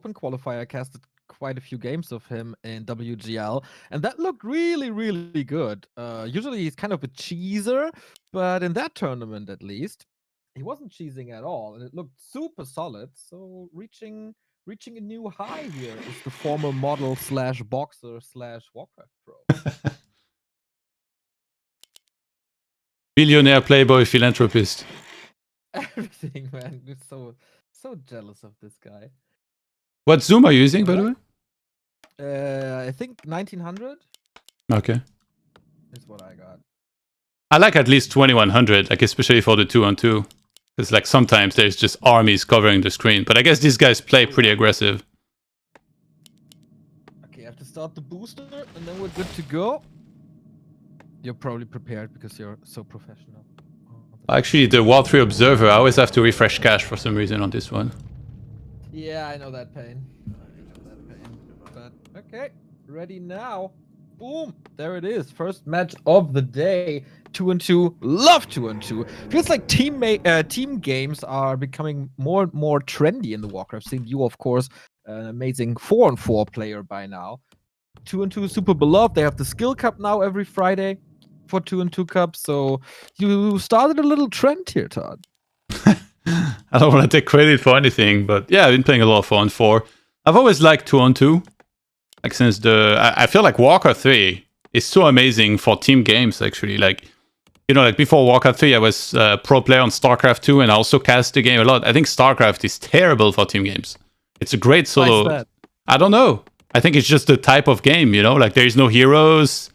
Open qualifier, I casted quite a few games of him in WGL, and that looked really, really good. Usually he's kind of a cheeser, but in that tournament at least, he wasn't cheesing at all, and it looked super solid. So reaching a new high here is the former model slash boxer slash Warcraft pro. Billionaire, playboy, philanthropist. Everything, man. We're so jealous of this guy. What zoom are you using, by the way? I think 1900 Okay. is what I got. I like at least 2100, like especially for the 2-on-2. Because like sometimes there's just armies covering the screen. But I guess these guys play pretty aggressive. Okay, I have to start the booster, and then we're good to go. You're probably prepared because you're so professional. Actually, the War 3 Observer, I always have to refresh cache for some reason on this one. Yeah, I know that pain. But okay, ready now. Boom! There it is. First match of the day. 2-on-2. Love 2-on-2. Feels like team games are becoming more and more trendy in the Warcraft scene. You, of course, an amazing 4-on-4 player by now. 2-on-2 is super beloved. They have the Skill Cup now every Friday for 2-on-2 Cups. So you started a little trend here, Todd. I don't want to take credit for anything, but yeah, I've been playing a lot of 4-on-4. I've always liked 2-on-2. Like since I feel like Warcraft 3 is so amazing for team games, actually. Like, you know, like before Warcraft 3, I was a pro player on StarCraft 2, and I also cast the game a lot. I think StarCraft is terrible for team games. It's a great solo. Why is that? I don't know. I think it's just the type of game, you know? Like, there is no heroes.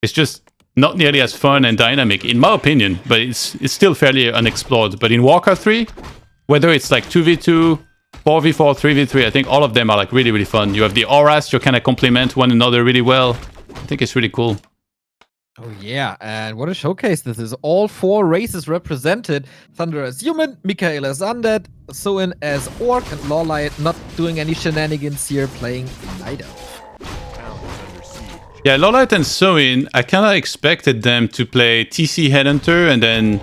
It's just not nearly as fun and dynamic, in my opinion, but it's still fairly unexplored. But in Warcraft 3, whether it's like 2v2, 4v4, 3v3, I think all of them are like really, really fun. You have the auras, you kind of complement one another really well. I think it's really cool. Oh yeah, and what a showcase this is. All 4 races represented. ThundeR as human, MichaeL as undead, Soin as orc, and LawLiet not doing any shenanigans here, playing Night Elf. Yeah, LawLiet and Soin, I kind of expected them to play TC Headhunter and then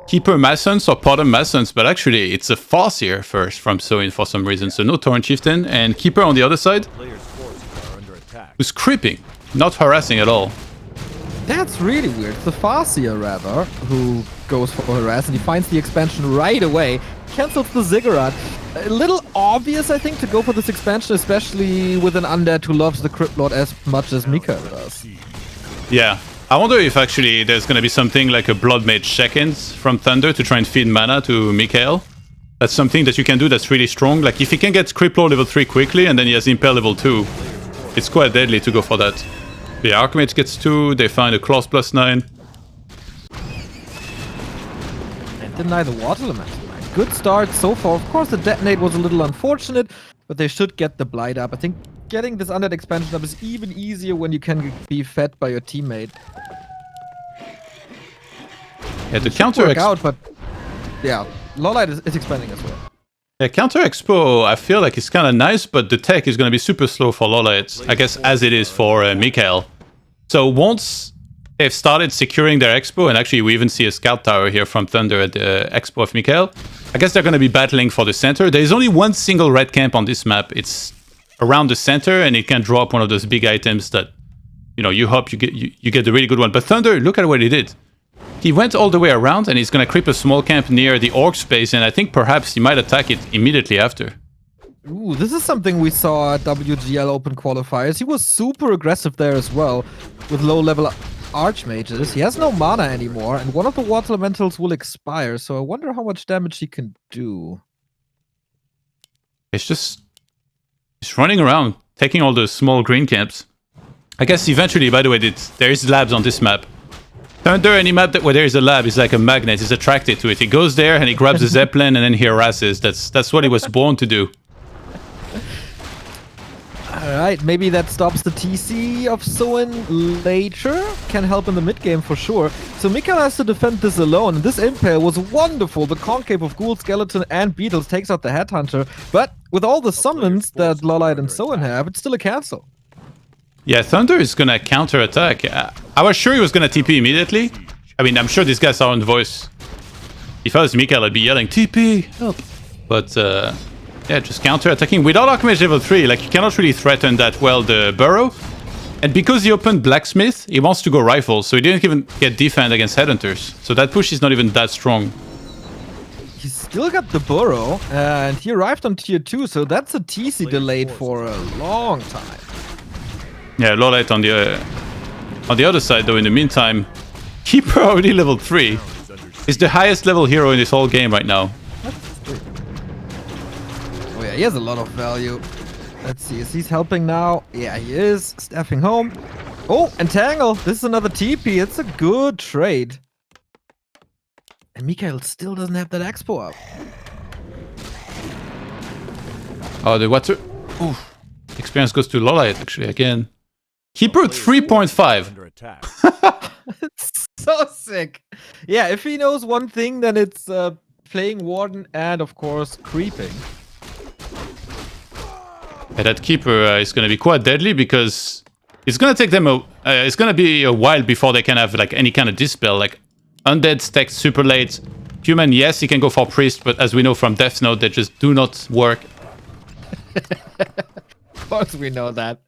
Keeper Masons or Potter Masons, but actually it's a Farseer first from Soin for some reason. So no Torrent Chieftain, and Keeper on the other side, who's creeping, not harassing at all. That's really weird. The Farseer, rather, who goes for harass, and he finds the expansion right away, cancels the Ziggurat. A little obvious, I think, to go for this expansion, especially with an undead who loves the Crypt Lord as much as MichaeL does. Yeah. I wonder if actually there's going to be something like a Blood Mage seconds from ThundeR to try and feed mana to MichaeL. That's something that you can do that's really strong. Like if he can get Crypt Lord level 3 quickly and then he has Impale level 2, it's quite deadly to go for that. The Archmage gets 2, they find a Claws +9. And deny the Water Elemental. Good start so far. Of course, the Detonate was a little unfortunate, but they should get the Blight up. I think getting this undead expansion up is even easier when you can be fed by your teammate. Yeah, the counter work out, but yeah, LawLiet is expanding as well. Yeah, counter expo, I feel like it's kind of nice, but the tech is going to be super slow for LawLiet, I guess, as it is for MichaeL. So once they've started securing their expo, and actually we even see a scout tower here from ThundeR at the expo of MichaeL, I guess they're going to be battling for the center. There's only one single red camp on this map. It's around the center, and it can drop one of those big items that, you know, you hope you get the really good one. But ThundeR, look at what he did. He went all the way around, and he's going to creep a small camp near the orc space, and I think perhaps he might attack it immediately after. Ooh, this is something we saw at WGL Open Qualifiers. He was super aggressive there as well, with low-level Archmages. He has no mana anymore, and one of the Water Elementals will expire, so I wonder how much damage he can do. It's just... he's running around, taking all the small green camps. I guess eventually, by the way, there is labs on this map. ThundeR, any map where there is a lab is like a magnet. He's attracted to it. He goes there and he grabs a Zeppelin and then he harasses. That's what he was born to do. Alright, maybe that stops the TC of Soin later. Can help in the mid-game for sure. So MichaeL has to defend this alone. This Impale was wonderful. The Concave of Ghoul, Skeleton, and Beetles takes out the Headhunter. But with all the summons that LawLiet and Soin have, it's still a cancel. Yeah, ThundeR is going to counter-attack. I was sure he was going to TP immediately. I mean, I'm sure these guys are on voice. If I was MichaeL, I'd be yelling, TP, help. But Yeah, just counter-attacking. Without Archmage level 3, like, you cannot really threaten that well the burrow. And because he opened Blacksmith, he wants to go Rifles, so he didn't even get defend against Headhunters. So that push is not even that strong. He's still got the burrow, and he arrived on tier 2, so that's a TC delayed for a long time. Yeah, LawLiet on the other side, though, in the meantime, Keeper already level 3. Is the highest level hero in this whole game right now. Oh yeah, he has a lot of value. Let's see, is he helping now? Yeah, he is. Staffing home. Oh, Entangle. This is another TP. It's a good trade. And MichaeL still doesn't have that expo up. Oh, the water. Oof. Experience goes to LawLiet, actually, again. Keeper 3.5. It's so sick. Yeah, if he knows one thing, then it's playing Warden and, of course, creeping. Yeah, that Keeper is going to be quite deadly because it's going to take them it's going to be a while before they can have like any kind of dispel. Like Undead stacked super late. Human, yes, he can go for Priest, but as we know from Death Note, they just do not work. Of course we know that.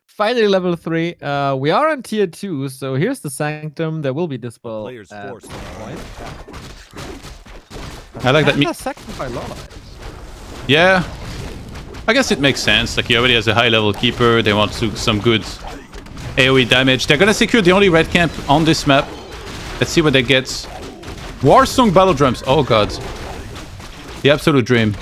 Finally level 3. We are on tier 2, so here's the Sanctum. There will be dispel at some point. I like that. Second by LawLiet. Yeah. I guess it makes sense. Like, he already has a high-level Keeper. They want some good AoE damage. They're gonna secure the only red camp on this map. Let's see what they get. Warsong Battle Drums. Oh, God. The absolute dream.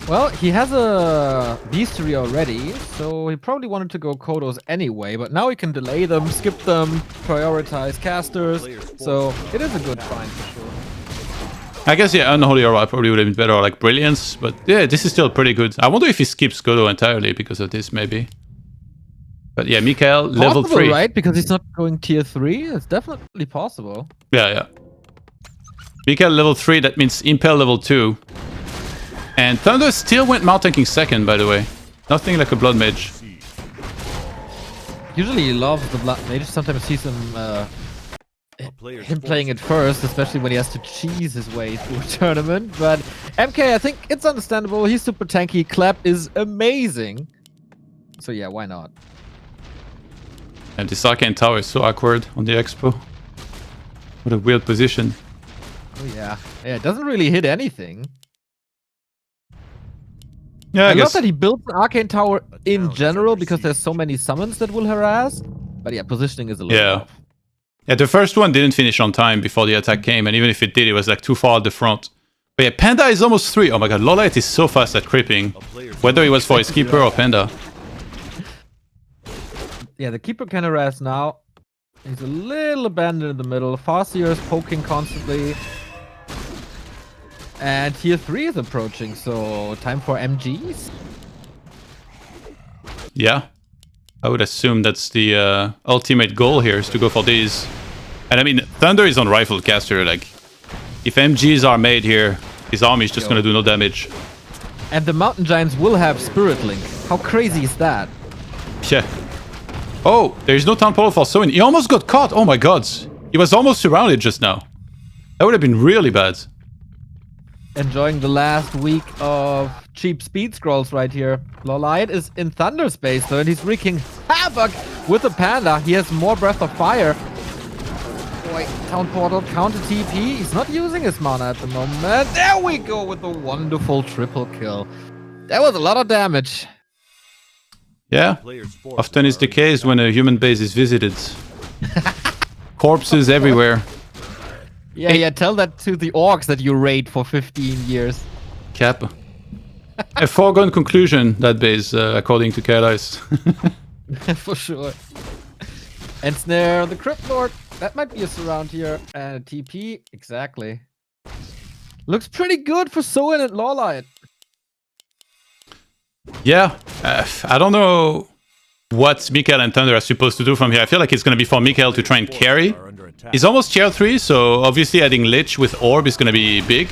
Well, he has a Beastery already, so he probably wanted to go Kodos anyway, but now he can delay them, skip them, prioritize casters, so it is a good find for sure. I guess, yeah, Unholy Aura probably would have been better, or like Brilliance, but yeah, this is still pretty good. I wonder if he skips Kodo entirely because of this, maybe. But yeah, MichaeL, level 3. Right? Because he's not going tier 3? It's definitely possible. Yeah, yeah. MichaeL, level 3, that means Impel, level 2. And ThundeR still went Mount tanking second, by the way. Nothing like a Blood Mage. Usually he loves the Blood Mage. Sometimes sees him playing it first, especially when he has to cheese his way through a tournament. But MK, I think it's understandable. He's super tanky. Clap is amazing. So yeah, why not? And this Arcane Tower is so awkward on the Expo. What a weird position. Oh yeah. Yeah, it doesn't really hit anything. Yeah, I love that he built an Arcane Tower in general because there's so many summons that will harass. But yeah, positioning is a little off. Yeah, the first one didn't finish on time before the attack came, and even if it did, it was like too far at the front. But yeah, Panda is almost 3. Oh my god, LawLiet is so fast at creeping. Whether it was for his Keeper or Panda. Yeah, the Keeper can harass now. He's a little abandoned in the middle. Farseer is poking constantly. And tier 3 is approaching, so time for MGs? Yeah. I would assume that's the ultimate goal here, is to go for these. And I mean, ThundeR is on Rifle Caster. Like, if MGs are made here, his army is just going to do no damage. And the Mountain Giants will have Spirit Link. How crazy is that? Yeah. Oh, there is no Town Portal for Soin. He almost got caught. Oh my god. He was almost surrounded just now. That would have been really bad. Enjoying the last week of cheap speed scrolls right here. LawLiet is in Thunder space though, and he's wreaking havoc with the Panda. He has more Breath of Fire. Wait, Town Portal, counter TP. He's not using his mana at the moment. There we go with the wonderful triple kill. That was a lot of damage. Yeah, often is the case when a human base is visited. Corpses everywhere. Yeah, tell that to the orcs that you raid for 15 years. Cap. A foregone conclusion, that base, according to Kairos. For sure. And Snare on the Crypt Lord. That might be a surround here. And a TP. Exactly. Looks pretty good for Soin and LawLiet. Yeah. I don't know what MichaeL and ThundeR are supposed to do from here. I feel like it's going to be for MichaeL to try and carry. He's almost tier 3, so obviously adding Lich with Orb is going to be big.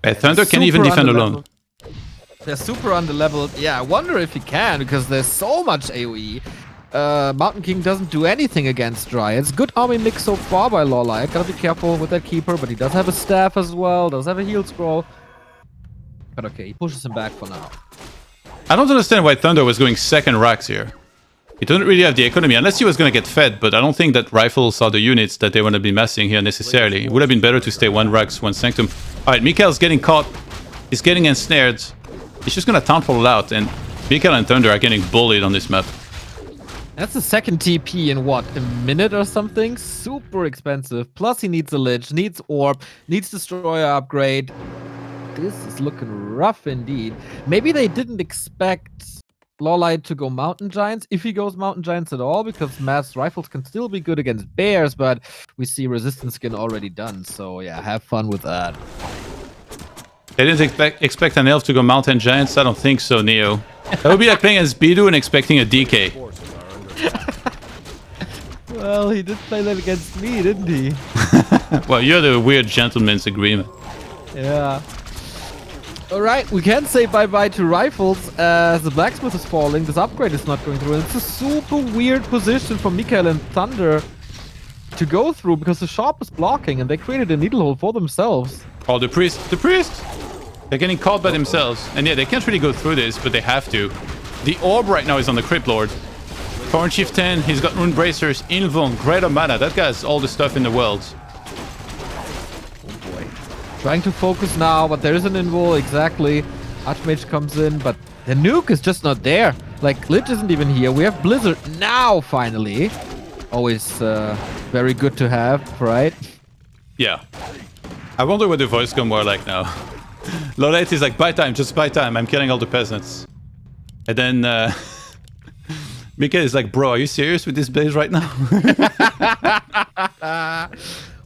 ThundeR can even defend alone. They're super underleveled. Yeah, I wonder if he can, because there's so much AoE. Mountain King doesn't do anything against Dryads. Good army mix so far by LawLiet. Gotta be careful with that Keeper, but he does have a staff as well. Does have a heal scroll. But okay, he pushes him back for now. I don't understand why ThundeR was going second racks here. He doesn't really have the economy, unless he was going to get fed, but I don't think that rifles are the units that they want to be messing here necessarily. It would have been better to stay one racks, one sanctum. Alright, MichaeL's getting caught. He's getting ensnared. He's just going to townfall out, and MichaeL and ThundeR are getting bullied on this map. That's the second TP in what, a minute or something? Super expensive. Plus he needs a Lich, needs Orb, needs Destroyer upgrade. This is looking rough indeed. Maybe they didn't expect LawLiet to go Mountain Giants, if he goes Mountain Giants at all, because mass rifles can still be good against bears, but we see resistance skin already done, so yeah, have fun with that. They didn't expect an elf to go Mountain Giants? I don't think so, Neo. That would be like playing as Bidu and expecting a DK. Well, he did play that against me, didn't he? Well, you're the weird gentleman's agreement. Yeah. Alright, we can say bye-bye to rifles as the blacksmith is falling. This upgrade is not going through. And it's a super weird position for MichaeL and ThundeR to go through because the shop is blocking and they created a needle hole for themselves. Oh, the priest! The priest! They're getting caught by themselves. And yeah, they can't really go through this, but they have to. The orb right now is on the Crypt Lord. Torrent Chieftain, he's got Rune Bracers, Invuln, Greater Mana. That guy has all the stuff in the world. Trying to focus now, but there is an invul, exactly. Archmage comes in, but the nuke is just not there. Like, Lich isn't even here. We have Blizzard now, finally. Always very good to have, right? Yeah. I wonder what the voice com were like now. LawLiet is like, buy time, just buy time. I'm killing all the peasants. And then MichaeL is like, bro, are you serious with this blaze right now?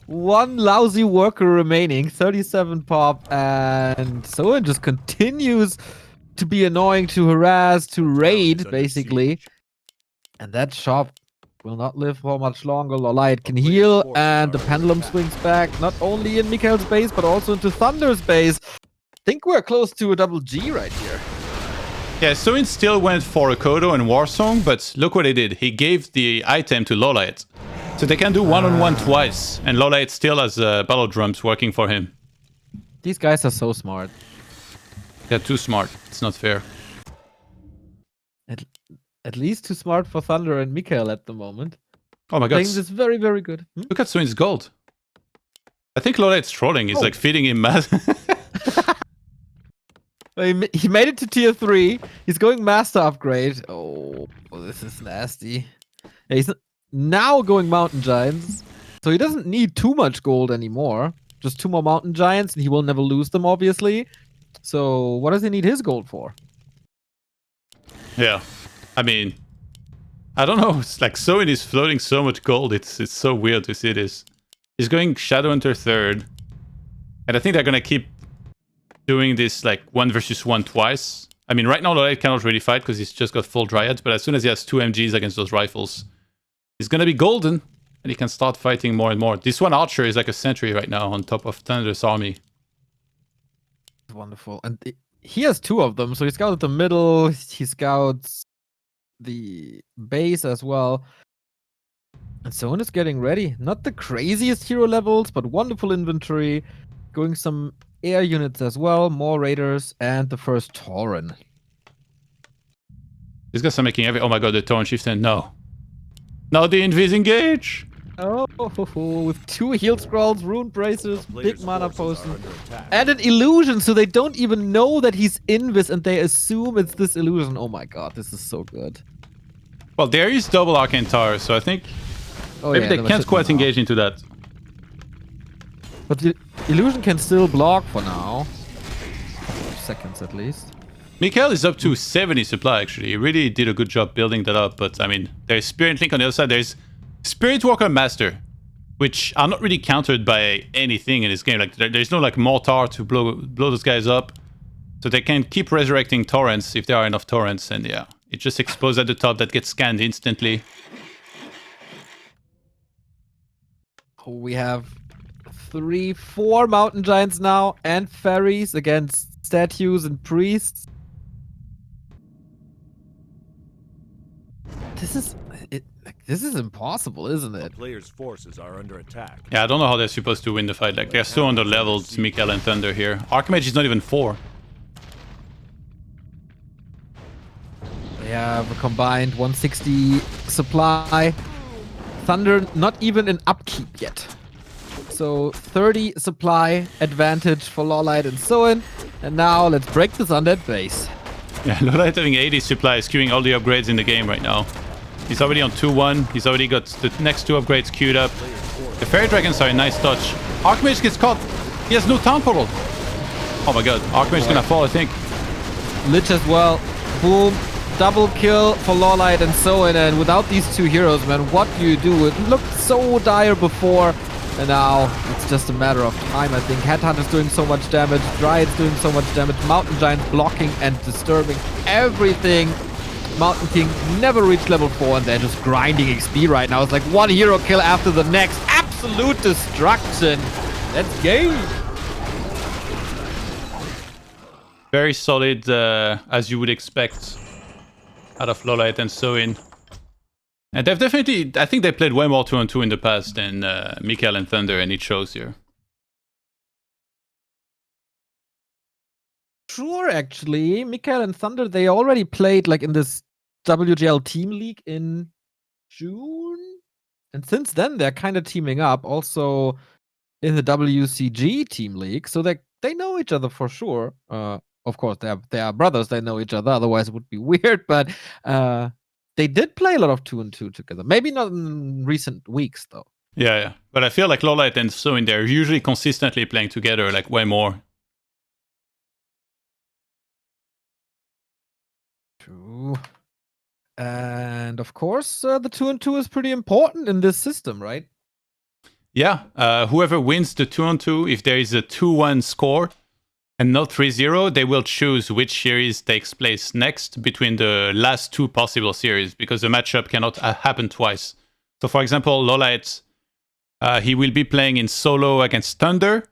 One lousy worker remaining, 37 pop, and Soin just continues to be annoying, to harass, to raid, basically. And that shop will not live for much longer. LawLiet can heal, and the pendulum swings back, not only in MichaeL's base, but also into ThundeR's base. I think we're close to a double G right here. Yeah, Soin still went for a Kodo and Warsong, but look what he did. He gave the item to LawLiet. So they can do one-on-one twice, and LawLiet still has battle drums working for him. These guys are so smart. They're too smart. It's not fair. At least too smart for ThundeR and MichaeL at the moment. Oh my god. Playing this very, very good. Look at Soin's gold. I think LawLiet's trolling. He's like feeding him mad. He made it to tier 3. He's going master upgrade. Oh, this is nasty. Yeah, he's now going Mountain Giants. So he doesn't need too much gold anymore. Just 2 more Mountain Giants and he will never lose them, obviously. So what does he need his gold for? Yeah. I mean, I don't know. It's like Soin is floating so much gold. It's so weird to see this. He's going Shadowhunter 3rd. And I think they're going to keep doing this like 1 versus 1 twice. I mean, right now LawLiet cannot really fight because he's just got full Dryads. But as soon as he has 2 MGs against those rifles, he's going to be golden. And he can start fighting more and more. This one Archer is like a sentry right now on top of ThundeR's army. Wonderful. And he has 2 of them. So he scouted the middle. He scouts the base as well. And Soin is getting ready. Not the craziest hero levels, but wonderful inventory. Going some air units as well. More raiders. And the first Tauren. These guys are making every... Oh my god, the Torrent Chieftain. No. Now the Invis engage. Oh, with 2 heal scrolls, rune bracers, big mana potion, and an illusion, so they don't even know that he's Invis and they assume it's this illusion. Oh my god, this is so good. Well, there is double Arcane Tower, so I think maybe they can't quite engage into that. But the illusion can still block for now. Seconds at least. MichaeL is up to 70 supply, actually. He really did a good job building that up, but I mean, there's Spirit Link on the other side. There's Spirit Walker Master, which are not really countered by anything in this game. Like, there's no like mortar to blow those guys up. So they can keep resurrecting torrents if there are enough torrents, and yeah, it just explodes at the top. That gets scanned instantly. We have 4 Mountain Giants now, and fairies against statues and priests. this is impossible, isn't A it? player's forces are under attack. Yeah, I don't know how they're supposed to win the fight. Like, they're so under-leveled, MichaeL and ThundeR here. Archmage is not even 4. They have a combined 160 supply. ThundeR not even in upkeep yet. So 30 supply advantage for LawLiet and Soin. And now let's break this undead base. Yeah, LawLiet having 80 supply is queuing all the upgrades in the game right now. He's already on 2-1. He's already got the next 2 upgrades queued up. The Fairy Dragons are a nice touch. Archmage gets caught. He has no town portal. Oh my god. Archmage's gonna fall, I think. Lich as well. Boom. Double kill for LawLiet and Soin. And without these 2 heroes, man, what do you do? It looked so dire before. And now it's just a matter of time, I think. Headhunter's doing so much damage. Dryad's doing so much damage. Mountain Giant's blocking and disturbing everything. Mountain King never reached level 4 and they're just grinding XP right now. It's like one hero kill after the next. Absolute destruction. Let's go. Very solid, as you would expect, out of LawLiet and Soin. And they've definitely, I think they played way more 2-on-2 in the past than MichaeL and ThundeR, and it shows here. Sure, actually. MichaeL and ThundeR, they already played like in this WGL Team League in June. And since then, they're kind of teaming up. Also in the WCG Team League. So they know each other for sure. Of course, they are brothers. They know each other. Otherwise, it would be weird. But they did play a lot of 2-on-2 together. Maybe not in recent weeks, though. Yeah. But I feel like LawLiet and Soin, they're usually consistently playing together, like way more. True. And of course, the 2-on-2 is pretty important in this system, right? Yeah. Whoever wins the 2-on-2, if there is a 2-1 score and not 3-0, they will choose which series takes place next between the last 2 possible series, because the matchup cannot happen twice. So, for example, LawLiet, he will be playing in solo against ThundeR.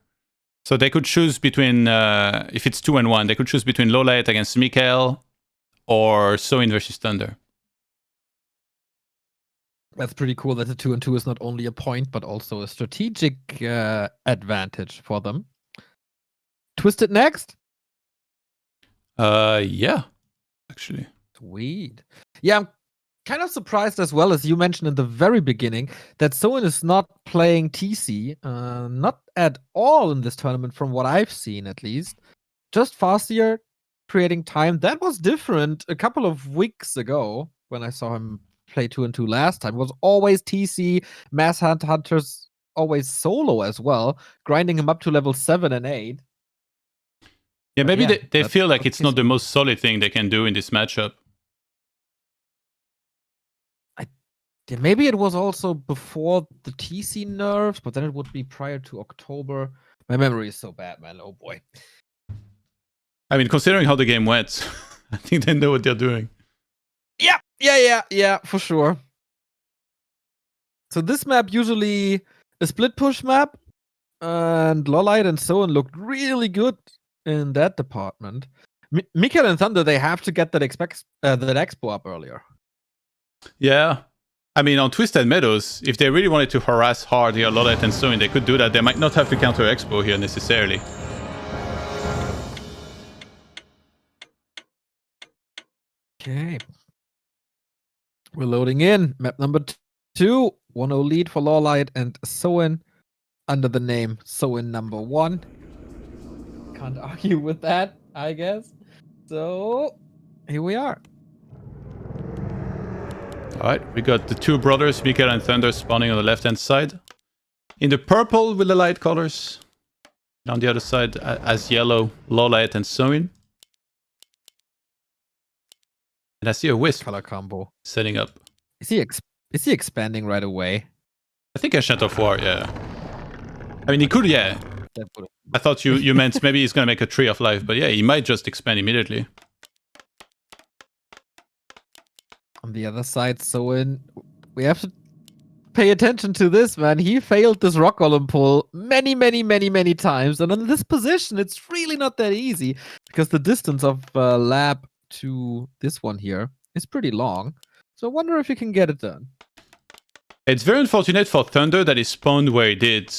So they could choose between, if it's 2-1, they could choose between LawLiet against MichaeL or Soin versus ThundeR. That's pretty cool that the 2-on-2 is not only a point, but also a strategic advantage for them. Twisted next? Yeah, actually. Sweet. Yeah, I'm kind of surprised as well, as you mentioned in the very beginning, that Soin is not playing TC. Not at all in this tournament, from what I've seen at least. Just Fastier creating time. That was different a couple of weeks ago when I saw him play 2-on-2 last time. It was always TC, Mass Hunters, always solo as well, grinding him up to level 7 and 8. Yeah, maybe yeah, they feel like it's not the most solid thing they can do in this matchup. Yeah, maybe it was also before the TC nerfs, but then it would be prior to October. My memory is so bad, man. Oh boy. I mean, considering how the game went, I think they know what they're doing. Yeah, for sure. So this map usually a split push map, and LawLiet and Soin looked really good in that department. MichaeL and ThundeR, they have to get that expo up earlier. Yeah. I mean, on Twisted Meadows, if they really wanted to harass hard here, LawLiet and Soin, they could do that. They might not have to counter expo here necessarily. Okay. We're loading in. Map number 2. 1-0 lead for LawLiet and Soin under the name Soin number 1. Can't argue with that, I guess. So, here we are. Alright, we got the 2 brothers, MichaeL and ThundeR, spawning on the left-hand side. In the purple with the light colors. On the other side, as yellow, LawLiet and Soin. And I see a Wisp Color combo. setting up. Is he expanding right away? I think a Chant of War, yeah. I mean, he could, yeah. I thought you meant maybe he's gonna make a Tree of Life, but yeah, he might just expand immediately. On the other side, Soin, we have to pay attention to this, man. He failed this Rock Golem pull many times, and on this position, it's really not that easy, because the distance of lab to this one here is pretty long. So I wonder if he can get it done. It's very unfortunate for ThundeR that he spawned where he did,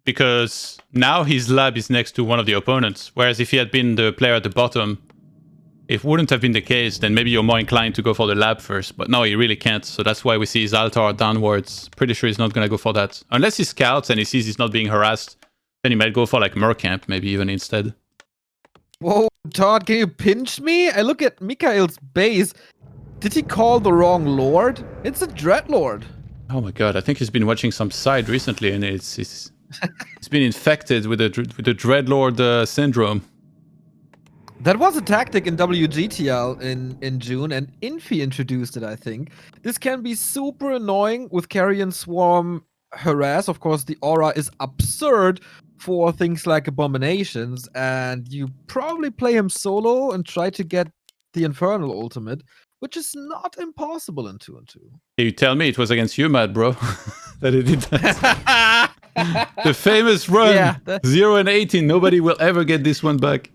because now his lab is next to one of the opponents. Whereas if he had been the player at the bottom, it wouldn't have been the case. Then maybe you're more inclined to go for the lab first. But no, he really can't. So that's why we see his altar downwards. Pretty sure he's not going to go for that. Unless he scouts and he sees he's not being harassed, then he might go for like Mercamp maybe even instead. Whoa, Todd, can you pinch me? I look at MichaeL's base. Did he call the wrong lord? It's a Dreadlord. Oh my god, I think he's been watching some side recently and it's been infected with the Dreadlord syndrome. That was a tactic in WGTL in June, and Infi introduced it, I think. This can be super annoying with Carrion Swarm harass. Of course, the aura is absurd for things like Abominations, and you probably play him solo and try to get the Infernal ultimate, which is not impossible in 2-2. You tell me it was against you, Matt, bro, that he did that. The famous run, Yeah, 0 and 18. Nobody will ever get this one back.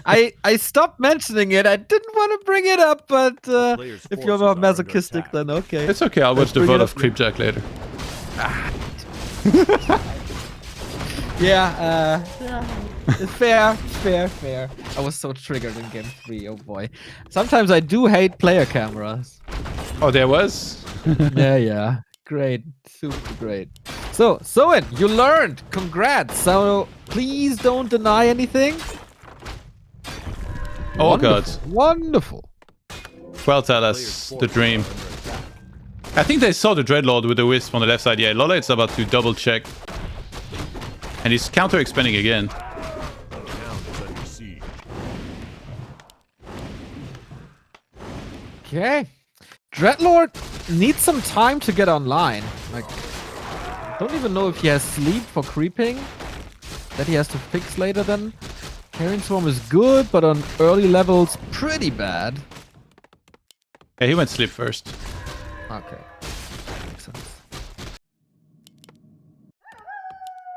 I stopped mentioning it. I didn't want to bring it up, but if you're not masochistic, then okay. It's okay. I'll watch the VOD of Creepjack later. Yeah, fair. I was so triggered in game 3. Oh boy. Sometimes I do hate player cameras. Oh, there was? Yeah. Great. Super great. So, Soin, you learned. Congrats. So, please don't deny anything. Oh, God. Wonderful. Well, tell us the dream. I think they saw the Dreadlord with the Wisp on the left side. Yeah, LawLiet's about to double check. And he's counter-expanding again. Okay. Dreadlord needs some time to get online. Like, don't even know if he has sleep for creeping that he has to fix later then. Carrion Swarm is good, but on early levels, pretty bad. Yeah, he went sleep first. Okay. Makes sense.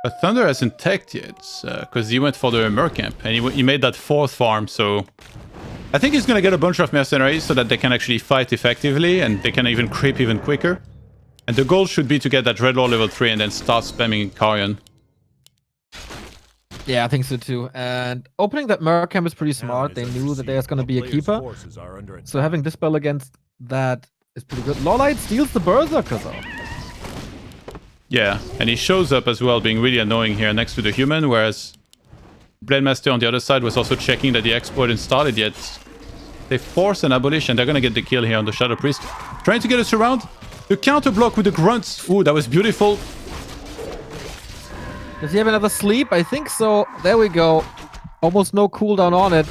But ThundeR hasn't teched yet, because he went for the Mercamp, and he made that 4th farm, so... I think he's gonna get a bunch of mercenaries so that they can actually fight effectively, and they can even creep even quicker. And the goal should be to get that Dreadlord level 3 and then start spamming Carrion. Yeah, I think so too. And opening that Mercamp is pretty smart. They knew that there's gonna be a keeper. So having Dispel against that is pretty good. LawLiet steals the Berserker though. Yeah, and he shows up as well, being really annoying here next to the human, whereas Blademaster on the other side was also checking that the expo hadn't started yet. They force an abolition, they're gonna get the kill here on the Shadow Priest. Trying to get us around. The counter block with the grunts. Ooh, that was beautiful. Does he have another sleep? I think so. There we go. Almost no cooldown on it.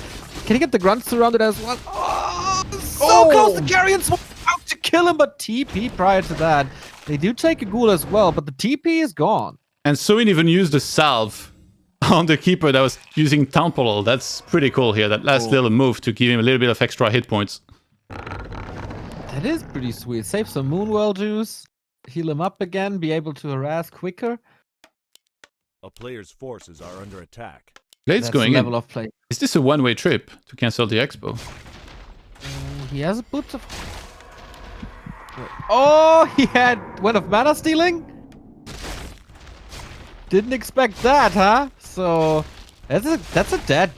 Can he get the grunts surrounded as well? Oh, so close to Carrion Swarm out to kill him, but TP prior to that. They do take a ghoul as well, but the TP is gone. And Soin even used the salve on the keeper that was using Temporal. That's pretty cool here. That last little move to give him a little bit of extra hit points. That is pretty sweet. Save some Moonwell juice, heal him up again, be able to harass quicker. A player's forces are under attack. Blade's going level in. Of play. Is this a one-way trip to cancel the expo? He has a bit of... Oh, he had one of mana stealing? Didn't expect that, huh? So that's a dead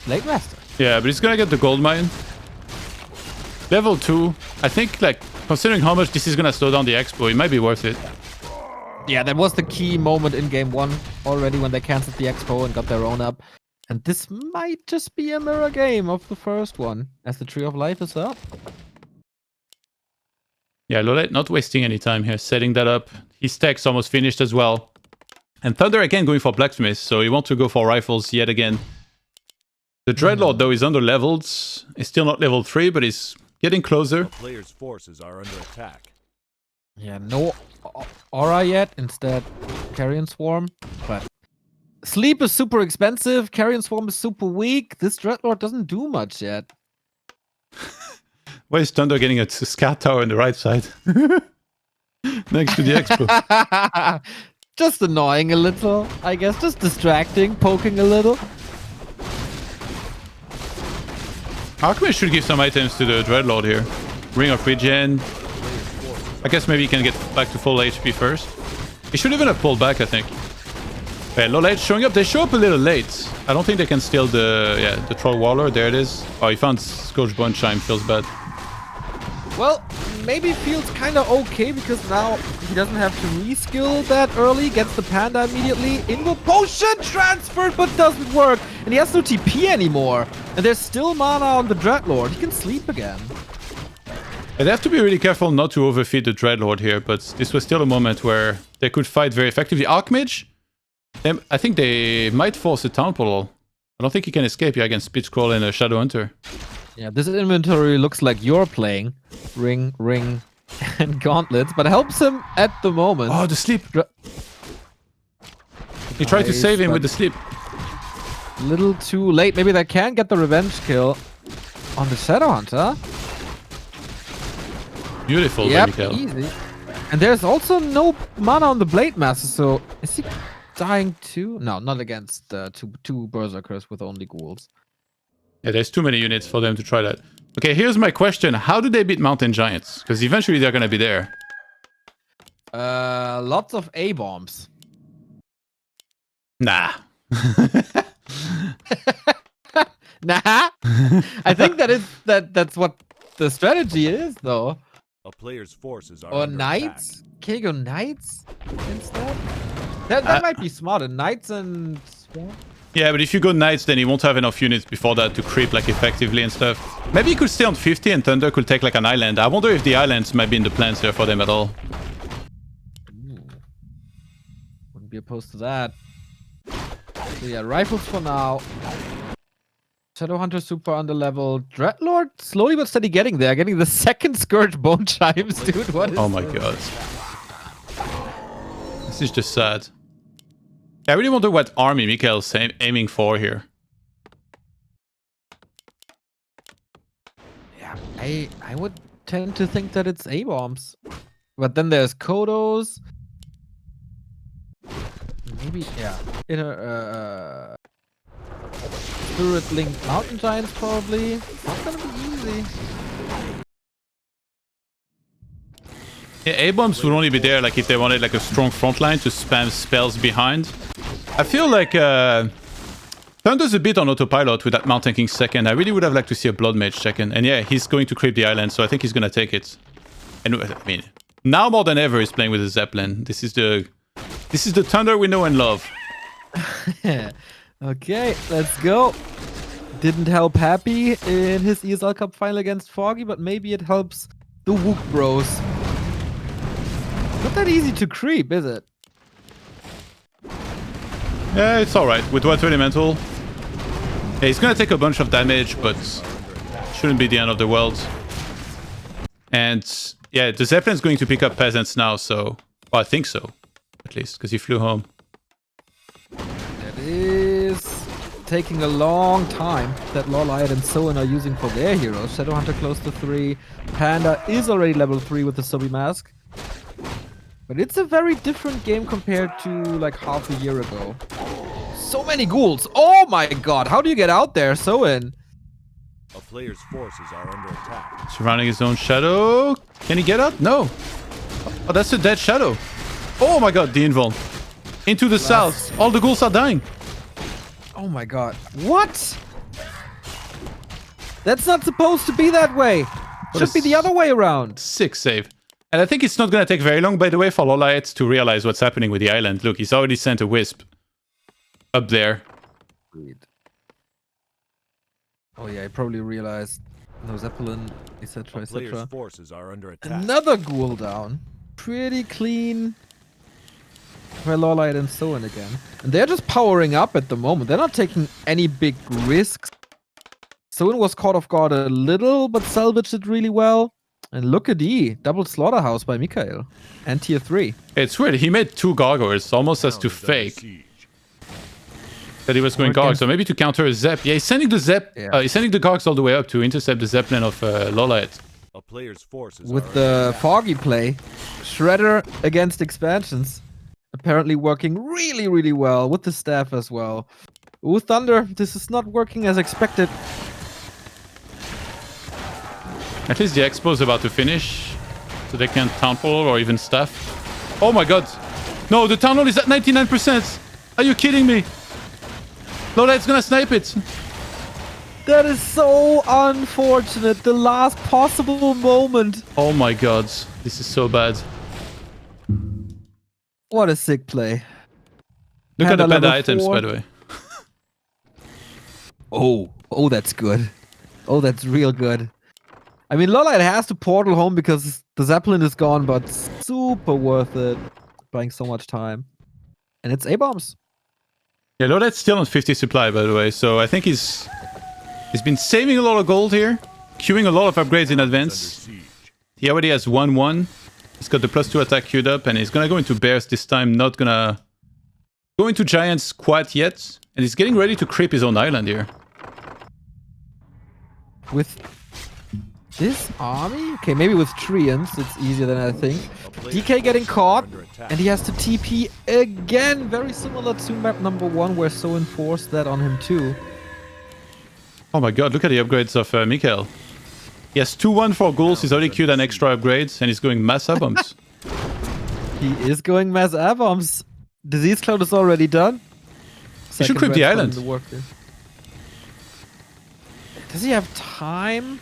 Blade Master. Yeah, but he's gonna get the gold mine. Level 2. I think, like, considering how much this is gonna slow down the expo, it might be worth it. Yeah, that was the key moment in game 1 already when they cancelled the expo and got their own up. And this might just be a mirror game of the first one, as the Tree of Life is up. Yeah, LawLiet not wasting any time here, setting that up. His tech's almost finished as well. And ThundeR again going for Blacksmith, so he wants to go for rifles yet again. The Dreadlord, though, is under-leveled. He's still not level 3, but he's getting closer. A player's forces are under attack. Yeah, no aura yet, instead Carrion Swarm. But sleep is super expensive, Carrion Swarm is super weak. This Dreadlord doesn't do much yet. Why is ThundeR getting a scout tower on the right side? Next to the expo. Just annoying a little, I guess. Just distracting, poking a little. Archmage should give some items to the Dreadlord here. Ring of Regen. I guess maybe he can get back to full HP first. He should even have pulled back, I think. Yeah, LawLiet showing up. They show up a little late. I don't think they can steal the Troll Warlord. There it is. Oh, he found Scourge Bone Chime. Feels bad. Well, maybe feels kind of okay because now he doesn't have to reskill that early. Gets the Panda immediately. Invo Potion transferred but doesn't work. And he has no TP anymore. And there's still mana on the Dreadlord. He can sleep again. Yeah, they have to be really careful not to overfeed the Dreadlord here. But this was still a moment where they could fight very effectively. Archmage, I think they might force a Town Portal. I don't think he can escape here against Speed Scroll and a Shadow Hunter. Yeah, this inventory looks like you're playing. Ring, and Gauntlets, but helps him at the moment. Oh, the sleep. He tried to save him with the sleep. Little too late. Maybe they can get the revenge kill on the Shadow Hunter. Beautiful, yep, MichaeL. Easy. And there's also no mana on the Blade Master, so is he dying too? No, not against two Berserkers with only ghouls. Yeah, there's too many units for them to try that. Okay, here's my question. How do they beat Mountain Giants? Because eventually they're going to be there. Lots of A-bombs. Nah. Nah. I think that's what the strategy is, though. A player's forces are Or under Knights? attack. Can you go Knights instead? That might be smarter. Knights and... Yeah, but if you go Knights, then he won't have enough units before that to creep like effectively and stuff. Maybe he could stay on 50 and ThundeR could take like an island. I wonder if the islands might be in the plans there for them at all. Ooh. Wouldn't be opposed to that. So yeah, rifles for now. Shadow Hunter super under level. Dreadlord slowly but steady getting there. Getting the second Scourge Bone Chimes, dude. What is Oh my this? god. This is just sad. I really wonder what army MichaeL's aiming for here. Yeah, I would tend to think that it's A-bombs. But then there's Kodos. Maybe, yeah. Spirit Link Mountain Giants probably. It's not gonna be easy. Yeah, A-bombs would only be there like if they wanted like a strong front line to spam spells behind. I feel like ThundeR's a bit on autopilot with that Mountain King second. I really would have liked to see a Blood Mage second. And yeah, he's going to creep the island, so I think he's going to take it. And I mean, now more than ever he's playing with a Zeppelin. This is the ThundeR we know and love. Okay, let's go. Didn't help Happy in his ESL Cup final against Foggy, but maybe it helps the Wook Bros. Not that easy to creep, is it? Yeah, it's alright. With Water Elemental. Yeah, he's gonna take a bunch of damage, but shouldn't be the end of the world. And yeah, the Zeppelin's going to pick up Peasants now, so... Well, I think so. At least, because he flew home. It is taking a long time that LawLiet and Soin are using for their heroes. Shadow Hunter close to 3. Panda is already level 3 with the Sobi Mask. But it's a very different game compared to like half a year ago. So many ghouls. Oh my god. How do you get out there, Soin? A player's forces are under attack. Surrounding his own shadow. Can he get out? No. Oh, that's a dead shadow. Oh my god, the invuln. Into the south. All the ghouls are dying. Oh my god. What? That's not supposed to be that way. Should be the other way around. Sick save. And I think it's not going to take very long, by the way, for LawLiet to realize what's happening with the island. Look, he's already sent a wisp up there. Oh yeah, I probably realized no Zeppelin, etc, A player's etc. forces are under attack. Another ghoul down. Pretty clean. For LawLiet and Soin again. And they're just powering up at the moment. They're not taking any big risks. Soin was caught off guard a little, but salvaged it really well. And look at E, double slaughterhouse by MichaeL. And tier 3. It's weird. He made 2 gargoyles, almost as to fake that he was going garg. So maybe to counter a Zep. Yeah, he's sending the Zep. Yeah. He's sending the gargs all the way up to intercept the Zeppelin of LawLiet. A player's forces With are the Foggy play, Shredder against expansions. Apparently working really, really well with the staff as well. Ooh, ThundeR, this is not working as expected. At least the expo is about to finish, so they can town hall or even staff. Oh my god! No, the town hall is at 99%! Are you kidding me? LawLiet's gonna snipe it! That is so unfortunate. The last possible moment. Oh my god, this is so bad. What a sick play. Look at the Panda bad level items, 4. by the way. Oh, that's good. Oh, that's real good. I mean, LawLiet has to portal home because the Zeppelin is gone, but super worth it. Buying so much time. And it's A-bombs. Yeah, LawLiet's still on 50 supply, by the way, so I think he's been saving a lot of gold here, queuing a lot of upgrades in advance. He already has 1-1. He's got the +2 attack queued up, and he's gonna go into bears this time, not gonna go into giants quite yet. And he's getting ready to creep his own island here. With this army? Okay, maybe with Treants, it's easier than I think. DK getting caught, and he has to TP again. Very similar to map number 1, where Soin forced that on him too. Oh my god, look at the upgrades of MichaeL. He has 2-1 for goals, he's already queued an extra upgrades, and he's going mass A-bombs. He is going mass A-bombs. Disease Cloud is already done. He should creep the island. Does he have time?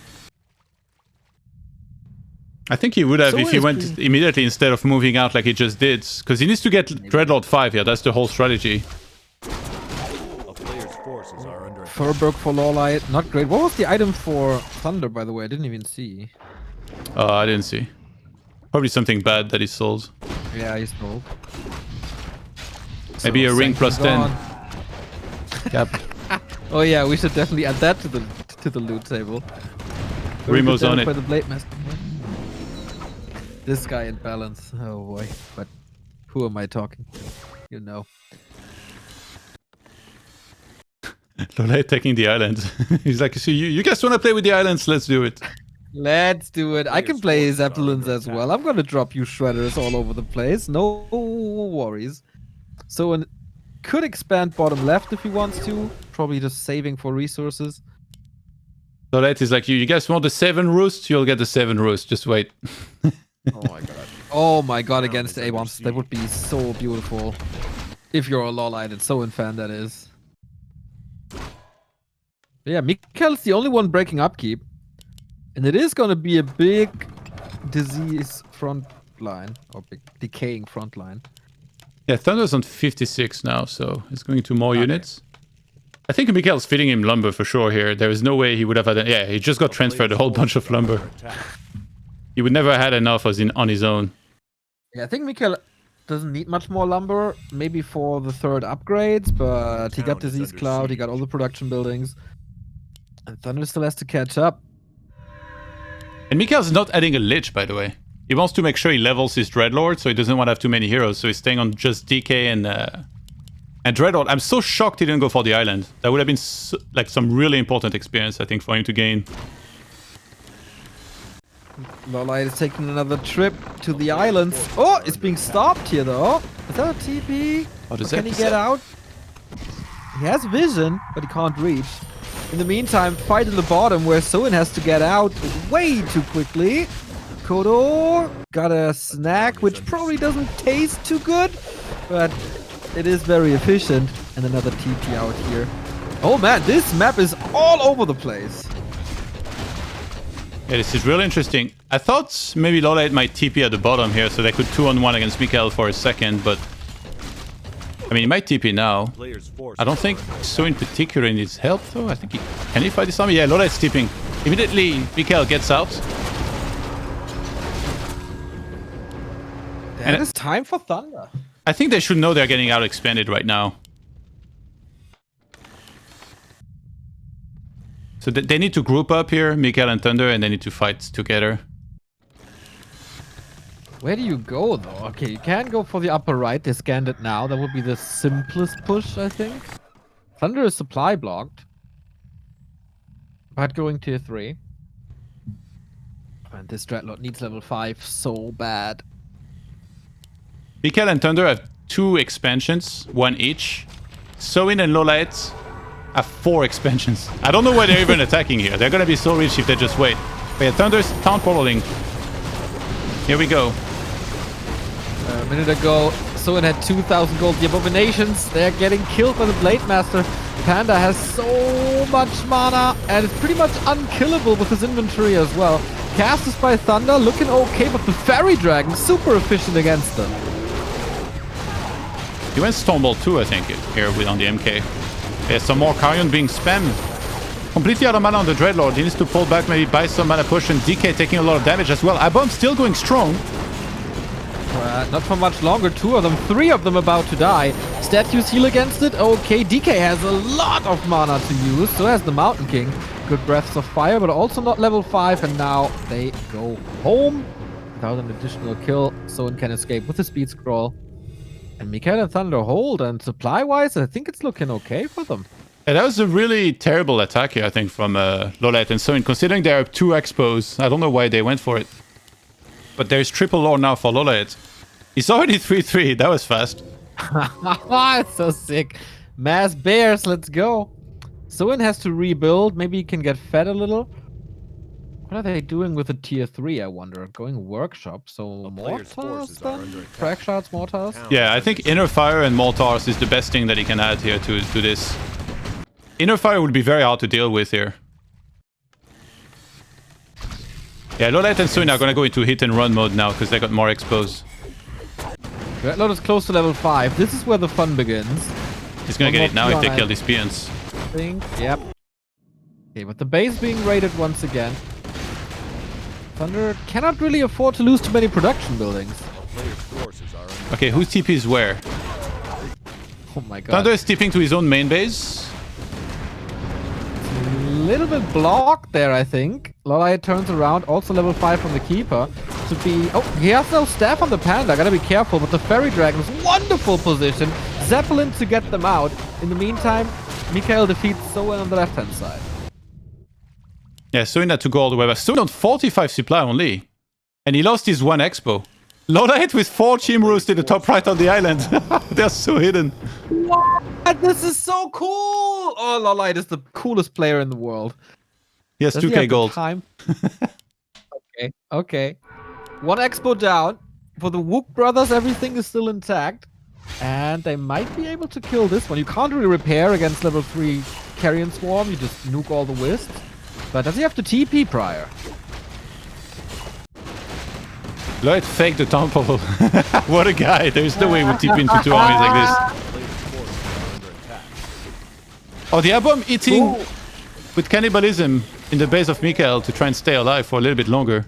I think he would have So if he went immediately instead of moving out like he just did. Because he needs to get Dreadlord 5 here, that's the whole strategy. A player's forces are under attack. Furberg for LawLiet, not great. What was the item for ThundeR, by the way? I didn't even see. I didn't see. Probably something bad that he sold. Yeah, he stole. Maybe a ring plus 10. Yep. Oh yeah, we should definitely add that to the loot table. Remo's on it. For the Blade Master. This guy in balance. Oh boy. But who am I talking to? You know. LawLiet taking the island. He's like, so you guys want to play with the islands? Let's do it. Let's do it. I can play Zeppelins as well. I'm gonna drop you shredders all over the place. No worries. So could expand bottom left if he wants to. Probably just saving for resources. LawLiet is like, you guys want the 7 roost? You'll get the 7 roost. Just wait. Oh my god. Oh my god, against A-bombs. That would be so beautiful. If you're a LawLiet and Soin fan, that is. Yeah, MichaeL's the only one breaking upkeep. And it is going to be a big disease front line. Or big decaying front line. Yeah, ThundeR's on 56 now, so it's going to more units. I think MichaeL's feeding him lumber for sure here. There is no way he would have had... Yeah, he just got transferred a whole bunch of lumber. He would never have had enough on his own. Yeah, I think MichaeL doesn't need much more lumber. Maybe for the 3rd upgrades, but he got Disease Cloud, he got all the production buildings. And ThundeR still has to catch up. And MichaeL's not adding a Lich, by the way. He wants to make sure he levels his Dreadlord, so he doesn't want to have too many heroes. So he's staying on just DK and Dreadlord. I'm so shocked he didn't go for the island. That would have been like some really important experience, I think, for him to gain. LawLiet is taking another trip to the islands. Oh, it's being stopped here though. Is that a TP? What is Can he get out? He has vision, but he can't reach. In the meantime, fight in the bottom where Soin has to get out way too quickly. Kodo got a snack, which probably doesn't taste too good, but it is very efficient. And another TP out here. Oh man, this map is all over the place. Yeah, this is really interesting. I thought maybe LawLiet might TP at the bottom here, so they could 2-on-1 against MichaeL for a second, but... I mean, he might TP now. I don't think Soin in particular needs help, though. I think he... Can he fight this army? Yeah, LawLiet's TPing. Immediately, MichaeL gets out. And it's time for ThundeR. I think they should know they're getting out expanded right now. So they need to group up here, MichaeL and ThundeR, and they need to fight together. Where do you go, though? Okay, you can go for the upper right. They scanned it now. That would be the simplest push, I think. ThundeR is supply blocked. But going tier 3. And this Dreadlord needs level 5 so bad. MichaeL and ThundeR have 2 expansions, 1 each. Soin and LawLiet have 4 expansions. I don't know why they're even attacking here. They're gonna be so rich if they just wait. Wait, ThundeR's town portaling. Here we go. A minute ago, Soin had 2,000 gold. The Abominations, they're getting killed by the Blade Master. Panda has so much mana, and it's pretty much unkillable with his inventory as well. Casters by ThundeR looking okay, but the Fairy Dragon super efficient against them. He went Stormbolt too, I think, here on the MK. There's some more Carrion being spammed. Completely out of mana on the Dreadlord. He needs to pull back, maybe buy some mana push, and DK taking a lot of damage as well. Abom still going strong. Not for much longer. 2 of them, 3 of them about to die. Statues heal against it. Okay, DK has a lot of mana to use. So has the Mountain King. Good breaths of fire, but also not level 5. And now they go home without an additional kill. Soin can escape with the speed scroll. And MichaeL and ThundeR hold. And supply-wise, I think it's looking okay for them. Yeah, that was a really terrible attack here, I think, from LawLiet and Soin. Considering there are 2 expos, I don't know why they went for it. But there's triple lore now for LawLiet. He's already 3-3. That was fast. It's so sick. Mass bears, let's go. Soin has to rebuild. Maybe he can get fed a little. What are they doing with the tier 3, I wonder? Going workshop, so mortars then? Frag shards, mortars? Yeah, I think Inner Fire and mortars is the best thing that he can add here to this. Inner Fire would be very hard to deal with here. Yeah, LawLiet and Soin are gonna go into hit and run mode now because they got more expos. Dreadlord is close to level 5. This is where the fun begins. He's gonna get it now if they kill these peons. Yep. Okay, but the base being raided once again. ThundeR cannot really afford to lose too many production buildings. Okay, whose TP is where? Oh my god. ThundeR is TPing to his own main base. A little bit blocked there, I think. LawLiet turns around, also level 5 from the Keeper. To be... Oh, he has no staff on the Panda. Gotta be careful, but the Fairy Dragon's wonderful position. Zeppelin to get them out. In the meantime, MichaeL defeats Soin on the left-hand side. Yeah, Soin had to go all the way back. Soin on 45 supply only. And he lost his 1 expo. LawLiet with 4 Chimroos in the top right on the island. They're so hidden. What? This is so cool! Oh, LawLiet is the coolest player in the world. He has 2k gold. Time? Okay. 1 expo down. For the Wook brothers, everything is still intact. And they might be able to kill this one. You can't really repair against level 3 Carrion Swarm. You just nuke all the wisps. But does he have to TP prior? LawLiet faked the town portal. What a guy. There's no way he would TP into 2 armies like this. Oh, the Abom eating with cannibalism in the base of MichaeL to try and stay alive for a little bit longer.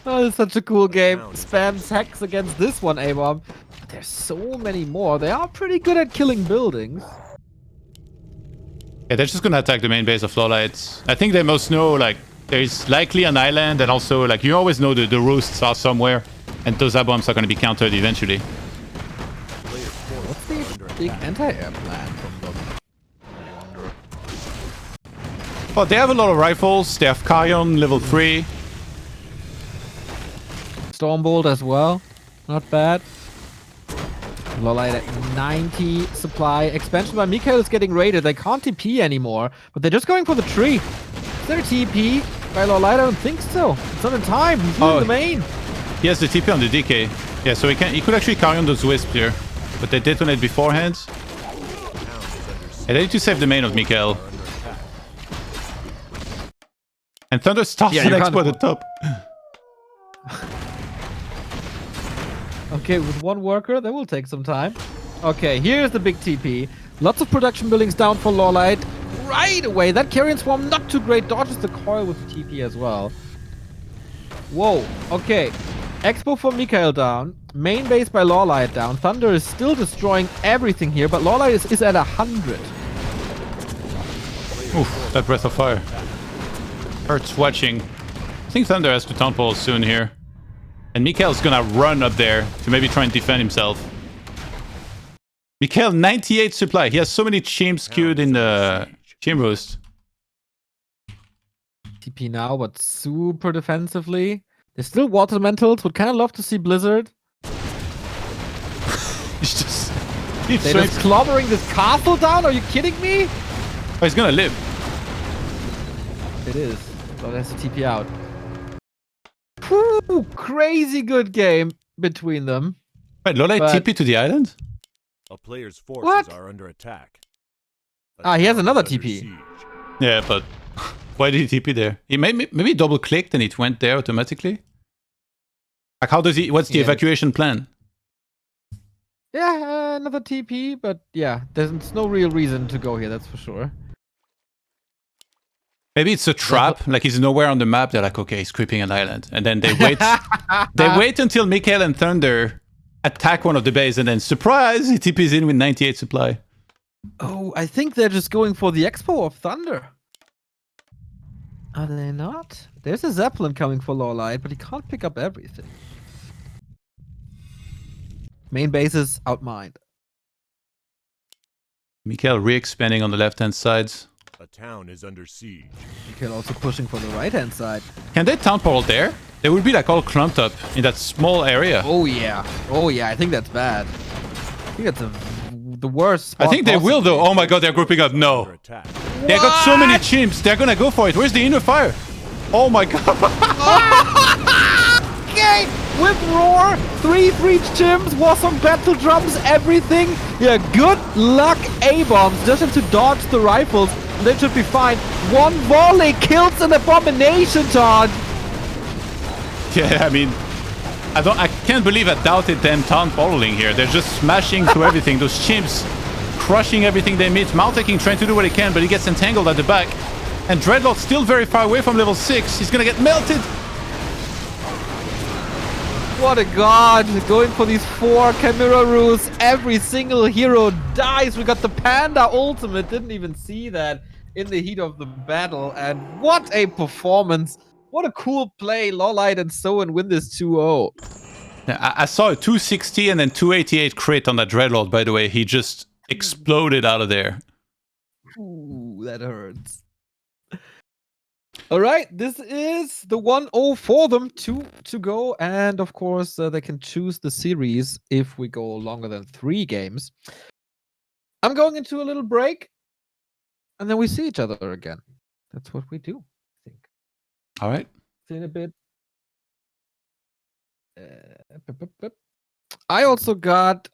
Oh, it's such a cool game. Spams hacks against this one, Abom. But there's so many more. They are pretty good at killing buildings. Yeah, they're just gonna attack the main base of LawLiet. I think they must know, like, there's likely an island, and also, like, you always know the roosts are somewhere, and those Aboms are gonna be countered eventually. What's the big anti-air plan from them? I wonder. Oh, they have a lot of rifles. They have Carrion, level 3. Stormbolt as well. Not bad. LawLiet at 90 supply. Expansion by MichaeL is getting raided. They can't TP anymore, but they're just going for the tree. Is there a TP by LawLiet? I don't think so. It's not in time. He's losing the main. He has the TP on the DK. Yeah, so he could actually carry on those wisps here, but they detonate beforehand. And they need to save the main of MichaeL. And ThundeR starts an expo at the top. Okay, with 1 worker, that will take some time. Okay, here's the big TP. Lots of production buildings down for LawLiet. Right away, that Carrion Swarm not too great. Dodges the coil with the TP as well. Whoa, okay. Expo for MichaeL down. Main base by LawLiet down. ThundeR is still destroying everything here, but LawLiet is at 100. Oof, that breath of fire. Hurts watching. I think ThundeR has to town portal soon here. And MichaeL's gonna run up there to maybe try and defend himself. MichaeL, 98 supply. He has so many chimps queued in the chim roast. TP now, but super defensively. There's still water elementals. Would kind of love to see Blizzard. He's just... They're just clobbering this castle down? Are you kidding me? Oh, he's gonna live. It is. LawLiet has to TP out. Whew, crazy good game between them. Wait, LawLiet But- TP to the island? A player's forces What? are under attack. A Ah, he has town another is under TP. siege. Yeah, but why did he TP there? He maybe double clicked and it went there automatically. Like, how does he? What's the Yeah. evacuation plan? Yeah, another TP, but yeah, there's no real reason to go here, that's for sure. Maybe it's a trap. Like he's nowhere on the map. They're like, okay, he's creeping an island, and then they wait. They wait until MichaeL and ThundeR attack one of the base, and then surprise, he TPs in with 98 supply. Oh, I think they're just going for the expo of ThundeR. Are they not? There's a Zeppelin coming for LawLiet, but he can't pick up everything. Main base is outmined. MichaeL re-expanding on the left-hand side. A town is under siege. MichaeL also pushing for the right-hand side. Can they town portal there? They would be like all clumped up in that small area. Oh yeah. Oh yeah, I think that's bad. I think that's the worst spot I think they will though. Oh my god, they're grouping up. No. Under attack. They got so many chimps. They're gonna go for it. Where's the inner fire? Oh my god. Okay, with Roar, 3 breach chimps, was on battle drums, everything. Yeah, good luck, A-bombs. Just have to dodge the rifles, and they should be fine. One volley kills an abomination, Todd. Yeah, I mean, I can't believe I doubted them town following here. They're just smashing through everything. Those chimps crushing everything they meet. Maltaking trying to do what he can, but he gets entangled at the back. And Dreadlock's still very far away from level 6. He's gonna get melted. What a god, going for these 4 Chimera rules. Every single hero dies. We got the Panda ultimate. Didn't even see that in the heat of the battle. And what a performance. What a cool play. LawLiet and Soin win this 2-0. Yeah, I saw a 260 and then 288 crit on that Dreadlord, by the way. He just exploded out of there. Ooh, that hurts. All right, this is the 1-0 for them to go. And of course, they can choose the series if we go longer than 3 games. I'm going into a little break. And then we see each other again. That's what we do, I think. All right. See you in a bit. I also got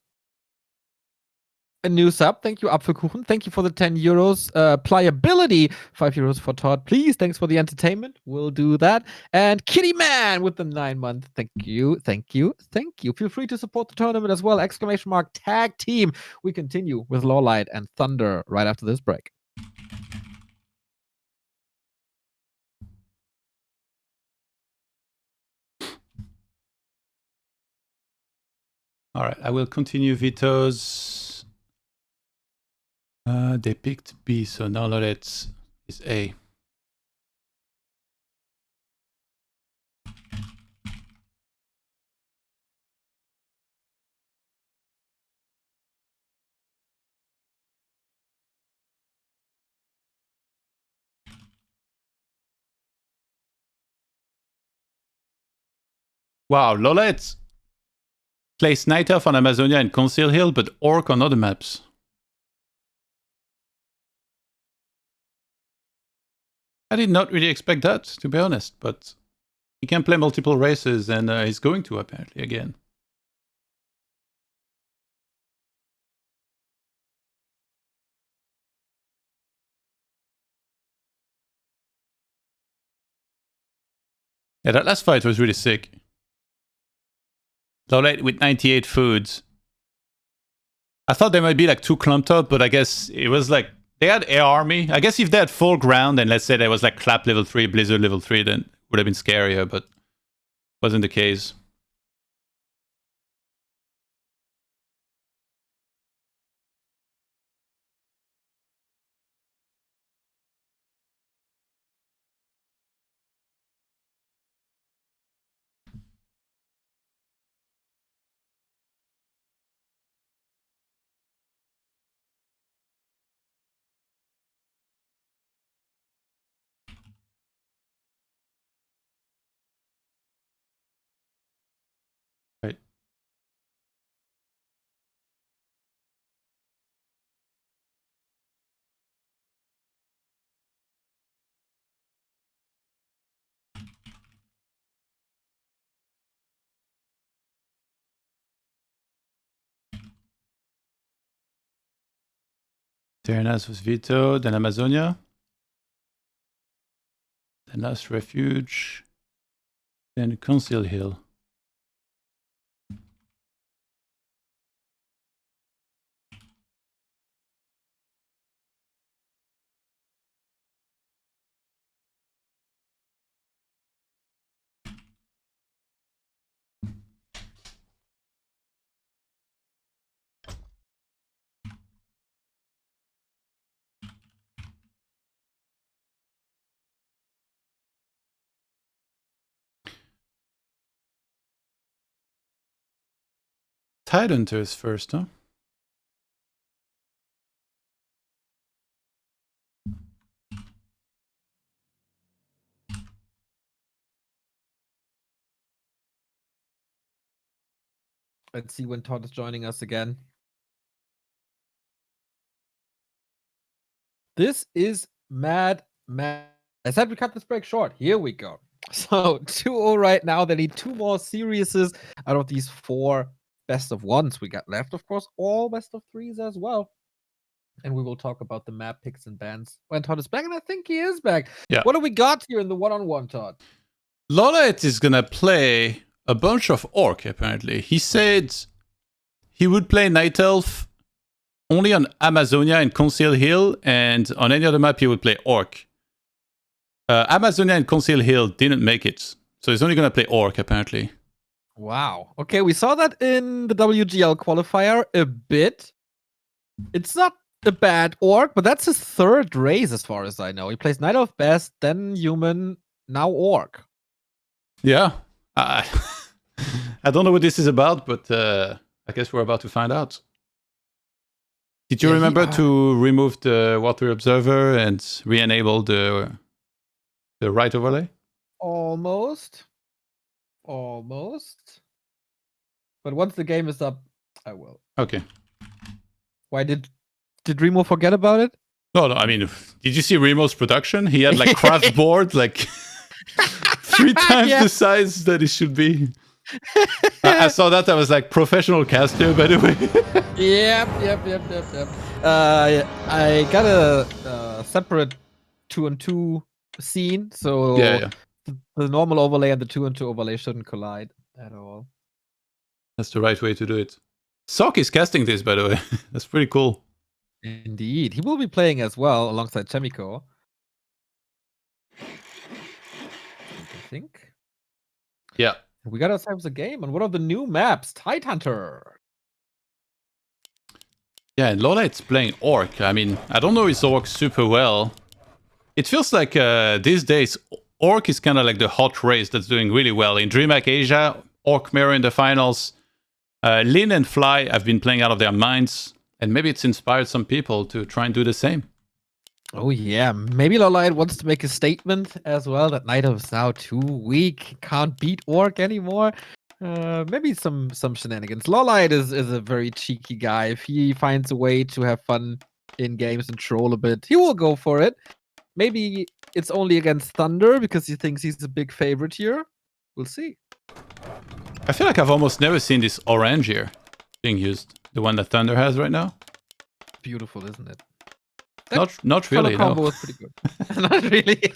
a new sub. Thank you, Apfelkuchen. Thank you for the 10 euros. Pliability, 5 euros for Todd. Please, thanks for the entertainment. We'll do that. And Kitty Man with the 9 month. Thank you, thank you, thank you. Feel free to support the tournament as well. Exclamation mark tag team. We continue with LawLiet and ThundeR right after this break. All right. I will continue Vito's. They picked B, so now LawLiet is A. Wow, LawLiet plays Night Elf on Amazonia and Conceal Hill, but Orc on other maps. I did not really expect that, to be honest, but he can play multiple races, and he's going to, apparently, again. Yeah, that last fight was really sick. LawLiet with 98 foods. I thought they might be like too clumped up, but I guess it was like they had air army. I guess if they had full ground and let's say there was like Clap level 3, Blizzard level 3, then it would have been scarier, but wasn't the case. Terranas was vetoed, then Amazonia. Then Last Refuge. Then Conceal Hill. Tidehunters first, huh? Let's see when Todd is joining us again. This is mad. I said we cut this break short. Here we go. So 2-0 right now. They need 2 more series out of these 4 best of 1s we got left. Of course, all best of 3s as well. And we will talk about the map picks and bans when Todd is back, and I think he is back. Yeah. What do we got here in the one-on-one, Todd? LawLiet is gonna play a bunch of Orc, apparently. He said he would play Night Elf only on Amazonia and Conceal Hill, and on any other map he would play Orc. Amazonia and Conceal Hill didn't make it, so he's only gonna play Orc, apparently. Wow. Okay, we saw that in the WGL qualifier a bit. It's not a bad Orc, but that's his 3rd race as far as I know. He plays Night Elf best, then Human, now Orc. Yeah. I don't know what this is about, but I guess we're about to find out. Did you remember to remove the Water Observer and re-enable the right overlay? Almost. But once the game is up, I will. Okay. Why did Remo forget about it? No, I mean, did you see Remo's production? He had like craft board, like 3 times the size that it should be. I saw that. I was like, professional caster, by the way. Yep. I got a separate 2-on-2 scene, so the normal overlay and the 2-on-2 overlay shouldn't collide at all. That's the right way to do it. Sock is casting this, by the way. That's pretty cool. Indeed. He will be playing as well alongside Chemico. I think. Yeah. We got ourselves a game on one of the new maps, Tidehunter. Yeah, and LawLiet's playing Orc. I mean, I don't know his Orc super well. It feels like these days, Orc is kind of like the hot race that's doing really well. In DreamHack Asia, Orc Mirror in the finals. Lin and Fly have been playing out of their minds, and maybe it's inspired some people to try and do the same. Oh yeah, maybe LawLiet wants to make a statement as well that Night Elf is now too weak, can't beat Orc anymore. Maybe some shenanigans. LawLiet is a very cheeky guy. If he finds a way to have fun in games and troll a bit, he will go for it. Maybe it's only against ThundeR because he thinks he's a big favorite here. We'll see. I feel like I've almost never seen this orange here being used. The one that ThundeR has right now. Beautiful, isn't it? Not really. Color combo No. was pretty good. Not really.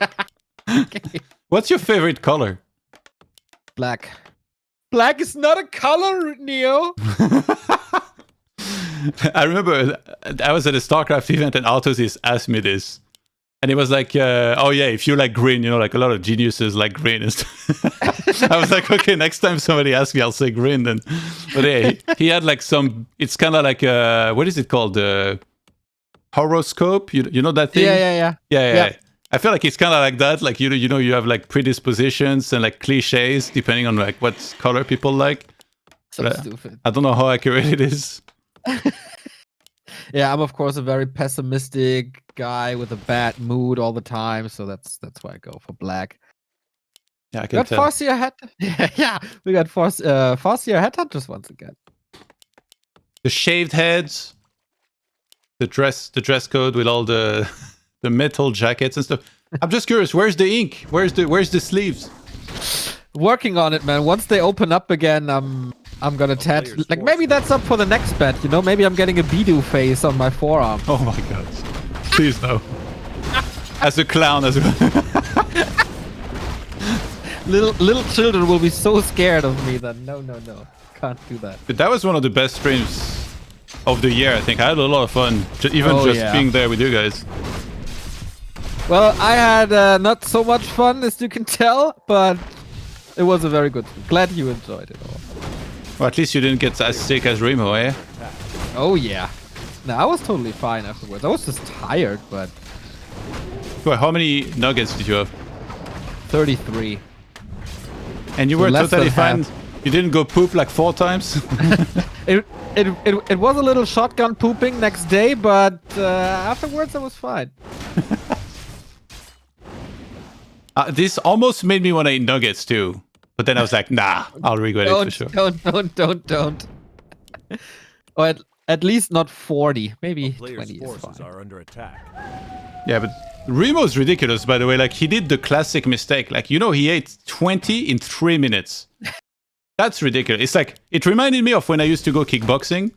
Okay. What's your favorite color? Black. Black is not a color, Neo. I remember I was at a StarCraft event and Autosys asked me this. And it was like, oh yeah, if you like green, you know, like a lot of geniuses like green and stuff. I was like, okay, next time somebody asks me, I'll say green then. But yeah, he had like some, it's kind of like, what is it called? Horoscope? You know that thing? Yeah. I feel like it's kind of like that. Like, you know, you have like predispositions and like cliches depending on like what color people like. So stupid. I don't know how accurate it is. Yeah, I'm of course a very pessimistic guy with a bad mood all the time, so that's why I go for black. Yeah, I We can got tell. Farseer we got Farseer Headhunters once again. The shaved heads, the dress code with all the metal jackets and stuff. I'm just curious, where's the ink? Where's the sleeves? Working on it, man. Once they open up again, I'm gonna tattoo. Like, maybe that's up for the next bet, you know? Maybe I'm getting a Bidu face on my forearm. Oh my god. Please no. As a clown as well. Little children will be so scared of me that no. Can't do that. But that was one of the best streams of the year, I think. I had a lot of fun. Even just being there with you guys. Well, I had not so much fun, as you can tell, but it was a very good stream. Glad you enjoyed it all. Well, at least you didn't get as sick as Remo, eh? Oh, yeah. No, I was totally fine afterwards. I was just tired, but... Well, how many nuggets did you have? 33. And you So were less totally than fine? You didn't go poop like 4 times? It was a little shotgun pooping next day, but afterwards I was fine. This almost made me want to eat nuggets too. But then I was like, nah, I'll regret it for sure. Don't. Or at least not 40. Maybe A player's 20 is forces fine. are under attack. Yeah, but Remo's ridiculous, by the way. Like, he did the classic mistake. Like, you know, he ate 20 in 3 minutes. That's ridiculous. It's like, it reminded me of when I used to go kickboxing.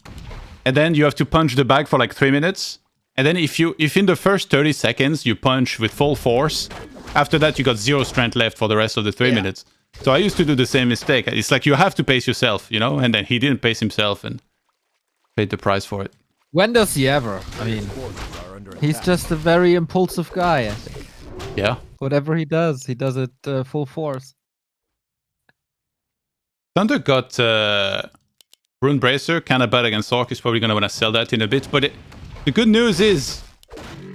And then you have to punch the bag for like 3 minutes. And then if in the first 30 seconds you punch with full force, after that you got 0 strength left for the rest of the 3 minutes. So I used to do the same mistake. It's like you have to pace yourself, you know? And then he didn't pace himself and paid the price for it. When does he ever? I mean, he's just a very impulsive guy, I think. Yeah. Whatever he does it full force. ThundeR got Rune Bracer, kind of bad against Orc. He's probably going to want to sell that in a bit. But the good news is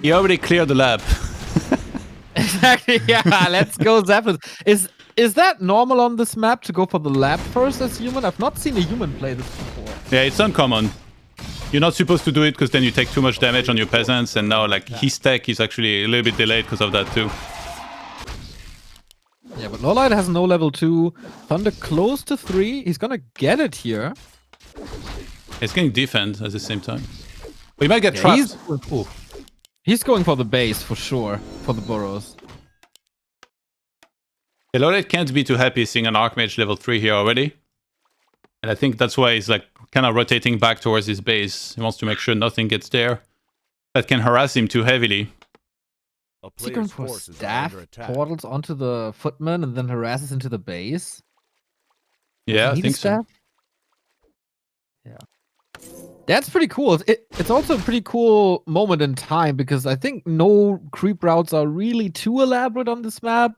he already cleared the lab. Exactly, yeah. Let's go Zapdos. Is that normal on this map to go for the lab first as human? I've not seen a human play this before. Yeah, it's uncommon. You're not supposed to do it because then you take too much damage on your peasants. And now, like, his tech is actually a little bit delayed because of that too. Yeah, but LawLiet has no level 2. ThundeR close to 3. He's gonna get it here. He's getting defend at the same time. But he might get trapped. He's going for the base for sure, for the burrows. Yeah, LawLiet can't be too happy seeing an Archmage level 3 here already. And I think that's why he's like kind of rotating back towards his base. He wants to make sure nothing gets there that can harass him too heavily. Is he going for staff portals onto the footman and then harasses into the base? Yeah, I think so. Yeah. That's pretty cool. It's also a pretty cool moment in time because I think no creep routes are really too elaborate on this map.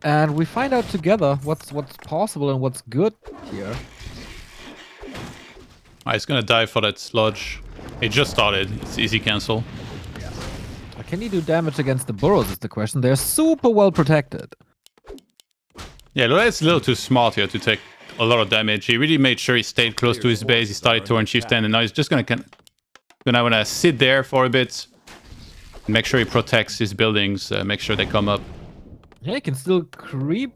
And we find out together what's possible and what's good here. He's gonna die for that sludge. It just started. It's easy cancel. Can he do damage against the burrows is the question. They're super well protected. Yeah, LawLiet's a little too smart here to take a lot of damage. He really made sure he stayed close to his base. He started Torrent Chieftain, and now he's just gonna wanna sit there for a bit. And make sure he protects his buildings. Make sure they come up. Yeah, he can still creep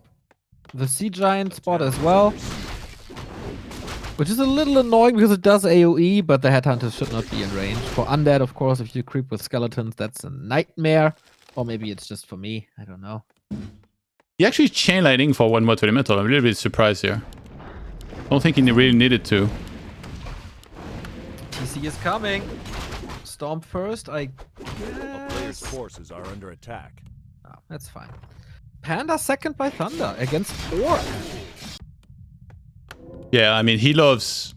the Sea Giant spot as well. Which is a little annoying because it does AoE, but the Headhunters should not be in range. For Undead, of course, if you creep with skeletons, that's a nightmare. Or maybe it's just for me. I don't know. He actually chain lightning for 1 more to elemental. I'm a little bit surprised here. I don't think he really needed to. TC is coming. Storm first, I guess. A player's forces are under attack. Oh, that's fine. Panda second by ThundeR against Orc. Yeah, I mean, he loves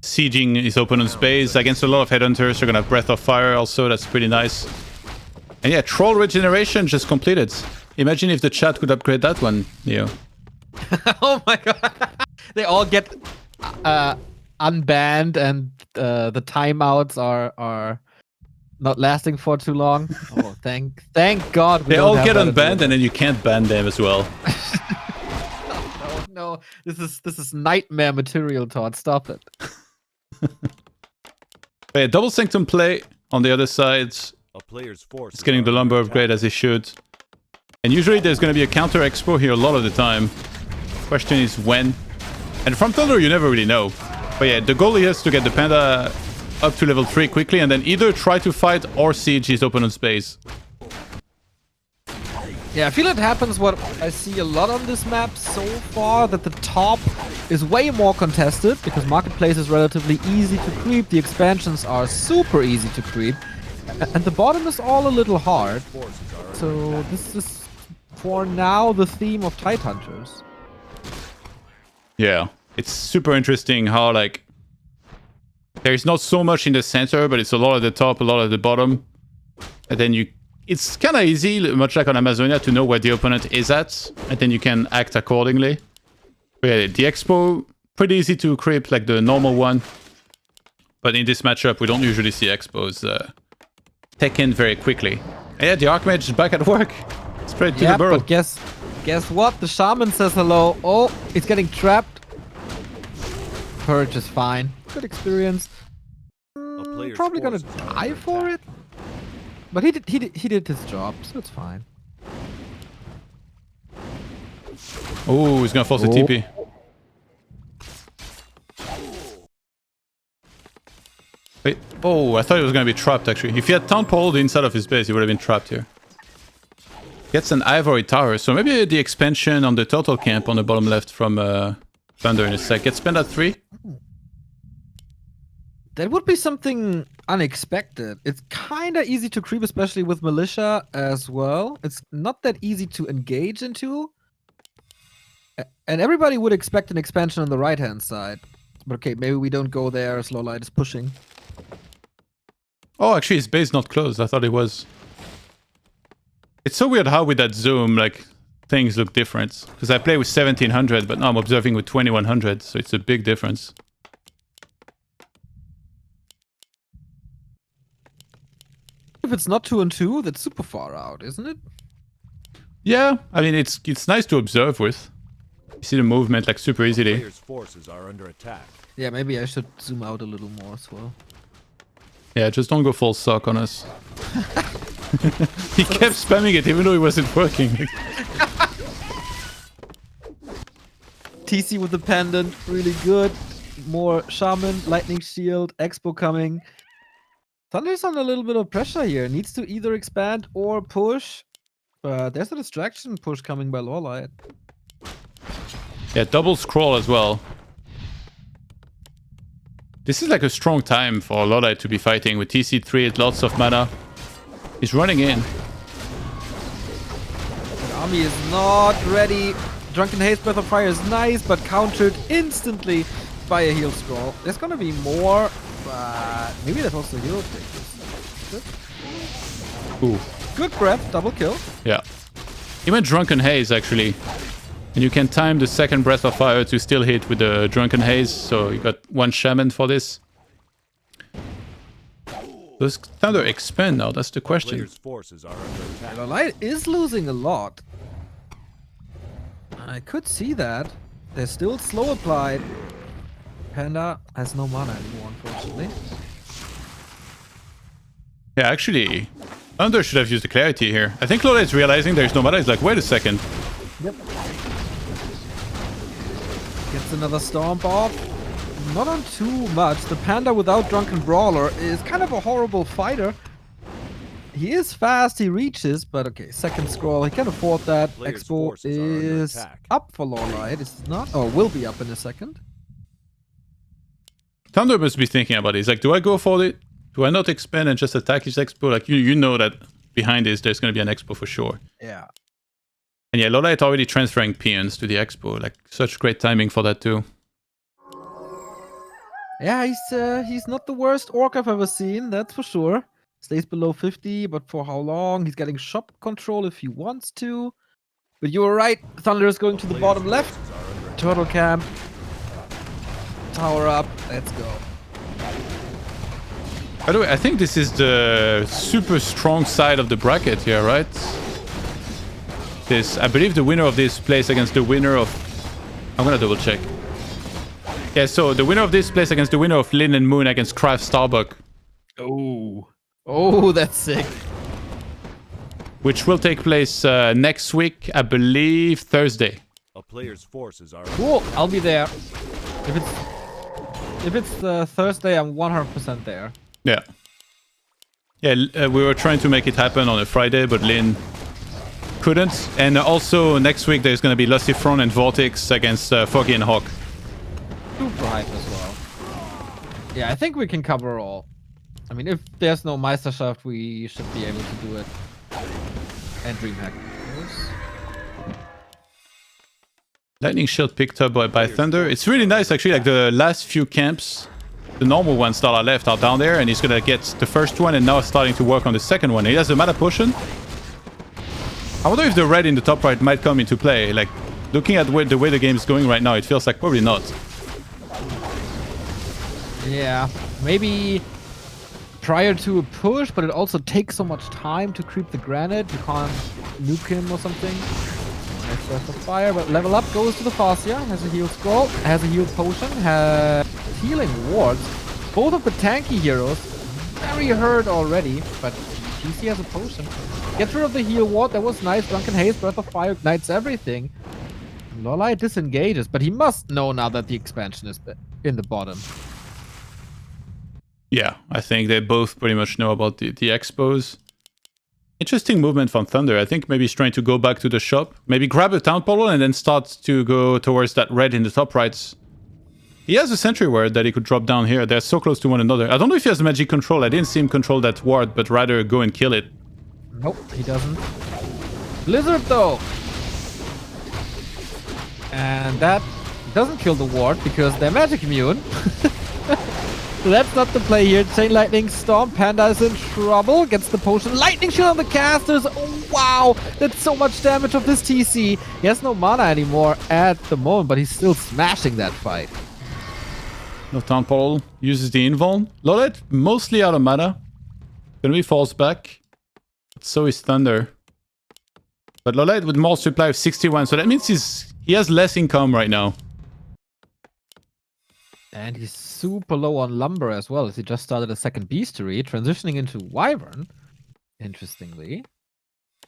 sieging his opponent's base. Against a lot of Headhunters, you're gonna have Breath of Fire also. That's pretty nice. And yeah, Troll Regeneration just completed. Imagine if the chat could upgrade that one, Neo. Oh my god. They all get unbanned and the timeouts are not lasting for too long. Oh, thank God. They all get unbanned and then you can't ban them as well. No, this is nightmare material, Todd. Stop it. Yeah, double Sanctum play on the other side. A player's force. It's getting the lumber upgrade as he should. And usually there's going to be a counter expo here a lot of the time. Question is when. And from ThundeR you never really know. But yeah, the goal here is to get the Panda up to level 3 quickly and then either try to fight or siege his opponent's base. Yeah, I feel it happens what I see a lot on this map so far, that the top is way more contested because Marketplace is relatively easy to creep. The expansions are super easy to creep. And the bottom is all a little hard. So this is, for now, the theme of Tide Hunters. Yeah. It's super interesting how, like, there's not so much in the center, but it's a lot at the top, a lot at the bottom. And then it's kind of easy, much like on Amazonia, to know where the opponent is at. And then you can act accordingly. But yeah, the Expo, pretty easy to creep, like the normal one. But in this matchup, we don't usually see Expos taken very quickly. And yeah, the Archmage is back at work. Straight to the burrow. But guess what? The Shaman says hello. Oh, it's getting trapped. Purge is fine. Good experience. Probably gonna die for it. But he did his job, so it's fine. Oh, he's gonna force a TP. Wait. Oh, I thought he was gonna be trapped actually. If he had Town Portal inside of his base, he would have been trapped here. Gets an Ivory Tower, so maybe the expansion on the Turtle Camp on the bottom left from ThundeR in a sec. Gets spent at 3. That would be something unexpected. It's kind of easy to creep, especially with Militia as well. It's not that easy to engage into. And everybody would expect an expansion on the right-hand side. But okay, maybe we don't go there as LawLiet is pushing. Oh, actually, his base not closed. I thought it was. It's so weird how with that zoom, like, things look different. Because I play with 1700, but now I'm observing with 2100, so it's a big difference. If it's not 2 and 2, that's super far out, isn't it? Yeah, I mean, it's nice to observe with. You see the movement, like, super easily. Players' forces are under attack. Yeah, maybe I should zoom out a little more as well. Yeah, just don't go full suck on us. He kept spamming it even though it wasn't working. TC with the pendant, really good. More Shaman, Lightning Shield, Expo coming. ThundeR's on a little bit of pressure here. Needs to either expand or push. But there's a distraction push coming by LawLiet. Yeah, double scroll as well. This is like a strong time for LawLiet to be fighting with TC3, lots of mana. He's running in. The army is not ready. Drunken Haze Breath of Fire is nice, but countered instantly by a heal scroll. There's gonna be more, but maybe that's also hero takes. Ooh. Good breath, double kill. Yeah. He went Drunken Haze actually. And you can time the second Breath of Fire to still hit with the Drunken Haze, so you got 1 Shaman for this. Does ThundeR expand now? That's the question. Players' forces are under attack. LawLiet is losing a lot. I could see that. They're still slow applied. Panda has no mana anymore, unfortunately. Yeah, actually, ThundeR should have used the Clarity here. I think LawLiet's realizing there's no mana. He's like, wait a second. Yep. Gets another Stomp off. Not on too much. The Panda without Drunken Brawler is kind of a horrible fighter. He is fast, he reaches, but okay, second scroll, he can afford that. Players' Expo forces are under is attack. up for LawLiet, is it not? Oh, will be up in a second. ThundeR must be thinking about it. He's like, do I go for it? Do I not expand and just attack his Expo? Like, you know that behind this, there's going to be an Expo for sure. Yeah. And yeah, LawLiet already transferring peons to the Expo. Like, such great timing for that too. Yeah, he's not the worst orc I've ever seen, that's for sure. Stays below 50, but for how long? He's getting shop control if he wants to. But you were right, ThundeR is going to the bottom left. Turtle camp. Tower up, let's go. By the way, I think this is the super strong side of the bracket here, right? I believe the winner of this plays against the winner of... I'm gonna double check. Yeah, so the winner of this plays against the winner of Lin and Moon against Craft Starbuck. Oh. Oh, that's sick. Which will take place next week, I believe Thursday. A player's forces are Cool, I'll be there. If it's Thursday, I'm 100% there. Yeah. Yeah, we were trying to make it happen on a Friday, but Lin couldn't. And also next week there's going to be Lucifron and Vortex against Foggy and Hawk. super hype as well. Yeah, I think we can cover all. I mean, if there's no Meisterschaft, we should be able to do it. And DreamHack. Lightning shield picked up by ThundeR. It's really nice, actually. Like the last few camps, the normal ones that are left are down there, and he's gonna get the first one, and now starting to work on the second one. He has a mana potion. I wonder if the red in the top right might come into play. Like, looking at the way the game is going right now, it feels like probably not. Yeah, maybe prior to a push, but it also takes so much time to creep the granite. You can't nuke him or something. Nice burst of fire, but level up goes to the Fascia. Has a heal scroll, has a heal potion, has healing wards. Both of the tanky heroes very hurt already, but TC has a potion. Gets rid of the heal ward. That was nice. Drunken Haze, Breath of Fire ignites everything. LawLiet disengages, but he must know now that the expansion is in the bottom. Yeah, I think they both pretty much know about the expos. Interesting movement from ThundeR. I think maybe he's trying to go back to the shop. Maybe grab a town portal and then start to go towards that red in the top right. He has a sentry ward that he could drop down here. They're so close to one another. I don't know if he has magic control. I didn't see him control that ward, but rather go and kill it. Nope, he doesn't. Blizzard though! And that doesn't kill the ward because they're magic immune. So that's not the play here. Chain Lightning Storm. Panda is in trouble. Gets the potion. Lightning Shield on the casters. Oh, wow. That's so much damage of this TC. He has no mana anymore at the moment, but he's still smashing that fight. No town portal. Uses the invuln. LawLiet mostly out of mana. Gonna be falls back. So is ThundeR. But LawLiet with more supply of 61. So that means he has less income right now. And he's super low on lumber as well, as he just started a second beastery, transitioning into Wyvern, interestingly.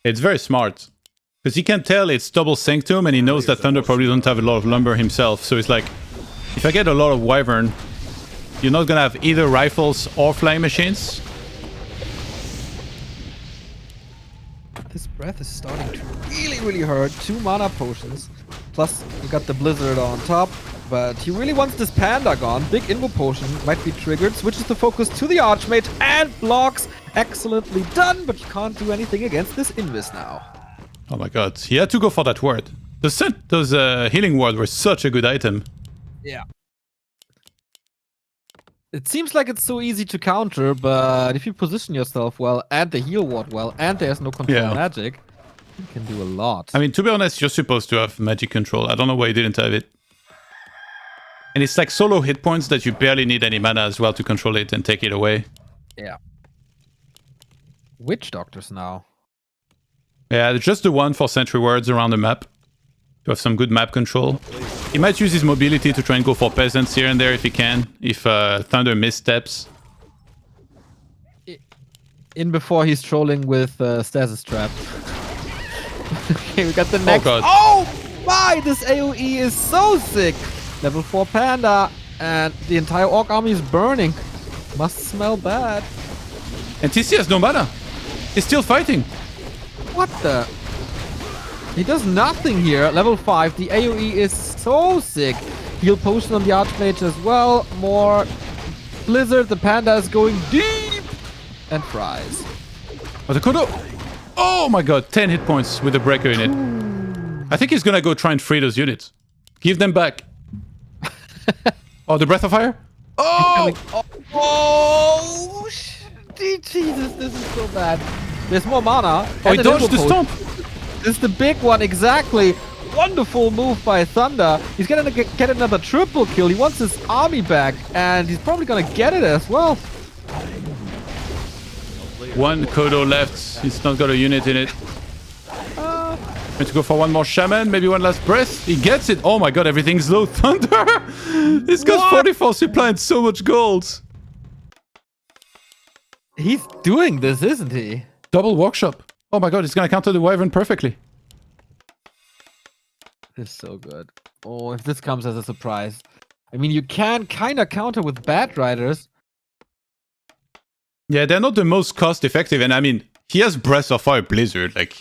It's very smart. Because he can tell it's double Sanctum, and he knows that ThundeR probably doesn't have a lot of lumber himself. So it's like, if I get a lot of Wyvern, you're not going to have either rifles or flying machines. This breath is starting to really hurt. 2 mana potions. Plus, we got the Blizzard on top. But he really wants this Panda gone. Big Invo potion might be triggered. Switches the focus to the Archmage and blocks. Excellently done, but you can't do anything against this Invis now. Oh my god. He had to go for that ward. Those healing wards were such a good item. Yeah. It seems like it's so easy to counter, but if you position yourself well and the heal ward well and there's no control magic, you can do a lot. I mean, to be honest, you're supposed to have magic control. I don't know why you didn't have it. And it's like solo hit points that you barely need any mana as well to control it and take it away. Yeah. Witch Doctors now. Yeah, just the one for sentry wards around the map. To have some good map control. He might use his mobility to try and go for peasants here and there if he can. If ThundeR missteps. In before he's trolling with Stasis Trap. Okay, we got the next. Oh god. Oh my! This AoE is so sick! Level 4 Panda, and the entire Orc army is burning. Must smell bad. And TC has no mana. He's still fighting. What the? He does nothing here. Level 5, the AoE is so sick. Heal potion on the Archmage as well. More Blizzard, the Panda is going deep. And fries. Oh, the Kodo. Oh my god, 10 hit points with a breaker in it. I think he's gonna go try and free those units. Give them back. Oh, the Breath of Fire? Oh! Oh, Jesus, this is so bad. There's more mana. Oh, he dodged the stomp. This is the big one, exactly. Wonderful move by ThundeR. He's gonna get another triple kill. He wants his army back, and he's probably gonna get it as well. One Kodo left. He's not got a unit in it. Going to go for one more Shaman, maybe one last breath. He gets it. Oh my god, everything's low. ThundeR! He's got 44 supply and so much gold. He's doing this, isn't he? Double workshop. Oh my god, he's going to counter the Wyvern perfectly. This is so good. Oh, if this comes as a surprise. I mean, you can kind of counter with Bat Riders. Yeah, they're not the most cost effective. And I mean, he has Breath of Fire Blizzard. Like,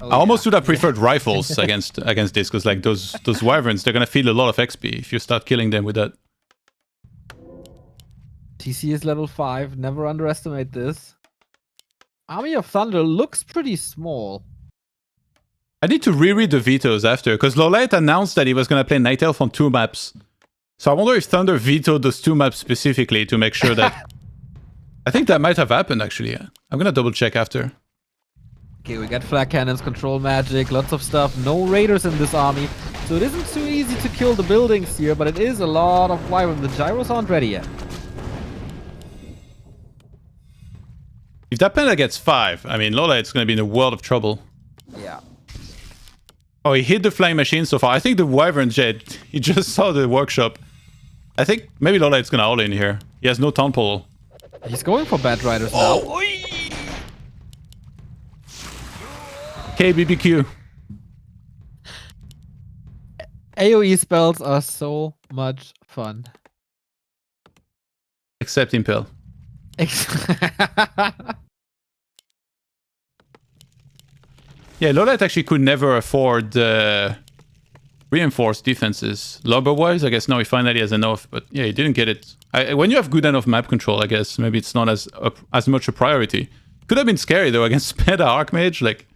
I almost would have preferred rifles against this, because like those Wyverns, they're gonna feel a lot of XP if you start killing them with that. TC is level 5. Never underestimate this. Army of Thunder looks pretty small. I need to reread the vetoes after, because LawLiet announced that he was going to play Night Elf on 2 maps. So I wonder if ThundeR vetoed those 2 maps specifically to make sure that... I think that might have happened, actually. Yeah. I'm going to double check after. Okay, we got flag cannons, control magic, lots of stuff. No raiders in this army. So it isn't too easy to kill the buildings here, but it is a lot of wyvern. The gyros aren't ready yet. If that panda gets 5, I mean, LawLiet's going to be in a world of trouble. Yeah. Oh, he hit the flying machine so far. I think the wyvern jet, he just saw the workshop. I think maybe LawLiet's going to all in here. He has no town pole. He's going for bad riders now. Okay, BBQ. AoE spells are so much fun. Except Impel. Yeah, LawLiet actually could never afford reinforced defenses. Lumber-wise, I guess now he finally has enough, but yeah, he didn't get it. When you have good enough map control, I guess maybe it's not as much a priority. Could have been scary though against Peta Archmage, like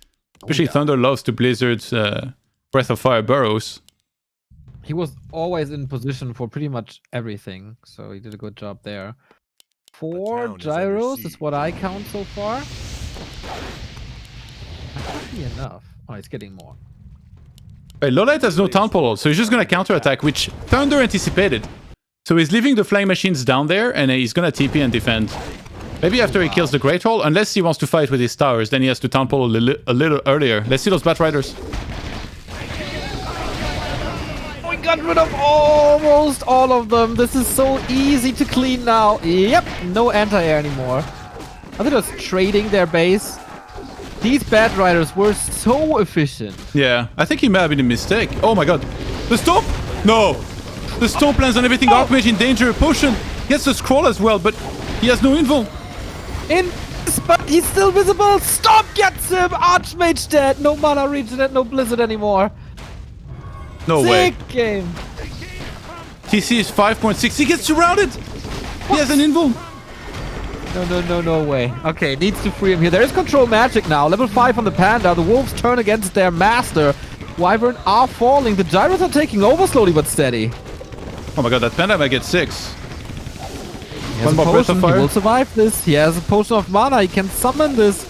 especially ThundeR loves to blizzard Breath of Fire burrows. He was always in position for pretty much everything, so he did a good job there. 4 gyros is what I count so far. That should be enough. Oh, he's getting more. Wait, LawLiet has no town pole, so he's just gonna counterattack, which ThundeR anticipated. So he's leaving the flying machines down there, and he's gonna TP and defend. Maybe after he kills the Great Hall, unless he wants to fight with his towers, then he has to town pole a little earlier. Let's see those Bat Riders. We got rid of almost all of them. This is so easy to clean now. Yep, no anti-air anymore. I think it was trading their base. These Bat Riders were so efficient. Yeah, I think he may have been a mistake. Oh my god. The Storm? No! The Storm plans on everything. Archmage in danger. Potion gets the scroll as well, but he has no info. But he's still visible. Stop gets him. Archmage dead. No mana regen, no blizzard anymore. No way. Sick game. TC is 5.6. He gets surrounded. He has an invul. No way. Okay, needs to free him here. There is control magic now. Level 5 on the Panda. The wolves turn against their master. Wyvern are falling. The gyros are taking over slowly but steady. Oh my god, that Panda might get 6. He has a potion. He will survive this. He has a potion of mana. He can summon this.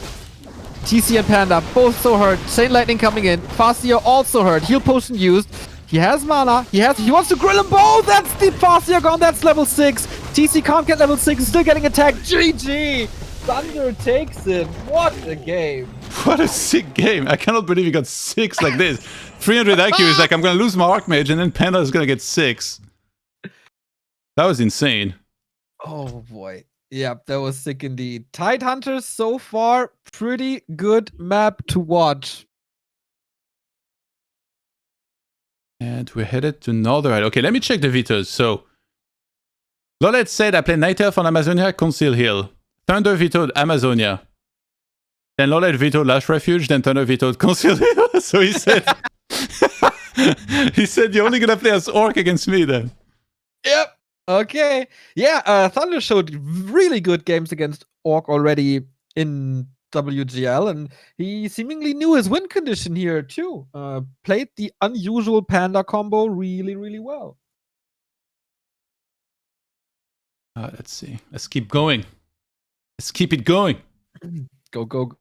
TC and Panda both so hurt. Chain lightning coming in. Farseer also hurt. Heal potion used. He has mana. He wants to grill them both. That's the Farseer gone. That's level 6. TC can't get level 6. He's still getting attacked. GG. ThundeR takes it. What a game. What a sick game. I cannot believe he got 6 like this. 300 IQ is like, I'm going to lose my Archmage and then Panda is going to get 6. That was insane. Oh boy. Yeah, that was sick indeed. Tidehunters so far, pretty good map to watch. And we're headed to Northern. Okay, let me check the vetoes. So, LawLiet said I play Night Elf on Amazonia, Conceal Hill. ThundeR vetoed Amazonia. Then LawLiet vetoed Last Refuge, then ThundeR vetoed Conceal Hill. So he said... he said, you're only going to play as Orc against me then. Yep. Okay. Yeah, ThundeR showed really good games against Orc already in WGL, and he seemingly knew his win condition here too. Played the unusual Panda combo really well. Let's see. Let's keep going. Let's keep it going. Go.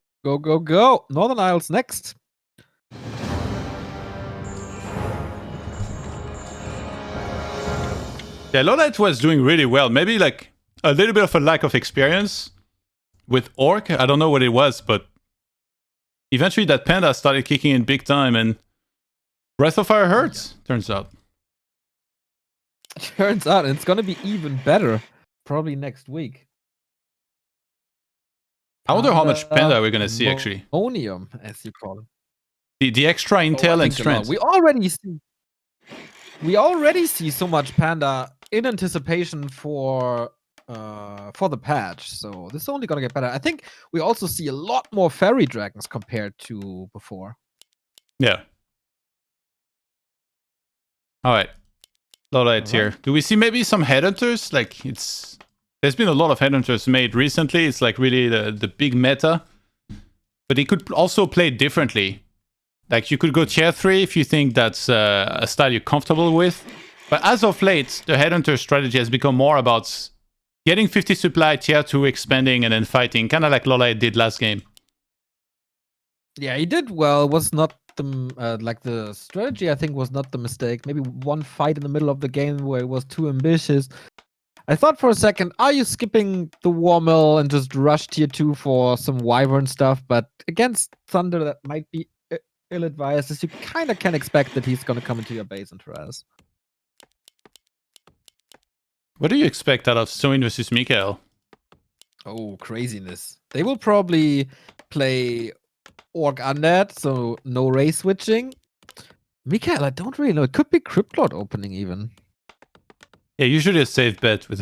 Northern Isles next. Yeah, LawLiet was doing really well. Maybe like a little bit of a lack of experience with Orc. I don't know what it was, but eventually that Panda started kicking in big time and Breath of Fire hurts, turns out. Turns out it's going to be even better probably next week. I wonder how much Panda we're going to see actually. Onium, as you call it. The extra intel and strength. We already see so much Panda in anticipation for the patch, so this is only gonna get better. I think we also see a lot more fairy dragons compared to before. Yeah. All right. LawLiet's here. Do we see maybe some headhunters? Like There's been a lot of headhunters made recently. It's like really the big meta. But they could also play differently. Like you could go tier 3 if you think that's a style you're comfortable with. But as of late, the headhunter strategy has become more about getting 50 supply, tier 2 expanding, and then fighting. Kind of like LawLiet did last game. Yeah, he did well. It was not the like the strategy. I think was not the mistake. Maybe one fight in the middle of the game where it was too ambitious. I thought for a second, are you skipping the War Mill and just rush tier 2 for some Wyvern stuff? But against ThundeR, that might be ill-advised, as you kind of can expect that he's going to come into your base and harass. What do you expect out of Soin versus MichaeL? Oh, craziness. They will probably play Orc Undead, so no race switching. MichaeL, I don't really know. It could be Cryptlord opening even. Yeah, usually a safe bet with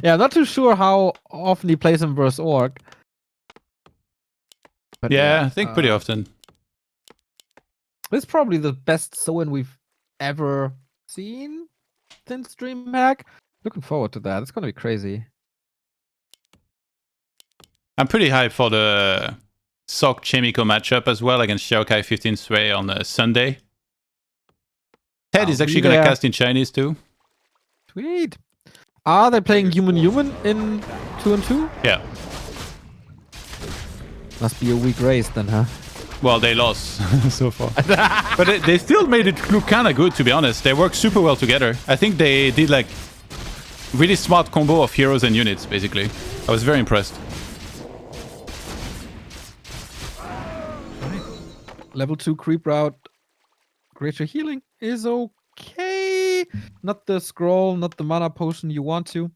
Yeah, I'm not too sure how often he plays him versus Orc. But yeah, I think pretty often. This is probably the best Soin we've ever seen since DreamHack. Looking forward to that. It's going to be crazy. I'm pretty hyped for the Sok Chemico matchup as well against Xiaokai 15 Sui on Sunday. Ted is actually going to cast in Chinese too. Sweet. Are they playing human in 2-2? Yeah. Must be a weak race then, huh? Well, they lost so far. But they still made it look kind of good, to be honest. They work super well together. I think they did like really smart combo of heroes and units, basically. I was very impressed. Level 2 creep route. Greater healing is okay. Not the scroll, not the mana potion you want to.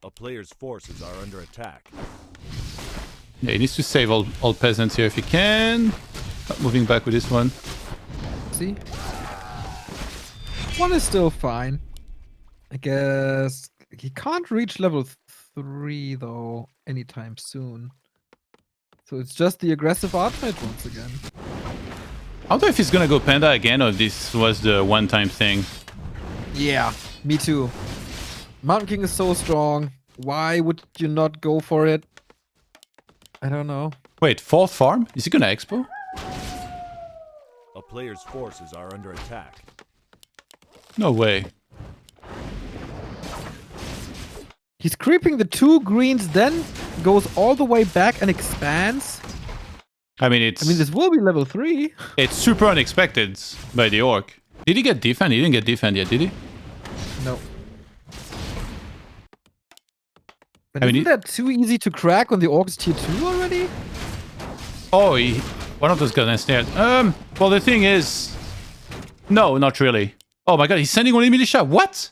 A player's forces are under attack. Yeah, he needs to save all peasants here if he can. Not moving back with this one. See? One is still fine. I guess he can't reach level 3 though anytime soon. So it's just the aggressive Archmage once again. I don't know if he's gonna go Panda again or this was the one-time thing. Yeah, me too. Mountain King is so strong. Why would you not go for it? I don't know. Wait, 4th farm? Is he gonna expo? A player's forces are under attack. No way. He's creeping the 2 greens, then goes all the way back and expands. I mean, this will be level 3. It's super unexpected by the Orc. Did he get defend? He didn't get defend yet, did he? No. But isn't that too easy to crack when the Orc is tier 2 already? Oh, one of those guys ensnared. Well, the thing is... No, not really. Oh my god, he's sending only militia. What?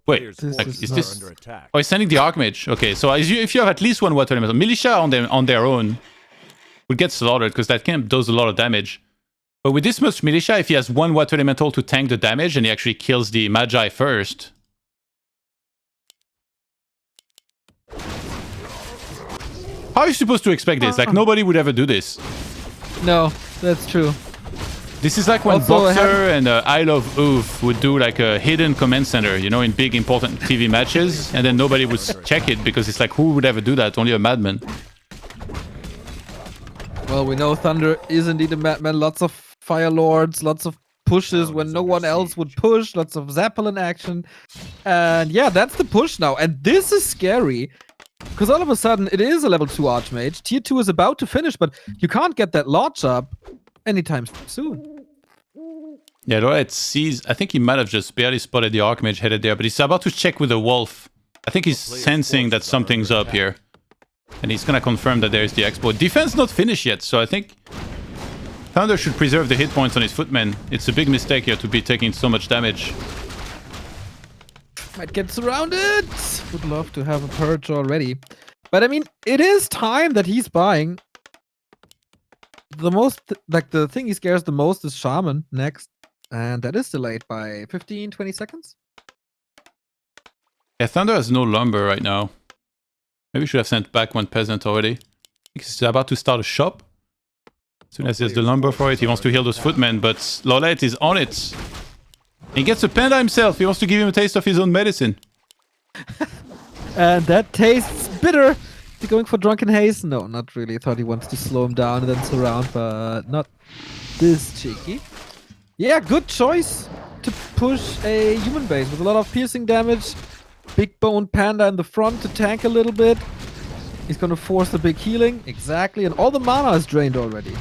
Wait, is this... Under attack. Oh, he's sending the Archmage. Okay, so if you have at least one water elemental, militia on their own would get slaughtered because that camp does a lot of damage. But with this much militia, if he has one water elemental to tank the damage and he actually kills the Magi first... How are you supposed to expect this? Like, nobody would ever do this. No, that's true. This is like when Also, Boxer and I Love Oof would do like a hidden command center, you know, in big important TV matches, and then nobody would check it because it's like, who would ever do that? Only a madman. Well, we know ThundeR is indeed a madman. Lots of Fire Lords, lots of pushes when no one else would push, lots of Zeppelin action. And yeah, that's the push now. And this is scary. Because all of a sudden, it is a level 2 Archmage. Tier 2 is about to finish, but you can't get that launch up anytime soon. Yeah, LawLiet sees... I think he might have just barely spotted the Archmage headed there, but he's about to check with the Wolf. I think he's sensing that something's up here. And he's gonna confirm that there is the expo. Defense not finished yet, so I think... ThundeR should preserve the hit points on his footmen. It's a big mistake here to be taking so much damage. Might get surrounded. Would love to have a purge already. But I mean, it is time that he's buying. The most, like the thing he scares the most is Shaman next. And that is delayed by 15, 20 seconds. Yeah, ThundeR has no lumber right now. Maybe we should have sent back one peasant already. He's about to start a shop. As soon as he has the lumber for it, he wants to heal those footmen, but LawLiet is on it. He gets a panda himself. He wants to give him a taste of his own medicine. And that tastes bitter. Is he going for Drunken Haze? No, not really. I thought he wants to slow him down and then surround, but not this cheeky. Yeah, good choice to push a human base with a lot of piercing damage. Big bone panda in the front to tank a little bit. He's gonna force the big healing. Exactly, and all the mana is drained already.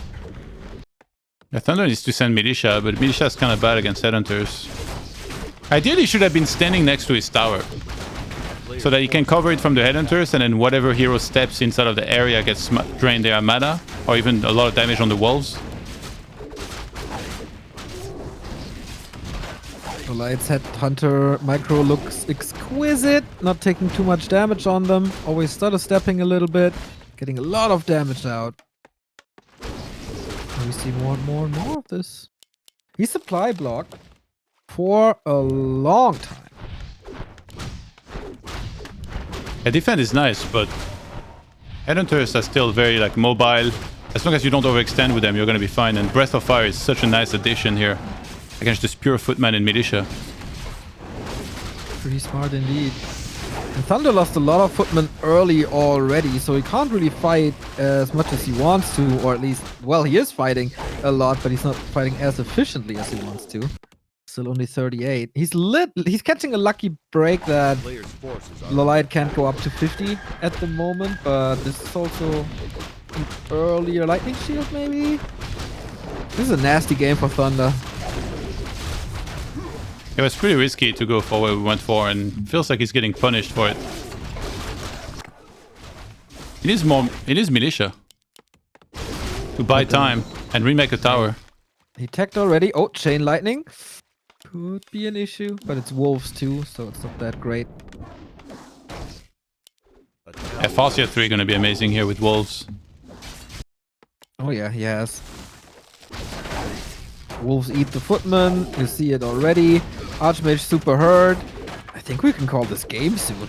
Yeah, ThundeR needs to send Militia, but Militia is kind of bad against Headhunters. Ideally, he should have been standing next to his tower, so that he can cover it from the Headhunters, and then whatever hero steps inside of the area gets drained their mana, or even a lot of damage on the wolves. LawLiet's Headhunter micro looks exquisite, not taking too much damage on them, always stutter stepping a little bit, getting a lot of damage out. And we see more and more and more of this. He's supply blocked for a long time. Yeah, defense is nice, but Headhunters are still very like mobile. As long as you don't overextend with them, you're gonna be fine. And Breath of Fire is such a nice addition here against this pure Footman and Militia. Pretty smart indeed. And ThundeR lost a lot of Footmen early already, so he can't really fight as much as he wants to, or at least, well, he is fighting a lot, but he's not fighting as efficiently as he wants to. Still only 38. He's catching a lucky break that Player's forces are LawLiet can't go up to 50 at the moment, but this is also an earlier lightning shield, maybe? This is a nasty game for ThundeR. It was pretty risky to go for what we went for, and feels like he's getting punished for it. It is Militia to buy time and remake a tower. He teched already. Oh, Chain Lightning. Could be an issue, but it's Wolves too, so it's not that great. Yeah, Farseer 3 gonna be amazing here with Wolves. Oh yeah, he has. Wolves eat the Footman. You see it already. Archmage super hurt. I think we can call this game soon.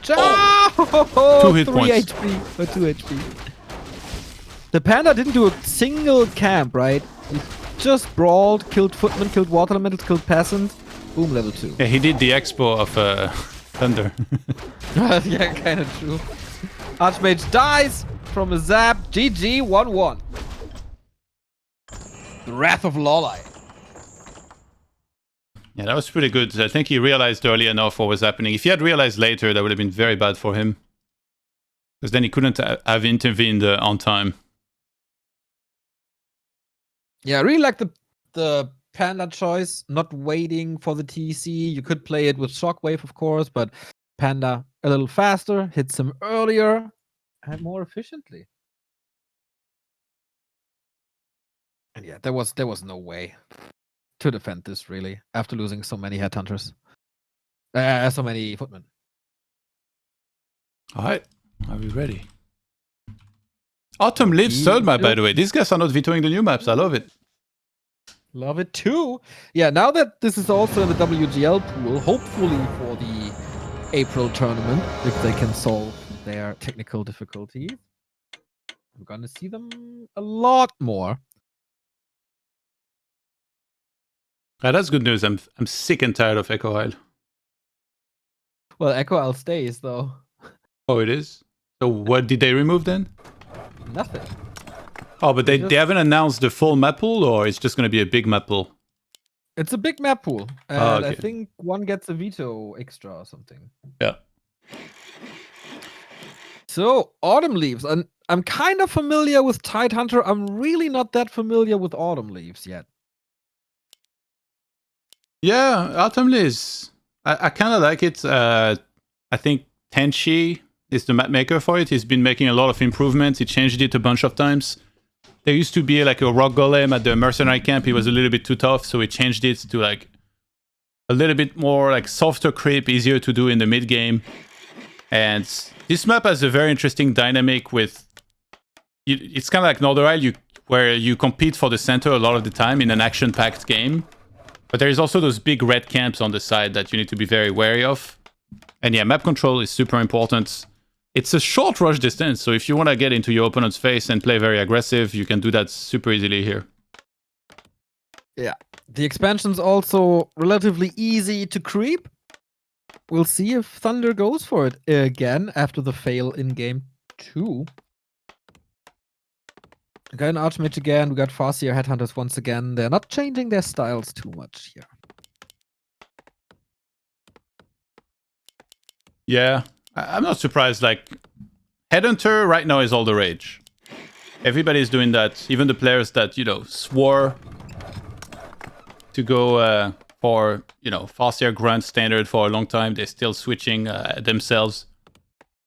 Oh! 2 hit 3 points. HP. Or 2 HP. The Panda didn't do a single camp, right? He just brawled, killed Footman, killed Water Elementals, killed Peasant. Boom, level 2. Yeah, he did the expo of ThundeR. Yeah, kind of true. Archmage dies from a zap. GG, 1-1. The Wrath of LawLiet. Yeah, that was pretty good. I think he realized early enough what was happening. If he had realized later, that would have been very bad for him. Because then he couldn't have intervened on time. Yeah, I really like the Panda choice, not waiting for the TC. You could play it with Shockwave, of course, but Panda a little faster, hits him earlier, and more efficiently. And yeah, there was no way to defend this, really, after losing so many Headhunters. So many Footmen. Alright, are we ready? Autumn Lives third map, by the way. These guys are not vetoing the new maps. I love it. Love it too. Yeah, now that this is also in the WGL pool, hopefully for the April tournament, if they can solve their technical difficulties, we're gonna see them a lot more. That's good news. I'm sick and tired of Echo Isle. Well, Echo Isle stays though. Oh, it is? So what did they remove then? Nothing. Oh, but they haven't announced the full map pool, or it's just going to be a big map pool? It's a big map pool, and Oh, okay. I think one gets a veto extra or something. Yeah. So, Autumn Leaves. And I'm kind of familiar with Tidehunter. I'm really not that familiar with Autumn Leaves yet. Yeah, Autumn Lives. I kind of like it. I think Tenchi is the map maker for it. He's been making a lot of improvements. He changed it a bunch of times. There used to be like a rock golem at the mercenary camp. He was a little bit too tough, so he changed it to like a little bit more like softer creep, easier to do in the mid game. And this map has a very interesting dynamic with. It's kind of like ThundeR Isle, where you compete for the center a lot of the time in an action-packed game. But there is also those big red camps on the side that you need to be very wary of. And yeah, map control is super important. It's a short rush distance, so if you want to get into your opponent's face and play very aggressive, you can do that super easily here. Yeah, The expansion's also relatively easy to creep. We'll see if ThundeR goes for it again after the fail in game 2. We got an Archmage again. We got Farseer Headhunters once again. They're not changing their styles too much here. Yeah, I'm not surprised. Like, Headhunter right now is all the rage. Everybody's doing that. Even the players that, you know, swore to go for, you know, Farseer Grunt standard for a long time, they're still switching themselves.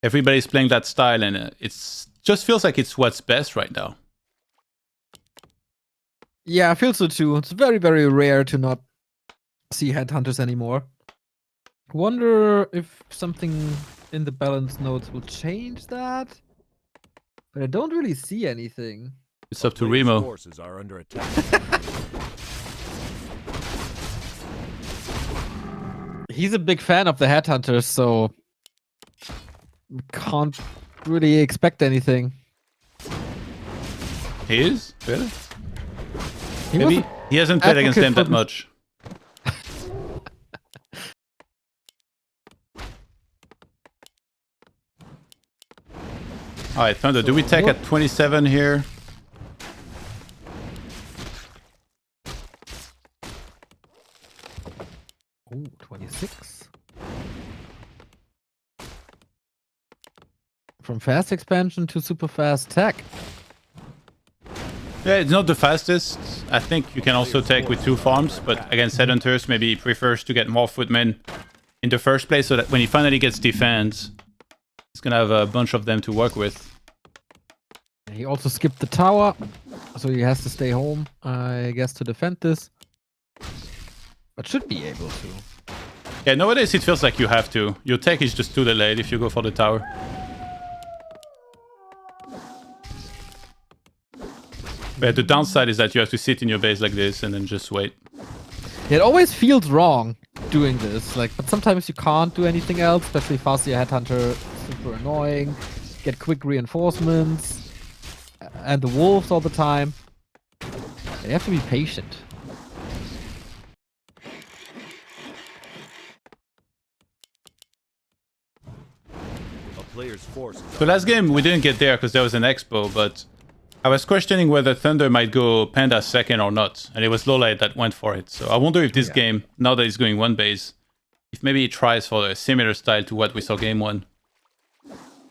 Everybody's playing that style, and it's just feels like it's what's best right now. Yeah, I feel so too. It's very, very rare to not see Headhunters anymore. Wonder if something in the balance nodes will change that? But I don't really see anything. It's up to Players' Remo. forces are under attack. He's a big fan of the Headhunters, so we can't really expect anything. He is? Really? He Maybe was he hasn't played against them advocate that for much. Alright, ThundeR, do we take at 27 here? Oh, 26. From fast expansion to super fast tech. Yeah, it's not the fastest. I think you can also take with 2 farms, but against Headhunters, maybe he prefers to get more footmen in the first place so that when he finally gets defense, he's gonna have a bunch of them to work with. He also skipped the tower, so he has to stay home, I guess, to defend this. But should be able to. Yeah, nowadays it feels like you have to. Your tech is just too delayed if you go for the tower. But the downside is that you have to sit in your base like this and then just wait. It always feels wrong doing this, like, but sometimes you can't do anything else, especially Farseer Headhunter, super annoying. Get quick reinforcements, and the wolves all the time. You have to be patient. A player's forces So last game we didn't get there because there was an expo, but I was questioning whether ThundeR might go Panda second or not, and it was LawLiet that went for it. So I wonder if this game, now that he's going 1 base, if maybe he tries for a similar style to what we saw game 1.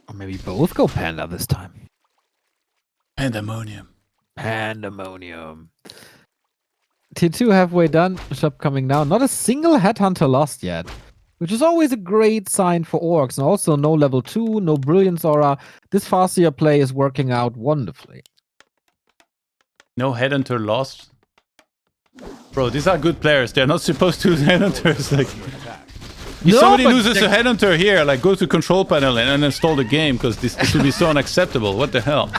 Or maybe both go Panda this time. Pandemonium. Pandemonium. Tier 2 halfway done, shop coming now. Not a single Headhunter lost yet, which is always a great sign for orcs. And also no level 2, no Brilliance Aura. This Farseer play is working out wonderfully. No Headhunter lost? Bro, these are good players. They're not supposed to lose Headhunters. Like, if No, somebody but loses a Headhunter here, like go to control panel and uninstall the game because this would be so unacceptable. What the hell?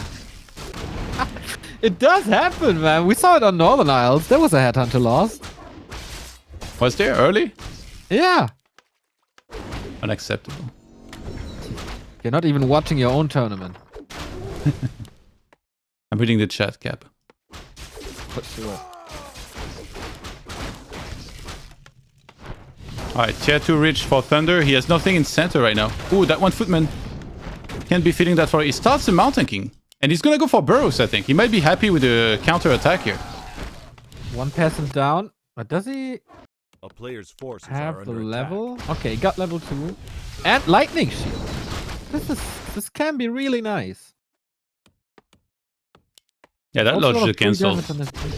It does happen, man. We saw it on Northern Isles. There was a Headhunter lost. Was there early? Yeah. Unacceptable. You're not even watching your own tournament. I'm reading the chat, Cap. For sure. Alright, tier 2 reach for ThundeR. He has nothing in center right now. Ooh, that 1 footman. Can't be feeling that far. He starts the Mountain King. And he's gonna go for Burrows, I think. He might be happy with the counter attack here. 1 peasant down. But does he A player's forces are have the under level? Okay, he got level 2. And Lightning Shield. This can be really nice. Yeah, that Also a lodge lot is of free cancelled. damage on this team.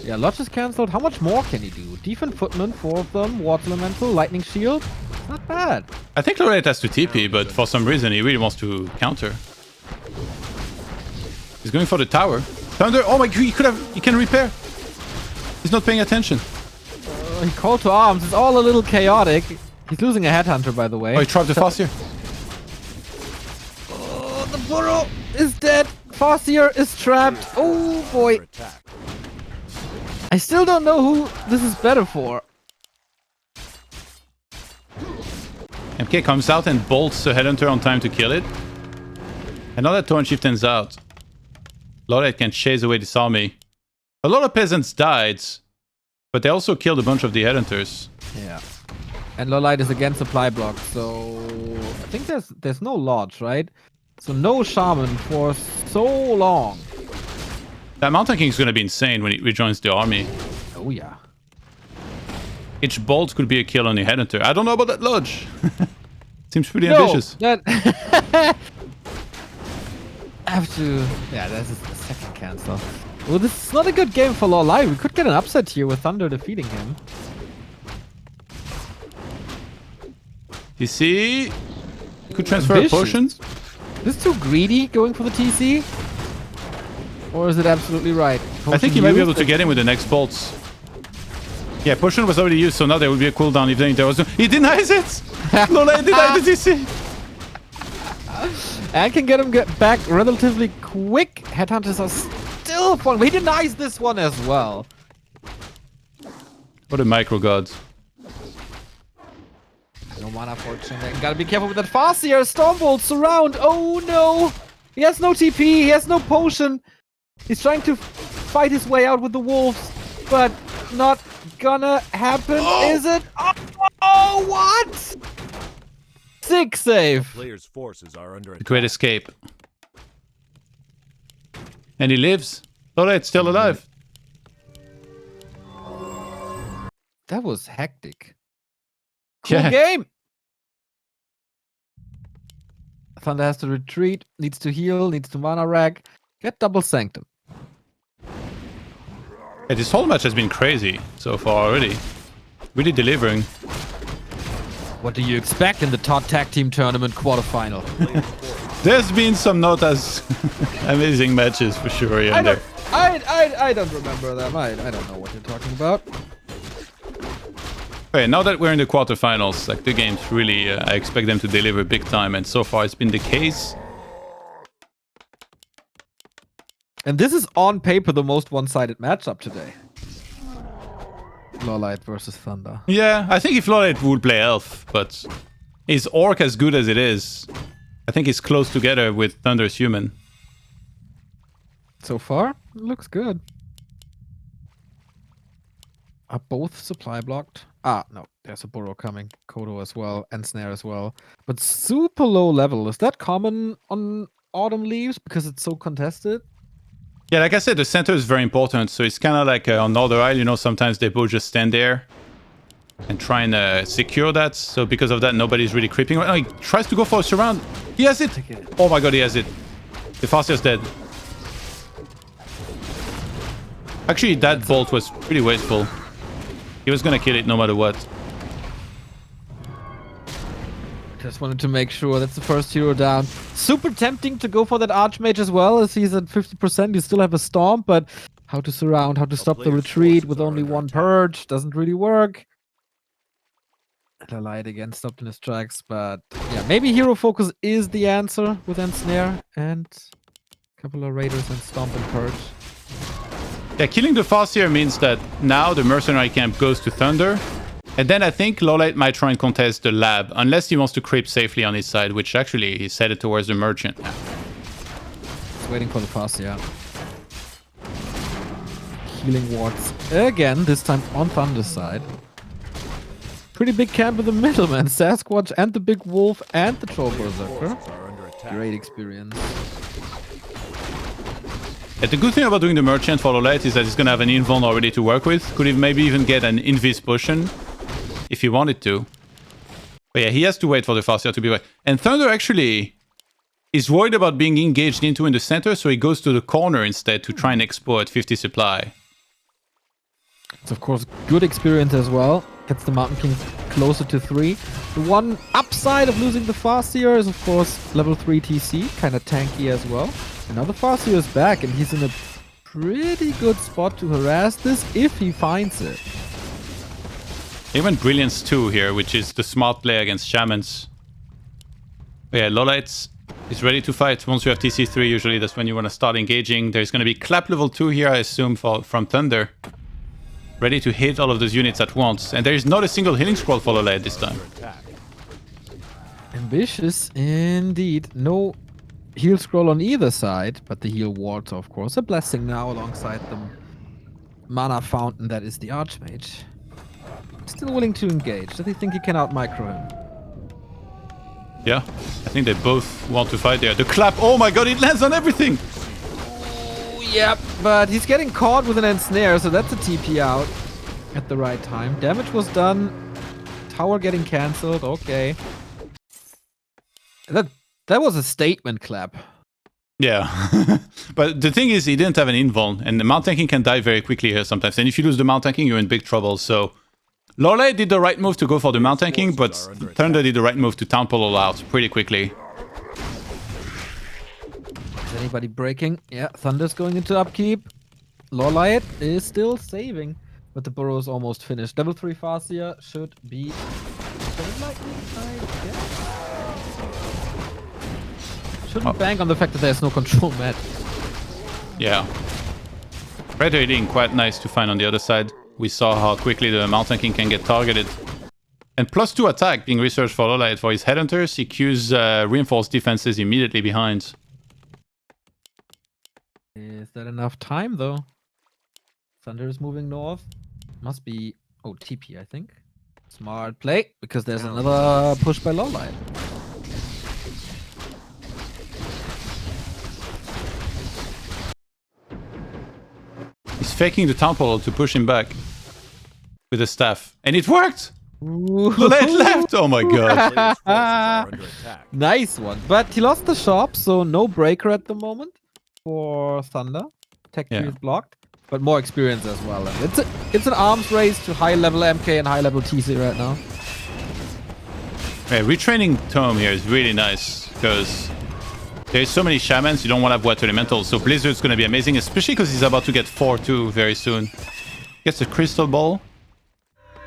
Yeah, Lodge is cancelled. How much more can he do? Defend Footman, 4 of them. Water Elemental, Lightning Shield. Not bad. I think LawLiet has to TP, but for some reason he really wants to counter. He's going for the tower. ThundeR, oh my god, he can repair. He's not paying attention. He called to arms. It's all a little chaotic. He's losing a Headhunter, by the way. Oh, he trapped the Farseer. Oh, the burrow is dead. Farseer is trapped. Oh boy. under attack. I still don't know who this is better for. MK comes out and bolts the Headhunter on time to kill it. And now that Torrent Chieftain's out, LawLiet can chase away this army. A lot of peasants died, But they also killed a bunch of the headhunters. Yeah. And LawLiet is again supply block, so I think there's no lodge, right? So no shaman for so long. That Mountain King is going to be insane when he rejoins the army. Oh yeah. Each bolt could be a kill on the headhunter. I don't know about that lodge. Seems pretty No, ambitious. that have to. Yeah, that's a second cancel. Well, this is not a good game for LawLiet. We could get an upset here with ThundeR defeating him. You see? Could transfer Ambitious. potions. Is this too greedy going for the TC? Or is it absolutely right? I think he might be able to get him with the next bolts. Yeah, potion was already used, so now there will be a cooldown if there was no... He denies it! LawLiet denied the TC! And can get him back relatively quick. Headhunters are still fun. He denies this one as well. What a micro god. No mana fortune. Gotta be careful with that Farseer. Stormbolt surround. Oh no! He has no TP. He has no potion. He's trying to fight his way out with the wolves, but not gonna happen, is it? Oh, what? 6 save. Player's forces are under The attack. great escape. And he lives. LawLiet's still alive. That was hectic. Cool Yeah. game. ThundeR has to retreat, needs to heal, needs to mana rag. Get double sanctum. Yeah, this whole match has been crazy so far already. Really delivering. What do you expect in the ToD Tag Team Tournament quarterfinal? There's been some not as amazing matches for sure here and there. I don't remember them. I don't know what you're talking about. Okay, now that we're in the quarterfinals, like the games really, I expect them to deliver big time, and so far it's been the case. And this is on paper the most one-sided matchup today. LawLiet versus ThundeR. Yeah, I think if LawLiet would play Elf, but is Orc as good as it is? I think it's close together with ThundeR's Human. So far, it looks good. Are both supply blocked? Ah, no. There's a burrow coming. Kodo as well, and Snare as well. But super low level. Is that common on Autumn Leaves because it's so contested? Yeah, like I said, the center is very important, so it's kind of like on Northern Isle, you know, sometimes they both just stand there and try and secure that. So because of that, nobody's really creeping. Oh, he tries to go for a surround. He has it! Oh my god, he has it. The Farseer's dead. Actually, that bolt was pretty wasteful. He was gonna kill it no matter what. Just wanted to make sure that's the first hero down. Super tempting to go for that Archmage as well, as he's at 50%. You still have a Storm, but how to surround, how to stop the retreat with only one purge doesn't really work. LawLiet again stopped in his tracks, but yeah, maybe hero focus is the answer with Ensnare and a couple of Raiders and Stomp and Purge. Yeah, killing the Farseer means that now the mercenary camp goes to ThundeR. And then I think LawLiet might try and contest the lab, unless he wants to creep safely on his side, which actually he's headed towards the merchant. He's waiting for the Farseer. Healing wards again, this time on ThundeR's side. Pretty big camp in the middle, man. Sasquatch and the big wolf and the troll berserker. Are under attack. Great experience. Yeah, the good thing about doing the merchant for LawLiet is that he's gonna have an invuln already to work with. Could he maybe even get an invis potion if he wanted to. But yeah, he has to wait for the Farseer to be right. And ThundeR actually is worried about being engaged into in the center, so he goes to the corner instead to try and exploit 50 supply. It's of course good experience as well. Gets the Mountain King closer to 3. The one upside of losing the Farseer is of course level 3 TC, kind of tanky as well. And now the Farseer is back and he's in a pretty good spot to harass this if he finds it. He went Brilliance 2 here, which is the smart play against Shamans. But yeah, LawLiet is ready to fight. Once you have TC3, usually that's when you want to start engaging. There's going to be Clap level 2 here, I assume, from ThundeR. Ready to hit all of those units at once. And there is not a single healing scroll for LawLiet this time. Ambitious indeed. No heal scroll on either side, but the heal wards are of course a blessing now alongside the mana fountain that is the Archmage. Still willing to engage. Does he think he can out-micro him? Yeah, I think they both want to fight there. The clap, oh my god, it lands on everything! Yep, but he's getting caught with an ensnare, so that's a TP out at the right time. Damage was done. Tower getting cancelled. Okay. That was a statement clap. Yeah. But the thing is, he didn't have an invuln, and the mount tanking can die very quickly here sometimes. And if you lose the mount tanking, you're in big trouble. So LawLiet did the right move to go for the mount tanking, but ThundeR did the right move to town all out pretty quickly. Is anybody breaking? Yeah, ThundeR's going into upkeep. LawLiet is still saving, but the burrow is almost finished. Level 3 Farseer should be Chain Lightning, I guess. Shouldn't bank on the fact that there's no control mat. Yeah. Red raiding quite nice to find on the other side. We saw how quickly the mount tanking can get targeted. And +2 attack being researched for LawLiet for his headhunters. He cues reinforced defenses immediately behind. Is that enough time, though? ThundeR is moving north. Must be... Oh, TP, I think. Smart play, because there's another push by LawLiet. He's faking the town portal to push him back with the staff. And it worked! LawLiet left! Oh my god. Nice one. But he lost the shop, so no breaker at the moment for ThundeR. Tech tree is blocked, but more experience as well. And it's an arms race to high level MK and high level TC right now. Yeah, retraining Tome here is really nice because there's so many shamans, you don't want to have water elementals. So Blizzard's going to be amazing, especially because he's about to get 4-2 very soon. Gets a crystal ball.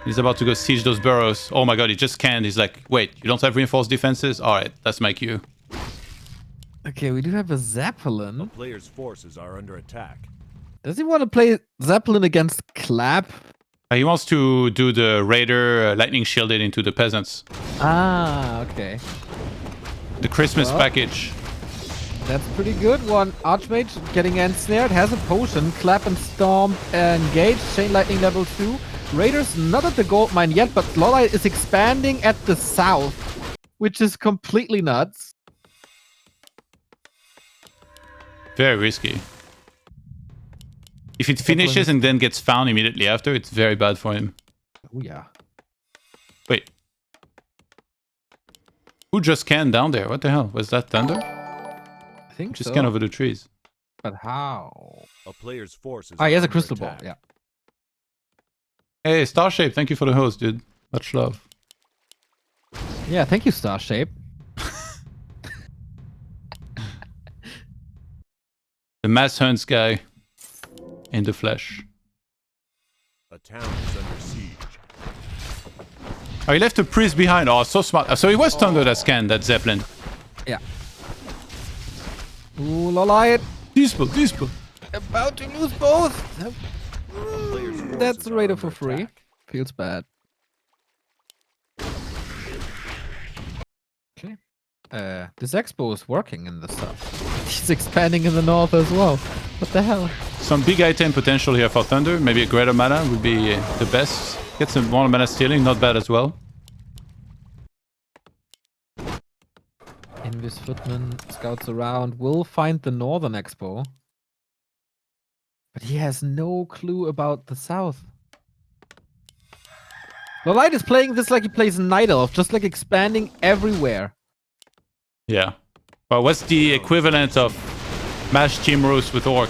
He's about to go siege those burrows. Oh my god, he just canned. He's like, wait, you don't have reinforced defenses? Alright, that's my cue. Okay, we do have a Zeppelin. The player's forces are under attack. Does he want to play Zeppelin against Clap? He wants to do the Raider lightning shielded into the peasants. Ah, okay. The Christmas package. That's pretty good one. Archmage getting ensnared, has a potion. Clap and Stomp engage. Chain Lightning level 2. Raiders not at the gold mine yet, but LawLiet is expanding at the south, which is completely nuts. Very risky. If it finishes and then gets found immediately after, it's very bad for him. Oh yeah. Wait. Who just canned down there? What the hell? Was that ThundeR? I think just so. canned over the trees. But how? A player's forces. Ah, he has a are crystal under ball. attack. Yeah. Hey, Starshape, thank you for the host, dude. Much love. Yeah, thank you, Starshape. The mass hunts guy in the flesh. A town is under siege. Oh, he left a priest behind. Oh, so smart. So it was ThundeR that scanned that Zeppelin. Yeah. Ooh, LawLiet. Dispel. About to lose both. Player's forces That's a are Raider under for free. attack. Feels bad. Okay. This expo is working in the south. He's expanding in the north as well. What the hell? Some big item potential here for ThundeR. Maybe a greater mana would be the best. Get some more mana stealing, not bad as well. Invis Footman scouts around. Will find the northern expo. But he has no clue about the south. LawLiet is playing this like he plays Night Elf, just like expanding everywhere. Yeah. Well, what's the equivalent of mashed team roast with Orc?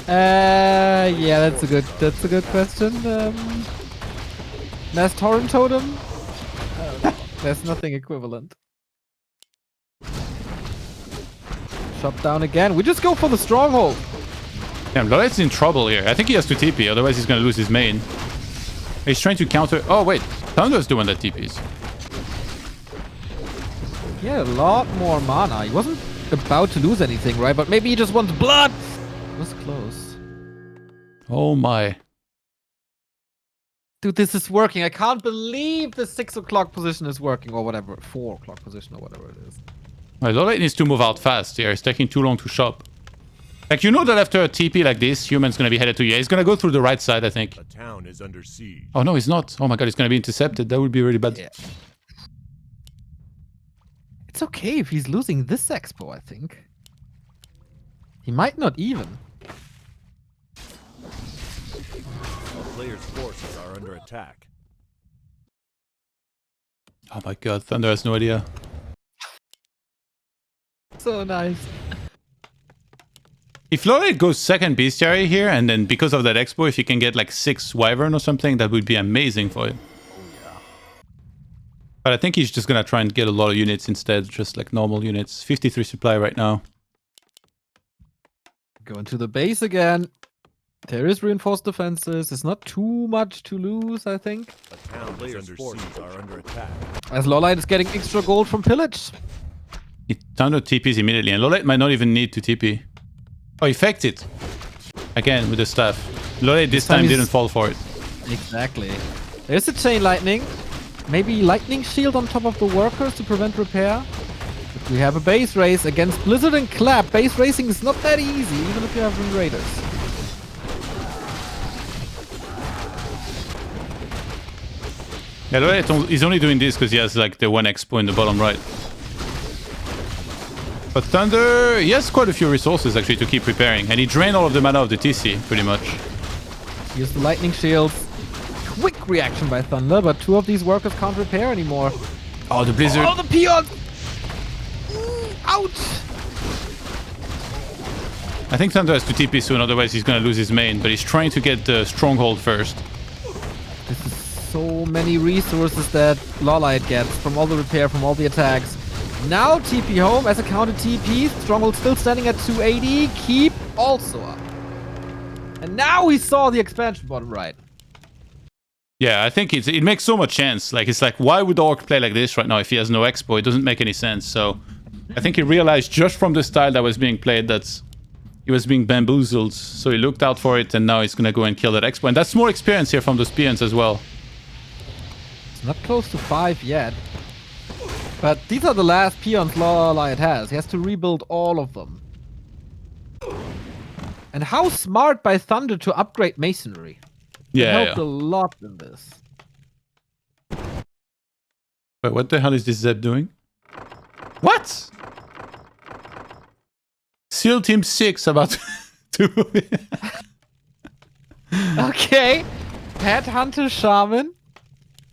Yeah, that's a good question. Mass Torrent Totem? There's nothing equivalent. Shot down again. We just go for the stronghold. Damn, LawLiet's in trouble here. I think he has to TP, otherwise he's gonna lose his main. He's trying to counter... Oh, wait. ThundeR's the one that TPs. He had a lot more mana. He wasn't about to lose anything, right? But maybe he just wants blood. It was close. Oh my. Dude, this is working. I can't believe the 6 o'clock position is working, or whatever. 4 o'clock position, or whatever it is. Well, LawLiet needs to move out fast here. It's taking too long to shop. Like, you know that after a TP like this, human's gonna be headed to you. He's gonna go through the right side, I think. A town is under siege. Oh, no, he's not. Oh my god, he's gonna be intercepted. That would be really bad. Yeah. It's okay if he's losing this expo, I think. He might not even. A player's forces are under attack. Oh my god, ThundeR has no idea. So nice. If LawLiet goes second bestiary here, and then because of that expo, if you can get like 6 wyvern or something, that would be amazing for him. But I think he's just gonna try and get a lot of units instead, just like normal units. 53 supply right now. Going to the base again. There is reinforced defenses. It's not too much to lose, I think. A town player's forces are under attack. As LawLiet is getting extra gold from pillage. ThundeR TPs immediately, and LawLiet might not even need to TP. Oh, he faked it. Again, with the staff. LawLiet this time didn't fall for it. Exactly. There's a chain lightning. Maybe lightning shield on top of the workers to prevent repair. But we have a base race against Blizzard and Clap. Base racing is not that easy, even if you have Ring Raiders. Yeah, LawLiet, he's only doing this because he has like the 1 expo in the bottom right. But ThundeR, he has quite a few resources actually to keep repairing. And he drained all of the mana of the TC, pretty much. Use the lightning shields. Quick reaction by ThundeR, but 2 of these workers can't repair anymore. Oh, the Blizzard. Oh, the peons! Ouch! I think ThundeR has to TP soon, otherwise he's gonna lose his main. But he's trying to get the stronghold first. This is so many resources that LawLiet gets from all the repair, from all the attacks. Now TP home as a counter TP. Stronghold still standing at 280. Keep also up. And now he saw the expansion bottom right. Yeah, I think it makes so much sense. Like, it's like, why would Orc play like this right now if he has no expo? It doesn't make any sense. So I think he realized just from the style that was being played that he was being bamboozled. So he looked out for it, and now he's gonna go and kill that expo. And that's more experience here from those peons as well. It's not close to 5 yet. But these are the last peons LawLiet has. He has to rebuild all of them. And how smart by ThundeR to upgrade masonry. It helped a lot in this. Wait, what the hell is this Zeb doing? What? SEAL Team 6 about to... Okay. Headhunter Shaman.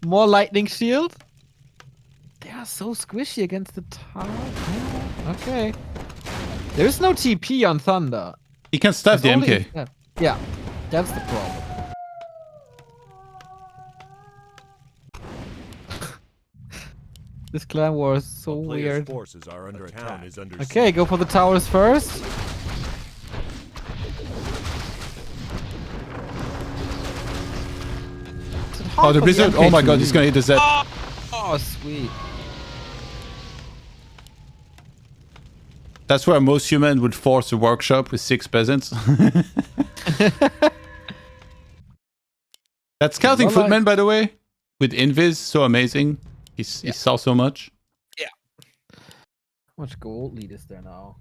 More lightning shield. They are so squishy against the tower. Okay. There is no TP on ThundeR. He can stab the MK. Yeah, that's the problem. This clan war is so weird. Forces are under attack. Is under Okay, siege. go for the towers first. Oh, the Blizzard. Oh my god, he's gonna hit the Zeb. Oh, sweet. That's where most human would force a workshop with 6 peasants. That scouting footman, by the way, with Invis, so amazing. He saw so much. Yeah. How much gold lead is there now?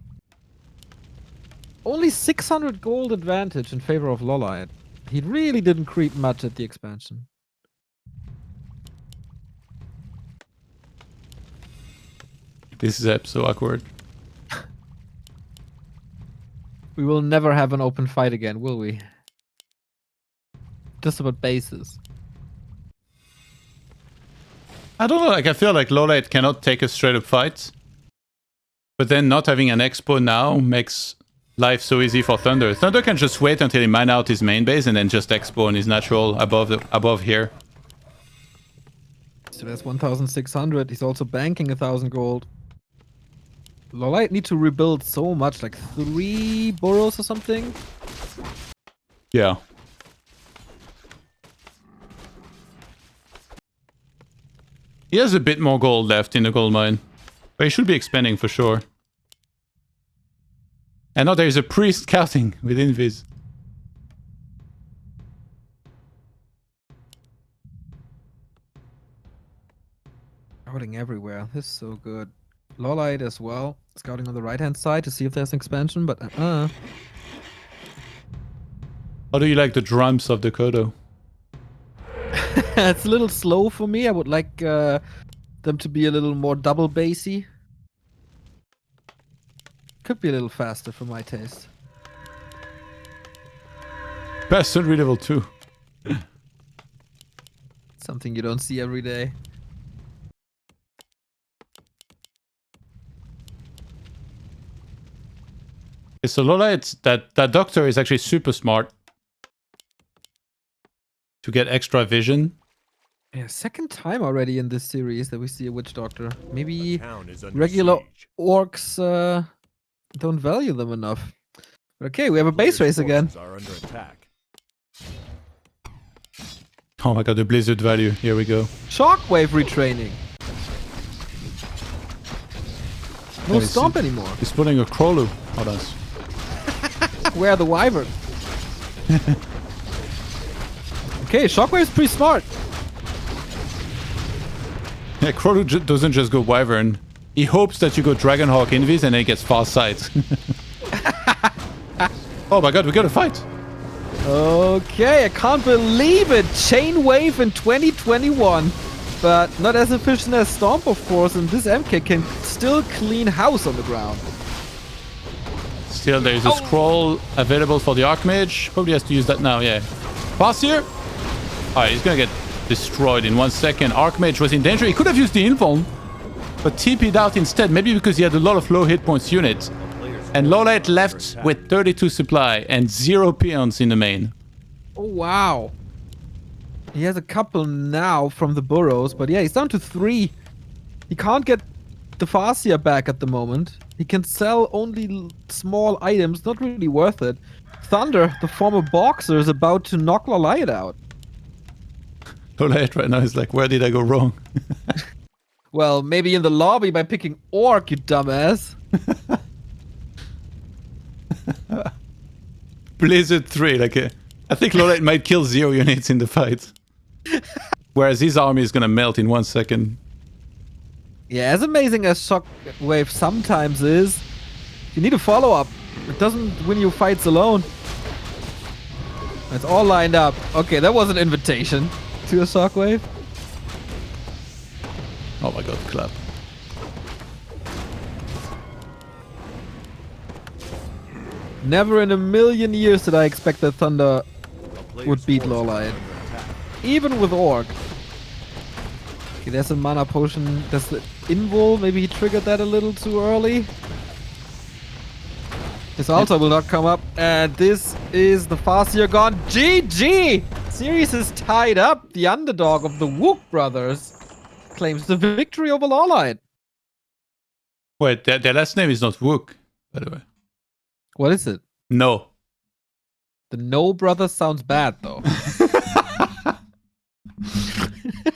Only 600 gold advantage in favor of LawLiet. He really didn't creep much at the expansion. This is so awkward. We will never have an open fight again, will we? Just about bases. I don't know, like I feel like LawLiet cannot take a straight up fight. But then not having an expo now makes life so easy for ThundeR. ThundeR can just wait until he mine out his main base and then just expo on his natural above here. So that's 1,600. He's also banking 1,000 gold. LawLiet need to rebuild so much, like 3 boroughs or something. Yeah. He has a bit more gold left in the gold mine. But he should be expanding for sure. And now there's a priest scouting with Invis. Scouting everywhere. This is so good. LawLiet as well. Scouting on the right-hand side to see if there's an expansion, but How do you like the drums of the Kodo? It's a little slow for me. I would like them to be a little more double bassy. Could be a little faster for my taste. Bastard level 2. Something you don't see every day. So LawLiet, that doctor is actually super smart to get extra vision. Yeah, second time already in this series that we see a witch doctor. Maybe Town is under regular siege. orcs don't value them enough. But okay, we have a base Players' race again. forces are under attack. Oh my god, the blizzard value. Here we go. Shockwave retraining. No Let me stomp see. anymore. He's putting a Krolu on us. Where are the wyvern? Okay, Shockwave's pretty smart. Yeah, Krolu doesn't just go Wyvern. He hopes that you go Dragonhawk Invis and then he gets far sight. Oh my god, we got a fight. Okay, I can't believe it. Chain Wave in 2021. But not as efficient as Stomp, of course, and this MK can still clean house on the ground. Still, there's a scroll available for the Archmage. Probably has to use that now, yeah. Pass here. Alright, he's gonna get destroyed in 1 second. Archmage was in danger. He could have used the invuln, but TP'd out instead. Maybe because he had a lot of low hit points units. And LawLiet left with 32 supply and 0 peons in the main. Oh, wow. He has a couple now from the burrows, but yeah, he's down to 3. He can't get the Farseer back at the moment. He can sell only small items, not really worth it. ThundeR, the former boxer, is about to knock LawLiet out. LawLiet right now is like, where did I go wrong? Well, maybe in the lobby by picking Orc, you dumbass. Blizzard 3, like I think LawLiet might kill 0 units in the fight. Whereas his army is gonna melt in 1 second. Yeah, as amazing as Shockwave sometimes is, you need a follow-up. It doesn't win you fights alone. It's all lined up. Okay, that was an invitation to a Shockwave. Oh my god, clap. Never in a million years did I expect that ThundeR would beat Players' forces are LawLiet. under attack. Even with Orc. Okay, there's a mana potion. There's the invul. Maybe he triggered that a little too early. His altar will not come up. And this is the Farseer gone. GG! Series is tied up. The underdog of the Wook brothers claims the victory over LawLiet. Wait, their last name is not Wook, by the way. What is it? No. The No brothers sounds bad, though.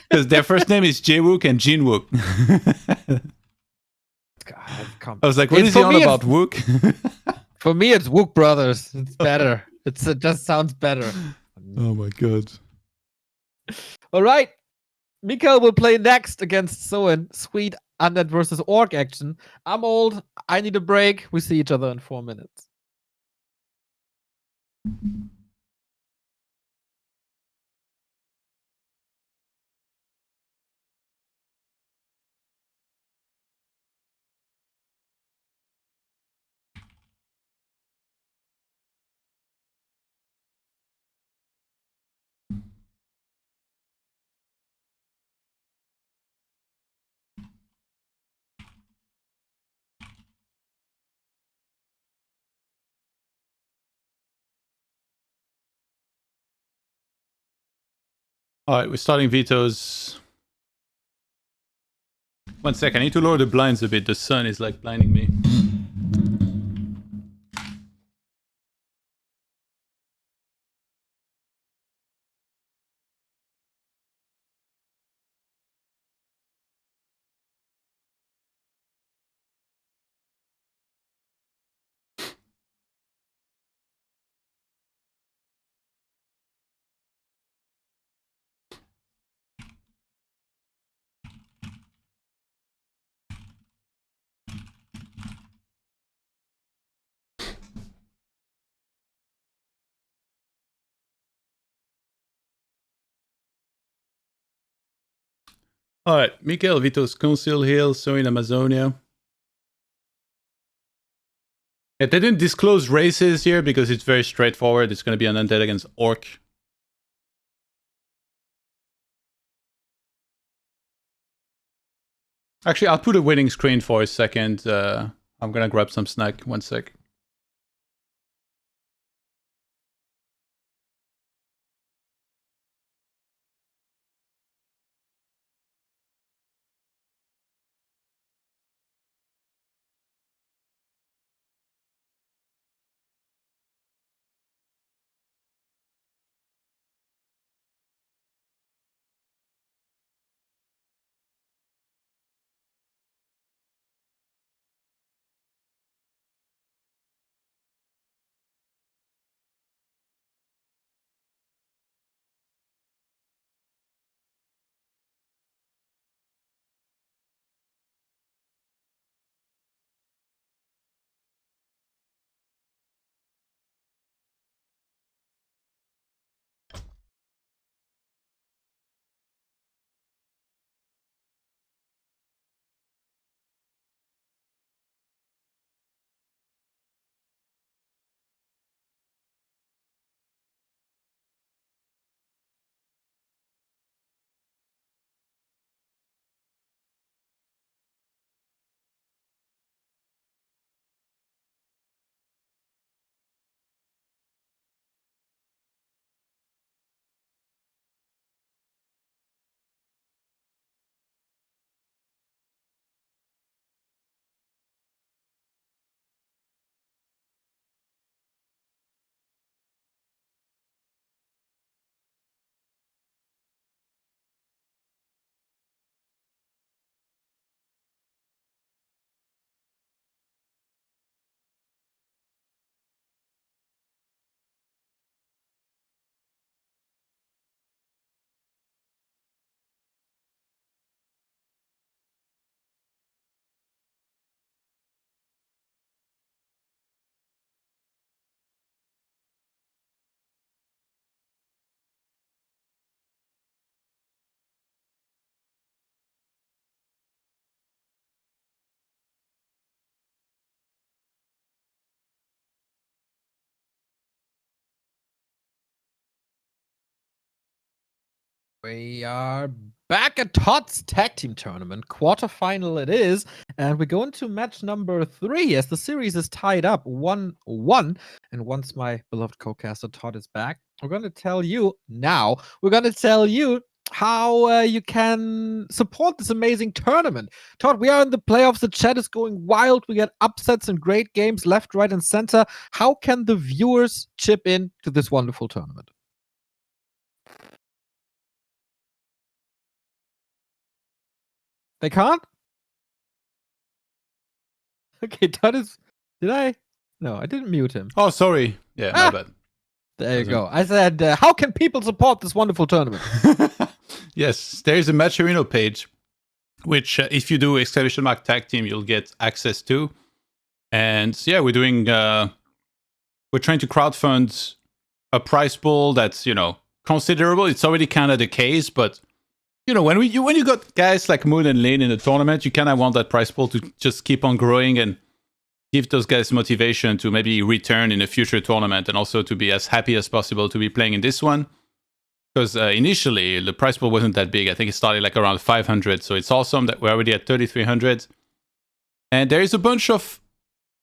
Because their first name is Jaewook and Jinwook. God, I was like, what is he on about, Wook? For me, it's Wook brothers. It's better. It just sounds better. Oh my god. All right. MichaeL will play next against Soin. Sweet undead versus orc action. I'm old. I need a break. We see each other in 4 minutes. Alright, we're starting vetoes. 1 sec, I need to lower the blinds a bit. The sun is like blinding me. All right, MichaeL, Vitos, Conceal Hill, Soin, Amazonia. Yeah, they didn't disclose races here because it's very straightforward. It's going to be an undead against orc. Actually, I'll put a winning screen for a second. I'm going to grab some snack. 1 sec. We are back at ToD's Tag Team Tournament. Quarterfinal it is. And we go into match number 3 as the series is tied up 1-1. And once my beloved co-caster ToD is back, we're going to tell you now, how you can support this amazing tournament. ToD, we are in the playoffs. The chat is going wild. We get upsets and great games left, right, and center. How can the viewers chip in to this wonderful tournament? They can't? Okay, that is. Did I? No, I didn't mute him. Oh, sorry. Yeah, my bad. There you go. I said, how can people support this wonderful tournament? Yes, there's a Matcherino page, which if you do !tag team, you'll get access to. And yeah, we're doing. We're trying to crowdfund a prize pool that's considerable. It's already kind of the case, but when you got guys like Moon and Lin in the tournament, you kind of want that prize pool to just keep on growing and give those guys motivation to maybe return in a future tournament and also to be as happy as possible to be playing in this one. Because initially, the prize pool wasn't that big. I think it started like around 500, so it's awesome that we're already at 3,300. And there is a bunch of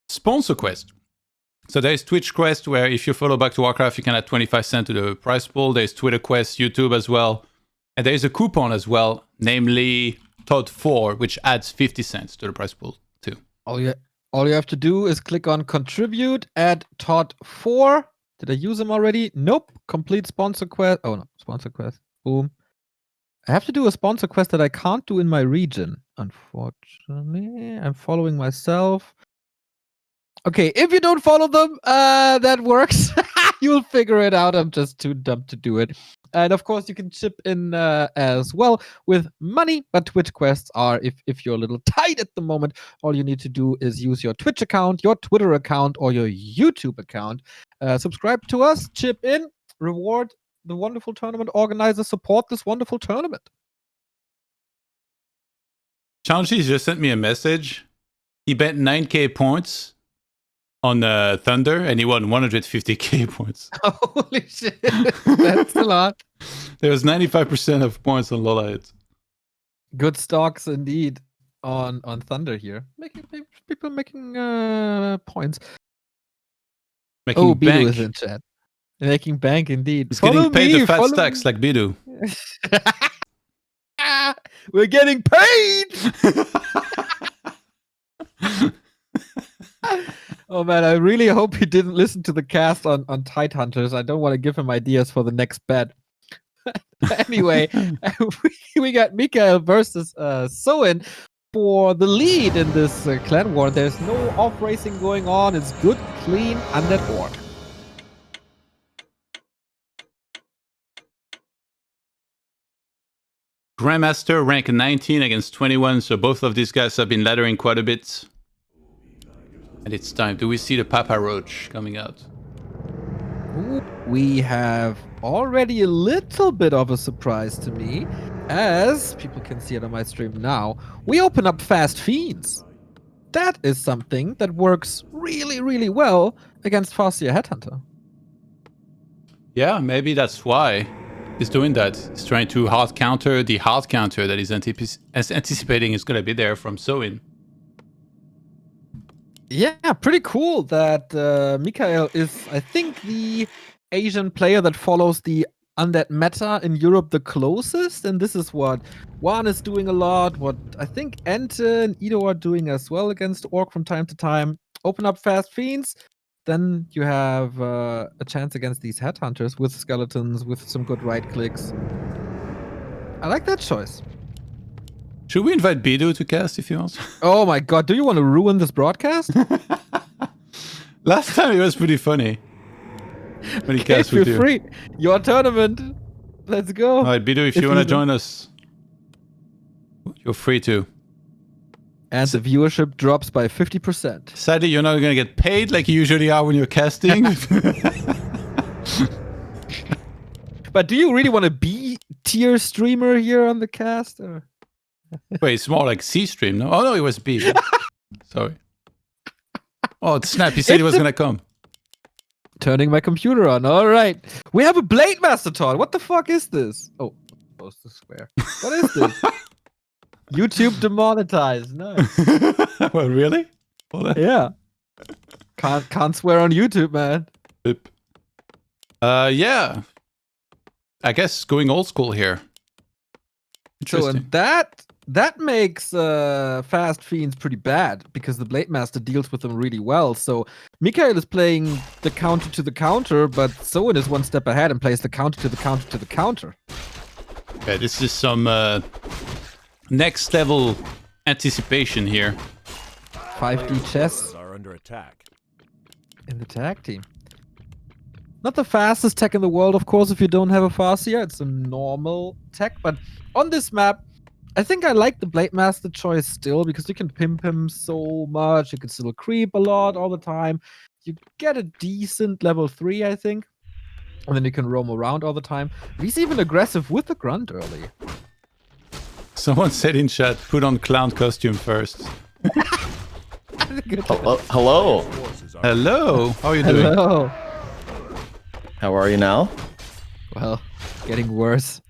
sponsor quests. So there's Twitch Quest, where if you follow Back to Warcraft, you can add 25 cents to the prize pool. There's Twitter Quest, YouTube as well. And there's a coupon as well, namely ToD4, which adds 50 cents to the prize pool too. All you have to do is click on contribute, add ToD4. Did I use them already? Nope. Complete sponsor quest. Oh no, sponsor quest. Boom. I have to do a sponsor quest that I can't do in my region. Unfortunately, I'm following myself. Okay, if you don't follow them, that works. You'll figure it out. I'm just too dumb to do it. And of course, you can chip in as well with money. But Twitch quests are, if you're a little tight at the moment, all you need to do is use your Twitch account, your Twitter account, or your YouTube account. Subscribe to us, chip in, reward the wonderful tournament organizers, support this wonderful tournament. Chanchi just sent me a message. He bet 9k points on ThundeR, and he won 150k points. Holy shit, that's a lot. There was 95% of points on LawLiet. Good stocks indeed on ThundeR here. People making points. Making Bidu bank. is in chat. Making bank indeed. He's getting paid the fat stacks like Bidu. We're getting paid. Oh man, I really hope he didn't listen to the cast on Tidehunters. I don't want to give him ideas for the next bet. Anyway, we got MichaeL versus Soin for the lead in this clan war. There's no off racing going on. It's good, clean, undead orc. Grandmaster rank 19 against 21, so both of these guys have been laddering quite a bit. And it's time. Do we see the Papa Roach coming out? We have already a little bit of a surprise to me, as people can see it on my stream now. We open up Fast Fiends. That is something that works really, really well against Farseer Headhunter. Yeah, maybe that's why he's doing that. He's trying to hard counter the hard counter that he's anticipating is going to be there from Soin. Yeah, pretty cool that MichaeL is, I think, the Asian player that follows the undead meta in Europe the closest. And this is what Juan is doing a lot, what I think Ente and Ido are doing as well against Orc from time to time. Open up Fast Fiends, then you have a chance against these Headhunters with skeletons, with some good right clicks. I like that choice. Should we invite Bidu to cast if he wants? Oh my god, do you want to ruin this broadcast? Last time it was pretty funny. When he cast with you. Free. Your tournament. Let's go. Alright, Bidu, if you want to join us, you're free to. And the viewership drops by 50%. Sadly, you're not going to get paid like you usually are when you're casting. But do you really want to be tier streamer here on the cast? Or? Wait, it's more like C stream, no? Oh no, it was B. Sorry. Oh, snap, he said he was going to come. Turning my computer on. All right. We have a Blade Master Todd. What the fuck is this? Oh, supposed to swear. What is this? YouTube demonetized. Nice. Well, really? Yeah. Can't swear on YouTube, man. Oop. Yeah. I guess going old school here. So and that makes Fast Fiends pretty bad because the Blade Master deals with them really well. So MichaeL is playing the counter to the counter, but Soin is one step ahead and plays the counter to the counter to the counter. Okay, this is some next level anticipation here. 5D chess Are under attack. in the tag team. Not the fastest tech in the world, of course, if you don't have a Farseer. It's a normal tech, but on this map, I think I like the Blade Master choice still because you can pimp him so much. You can still creep a lot all the time. You get a decent level 3, I think. And then you can roam around all the time. He's even aggressive with the grunt early. Someone said in chat, put on clown costume first. Hello. Hello. How are you doing? Hello. How are you now? Well, getting worse.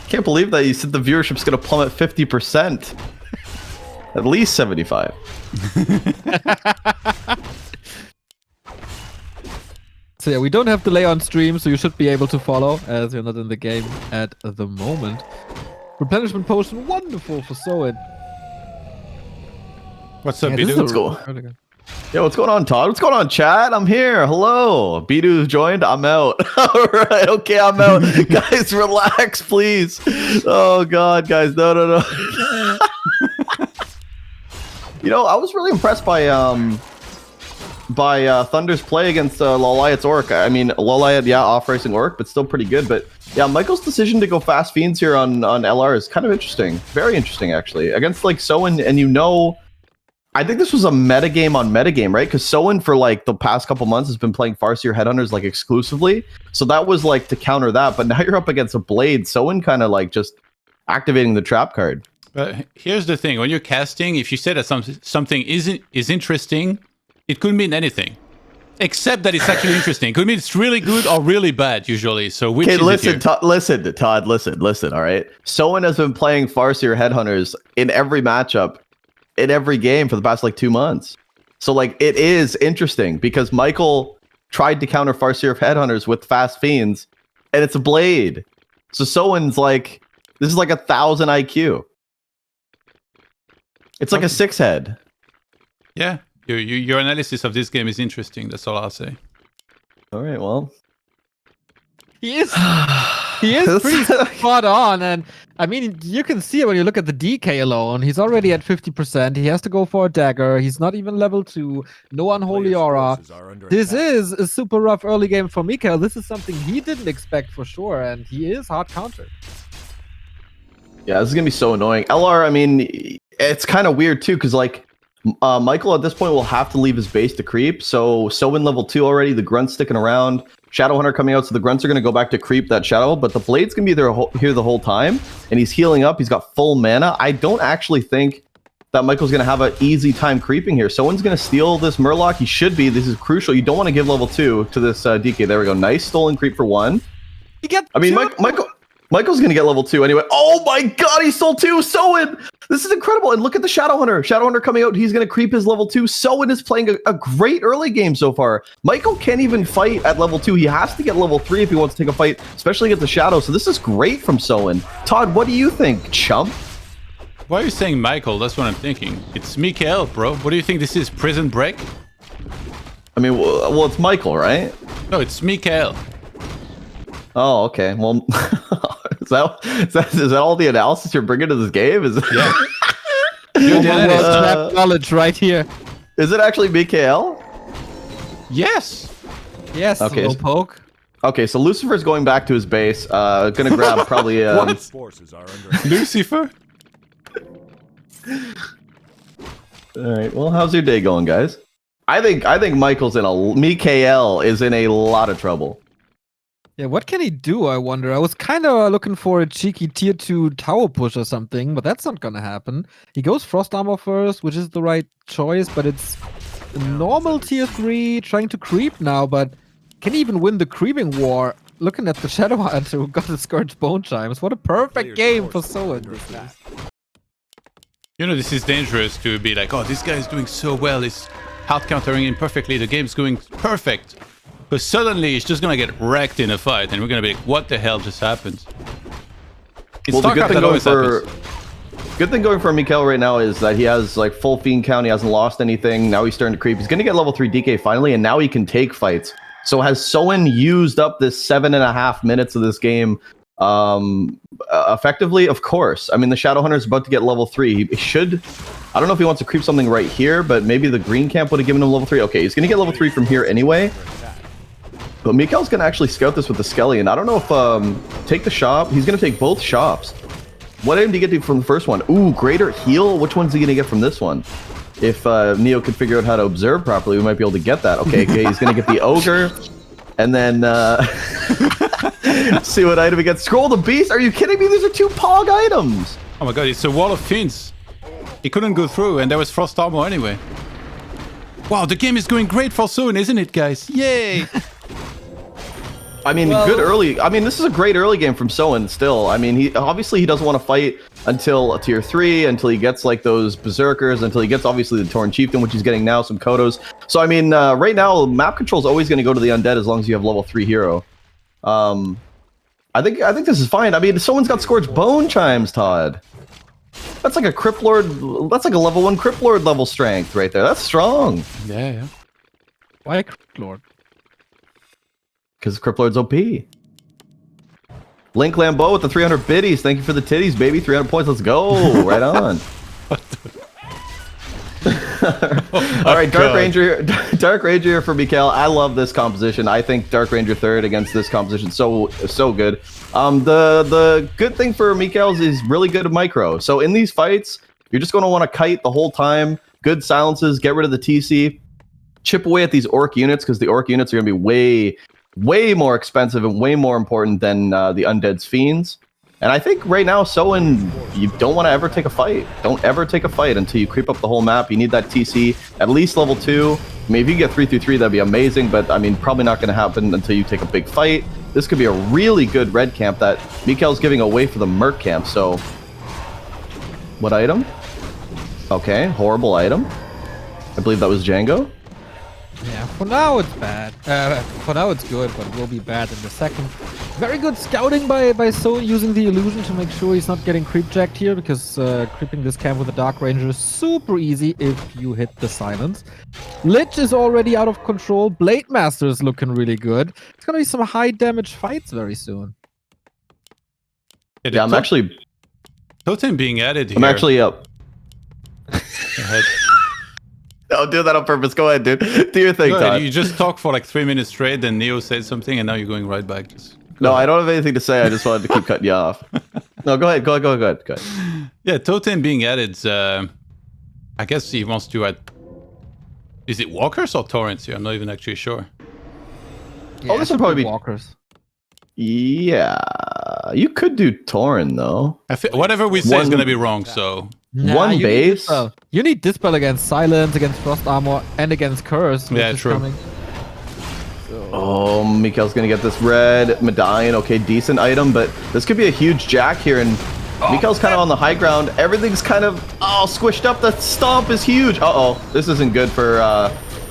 Can't believe that you said the viewership's gonna plummet 50%. At least 75. So yeah, we don't have delay on stream, so you should be able to follow as you're not in the game at the moment. Replenishment potion, wonderful for Soin. What's up, this Bidu? is a Let's go. really good- Yo, what's going on, Todd? What's going on, chat? I'm here. Hello. Bidu's joined. I'm out. All right. Okay, I'm out. Guys, relax, please. Oh, God, guys. No. You know, I was really impressed by ThundeR's play against LawLiet's Orc. I mean, LawLiet, yeah, off-racing Orc, but still pretty good. But yeah, MichaeL's decision to go Fast Fiends here on LR is kind of interesting. Very interesting, actually. Against, like, Soin, and you know... I think this was a metagame on metagame, right? Because Soin for like the past couple months has been playing Farseer Headhunters like exclusively. So that was like to counter that. But now you're up against a Blade. Soin kind of like just activating the trap card. But here's the thing: when you're casting, if you say that something is interesting, it could mean anything, except that it's actually interesting. It could mean it's really good or really bad, usually. So which is listen, it here? listen, Todd, listen. All right, Soin has been playing Farseer Headhunters in every matchup, in every game for the past like 2 months. So like it is interesting because MichaeL tried to counter Farseer Headhunters with Fast Fiends, and it's a blade. So Soin's like, this is like 1,000 IQ. It's like a 6-head. Yeah, your analysis of this game is interesting. That's all I'll say. All right, well. He is pretty spot on, and I mean, you can see it when you look at the DK alone. He's already at 50%. He has to go for a dagger. He's not even level 2. No unholy aura. This is a super rough early game for MichaeL. This is something he didn't expect for sure, and he is hard countered. Yeah, this is gonna be so annoying. LR, I mean, it's kind of weird too, because like MichaeL at this point will have to leave his base to creep. So in level 2 already, the grunt's sticking around. Shadowhunter coming out, so the grunts are going to go back to creep that shadow, but the blade's going to be there here the whole time, and he's healing up. He's got full mana. I don't actually think that MichaeL's going to have an easy time creeping here. Someone's going to steal this Murloc. He should be. This is crucial. You don't want to give level 2 to this DK. There we go. Nice stolen creep for 1. I mean, MichaeL's going to get level 2 anyway. Oh my god, he stole 2! Soin! This is incredible. And look at the Shadowhunter. Shadowhunter coming out. He's going to creep his level 2. Soin is playing a great early game so far. MichaeL can't even fight at level 2. He has to get level 3 if he wants to take a fight, especially against the Shadow. So this is great from Soin. Todd, what do you think, chump? Why are you saying MichaeL? That's what I'm thinking. It's MichaeL, bro. What do you think this is? Prison Break? I mean, well, it's MichaeL, right? No, it's MichaeL. Oh, okay. Well, is that all the analysis you're bringing to this game? Is yeah. You're knowledge right here. Is it actually MichaeL? Yes. Yes. Okay. Poke. Okay, so Lucifer's going back to his base. Gonna grab probably. What? Forces are under Lucifer? All right. Well, how's your day going, guys? I think MichaeL is in a lot of trouble. Yeah, what can he do, I wonder? I was kind of looking for a cheeky tier 2 tower push or something, but that's not gonna happen. He goes Frost Armor first, which is the right choice, but it's a normal tier 3 trying to creep now, but can he even win the creeping war? Looking at the Shadowhunter who got the Scourge Bone Chimes. What a perfect game for Soin. You know, this is dangerous to be like, oh, this guy is doing so well. He's hard countering in perfectly. The game's going perfect. But suddenly, he's just going to get wrecked in a fight. And we're going to be like, what the hell just happened? It's well, the good thing going for happens. MichaeL right now is that he has like full Fiend count. He hasn't lost anything. Now he's starting to creep. He's going to get level 3 DK finally, and now he can take fights. So has Soin used up this 7.5 minutes of this game effectively? Of course. I mean, the Shadowhunter is about to get level 3. He should. I don't know if he wants to creep something right here, but maybe the green camp would have given him level 3. Okay, he's going to get level 3 from here anyway. But MichaeL's going to actually scout this with the Skelly, and I don't know if take the shop. He's going to take both shops. What item did he get from the first one? Ooh, greater heal. Which one's he going to get from this one? If Neo could figure out how to observe properly, we might be able to get that. Okay, he's going to get the ogre, and then see what item he gets. Scroll the beast. Are you kidding me? These are 2 Pog items. Oh my god, it's a wall of fiends. He couldn't go through, and there was Frost Armor anyway. Wow, the game is going great for Soin, isn't it, guys? Yay! I mean, good early. I mean, this is a great early game from Soin still. I mean, he doesn't want to fight until a tier 3, until he gets like those berserkers, until he gets obviously the Torn Chieftain, which he's getting now, some Kodos. So I mean, right now map control is always going to go to the undead as long as you have level 3 hero. I think this is fine. I mean, someone's got Scourge Bone Chimes, Todd. That's like a Crypt Lord. That's like a level 1 Crypt Lord level strength right there. That's strong. Yeah. Why a Crypt Lord? Because Crypt Lord's OP. Link Lambeau with the 300 biddies. Thank you for the titties, baby. 300 points. Let's go. Right on. All right, Dark Ranger here for MichaeL. I love this composition. I think Dark Ranger 3rd against this composition so good. The good thing for MichaeL is really good at micro. So in these fights, you're just going to want to kite the whole time. Good silences. Get rid of the TC. Chip away at these orc units because the orc units are going to be way more expensive and way more important than the Undead's Fiends. And I think right now, Soin, you don't want to ever take a fight. Don't ever take a fight until you creep up the whole map. You need that TC, at least level 2. I mean, if you get 3-3, that'd be amazing, but I mean, probably not going to happen until you take a big fight. This could be a really good red camp that MichaeL's giving away for the Merc camp, so... What item? Okay, horrible item. I believe that was Django. Yeah, for now it's bad. For now it's good, but it will be bad in the second. Very good scouting by Soin using the illusion to make sure he's not getting creep jacked here, because creeping this camp with a Dark Ranger is super easy if you hit the silence. Lich is already out of control. Blade Master is looking really good. It's gonna be some high damage fights very soon. Yeah, I'm actually... Totem being added here. I'm actually up. Ahead. Don't do that on purpose. Go ahead, dude. Do your thing, Go ahead. Todd. You just talk for like 3 minutes straight, then Neo said something, and now you're going right back. No, I don't have anything to say. I just wanted to keep cutting you off. No, go ahead. Go ahead. Yeah, Totem being added. I guess he wants to add. Is it walkers or torrents here? I'm not even actually sure. Yeah, this will probably be walkers. Yeah, you could do Tauren though. Whatever we say is gonna be wrong. So one base. You need Dispel against Silence, against Frost Armor, and against Curse. Yeah, true. Oh, MichaeL's gonna get this red medallion. Okay, decent item, but this could be a huge jack here, and MichaeL's kind of on the high ground. Everything's kind of squished up. The stomp is huge. This isn't good for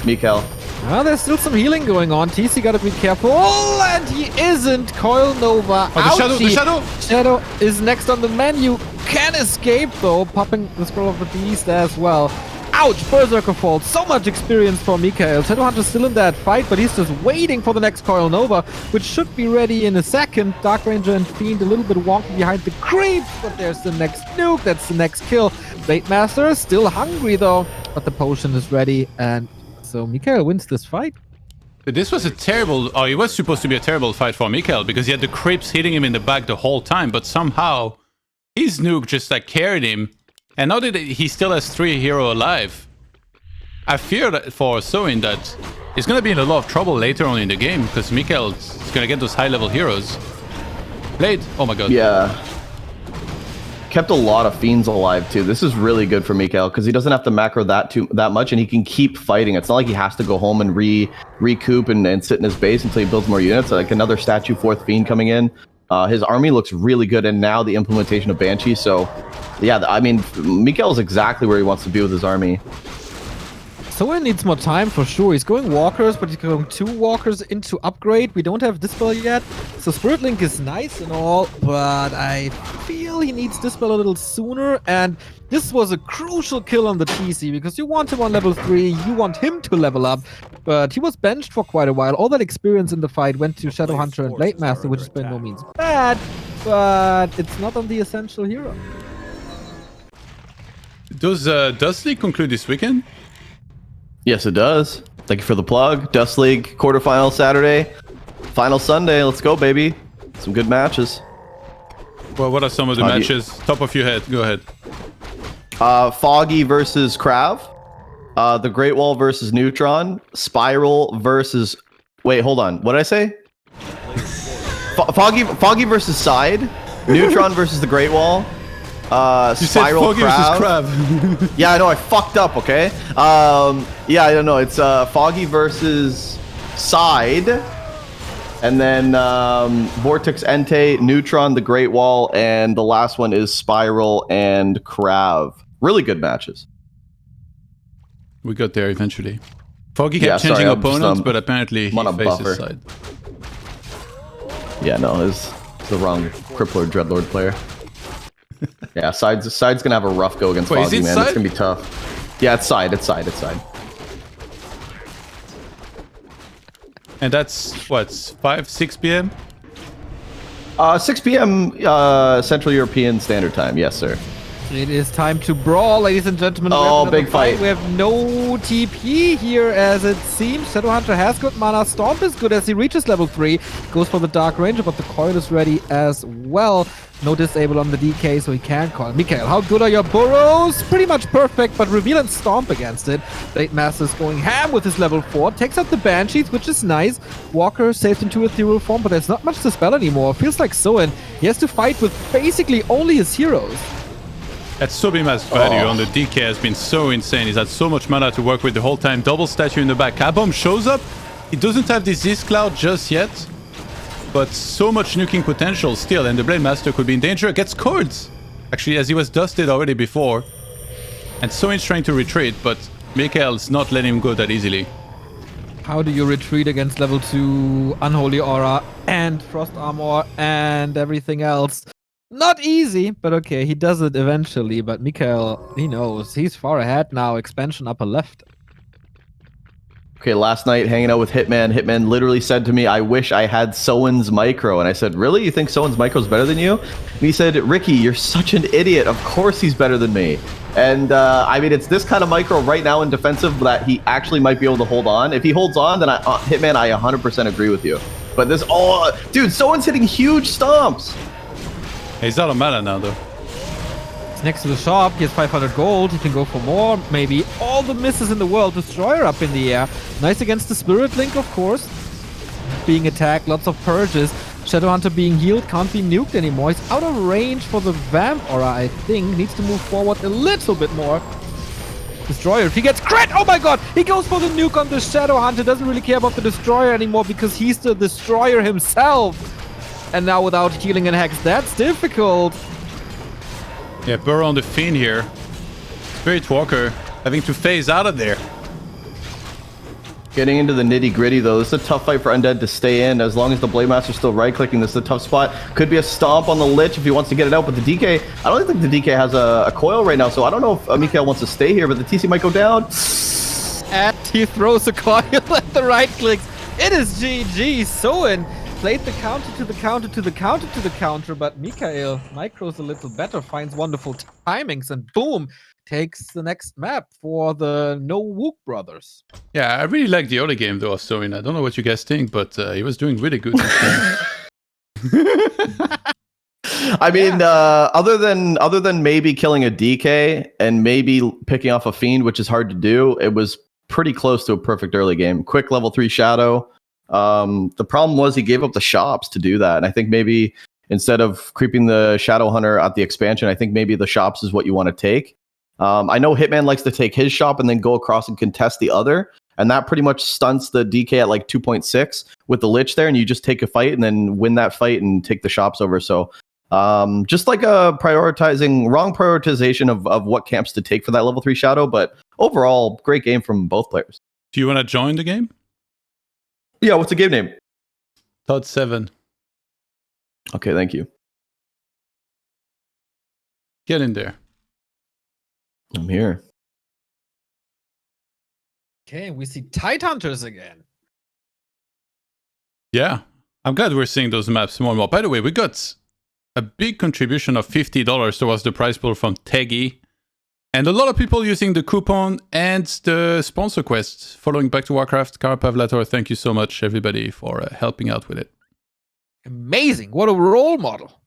MichaeL. Well, there's still some healing going on. TC gotta be careful. Oh, and he isn't. Coil Nova. The shadow. Shadow is next on the menu. Can escape though, popping the Scroll of the Beast as well. Ouch! Berserker Fall. So much experience for MichaeL. Shadowhunter's still in that fight, but he's just waiting for the next Coil Nova, which should be ready in a second. Dark Ranger and Fiend a little bit wonky behind the creeps, but there's the next nuke. That's the next kill. Blade Master still hungry though, but the potion is ready, and so MichaeL wins this fight. This was a terrible... it was supposed to be a terrible fight for MichaeL because he had the creeps hitting him in the back the whole time, but somehow his nuke just like carried him, and now that he still has 3 heroes alive, I fear that for Soin that he's going to be in a lot of trouble later on in the game because MichaeL is going to get those high-level heroes. Blade, oh my god. Yeah. Kept a lot of Fiends alive too. This is really good for MichaeL because he doesn't have to macro that much, and he can keep fighting. It's not like he has to go home and recoup and sit in his base until he builds more units. Like another statue 4th Fiend coming in. His army looks really good, and now the implementation of Banshee. So, yeah, I mean, MichaeL is exactly where he wants to be with his army. Soin needs more time for sure. He's going walkers, but he's going 2 walkers into upgrade. We don't have Dispel yet, so Spirit Link is nice and all, but I feel he needs Dispel a little sooner, and this was a crucial kill on the TC because you want him on level 3, you want him to level up, but he was benched for quite a while. All that experience in the fight went to Shadowhunter and Blade Master, which is by no means bad, but it's not on the essential hero. Does Dust League conclude this weekend? Yes, it does. Thank you for the plug. Dust League quarterfinal Saturday, final Sunday. Let's go, baby. Some good matches. Well, what are some of the matches? Top of your head, go ahead. Foggy versus Krav. The Great Wall versus Neutron. Spiral versus... Wait, hold on. What did I say? Foggy versus Side. Neutron versus the Great Wall. Spiral Krav. Yeah, I know. I fucked up. Okay. Yeah, I don't know. It's Foggy versus Side, and then Vortex Entei, Neutron, the Great Wall, and the last one is Spiral and Krav. Really good matches. We got there eventually. Foggy kept changing opponents, but apparently he faces Side. Yeah, no, it's the wrong Crippler Dreadlord player. Yeah, Side's gonna have a rough go against Foggy, man. Side? It's gonna be tough. Yeah, it's Side. And that's what, 6 p.m. 6 p.m. Central European Standard Time. Yes, sir. It is time to brawl, ladies and gentlemen. Oh, big fight. We have no TP here, as it seems. Shadowhunter has good mana. Stomp is good as he reaches level 3. Goes for the Dark Ranger, but the coil is ready as well. No disable on the DK, so he can't call. MichaeL, how good are your burrows? Pretty much perfect, but reveal and stomp against it. Blade Master's going ham with his level 4. Takes out the Banshees, which is nice. Walker saved into ethereal form, but there's not much to spell anymore. Feels like Soin. He has to fight with basically only his heroes. That Sublima's value on the DK has been so insane. He's had so much mana to work with the whole time. Double statue in the back. Kabom shows up. He doesn't have Disease Cloud just yet, but so much nuking potential still, and the Blade Master could be in danger. Gets cords, actually, as he was dusted already before. And Soin's trying to retreat, but MichaeL's not letting him go that easily. How do you retreat against level 2 Unholy Aura and Frost Armor and everything else? Not easy, but okay, he does it eventually. But MichaeL, he knows. He's far ahead now. Expansion upper left. Okay, last night hanging out with Hitman. Hitman literally said to me, I wish I had Soin's micro. And I said, really? You think Soin's micro is better than you? And he said, Ricky, you're such an idiot. Of course he's better than me. And I mean, it's this kind of micro right now in defensive that he actually might be able to hold on. If he holds on, then Hitman, I 100% agree with you. But this, dude, Soin's hitting huge stomps. He's out of mana now, though. He's next to the shop. He has 500 gold. He can go for more, maybe. All the misses in the world. Destroyer up in the air. Nice against the Spirit Link, of course. Being attacked. Lots of purges. Shadowhunter being healed. Can't be nuked anymore. He's out of range for the Vamp Aura, I think. Needs to move forward a little bit more. Destroyer, if he gets crit, oh my god! He goes for the nuke on the Shadowhunter. Doesn't really care about the Destroyer anymore because he's the Destroyer himself. And now without healing and Hex, that's difficult. Yeah, Burrow on the Fiend here. Spirit Walker having to phase out of there. Getting into the nitty gritty though, this is a tough fight for Undead to stay in. As long as the Blade Master's still right clicking, this is a tough spot. Could be a stomp on the Lich if he wants to get it out, but the DK, I don't think the DK has a coil right now, so I don't know if MichaeL wants to stay here, but the TC might go down. And he throws a coil at the right clicks. It is GG. Soin played the counter to the counter to the counter to the counter, but MichaeL micros a little better, finds wonderful timings, and boom, takes the next map for the No Wook brothers. Yeah, I really like the early game though of Soin. I don't know what you guys think, but he was doing really good. I mean, other than maybe killing a DK and maybe picking off a Fiend, which is hard to do, it was pretty close to a perfect early game. Quick level 3 Shadow. The problem was he gave up the shops to do that. And I think maybe instead of creeping the Shadow Hunter at the expansion, I think maybe the shops is what you want to take. I know Hitman likes to take his shop and then go across and contest the other. And that pretty much stunts the DK at like 2.6 with the Lich there. And you just take a fight and then win that fight and take the shops over. So just like a wrong prioritization of what camps to take for that level 3 Shadow. But overall, great game from both players. Do you want to join the game? Yeah, what's the game name? ToD 7. Okay, thank you. Get in there. I'm here. Okay, we see Tide Hunters again. Yeah, I'm glad we're seeing those maps more and more. By the way, we got a big contribution of $50 towards the prize pool from Teggy. And a lot of people using the coupon and the sponsor quest. Following Back to Warcraft, Karapavlator, thank you so much, everybody, for helping out with it. Amazing. What a role model.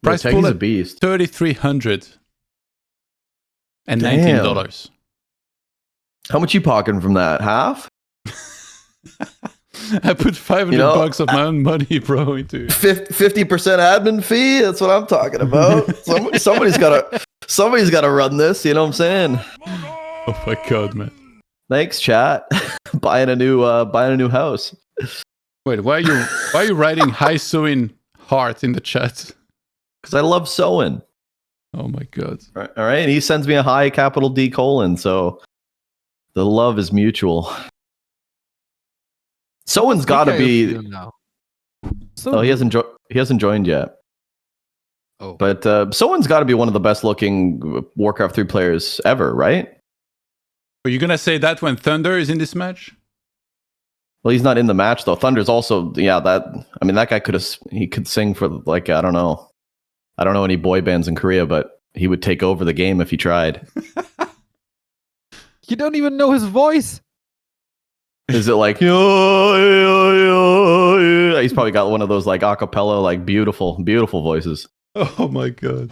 Price Teggy's pool a at beast. $3,319. How much you pocketing from that? Half? I put $500 of my own money, bro, into 50% admin fee. That's what I'm talking about. Somebody's got to run this. You know what I'm saying? Oh my god, man! Thanks, chat. buying a new house. Wait, why are you writing "Hi Soin" heart in the chat? Because I love Soin. Oh my god! All right, and he sends me a high capital D colon. So the love is mutual. Soin's got to be. Oh, he hasn't joined yet. Oh, but Soin's got to be one of the best looking Warcraft 3 players ever, right? Are you gonna say that when ThundeR is in this match? Well, he's not in the match though. ThundeR's also, that guy could sing for like I don't know any boy bands in Korea, but he would take over the game if he tried. You don't even know his voice. Is it like yo, yo, yo, He's probably got one of those like acapella, like beautiful voices. Oh my god.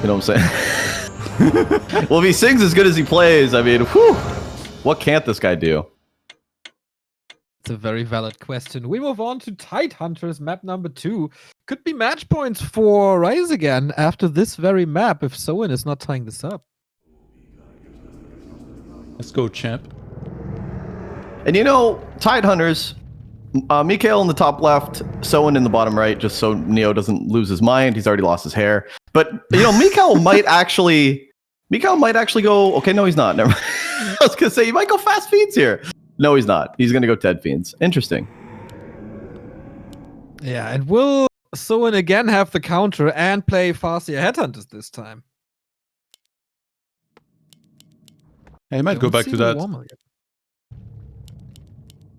You know what I'm saying? Well, if he sings as good as he plays, I mean, whew, what can't this guy do? It's a very valid question. We move on to Tidehunters, map number 2. Could be match points for Rise again after this very map if Soin is not tying this up. Let's go, champ. And you know, Tidehunters, MichaeL in the top left, Soin in the bottom right, just so Neo doesn't lose his mind. He's already lost his hair. But you know, MichaeL might actually go. Okay, no, he's not. Never mind. I was gonna say he might go fast feeds here. No, he's not. He's gonna go Ted Fiends. Interesting. Yeah, and will Soin again have the counter and play Farseer Headhunters this time? I might go back to that.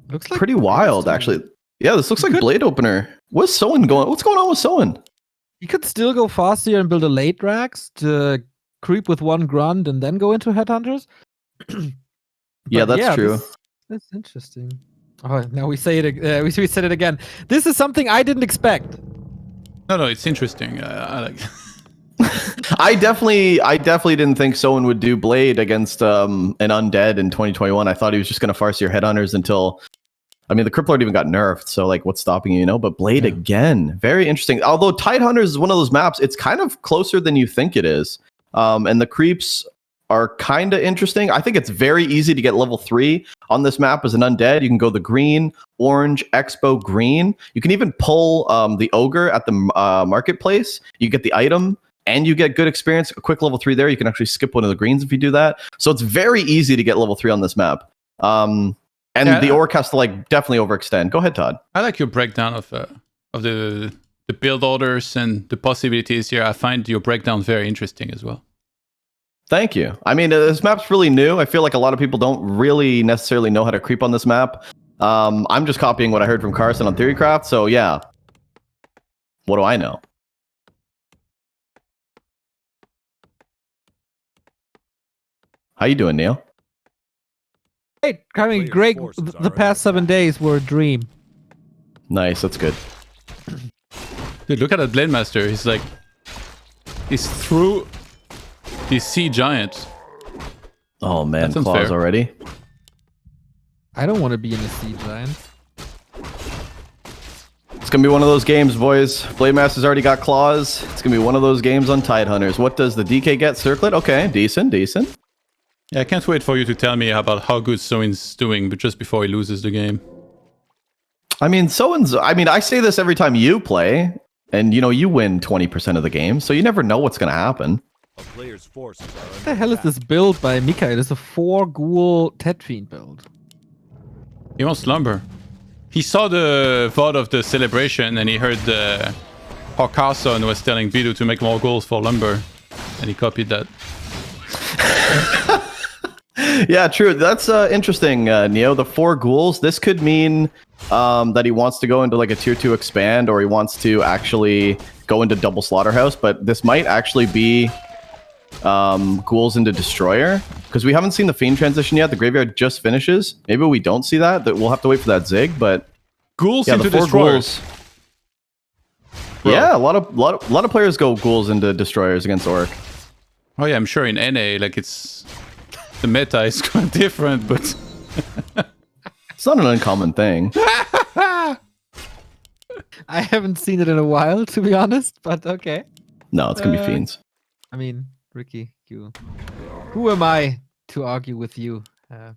Looks like Pretty wild, actually. Yeah, this looks like Blade Opener. What's Soin going? What's going on with Soin? You could still go Farseer and build a late Rax to creep with one Grunt and then go into Headhunters. Yeah, that's true. That's interesting. Oh, now we say it. We said it again. This is something I didn't expect. No, it's interesting. I like. I definitely didn't think Soin would do Blade against an undead in 2021. I thought he was just going to Farseer Headhunters until. I mean, the Cripplord even got nerfed, so like, what's stopping you, you know? But Blade again, very interesting. Although Tidehunters is one of those maps, it's kind of closer than you think it is, and the creeps are kind of interesting. I think it's very easy to get level 3 on this map as an undead. You can go the green, orange, expo, green. You can even pull the ogre at the marketplace. You get the item and you get good experience. A quick level 3 there. You can actually skip one of the greens if you do that. So it's very easy to get level 3 on this map. And the orc has to like definitely overextend. Go ahead, Todd. I like your breakdown of the build orders and the possibilities here. I find your breakdown very interesting as well. Thank you. I mean, this map's really new. I feel like a lot of people don't really necessarily know how to creep on this map. I'm just copying what I heard from Carson on Theorycraft. So yeah, what do I know? How you doing, Neil? Hey, I mean, Greg, the past 7 days were a dream. Nice, that's good. Dude, look at that Blade Master. He's through the sea giant. Oh man, That claws already. I don't want to be in a sea giant. It's gonna be one of those games, boys. Blade Master's already got claws. It's gonna be one of those games on Tidehunters. What does the DK get? Circlet? Okay, decent. Yeah, I can't wait for you to tell me about how good Soin's doing, but just before he loses the game. I mean, I say this every time you play, and you know you win 20% of the game, so you never know what's gonna happen. A player's forces are What the hell is this build by MichaeL? It's a 4-ghoul Ted Fiend build. He wants lumber. He saw the VOD of the celebration and he heard how Carson was telling Bidu to make more goals for lumber, and he copied that. Yeah, true. That's interesting, Neo. The 4 ghouls. This could mean that he wants to go into like a tier 2 expand, or he wants to actually go into double slaughterhouse. But this might actually be ghouls into destroyer, because we haven't seen the fiend transition yet. The graveyard just finishes. Maybe we don't see that. We'll have to wait for that zig. But Ghouls yeah, into the 4 destroyers. Ghouls. Yeah, a lot of players go ghouls into destroyers against orc. Oh yeah, I'm sure in NA, like the meta is quite different, but It's not an uncommon thing. I haven't seen it in a while, to be honest, but okay. No, it's gonna be fiends. I mean, Ricky, who am I to argue with you?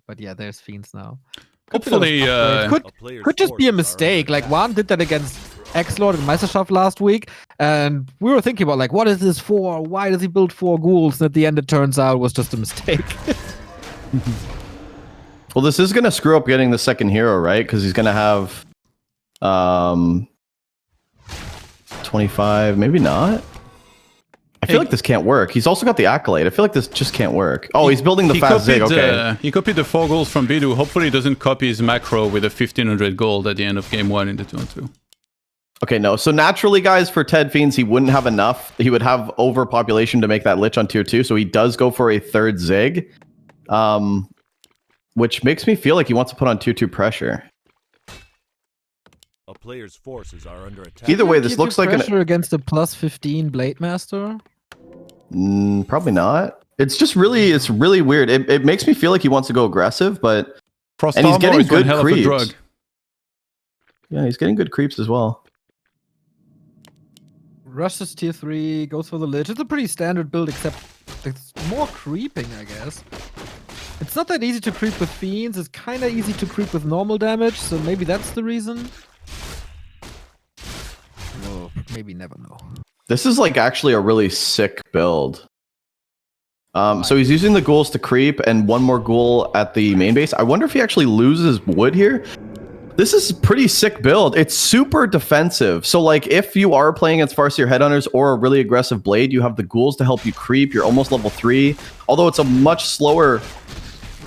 But yeah, there's fiends now. hopefully Could just be a mistake. Like Juan did that against X-Lord and Meisterschaft last week, and we were thinking about like, what is this for? Why does he build 4 ghouls? And at the end, it turns out it was just a mistake. Well, this is gonna screw up getting the second hero, right? Because he's gonna have 25, maybe not. I feel like this can't work. He's also got the Acolyte. I feel like this just can't work. Oh, he's building the fast zig. Okay. He copied the 4 goals from Bidu. Hopefully he doesn't copy his macro with a 1500 gold at the end of game 1 in the 2-on-2. Okay, no. So naturally, guys, for Ted Fiends, he wouldn't have enough. He would have overpopulation to make that Lich on tier 2. So he does go for a 3rd zig. Which makes me feel like he wants to put on tier 2 pressure. A player's forces are under attack. Either way, this Keep looks your like pressure against a +15 Blade Master. probably not. It's really weird. It makes me feel like he wants to go aggressive, but Frost and he's Armor getting is one good hell of a creeps. drug. Yeah, he's getting good creeps as well. Rushes tier 3, goes for the Lich. It's a pretty standard build, except it's more creeping, I guess. It's not that easy to creep with Fiends. It's kind of easy to creep with normal damage, so maybe that's the reason. We'll maybe never know. This is like actually a really sick build. So he's using the ghouls to creep and one more ghoul at the main base. I wonder if he actually loses wood here. This is a pretty sick build. It's super defensive. So like if you are playing against Farseer Headhunters or a really aggressive Blade, you have the ghouls to help you creep. You're almost level 3. Although it's a much slower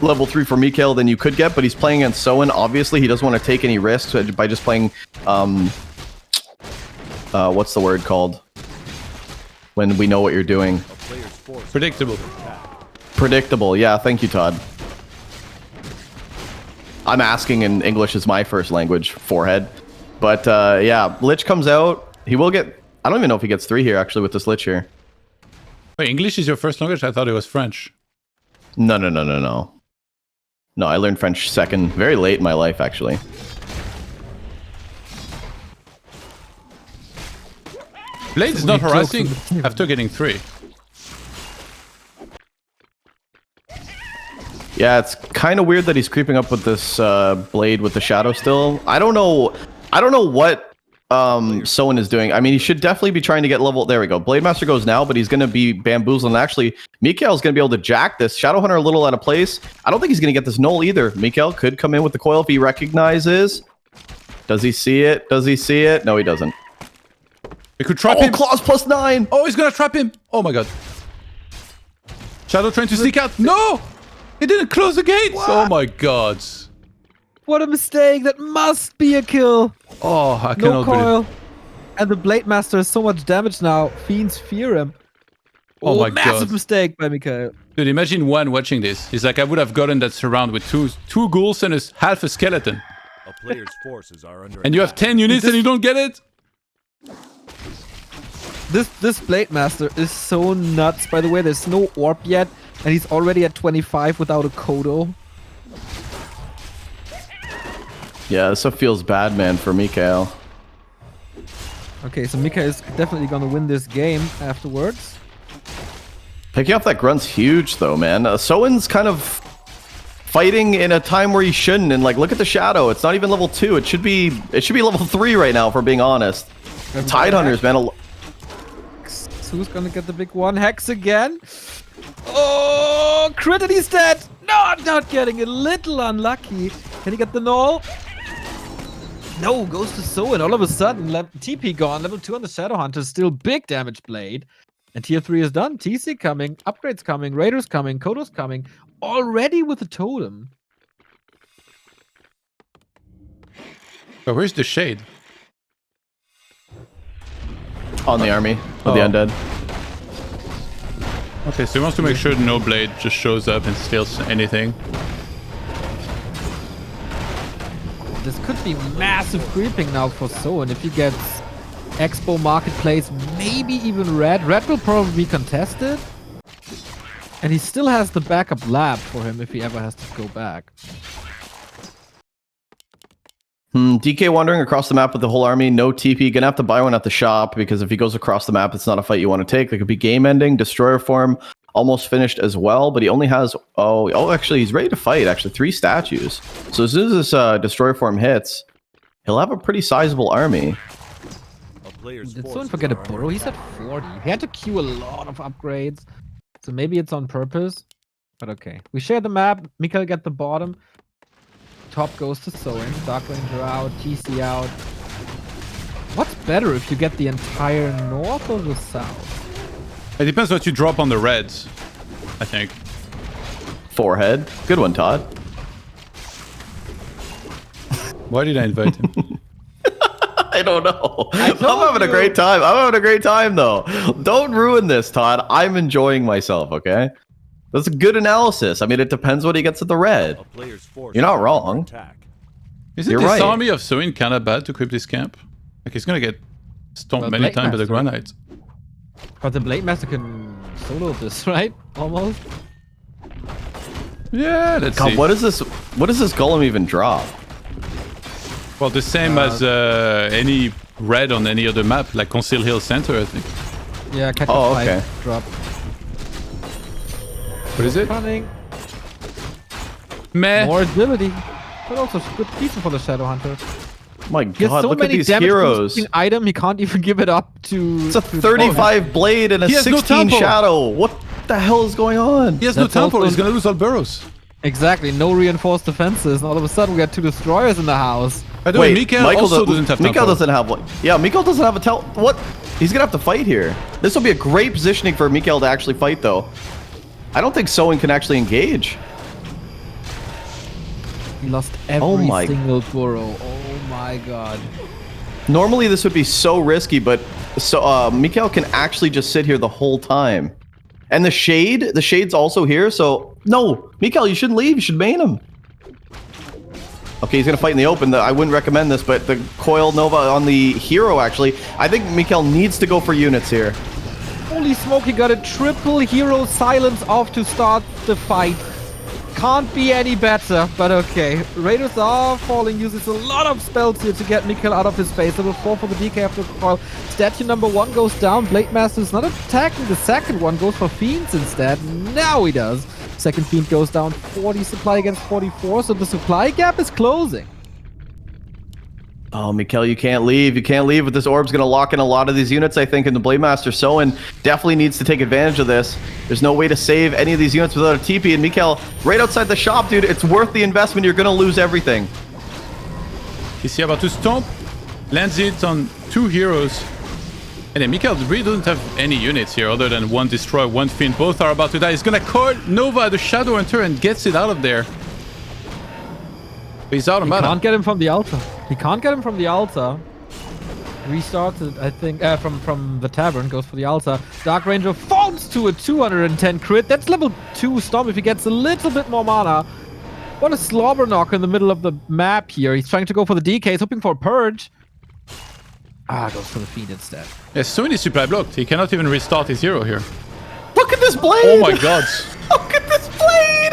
level 3 for MichaeL than you could get, but he's playing against Soin. Obviously, he doesn't want to take any risks by just playing what's the word called? When we know what you're doing. Predictable. Predictable. Yeah, thank you, Todd. I'm asking in English is my first language, forehead. But yeah, Lich comes out. He will get... I don't even know if he gets 3 here, actually, with this Lich here. Wait, English is your first language? I thought it was French. No. No, I learned French second, very late in my life, actually. Blade is not harassing after getting 3. Yeah, it's kind of weird that he's creeping up with this Blade with the shadow still. I don't know what Soin is doing. I mean, he should definitely be trying to get level. There we go. Blade Master goes now, but he's going to be bamboozled. And actually, MichaeL is going to be able to jack this. Shadowhunter a little out of place. I don't think he's going to get this null either. MichaeL could come in with the coil if he recognizes. Does he see it? Does he see it? No, he doesn't. We could trap him. Claws +9. Oh, he's going to trap him. Oh my god. Shadow trying to sneak out. No! He didn't close the gates. What? Oh my god. What a mistake! That must be a kill. Oh, I No cannot believe. coil. And the Blade Master has so much damage now. Fiends fear him. Oh my massive god. mistake by MichaeL. Dude, imagine one watching this. He's like, I would have gotten that surround with two ghouls and half a skeleton. A player's forces are under And you have 10 units and you don't get it? This Blade Master is so nuts. By the way, there's no orb yet, and he's already at 25 without a Kodo. Yeah, this stuff feels bad, man, for MichaeL. Okay, so MichaeL is definitely gonna win this game afterwards. Picking up that grunt's huge, though, man. Soin's kind of fighting in a time where he shouldn't, and like, look at the shadow. It's not even level 2. It should be level 3 right now, if we're being honest. Tidehunters, man. Who's gonna get the big one? Hex again. Oh, crit and he's dead. No, not getting a little unlucky. Can he get the null? No, goes to Soin. All of a sudden, TP gone. Level 2 on the Shadowhunter. Still big damage Blade. And tier 3 is done. TC coming. Upgrades coming. Raiders coming. Kodo's coming. Already with a totem. But where's the shade? On the army of the undead. Okay, so he wants to make sure no Blade just shows up and steals anything. This could be massive creeping now for Soin. If he gets Expo Marketplace, maybe even Red. Red will probably be contested. And he still has the backup lab for him if he ever has to go back. DK wandering across the map with the whole army, no TP. Gonna have to buy one at the shop because if he goes across the map, it's not a fight you want to take. There could be game ending. Destroyer form almost finished as well, but he only has actually he's ready to fight. Actually, 3 statues. So as soon as this destroyer form hits, he'll have a pretty sizable army. Did Soin forget a burrow? He's at 40. He had to queue a lot of upgrades, so maybe it's on purpose. But okay, we share the map. MichaeL get the bottom. Top goes to Soin. Dark Ranger out, TC out. What's better if you get the entire north or the south? It depends what you drop on the reds, I think. Forehead. Good one, Todd. Why did I invite him? I don't know. I'm having a great time. I'm having a great time, though. Don't ruin this, Todd. I'm enjoying myself, okay? That's a good analysis. I mean, it depends what he gets at the red. You're not wrong. Isn't You're this right. army of Soin kind of bad to creep this camp? Like, he's gonna get stomped Well, many Blade times by the Master. Granite. But the Blade Master can solo this, right? Almost. Yeah, let's God, see. what is this? What does this golem even drop? Well, the same as any red on any other map, like Conceal Hill Center, I think. Yeah, catch Oh, a okay. drop. What is it? Running. Meh. More agility. But also good pieces for the Shadow Hunter. My He has God, so look at many these damage heroes. boosting item, he can't even give it up to... It's a to the 35 blade and a He has no 16 tempo. shadow. What the hell is going on? He has no That's temple, also- he's gonna lose all burrows. Exactly, no reinforced defenses, and all of a sudden we got 2 destroyers in the house. By the way, MichaeL also doesn't have tempo. MichaeL doesn't have one. Yeah, MichaeL doesn't have a tel. What? He's gonna have to fight here. This will be a great positioning for MichaeL to actually fight, though. I don't think Soin can actually engage. He lost Oh every my- single burrow. Oh my god. Normally this would be so risky, but MichaeL can actually just sit here the whole time. And the shade's also here, so no, MichaeL, you shouldn't leave. You should main him. Okay, he's gonna fight in the open. I wouldn't recommend this, but the Coil Nova on the hero, actually, I think MichaeL needs to go for units here. Holy smoke, he got a triple hero silence off to start the fight. Can't be any better, but okay. Raiders are falling, uses a lot of spells here to get MichaeL out of his space. Level 4 for the DK after the coil. Statue number 1 goes down. Blade Master is not attacking. The second one goes for Fiends instead. Now he does. Second Fiend goes down. 40 supply against 44, so the supply gap is closing. Oh, MichaeL, you can't leave. You can't leave, but this orb's going to lock in a lot of these units, I think, and the Blade Master Soin definitely needs to take advantage of this. There's no way to save any of these units without a TP, and MichaeL, right outside the shop, dude, it's worth the investment. You're going to lose everything. Is he about to stomp? Lands it on 2 heroes. And then MichaeL really doesn't have any units here other than 1 Destroy, 1 Fiend. Both are about to die. He's gonna call Nova the Shadow Hunter and gets it out of there. But he's out of mana. Can't get him from the altar. He can't get him from the altar. Restarted, I think, from the tavern, goes for the altar. Dark Ranger falls to a 210 crit. That's level 2 Storm if he gets a little bit more mana. What a slobber knock in the middle of the map here. He's trying to go for the DK. He's hoping for a purge. Goes for the Fiend instead. Yes, Soin is supply blocked. He cannot even restart his hero here. Look at this blade! Oh my god. Look at this blade!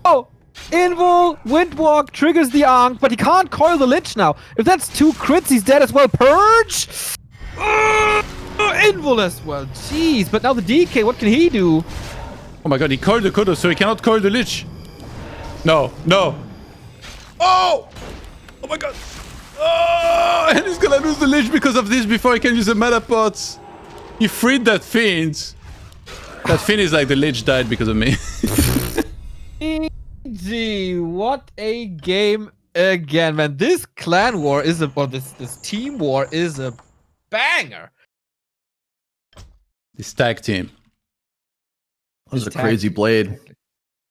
Oh! Invul, Windwalk triggers the Ankh, but he can't coil the Lich now. If that's 2 crits, he's dead as well. Purge! Invul as well. Jeez, but now the DK, what can he do? Oh my god, he coiled the Kodo, so he cannot coil the Lich. No, no. Oh! Oh my god. Oh! And he's gonna lose the Lich because of this before he can use the mana pots. He freed that Fiend. That Fiend is like the Lich died because of me. Gee, what a game again, man. This clan war is this team war is a banger. This tag team. That was a crazy blade.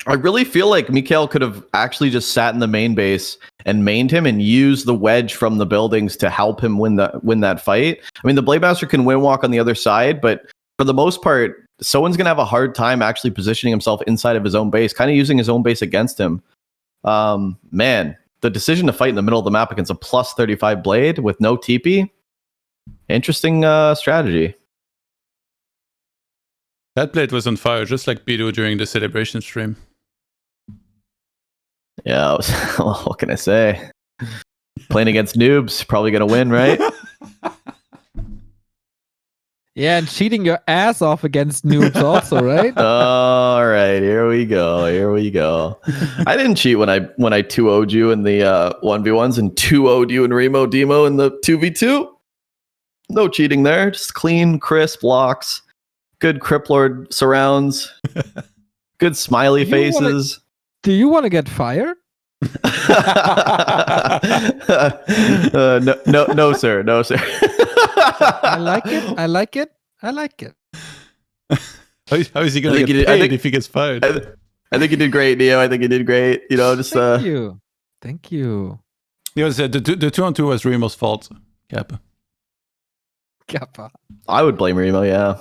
I really feel like MichaeL could have actually just sat in the main base and mained him and used the wedge from the buildings to help him win that fight. I mean, the Blade Master can windwalk on the other side, but for the most part, Someone's going to have a hard time actually positioning himself inside of his own base, kind of using his own base against him. Man, the decision to fight in the middle of the map against a plus 35 blade with no TP, interesting strategy. That blade was on fire, just like Bido during the celebration stream. Yeah, well, what can I say? Playing against noobs, probably going to win, right? Yeah, and cheating your ass off against noobs also, right? All right, here we go. Here we go. I didn't cheat when I 2-0'd you in the 1v1s and 2-0'd you in Remo Demo in the 2v2. No cheating there. Just clean, crisp blocks. Good Criplord surrounds. Good smiley faces. Do you want to get fired? No, sir. No, sir. I like it. I like it. I like it. How is he going to get paid if he gets fired? I think you did great, Neo. I think you did great. You know, just Thank you. Thank you. It was, the 2-on-2 was Remo's fault. Kappa. Kappa. I would blame Remo, yeah.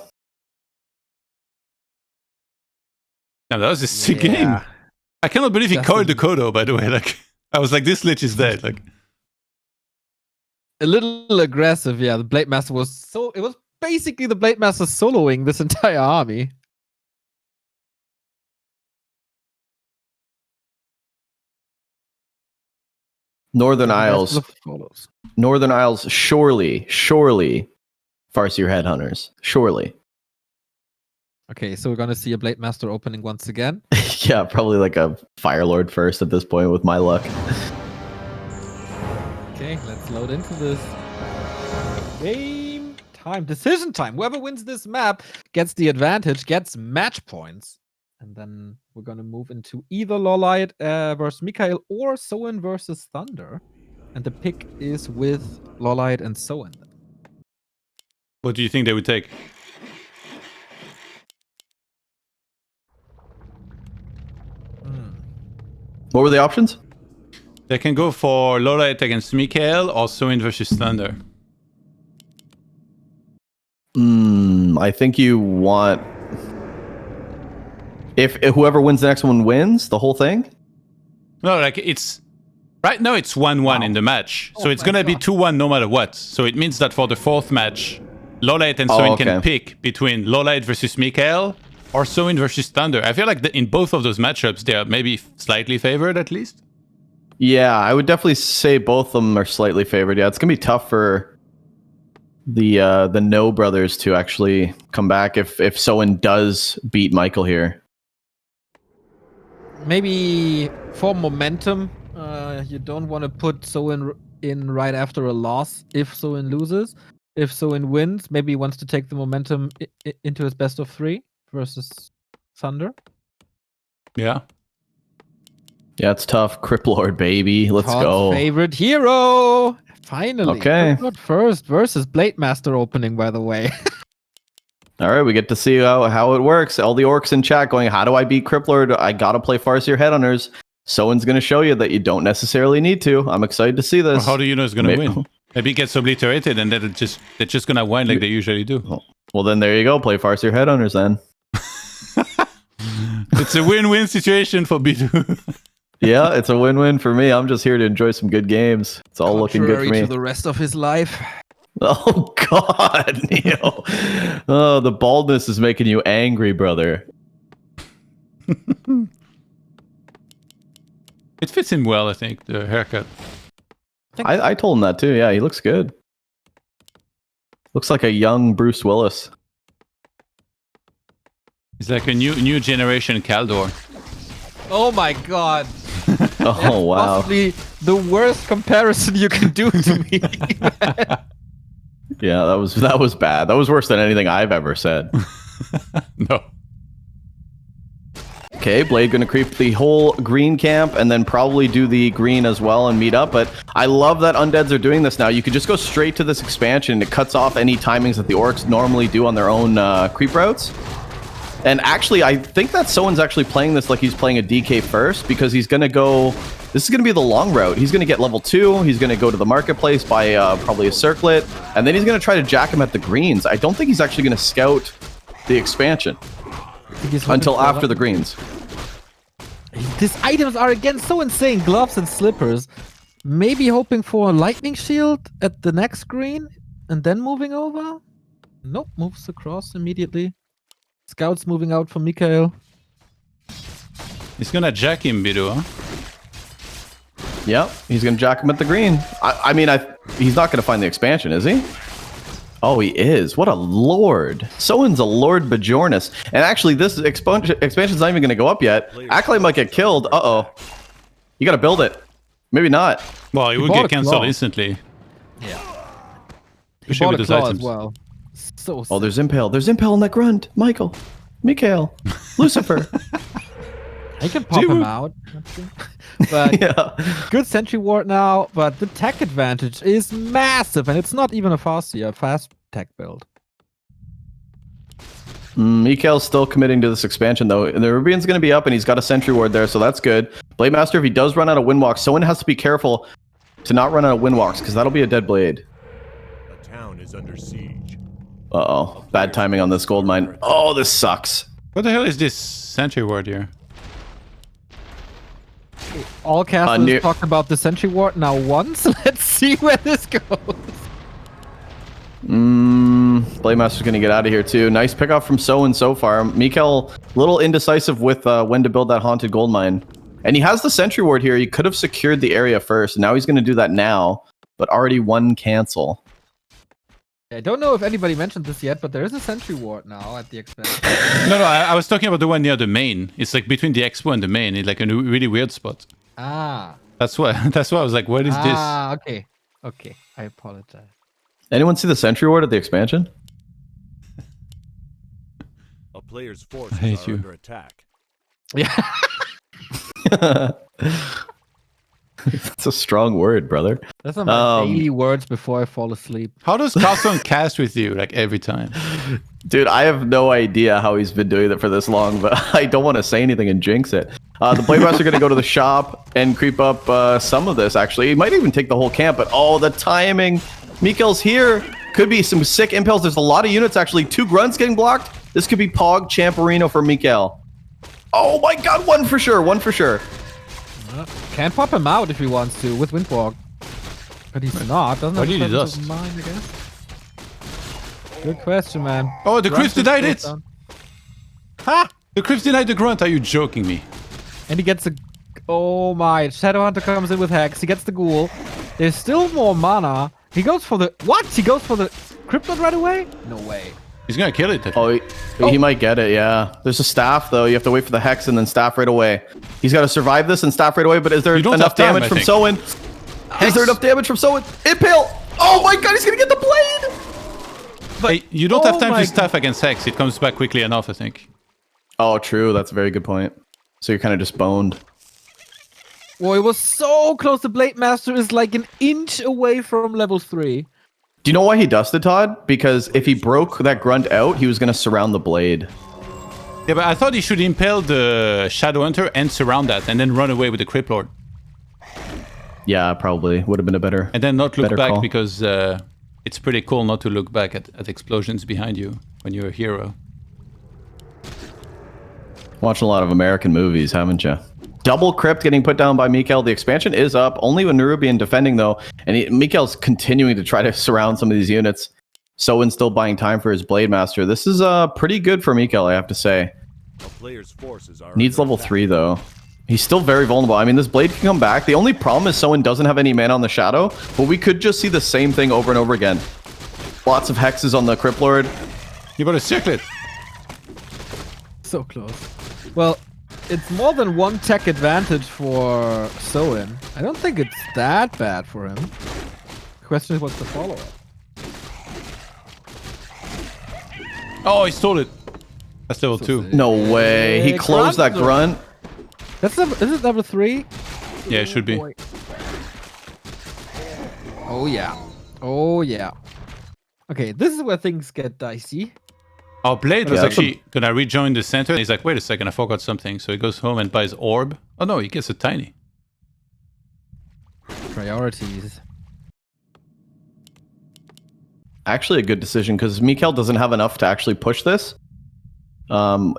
Now, that was a sick game. I cannot believe he called the Kodo, by the way. Like, I was like, this lich is dead. Like, A little aggressive, yeah. The Blade Master was it was basically the Blade Master soloing this entire army. Northern The rest Isles. of the follows. Northern Isles, surely Farseer Headhunters. Surely. Okay, so we're gonna see a Blade Master opening once again. Yeah, probably like a Fire Lord first at this point with my luck. Okay, let's load into this. Game time, decision time. Whoever wins this map gets the advantage, gets match points. And then we're gonna move into either LawLiet versus MichaeL or Soin versus ThundeR. And the pick is with LawLiet and Soin. what do you think they would take? What were the options? They can go for LawLiet against MichaeL or Soin versus ThundeR. I think you want... If whoever wins the next one wins, the whole thing? No, like it's... Right now it's 1-1 in the match. So it's going to be 2-1 no matter what. So it means that for the fourth match, LawLiet and Soin can pick between LawLiet versus MichaeL or Soin versus ThundeR. I feel like in both of those matchups, they are maybe slightly favored at least. Yeah, I would definitely say both of them are slightly favored. Yeah, it's going to be tough for the No brothers to actually come back if Soin does beat MichaeL here. Maybe for momentum, you don't want to put Soin in right after a loss if Soin loses. If Soin wins, maybe he wants to take the momentum into his best of 3 versus ThundeR. Yeah. Yeah, it's tough. Crip Lord, baby. Let's Todd's go. favorite hero! Finally. Okay. Crip Lord first versus Blade Master opening, by the way. All right, we get to see how it works. All the orcs in chat going, how do I beat Crip Lord? I got to play Farseer Headhunters. Someone's going to show you that you don't necessarily need to. I'm excited to see this. Well, how do you know it's going to win? Maybe it gets obliterated and then they're just going to win like they usually do. Well, then there you go. Play Farseer Headhunters then. It's a win-win situation for B2. Yeah, it's a win-win for me. I'm just here to enjoy some good games. It's all looking good for Contrary me. to the rest of his life. Oh, God, Neil. Oh, the baldness is making you angry, brother. It fits him well, I think, the haircut. I told him that too. Yeah, he looks good. Looks like a young Bruce Willis. He's like a new generation Caldor. Oh my god. Oh, wow. Possibly the worst comparison you can do to me. Yeah, that was bad. That was worse than anything I've ever said. No. Okay, Blade gonna creep the whole green camp and then probably do the green as well and meet up. But I love that Undeads are doing this now. You could just go straight to this expansion. It cuts off any timings that the orcs normally do on their own creep routes. And actually, I think that Soin's actually playing this like he's playing a DK first, because he's gonna go... This is going to be the long route. He's going to get level 2. He's going to go to the marketplace, buy probably a circlet, and then he's going to try to jack him at the greens. I don't think he's actually going to scout the expansion until after the greens. These items are again so insane. Gloves and slippers. Maybe hoping for a lightning shield at the next green and then moving over? Nope, moves across immediately. Scouts moving out for MichaeL. He's going to jack him, Bidu, huh? Yep, he's going to jack him at the green. I mean, he's not going to find the expansion, is he? Oh, he is. What a lord. Soin's a Lord Bajornus. And actually, this expansion's not even going to go up yet. Acolyte might get killed. Uh-oh. You got to build it. Maybe not. Well, it would get cancelled instantly. Yeah. Especially with those items. As well. So oh, there's Impale. There's Impale on that grunt. MichaeL. Lucifer. I can pop him out. But yeah. Good sentry ward now, but the tech advantage is massive, and it's not even a fast tech build. MichaeL's still committing to this expansion, though. And the Rubian's going to be up, and he's got a sentry ward there, so that's good. Blade Master, if he does run out of windwalks, someone has to be careful to not run out of windwalks, because that'll be a dead blade. The town is under siege. Uh-oh. Bad timing on this gold mine. Oh, this sucks. What the hell is this sentry ward here? All casters near- talked about the Sentry Ward now once. Let's see where this goes. Blademaster's gonna get out of here too. Nice pickoff from Soin so far. MichaeL a little indecisive with when to build that haunted gold mine. And he has the Sentry Ward here. He could have secured the area first. Now he's gonna do that now, but already one cancel. I don't know if anybody mentioned this yet, but there is a Sentry Ward now at the expansion. No, I was talking about the one near the main. It's like between the expo and the main. It's like a really weird spot. Ah. That's why I was like, what is this? Ah, okay. Okay, I apologize. Anyone see the Sentry Ward at the expansion? A player's forces hate are you. under attack. Yeah. That's a strong word, brother. That's one of my daily words before I fall asleep. How does Carson cast with you like every time? Dude, I have no idea how he's been doing it for this long, but I don't want to say anything and jinx it. The Blademaster are going to go to the shop and creep up some of this, actually. He might even take the whole camp, but oh, the timing. MichaeL's here. Could be some sick impels. There's a lot of units, actually. 2 grunts getting blocked. This could be Pog Champerino for MichaeL. Oh my god, one for sure, one for sure. Can pop him out if he wants to with Windwalk. But he's not. Doesn't Why have did he presence dust? of mind, I guess. Good question, man. Oh, the Crypt denied it! Down. Ha! The Crypt denied the grunt. Are you joking me? And he gets a... Oh my. Shadowhunter comes in with Hex. He gets the Ghoul. There's still more mana. He goes for the... What? He goes for the Cryptid right away? No way. He's gonna kill it. Oh, he might get it, yeah. There's a staff, though. You have to wait for the Hex and then staff right away. He's got to survive this and staff right away, but is there You don't enough have time, damage I from think. Soin? Is there enough damage from Soin? Impale! Oh my god, he's gonna get the blade! Hey, you don't have Oh time my to staff against Hex. It comes back quickly enough, I think. Oh, true. That's a very good point. So you're kind of just boned. Well, it was so close. The Blade Master is like an inch away from level 3. Do you know why he dusted, Todd? Because if he broke that grunt out, he was going to surround the blade. Yeah, but I thought he should impale the Shadowhunter and surround that, and then run away with the Crypt Lord. Yeah, probably. Would have been a better... And then not look Better back call. because it's pretty cool not to look back at explosions behind you when you're a hero. Watching a lot of American movies, haven't you? Double Crypt getting put down by MichaeL. The expansion is up. Only with Nerubian defending, though. And Michael's continuing to try to surround some of these units. Soin's still buying time for his Blade Master. This is pretty good for MichaeL, I have to say. A player's forces are Needs under level attack. 3, though. He's still very vulnerable. I mean, this blade can come back. The only problem is Soin doesn't have any mana on the Shadow, but we could just see the same thing over and over again. Lots of hexes on the Crypt Lord. You better circle it. So close. Well, it's more than one tech advantage for Soin. I don't think it's that bad for him. The question is, what's the follow-up? Oh, he stole it. That's level 2. No way. He Hey, closed that Grunts. grunt. That's is it level 3? Yeah, it should be. Boy. Oh yeah. Oh yeah. Okay, this is where things get dicey. Our Blade was Yeah, that's actually gonna rejoin the center. He's like, wait a second, I forgot something. So he goes home and buys Orb. Oh no, he gets a tiny. Priorities. Actually, a good decision because MichaeL doesn't have enough to actually push this.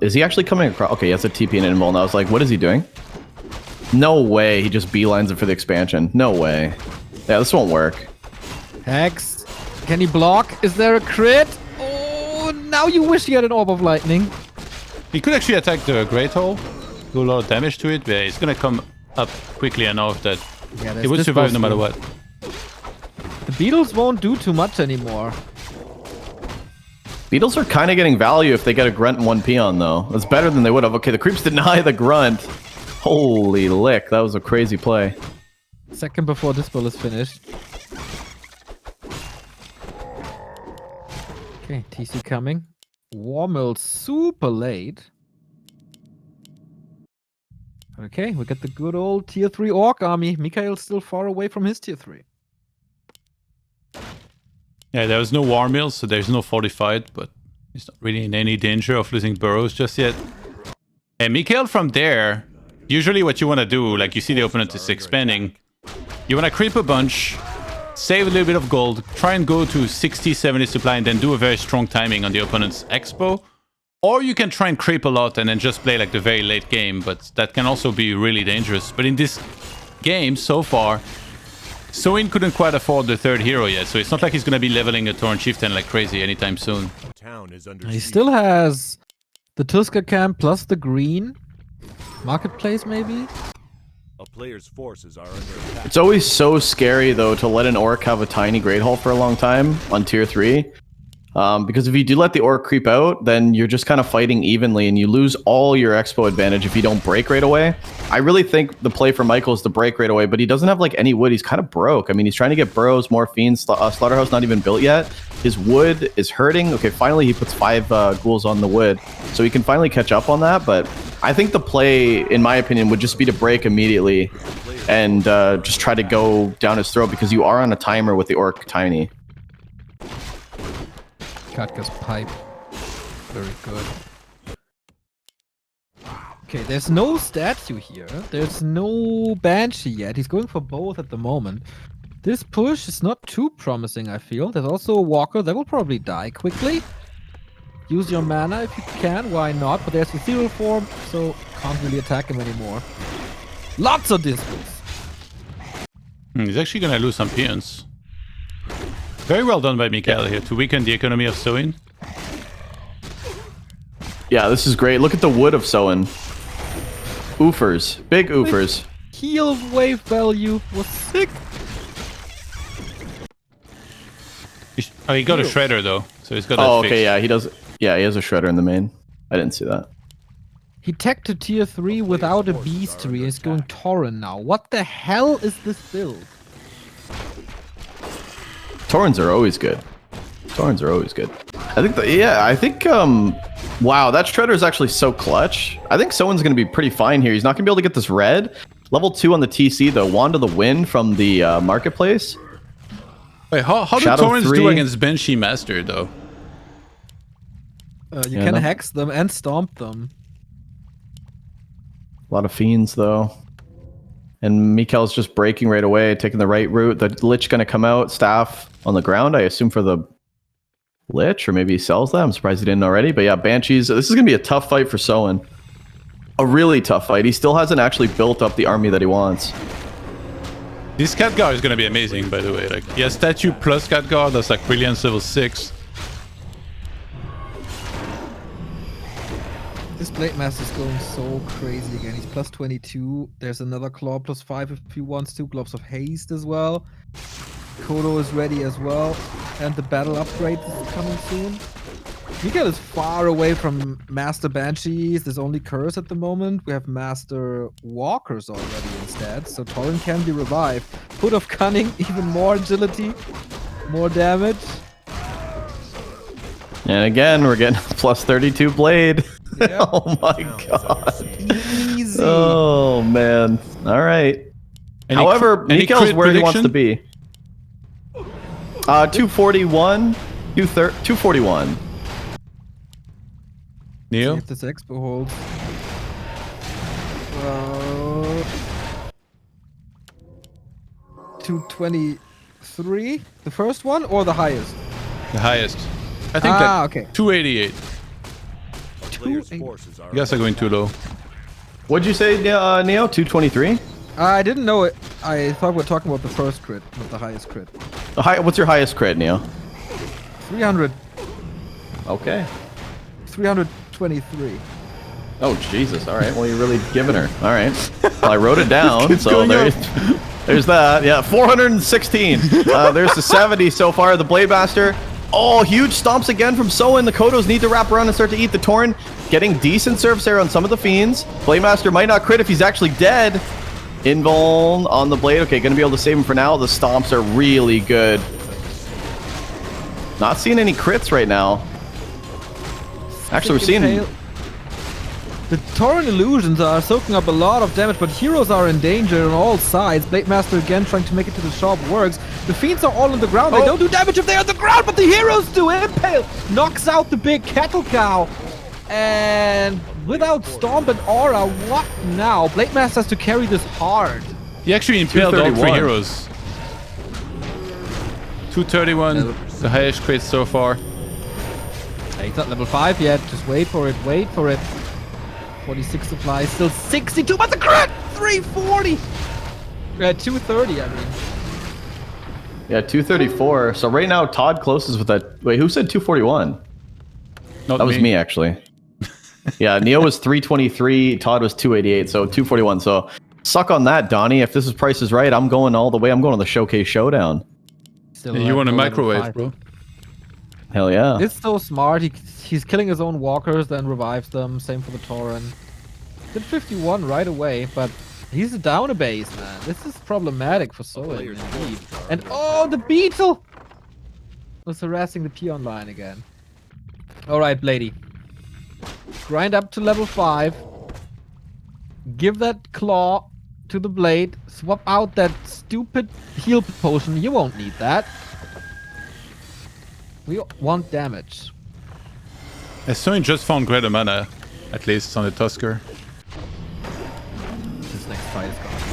Is he actually coming across? Okay, he has a TP and invul. And I was like, what is he doing? No way. He just beelines it for the expansion. No way. Yeah, this won't work. Hex. Can he block? Is there a crit? Oh, now you wish you had an Orb of Lightning. He could actually attack the Great Hall, do a lot of damage to it, but it's gonna come up quickly enough that Yeah, it would survive no matter what. The beetles won't do too much anymore. Beetles are kind of getting value if they get a grunt and 1 peon, though. That's better than they would have. Okay, the creeps deny the grunt. Holy lick. That was a crazy play. Second before this bull is finished. Okay, TC coming. Warmill super late. Okay, we got the good old tier 3 orc army. MichaeL's still far away from his tier 3. Yeah, there was no war mill, so there's no fortified, but he's not really in any danger of losing burrows just yet. And MichaeL from there, usually what you want to do, like you see the opponent is expanding, you want to creep a bunch, save a little bit of gold, try and go to 60, 70 supply, and then do a very strong timing on the opponent's expo. Or you can try and creep a lot and then just play like the very late game, but that can also be really dangerous. But in this game, so far, Soin couldn't quite afford the third hero yet, so it's not like he's going to be leveling a Torrent Chieftain like crazy anytime soon. Town is under He siege. still has the Tuska camp plus the green. Marketplace, maybe? A player's forces are under attack. It's always so scary, though, to let an orc have a tiny Great Hall for a long time on tier 3. Because if you do let the orc creep out, then you're just kind of fighting evenly, and you lose all your expo advantage if you don't break right away. I really think the play for MichaeL is to break right away, but he doesn't have like any wood. He's kind of broke. I mean, he's trying to get burrows, more fiends. Slaughterhouse not even built yet. His wood is hurting. Okay, finally he puts 5 ghouls on the wood, so he can finally catch up on that. But I think the play, in my opinion, would just be to break immediately and just try to go down his throat, because you are on a timer with the orc tiny. Katka's pipe. Very good. Okay, there's no statue here. There's no Banshee yet. He's going for both at the moment. This push is not too promising, I feel. There's also a Walker that will probably die quickly. Use your mana if you can, why not? But there's the Ethereal form, so can't really attack him anymore. Lots of distance. He's actually going to lose some peons. Very well done by MichaeL here to weaken the economy of Soin. Yeah, this is great. Look at the wood of Soin. Oofers. Big oofers. Heal wave value was sick. Oh, he got a shredder though, so he's got Oh, that okay, fixed. yeah, he does. Yeah, he has a shredder in the main. I didn't see that. He teched to tier 3 without a beastery and is going Torrent now. What the hell is this build? Torrents are always good. Torrents are always good. I think, wow, that shredder is actually so clutch. I think someone's going to be pretty fine here. He's not going to be able to get this red. Level 2 on the TC, though. Wand of the Wind from the marketplace. Wait, how do Shadow Torrents 3. do against Banshee Master though? You Yeah, can no. hex them and stomp them. A lot of fiends, though. And MichaeL's just breaking right away, taking the right route. The Lich going to come out, staff on the ground, I assume, for the Lich, or maybe he sells that. I'm surprised he didn't already. But yeah, Banshees. This is going to be a tough fight for Soin. A really tough fight. He still hasn't actually built up the army that he wants. This Khadgar is gonna be amazing, by the way. Like, he has statue plus Khadgar, that's like brilliance level 6. This Blade Master is going so crazy again. He's plus 22. There's another Claw plus 5 if he wants to. Gloves of Haste as well. Kodo is ready as well. And the battle upgrade is coming soon. MichaeL is far away from Master Banshees. There's only Curse at the moment. We have Master Walkers already instead. So Torrent can be revived. Foot of Cunning, even more agility. More damage. And again, we're getting plus 32 blade. Yeah. Oh my god. Easy. Oh man. All right. However, any MichaeL's crit where he wants to prediction? be. 241, 241. Neo? If this expo holds. 223, the first one or the highest? The highest. I think that okay. 288. A player's 280. forces are You guys are going too low. What'd you say, Neo? 223? I didn't know it. I thought we were talking about the first crit, not the highest crit. What's your highest crit, Neo? 300, Okay. 323. Oh, Jesus. All right. Well, you're really giving her. All right. Well, I wrote it down, It's so going there's that. Yeah, 416. There's the 70 so far. The Blade Master. Oh, huge stomps again from Soin. The Kodos need to wrap around and start to eat the Torn. Getting decent serves there on some of the Fiends. Blade Master might not crit if he's actually dead. Invuln on the Blade. Okay, gonna be able to save him for now. The stomps are really good. Not seeing any crits right now. Actually, we're seeing... The Torrent illusions are soaking up a lot of damage, but heroes are in danger on all sides. Blade Master again trying to make it to the shop works. The Fiends are all on the ground. They don't do damage if they're on the ground, but the heroes do. Impale knocks out the big cattle cow. And without Stomp and Aura, what now? Blade Master has to carry this hard. He actually impaled all 3 231. heroes. 231, the highest crit so far. He's not level 5 yet. Just wait for it. Wait for it. 46 supply. Still 62. But the crit! 340! 230, I mean. Yeah, 234. So right now, Todd closes with that. Wait, who said 241? Not That was me, actually. Yeah, Neo was 323. Todd was 288. So 241. So suck on that, Donnie. If this is Price is Right, I'm going all the way. I'm going to the Showcase Showdown. Still You want a no level microwave, 5. bro? Hell yeah. It's so smart. He's killing his own walkers, then revives them. Same for the Tauren. Did 51 right away, but he's down a base, man. This is problematic for Soin, indeed. And oh, the beetle was harassing the peon line again. All right, Blady. Grind up to level 5. Give that claw to the blade. Swap out that stupid heal potion. You won't need that. We want damage. Soin just found greater mana, at least on the Tusker. This next fight is gonna be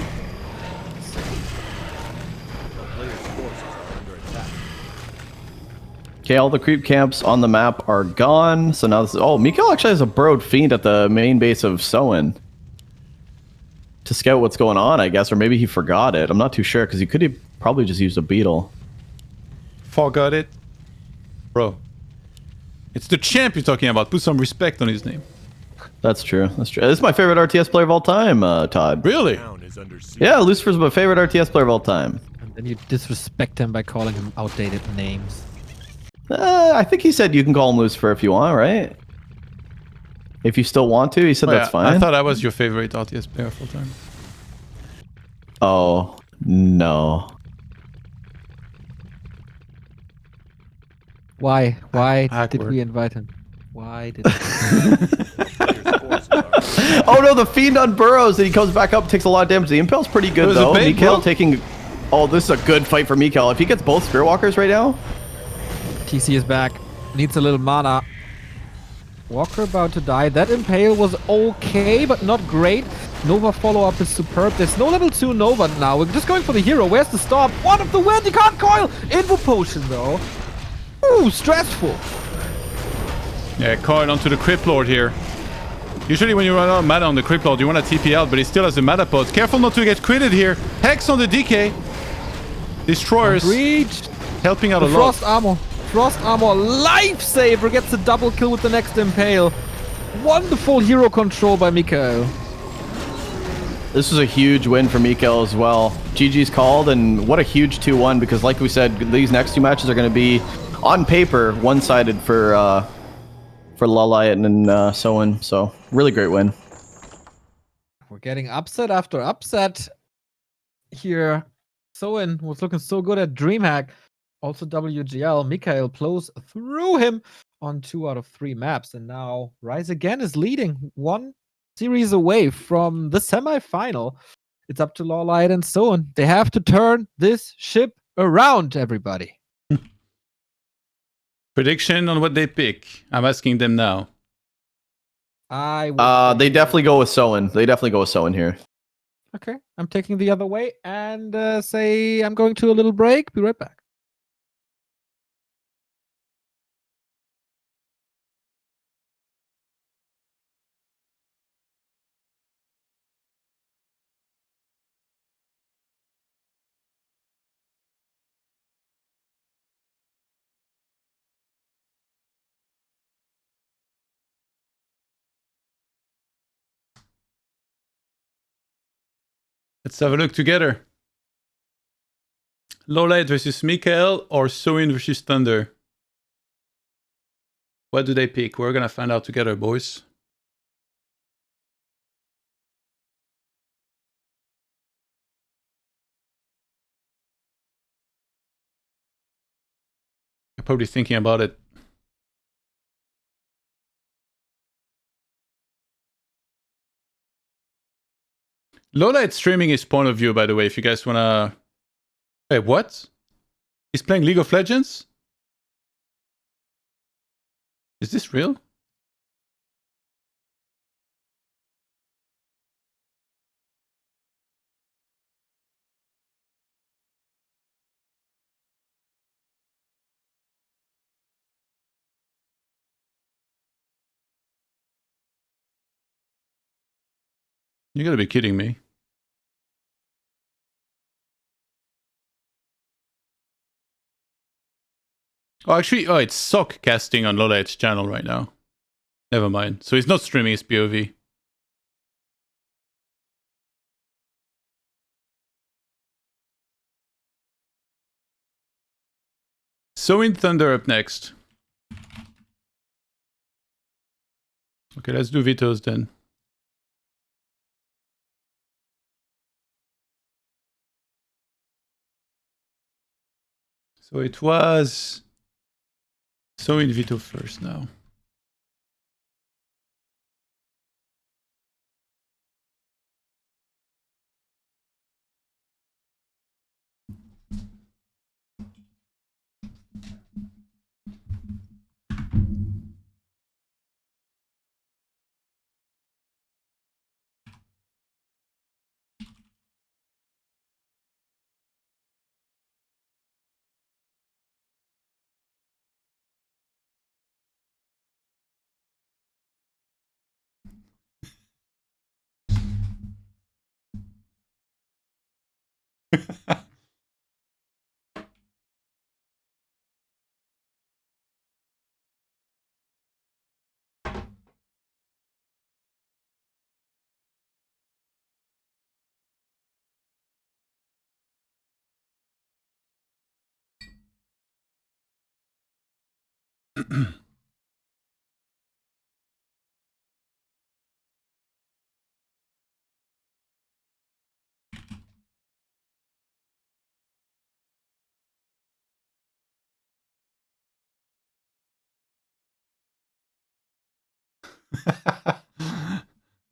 A player's forces are under attack. Okay, all the creep camps on the map are gone. So now this is... Oh, MichaeL actually has a burrowed fiend at the main base of Soin. To scout what's going on, I guess. Or maybe he forgot it. I'm not too sure, because he could have probably just used a beetle. Forgot it? Bro. It's the champ you're talking about. Put some respect on his name. That's true. That's true. This is my favorite RTS player of all time, Todd. Really? Town is under siege. Yeah, Lucifer's my favorite RTS player of all time. And then you disrespect him by calling him outdated names. I think he said you can call him Lucifer if you want, right? If you still want to, he said that's fine. I thought I was your favorite RTS player of all time. Oh, no. Why? Why did Awkward. we invite him? Why did Player's forces are under Oh no, the Fiend on burrows and he comes back up, takes a lot of damage. The Impale's pretty It good was a though. bait, MichaeL bro. taking... Oh, this is a good fight for MichaeL. If he gets both Spear Walkers right now... TC is back. Needs a little mana. Walker about to die. That Impale was okay, but not great. Nova follow-up is superb. There's no level 2 Nova now. We're just going for the hero. Where's the stop? One of the wind. You can't coil. Invo potion though. Ooh, stressful. Yeah, coil onto the Crypt Lord here. Usually when you run out of mana on the Crypt Lord, you want to TP out, but he still has the mana pods. Careful not to get critted here. Hex on the DK. Destroyers Reach. helping out a The lot. frost armor. Frost armor. Lifesaver gets a double kill with the next Impale. Wonderful hero control by MichaeL. This is a huge win for MichaeL as well. GG's called, and what a huge 2-1, because like we said, these next two matches are going to be, on paper, one-sided for LawLiet and Soin. So, really great win. We're getting upset after upset here. Soin was looking so good at DreamHack. Also WGL. MichaeL blows through him on 2 out of 3 maps. And now Rise Again is leading 1 series away from the semifinal. It's up to LawLiet and Soin. They have to turn this ship around, everybody. Prediction on what they pick. I'm asking them now. They definitely go with Soin. They definitely go with Soin here. Okay, I'm taking the other way and say I'm going to a little break. Be right back. Let's have a look together. LawLiet versus MichaeL or Soin versus ThundeR? What do they pick? We're gonna find out together, boys. You're probably thinking about it. LawLiet streaming his point of view, by the way, if you guys wanna... Wait, what? He's playing League of Legends? Is this real? You gotta be kidding me. Oh, actually, it's Sock casting on LawLiet's channel right now. Never mind. So he's not streaming his POV. Soin ThundeR up next. Okay, let's do vetoes then. So it was Soin veto first now.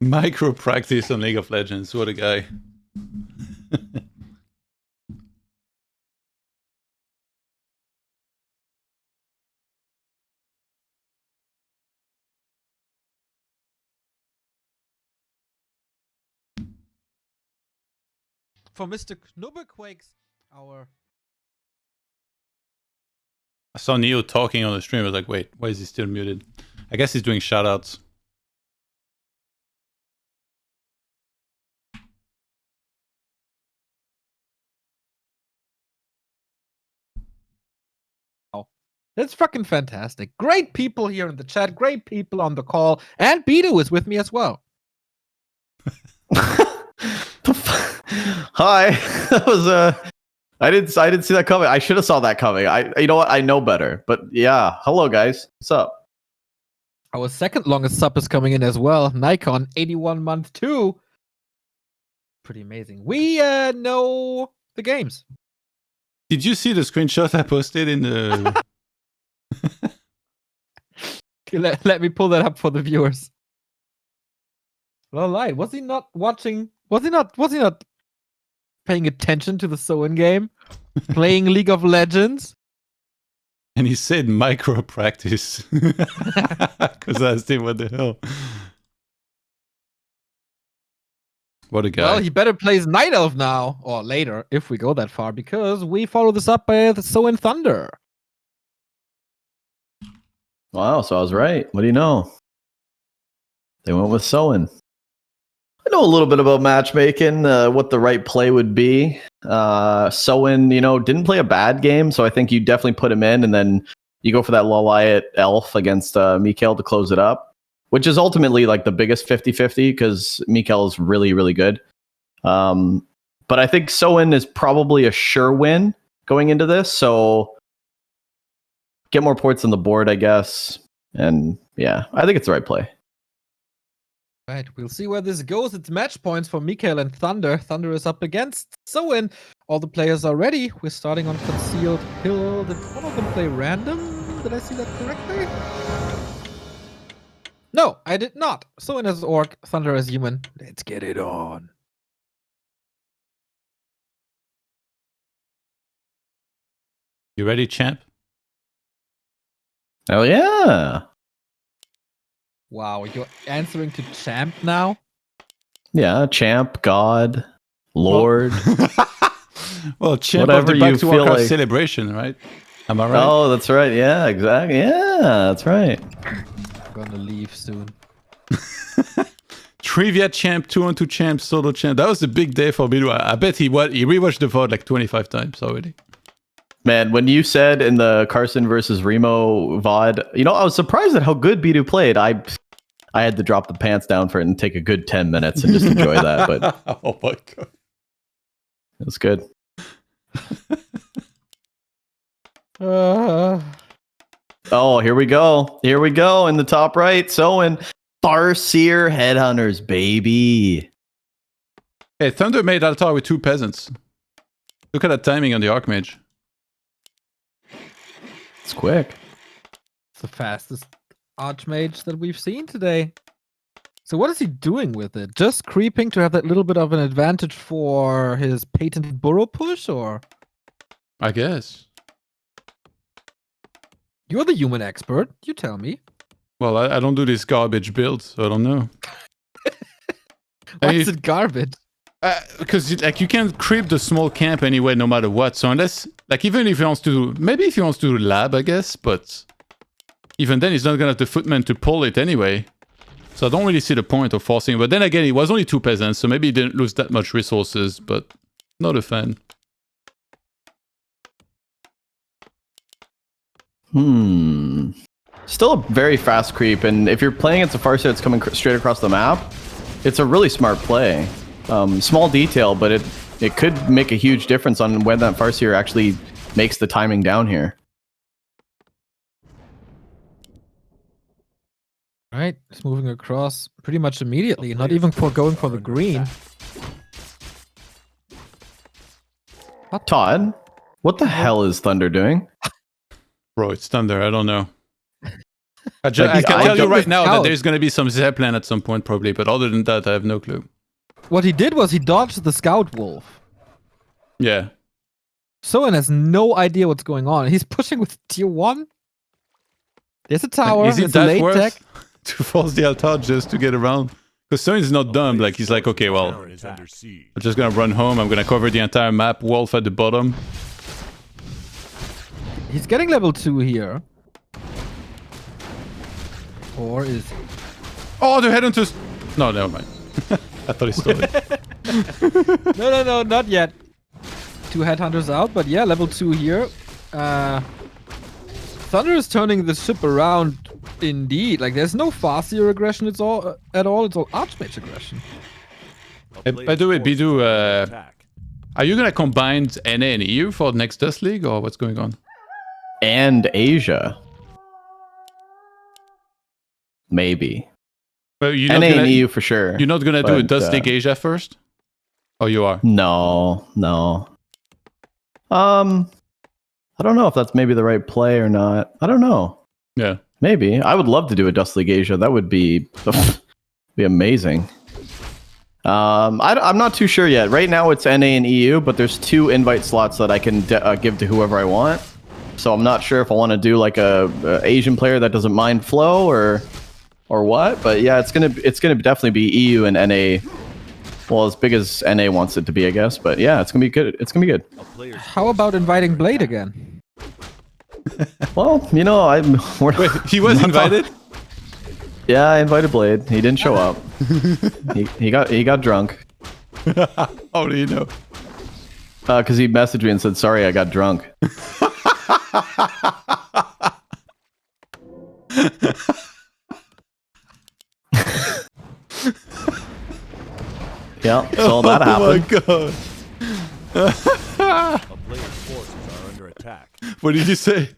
Micro practice on League of Legends. What a guy. For Mr. Knubberquakes, our... I saw Neo talking on the stream. I was like, wait, why is he still muted? I guess he's doing shoutouts. That's fucking fantastic. Great people here in the chat, great people on the call, and Bidu is with me as well. Hi. That was I didn't see that coming. I should have saw that coming. You know what? I know better. But yeah, hello guys. What's up? Our second longest sub is coming in as well. Nikon 81 month 2. Pretty amazing. We know the games. Did you see the screenshot I posted in the... Let me pull that up for the viewers. LawLiet, was he not watching? Was he not paying attention to the Soin game? Playing League of Legends? And he said micro practice. Because I asked him what the hell. What a guy. Well, he better plays Night Elf now, or later, if we go that far, because we follow this up with Soin ThundeR. Wow, so I was right. What do you know? They went with Soin. I know a little bit about matchmaking, what the right play would be. Soin, didn't play a bad game, so I think you definitely put him in, and then you go for that LawLiet elf against MichaeL to close it up, which is ultimately like the biggest 50-50 because MichaeL is really, really good. But I think Soin is probably a sure win going into this, so get more points on the board, I guess. And yeah, I think it's the right play. Right, we'll see where this goes. It's match points for MichaeL and ThundeR. ThundeR is up against Soin. All the players are ready. We're starting on Concealed Hill. Did one of them play random? Did I see that correctly? No, I did not. Soin as orc, ThundeR as human. Let's get it on. You ready, champ? Oh yeah. Wow, you're answering to champ now? Yeah, champ, god, lord. Well, champ Whatever of the Back you to feel Warcraft like. celebration, right? Am I right? Oh, that's right. Yeah, exactly. Yeah, that's right. I'm gonna leave soon. Trivia champ, 2-on-2 champ, solo champ. That was a big day for Bidou. I bet he rewatched the VOD like 25 times already. Man, when you said in the Carson versus Remo VOD, you know, I was surprised at how good Bidou played. I had to drop the pants down for it and take a good 10 minutes and just enjoy that. But oh my god, it was good. Oh, here we go. Here we go in the top right. Soin, Farseer Headhunters, baby. Hey, ThundeR made altar with 2 peasants. Look at that timing on the Archmage. It's quick. It's the fastest Archmage that we've seen today. So what is he doing with it? Just creeping to have that little bit of an advantage for his patented burrow push, or? I guess. You're the human expert. You tell me. Well, I don't do this garbage build, so I don't know. Why is it garbage? Because like you can't creep the small camp anyway, no matter what. So unless, like, even if he wants to, maybe if he wants to do lab, I guess. But even then, he's not gonna have the footman to pull it anyway. So I don't really see the point of forcing. But then again, it was only 2 peasants, so maybe he didn't lose that much resources. But not a fan. Still a very fast creep, and if you're playing against a Farseer that's coming straight across the map, it's a really smart play. Small detail, but it could make a huge difference on when that Farseer actually makes the timing down here. Right, it's moving across pretty much immediately, not even for going for the green. Todd, what the hell is ThundeR doing? Bro, it's ThundeR. I don't know. I Like, can tell you right now that out. there's going to be some Zeppelin at some point, probably. But other than that, I have no clue. What he did was he dodged the Scout Wolf. Yeah. Soin has no idea what's going on. He's pushing with tier 1. There's a tower. Is it It's a that late worth tech. to force the altar just to get around? Because Soin's not dumb. Like, he's like, okay, well, Tower is under siege. I'm just going to run home. I'm going to cover the entire map. Wolf at the bottom. He's getting level 2 here. Or is he? Oh, the headhunters. No, never mind. I thought he stole it. No, not yet. 2 headhunters out, but yeah, level 2 here. ThundeR is turning the ship around indeed. Like, there's no Farseer aggression at all. It's all Archmage aggression. A By the way, player's Bidou, forces are under attack. are you going to combine NA and EU for the next Dust League, or what's going on? And Asia. Maybe. Well, you're NA not and gonna, EU for sure. you're not going to do a but, Dust League Asia first? Or you are? No. I don't know if that's maybe the right play or not. I don't know. Yeah. Maybe. I would love to do a Dust League Asia. That would be amazing. I'm not too sure yet. Right now it's NA and EU, but there's 2 invite slots that I can give to whoever I want. So I'm not sure if I want to do like a Asian player that doesn't mind flow or what. But yeah, it's gonna definitely be EU and NA. Well, as big as NA wants it to be, I guess. But yeah, it's gonna be good. It's gonna be good. A player's How about inviting Blade again? Well, you know, we're Wait, he was invited? Yeah, I invited Blade. He didn't show up. he got drunk. How do you know? Because he messaged me and said, "Sorry, I got drunk." Yeah, so that happened. Oh my god. a player's forces are under attack. What did you say?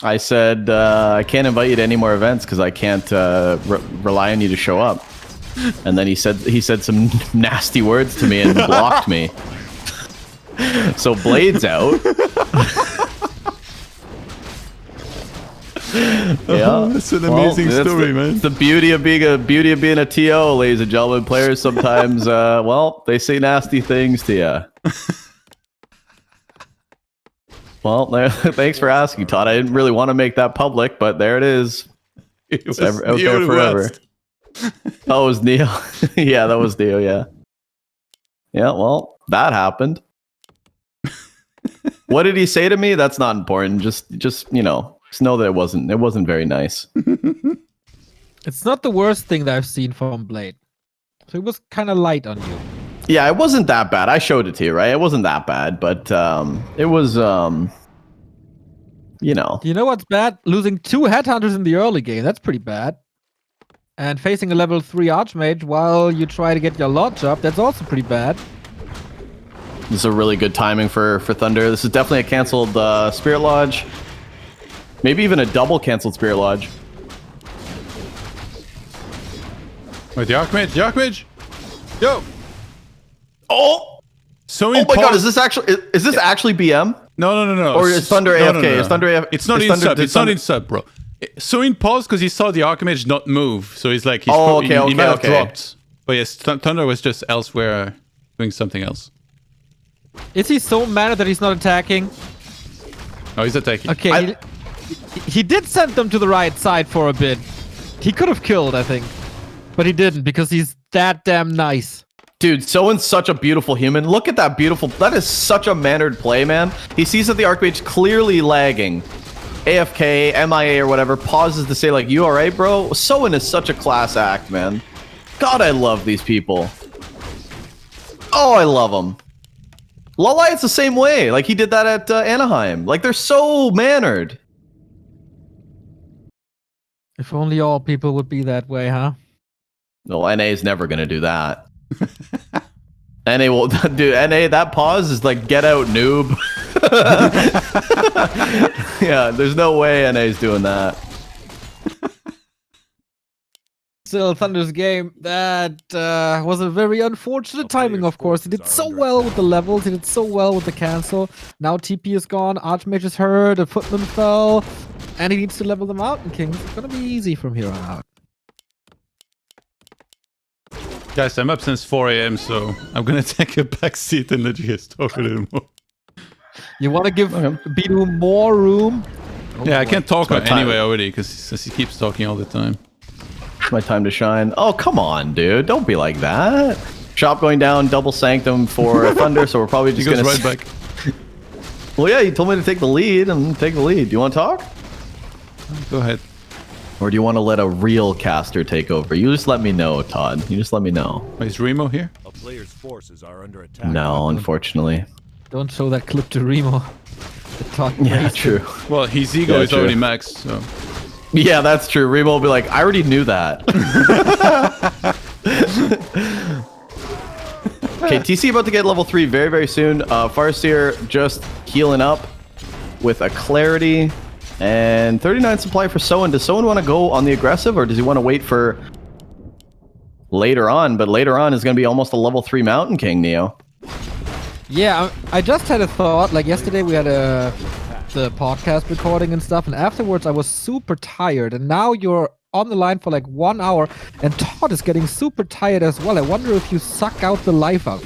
I said I can't invite you to any more events because I can't rely on you to show up. And then he said some nasty words to me and blocked me. So Blade's out. Yeah, That's an amazing story, man. It's the beauty of being a TO, ladies and gentlemen. Players sometimes, well, they say nasty things to you. Well, thanks for asking, Todd. I didn't really want to make that public, but there it is. It was Out there Neo forever. Rust. That was Neo. Yeah, that was Neo. Yeah. Yeah. Well, that happened. What did he say to me? That's not important. Just just know that it wasn't very nice. It's not the worst thing that I've seen from Blade. So it was kind of light on you. Yeah, it wasn't that bad. I showed it to you, right? It wasn't that bad, but it was, you know. You know what's bad? Losing 2 headhunters in the early game. That's pretty bad. And facing a level 3 Archmage while you try to get your Lodge up. That's also pretty bad. This is a really good timing for ThundeR. This is definitely a canceled Spirit Lodge. Maybe even a double canceled Spirit Lodge. Wait, the Archmage? Yo! Oh! So Oh my god, is this actually BM? No. Or is ThundeR AFK? No. Is ThundeR AFK? It's not in sub. It's not in sub, bro. So in pause because he saw the Archmage not move. So he's like, he might have dropped. But yes, ThundeR was just elsewhere doing something else. Is he so mad that he's not attacking? Oh, he's attacking. Okay, he did send them to the right side for a bit. He could have killed, I think. But he didn't because he's that damn nice. Dude, Soin's such a beautiful human. Look at that beautiful... That is such a mannered play, man. He sees that the Archmage clearly lagging. AFK, MIA or whatever, pauses to say, like, you alright, bro? Soin is such a class act, man. God, I love these people. Oh, I love them. LawLiet's the same way. Like, he did that at Anaheim. Like, they're so mannered. If only all people would be that way, huh? No, NA is never going to do that. NA will do. NA, that pause is like, get out, noob. Yeah, there's no way NA is doing that. Still, ThundeR's game, that was a very unfortunate timing, of course. He did so well with the levels, he did so well with the cancel. Now TP is gone, Archmage is hurt, a footman fell, and he needs to level the Mountain Kings. It's gonna be easy from here on out. Guys, I'm up since 4 a.m., so I'm gonna take a back seat and let you guys talk a little more. You want to give Bidu more room? Yeah, I can't talk my anyway time. already because he keeps talking all the time. It's my time to shine. Oh, come on, dude. Don't be like that. Shop going down, double sanctum for ThundeR, so we're probably just He goes gonna... right back. Well, yeah, you told me to take the lead. I'm gonna take the lead. Do you want to talk? Go ahead. Or do you want to let a real caster take over? You just let me know, Todd. You just let me know. Wait, is Remo here? A player's forces are under attack. No, unfortunately. Don't show that clip to Remo. Yeah, true. Well, his ego is true. already maxed, so... Yeah, that's true. Remo will be like, I already knew that. Okay, TC about to get level 3 very, very soon. Farseer just healing up with a clarity. And 39 supply for Soin. Does Soin want to go on the aggressive, or does he want to wait for later on? But later on is going to be almost a level 3 Mountain King, Neo. Yeah, I just had a thought. Like yesterday we had the podcast recording and stuff, and afterwards I was super tired, and now you're on the line for like 1 hour, and Todd is getting super tired as well. I wonder if you suck out the life out.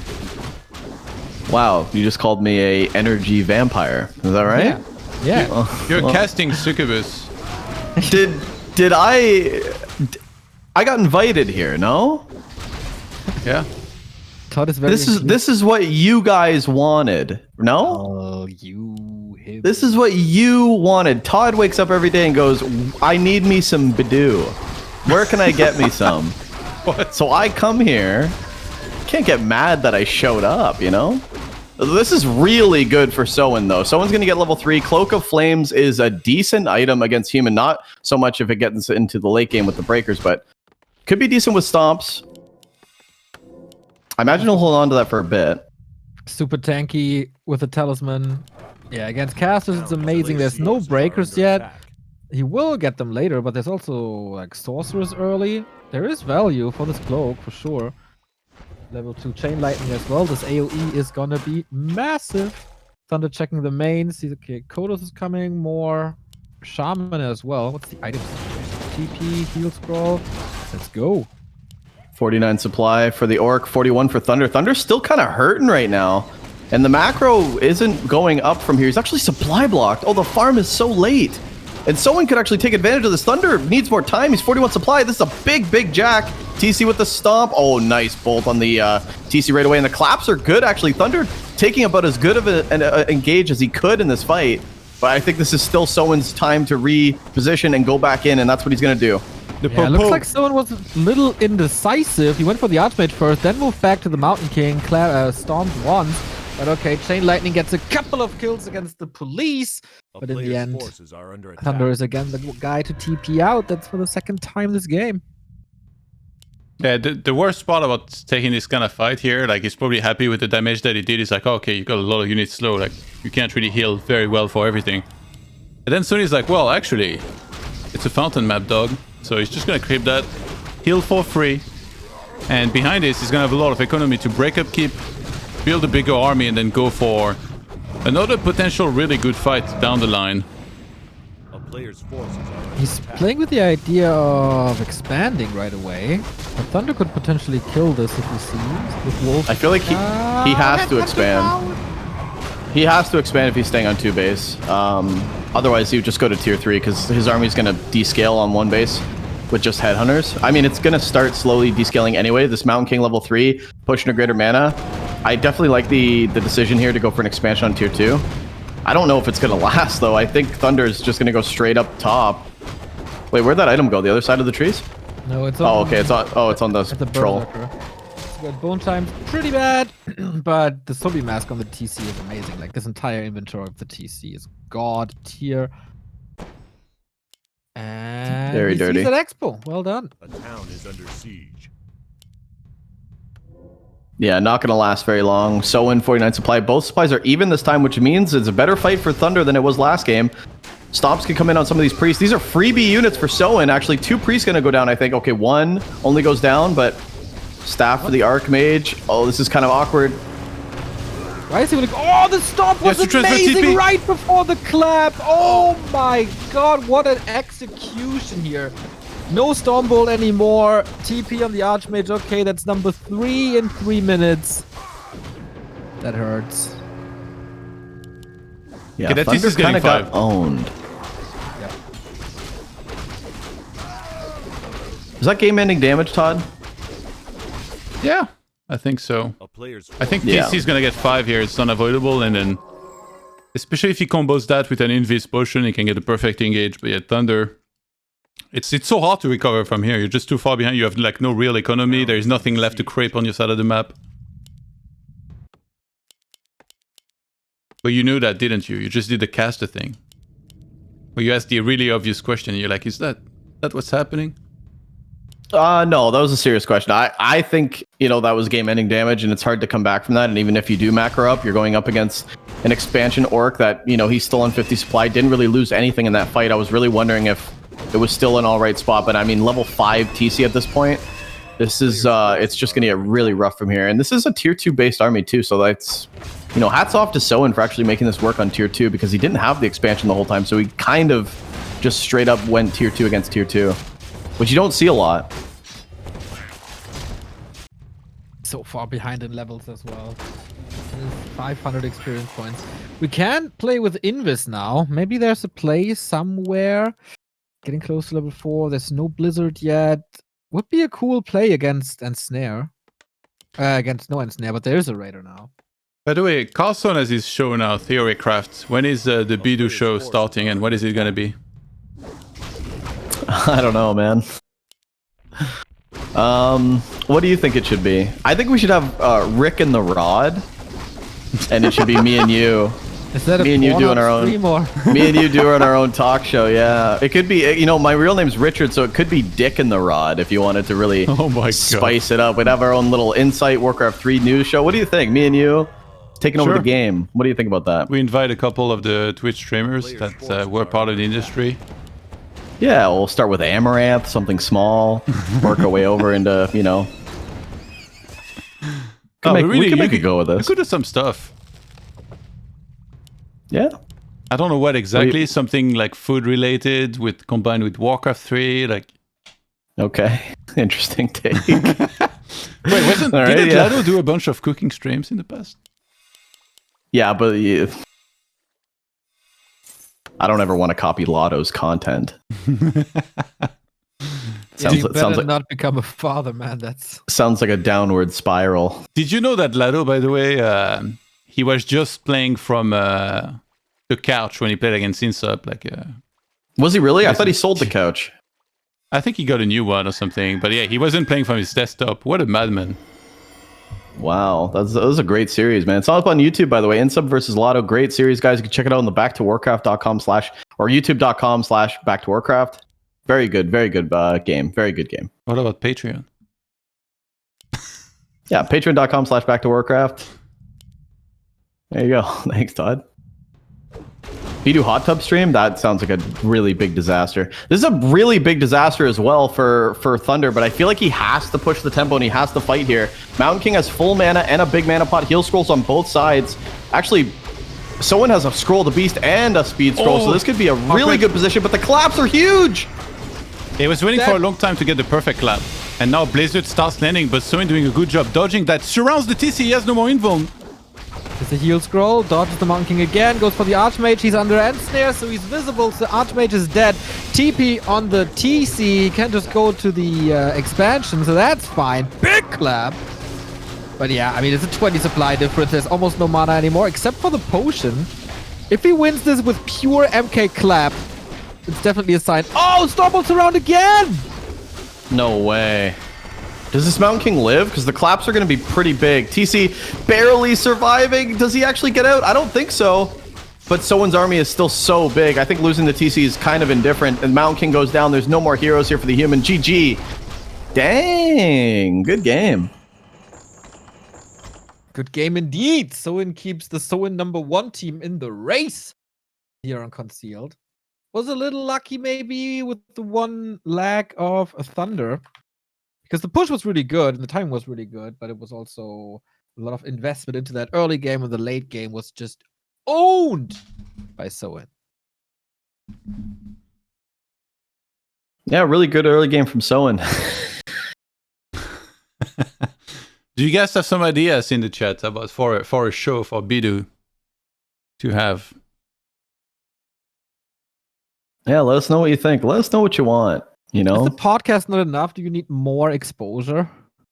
Wow, you just called me a energy vampire. Is that right? Yeah. You're casting Succubus. Did I got invited here, no? Yeah. Todd is very... This is what you guys wanted, no? Oh, you... This is what you wanted. Todd wakes up every day and goes, I need me some Bidoo. Where can I get me some? What? So I come here. Can't get mad that I showed up, you know? This is really good for Soin, though. Soin's going to get level 3. Cloak of Flames is a decent item against human. Not so much if it gets into the late game with the breakers, but could be decent with stomps. I imagine he'll hold on to that for a bit. Super tanky with a talisman. Yeah, against casters it's amazing. There's no breakers yet. He will get them later, but there's also like sorcerers early. There is value for this cloak for sure. Level 2 chain lightning as well. This AoE is gonna be massive. ThundeR checking the mains. See, okay, Kodos is coming. More shaman as well. What's the item? TP, heal scroll. Let's go. 49 supply for the Orc, 41 for ThundeR. ThundeR's still kind of hurting right now. And the macro isn't going up from here. He's actually supply blocked. Oh, the farm is so late. And Soin could actually take advantage of this. ThundeR needs more time. He's 41 supply. This is a big, big jack. TC with the stomp. Oh, nice bolt on the TC right away. And the claps are good, actually. ThundeR taking about as good of an engage as he could in this fight. But I think this is still Soin's time to reposition and go back in, and that's what he's going to do. The Yeah, it looks like Soin was a little indecisive. He went for the Archmage first, then moved back to the Mountain King, stormed once. But okay, Chain Lightning gets a couple of kills against the police. A But in the player's end, forces are under attack. ThundeR is again the guy to TP out. That's for the second time this game. Yeah, the worst part about taking this kind of fight here, like he's probably happy with the damage that he did. He's like, oh, okay, you got a lot of units slow, like you can't really heal very well for everything. And then Sony's like, well, actually, it's a fountain map, dog. So he's just gonna creep that, heal for free, and behind this, he's gonna have a lot of economy to break up keep, build a bigger army, and then go for another potential really good fight down the line. A player's forces are under He's attack. playing with the idea of expanding right away. But ThundeR could potentially kill this if he sees with Wolf. I feel like he has to expand. He has to expand if he's staying on 2 base. Otherwise, he would just go to tier 3 because his army's going to descale on 1 base with just headhunters. I mean, it's going to start slowly descaling anyway. This Mountain King level 3, pushing a greater mana. I definitely like the decision here to go for an expansion on tier 2. I don't know if it's going to last, though. I think ThundeR is just going to go straight up top. Wait, where'd that item go? The other side of the trees? No, it's on. Oh, okay. It's on. Oh, it's on the It's a troll. berserker. It's good. Bone time's pretty bad, but the zombie mask on the TC is amazing. Like this entire inventory of the TC is god tier. And Very he dirty. sees at Expo. Well done. A town is under siege. Yeah, not going to last very long. Soin, 49 supply. Both supplies are even this time, which means it's a better fight for ThundeR than it was last game. Stomps can come in on some of these priests. These are freebie units for Soin. Actually, 2 priests going to go down, I think. Okay, 1 only goes down, but staff for the Archmage. Oh, this is kind of awkward. Why is he like, oh, the stomp was Yes, to transfer amazing TP. right before the clap. Oh my god, what an execution here. No Stormbolt anymore. TP on the Archmage. Okay, that's number 3 in 3 minutes. That hurts. Yeah, Okay, that ThundeR is getting kind of got 5. owned. Yep. Is that game-ending damage, Todd? Yeah, I think so. A player's I think Yeah. TC's gonna get 5 here. It's unavoidable, and then especially if he combos that with an Invis potion, he can get a perfect engage. But yeah, ThundeR, it's so hard to recover from here. You're just too far behind. You have like no real economy. There is nothing left to creep on your side of the map. But you knew that, didn't you? You just did the caster thing. Well, you asked the really obvious question. You're like, is that what's happening? No, that was a serious question. I think, that was game-ending damage, and it's hard to come back from that. And even if you do macro up, you're going up against an expansion orc that, he's still on 50 supply. Didn't really lose anything in that fight. I was really wondering if it was still an all right spot. But, I mean, level 5 TC at this point, this is, it's just going to get really rough from here. And this is a tier 2 based army, too. So that's, hats off to Soin for actually making this work on tier 2 because he didn't have the expansion the whole time. So he kind of just straight up went tier 2 against tier 2. Which you don't see a lot. So far behind in levels as well. 500 experience points. We can play with Invis now. Maybe there's a play somewhere. Getting close to level 4. There's no Blizzard yet. Would be a cool play against Ensnare. Against no Ensnare, but there is a Raider now. By the way, Carlson has his show now, Theorycraft. When is the Bidu show starting, and what is it gonna be? I don't know, man. What do you think it should be? I think we should have Rick and the Rod, and it should be me and you. Is that Me and you doing our own. stream or? Me and you doing our own talk show. Yeah, it could be. My real name's Richard, so it could be Dick and the Rod if you wanted to really Oh my god. spice it up. We'd have our own little Insight Warcraft 3 news show. What do you think? Me and you taking over Sure. the game. What do you think about that? We invite a couple of the Twitch streamers that were part of the industry. Yeah, we'll start with Amaranth, something small, work our way over into, But we can make a you go with You this. could do some stuff. Yeah. I don't know what exactly. Something like food related with combined with Warcraft 3. Like, Okay. Interesting take. wait, didn't All right, yeah. Lado do a bunch of cooking streams in the past? Yeah, but I don't ever want to copy Lotto's content. You better sounds like not become a father, man. That's sounds like a downward spiral. Did you know that Lado, by the way, he was just playing from the couch when he played against Insub? Like, Was he really? I thought he sold the couch. I think he got a new one or something. But yeah, he wasn't playing from his desktop. What a madman. Wow, that was a great series, man. It's all up on YouTube, by the way. Insub versus Lotto, great series, guys. You can check it out on the backtowarcraft.com/ or youtube.com/backtowarcraft. Very good game. Very good game. What about Patreon? Yeah, patreon.com/backtowarcraft. There you go. Thanks, Todd. If you do hot tub stream, that sounds like a really big disaster. This is a really big disaster as well for ThundeR, but I feel like he has to push the tempo and he has to fight here. Mountain King has full mana and a big mana pot. Heal scrolls on both sides. Actually, Soin has a Scroll of the Beast and a Speed Scroll, so this could be a really good position, but the claps are huge! He was waiting for a long time to get the perfect clap. And now Blizzard starts landing, but Soin doing a good job dodging that. Surrounds the TC, he has no more invuln. There's a heal scroll, dodges the Mountain King again, goes for the Archmage, he's under end snare, so he's visible, so the Archmage is dead. TP on the TC, can't just go to the expansion, so that's fine. Big clap! But yeah, I mean, it's a 20 supply difference, there's almost no mana anymore, except for the potion. If he wins this with pure MK clap, it's definitely a sign. Oh, Stormbolt's around again! No way. Does this Mountain King live? Because the claps are going to be pretty big. TC barely surviving. Does he actually get out? I don't think so. But Soin's army is still so big. I think losing the TC is kind of indifferent. And Mountain King goes down. There's no more heroes here for the human. GG. Dang. Good game. Good game indeed. Soin keeps the Soin #1 team in the race here on Concealed. Was a little lucky maybe with the one lag of ThundeR. Because the push was really good and the timing was really good, but it was also a lot of investment into that early game, and the late game was just owned by Soin. Yeah, really good early game from Soin. Do you guys have some ideas in the chat about for a show for Bidu to have? Yeah, let us know what you think. Let us know what you want. You know, is the podcast not enough? Do you need more exposure?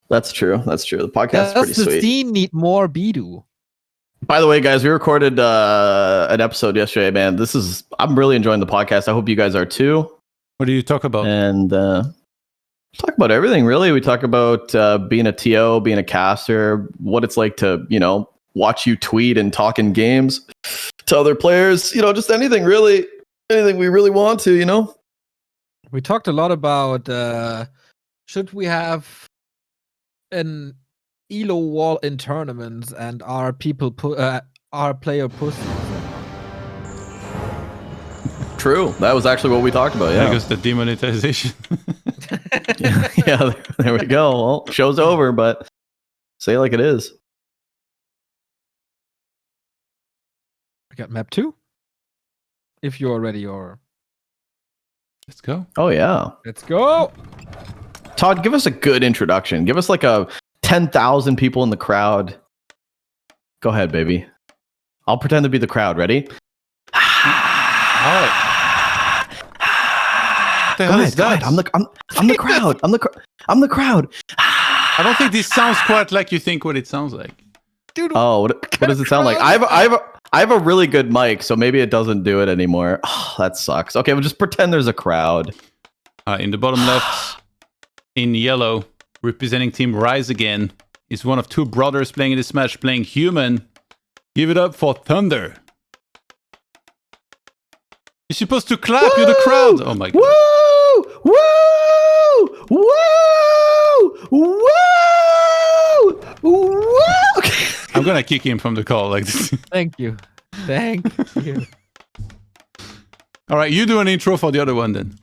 That's true. That's true. The podcast is pretty Does the sweet. scene need more Bidu? By the way, guys, we recorded an episode yesterday, man. I'm really enjoying the podcast. I hope you guys are too. What do you talk about? And talk about everything, really. We talk about being a TO, being a caster, what it's like to, watch you tweet and talk in games to other players. Just anything, really. Anything we really want to, We talked a lot about should we have an elo wall in tournaments, and are player pussies? True. That was actually what we talked about, yeah. Because the demonetization. Yeah, there we go. Well, show's over, but say it like it is. We got map 2. If you're ready, or Let's go. Oh, yeah. let's go. Todd, give us a good introduction. Give us like a 10,000 people in the crowd. Go ahead, baby. I'll pretend to be the crowd. Ready? Go ahead. I'm the crowd. I'm the crowd. I don't think this sounds quite like you think what it sounds like. Dude, Oh, what does it sound like? I have a really good mic, so maybe it doesn't do it anymore. Oh, that sucks. Okay, we'll just pretend there's a crowd. In the bottom left, in yellow, representing Team Rise Again, is one of two brothers playing in this match, playing human. Give it up for ThundeR. You're supposed to clap. Woo! You're the crowd. Oh my god. Woo! Woo! Woo! Woo! Woo! Okay. I'm gonna kick him from the call like this. thank you. Thank you. All right, you do an intro for the other one then.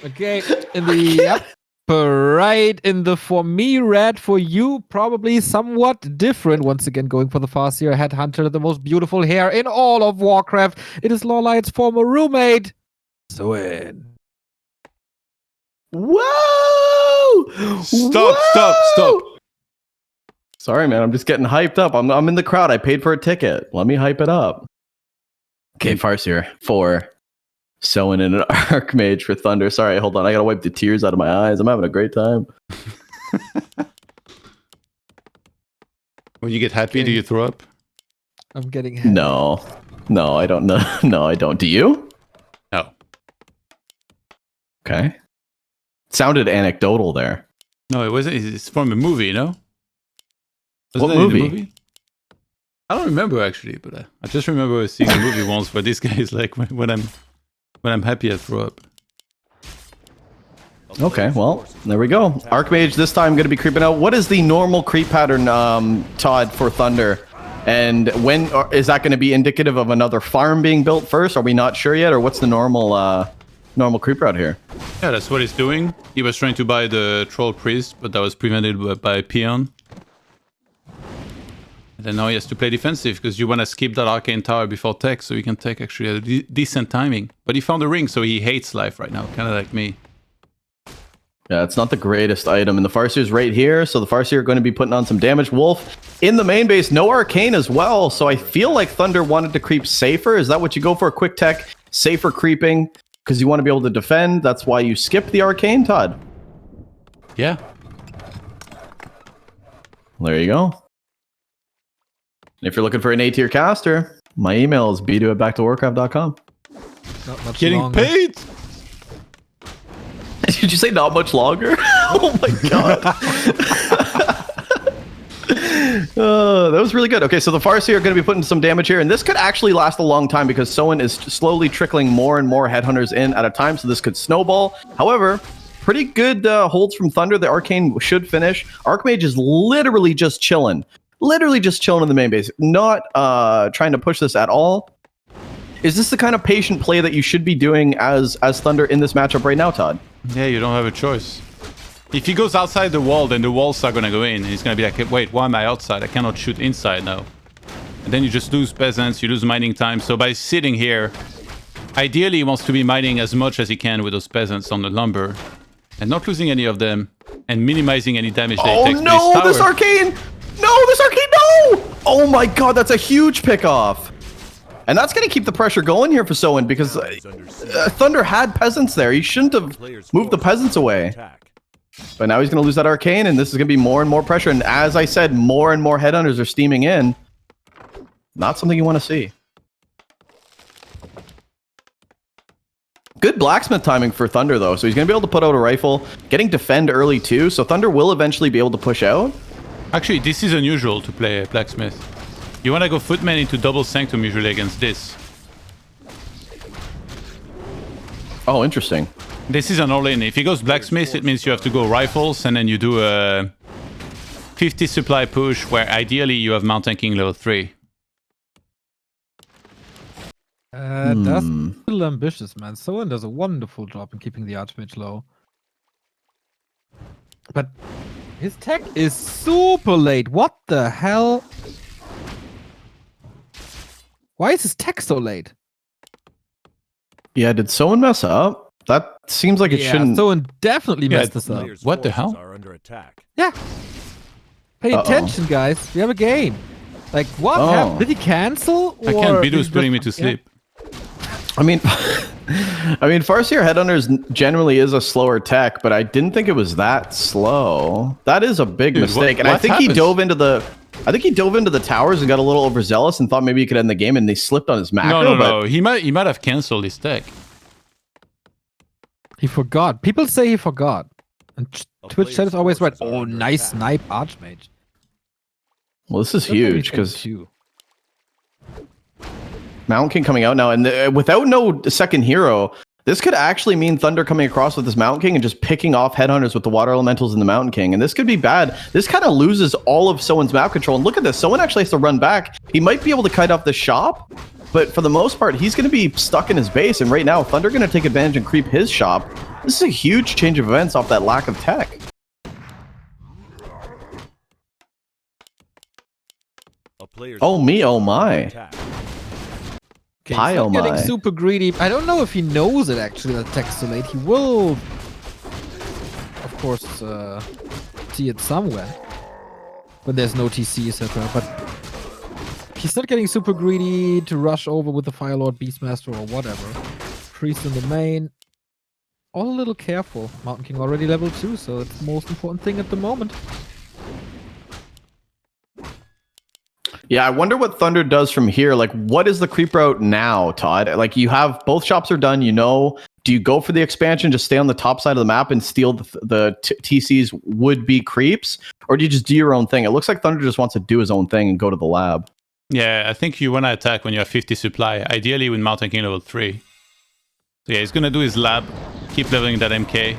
Okay, in the upper right, in the for me red, for you probably somewhat different. Once again, going for the Farseer Headhunter, the most beautiful hair in all of Warcraft. It is LawLiet's former roommate, Soin. Whoa! Stop. Sorry, man. I'm just getting hyped up. I'm in the crowd. I paid for a ticket. Let me hype it up. Okay, Farseer for Soin and an Archmage for ThundeR. Sorry, hold on. I gotta wipe the tears out of my eyes. I'm having a great time. When you get happy, do you throw up? I'm getting happy. No, I don't know. No, I don't. Do you? No. Okay. Sounded anecdotal there. No, it wasn't. It's from a movie, you know? What Wasn't that in the movie? I don't remember actually, but I just remember seeing a movie once where this guy is like, when I'm happy, I throw up. Okay, well, there we go. Archmage this time going to be creeping out. What is the normal creep pattern, Todd, for ThundeR? And when is that going to be indicative of another farm being built first? Are we not sure yet, or what's the normal creep route here? Yeah, that's what he's doing. He was trying to buy the Troll Priest, but that was prevented by Peon. And then now he has to play defensive, because you want to skip that Arcane Tower before tech, so he can take actually a decent timing. But he found a ring, so he hates life right now, kind of like me. Yeah, it's not the greatest item. And the Farseer's right here, so the Farseer are going to be putting on some damage. Wolf in the main base, no Arcane as well, so I feel like ThundeR wanted to creep safer. Is that what you go for? A quick tech, safer creeping, because you want to be able to defend? That's why you skip the Arcane, Todd? Yeah. There you go. If you're looking for an A-tier caster, my email is b2@backtowarcraft.com. Not much Getting longer. paid! Did you say not much longer? Oh my god. That was really good. Okay, so the Farseer are going to be putting some damage here, and this could actually last a long time because Soin is slowly trickling more and more headhunters in at a time, so this could snowball. However, pretty good holds from ThundeR. The Arcane should finish. Archmage is literally just chilling. Literally just chilling in the main base. Not trying to push this at all. Is this the kind of patient play that you should be doing as ThundeR in this matchup right now, Todd? Yeah, you don't have a choice. If he goes outside the wall, then the walls are gonna go in. And he's gonna be like, wait, why am I outside? I cannot shoot inside now. And then you just lose peasants, you lose mining time. So by sitting here, ideally he wants to be mining as much as he can with those peasants on the lumber. And not losing any of them. And minimizing any damage that he takes to his Oh no, tower. this Arcane! No, this Arcane, no! Oh my god, that's a huge pickoff. And that's going to keep the pressure going here for Soin because ThundeR had peasants there. He shouldn't have moved the peasants away. But now he's going to lose that Arcane, and this is going to be more and more pressure. And as I said, more and more headhunters are steaming in. Not something you want to see. Good blacksmith timing for ThundeR, though. So he's going to be able to put out a rifle, getting defend early, too. So ThundeR will eventually be able to push out. Actually, this is unusual to play blacksmith. You want to go footman into double sanctum usually against this. Oh, interesting. This is an all-in. If he goes blacksmith, it means you have to go rifles, and then you do a 50 supply push, where ideally you have Mountain King level 3. That's a little ambitious, man. Soin does a wonderful job in keeping the Archmage low. But his tech is super late. What the hell? Why is his tech so late? Yeah, did Soin mess up? That seems like it shouldn't. Soin definitely messed this up. What the hell? Are under attack. Yeah. Pay attention, guys. We have a game. Like, what happened? Did he cancel? I can't. Bidu's putting me to sleep. I mean, Farseer Headhunters generally is a slower tech, but I didn't think it was that slow. That is a big mistake, and I think he dove into the. I think he dove into the towers and got a little overzealous and thought maybe he could end the game, and they slipped on his macro. No. He might have canceled his tech. He forgot. People say he forgot. And Twitch chat is always right. Oh, nice snipe, Archmage. Well, this is huge because Mountain King coming out now, and without no second hero, this could actually mean ThundeR coming across with this Mountain King and just picking off headhunters with the Water Elementals and the Mountain King, and this could be bad. This kind of loses all of Soin's map control, and look at this. Soin actually has to run back. He might be able to kite off the shop, but for the most part, he's going to be stuck in his base, and right now, ThundeR going to take advantage and creep his shop. This is a huge change of events off that lack of tech. Oh me, oh my. Okay, Pie, oh getting my. super greedy. I don't know if he knows it actually that tech's so late. He will, of course, see it somewhere. But there's no TC, etc. But he's not getting super greedy to rush over with the Firelord, Beastmaster, or whatever. Priest in the main. All a little careful. Mountain King already level 2, so it's the most important thing at the moment. Yeah, I wonder what ThundeR does from here. Like, what is the creep route now, Todd? Like, you have both shops are done. You know Do you go for the expansion, just stay on the top side of the map and steal the TC's would-be creeps? Or do you just do your own thing? It looks like Thunder just wants to do his own thing and go to the lab. Yeah, I think you want to attack when you have 50 supply, ideally with Mountain King level 3. So yeah, he's going to do his lab, keep leveling that MK.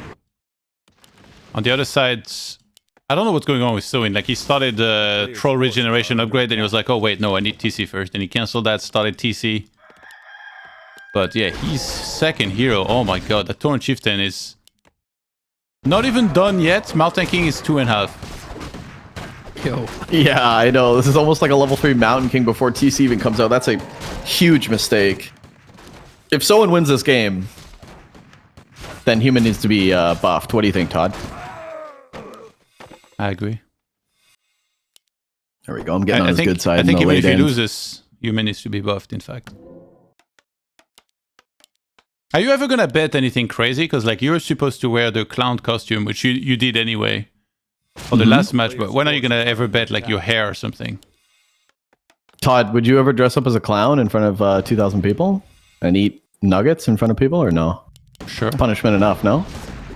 On the other side, I don't know what's going on with Soin. Like, he started the Troll Regeneration upgrade, then he was like, oh wait, no, I need TC first. Then he cancelled that, started TC. But yeah, he's second hero. Oh my god, that Torrent Chieftain is not even done yet. Mountain King is 2.5. Yo. Yeah, I know. This is almost like a level 3 Mountain King before TC even comes out. That's a huge mistake. If someone wins this game, then Human needs to be buffed. What do you think, Todd? I agree. There we go. I'm getting on his good side. I think in the even if he late end. loses, Human needs to be buffed, in fact. Are you ever gonna bet anything crazy? Because like you're supposed to wear the clown costume, which you did anyway for the last match. But when are you gonna ever bet like your hair or something? Todd, would you ever dress up as a clown in front of 2,000 people and eat nuggets in front of people, or no? Sure. Punishment enough, no?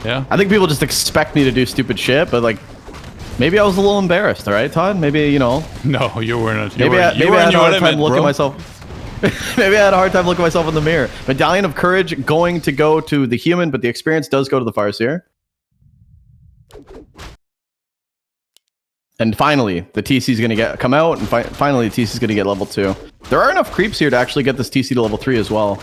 Yeah. I think people just expect me to do stupid shit, but like, maybe I was a little embarrassed. All right, Todd. Maybe you know. No, you were not. Maybe I had a hard time looking at myself. Maybe I had a hard time looking at myself in the mirror. Medallion of Courage going to go to the Human, but the experience does go to the Farseer. And finally, the TC is going to come out, and finally the TC is going to get level 2. There are enough creeps here to actually get this TC to level 3 as well.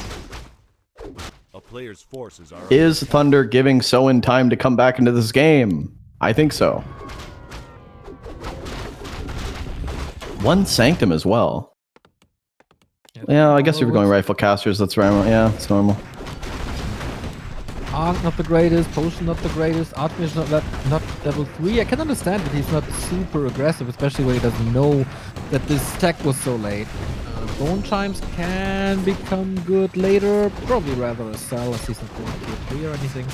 A player's forces are Is ThundeR giving Soin time to come back into this game? I think so. One Sanctum as well. Yeah, I guess if you're going Rifle Casters, that's right. Yeah, it's normal. Arc not the greatest, Potion not the greatest, Archmage not level 3. I can understand that he's not super aggressive, especially when he doesn't know that this tech was so late. Bone Chimes can become good later, probably rather a sell as he's not going tier 3 or anything.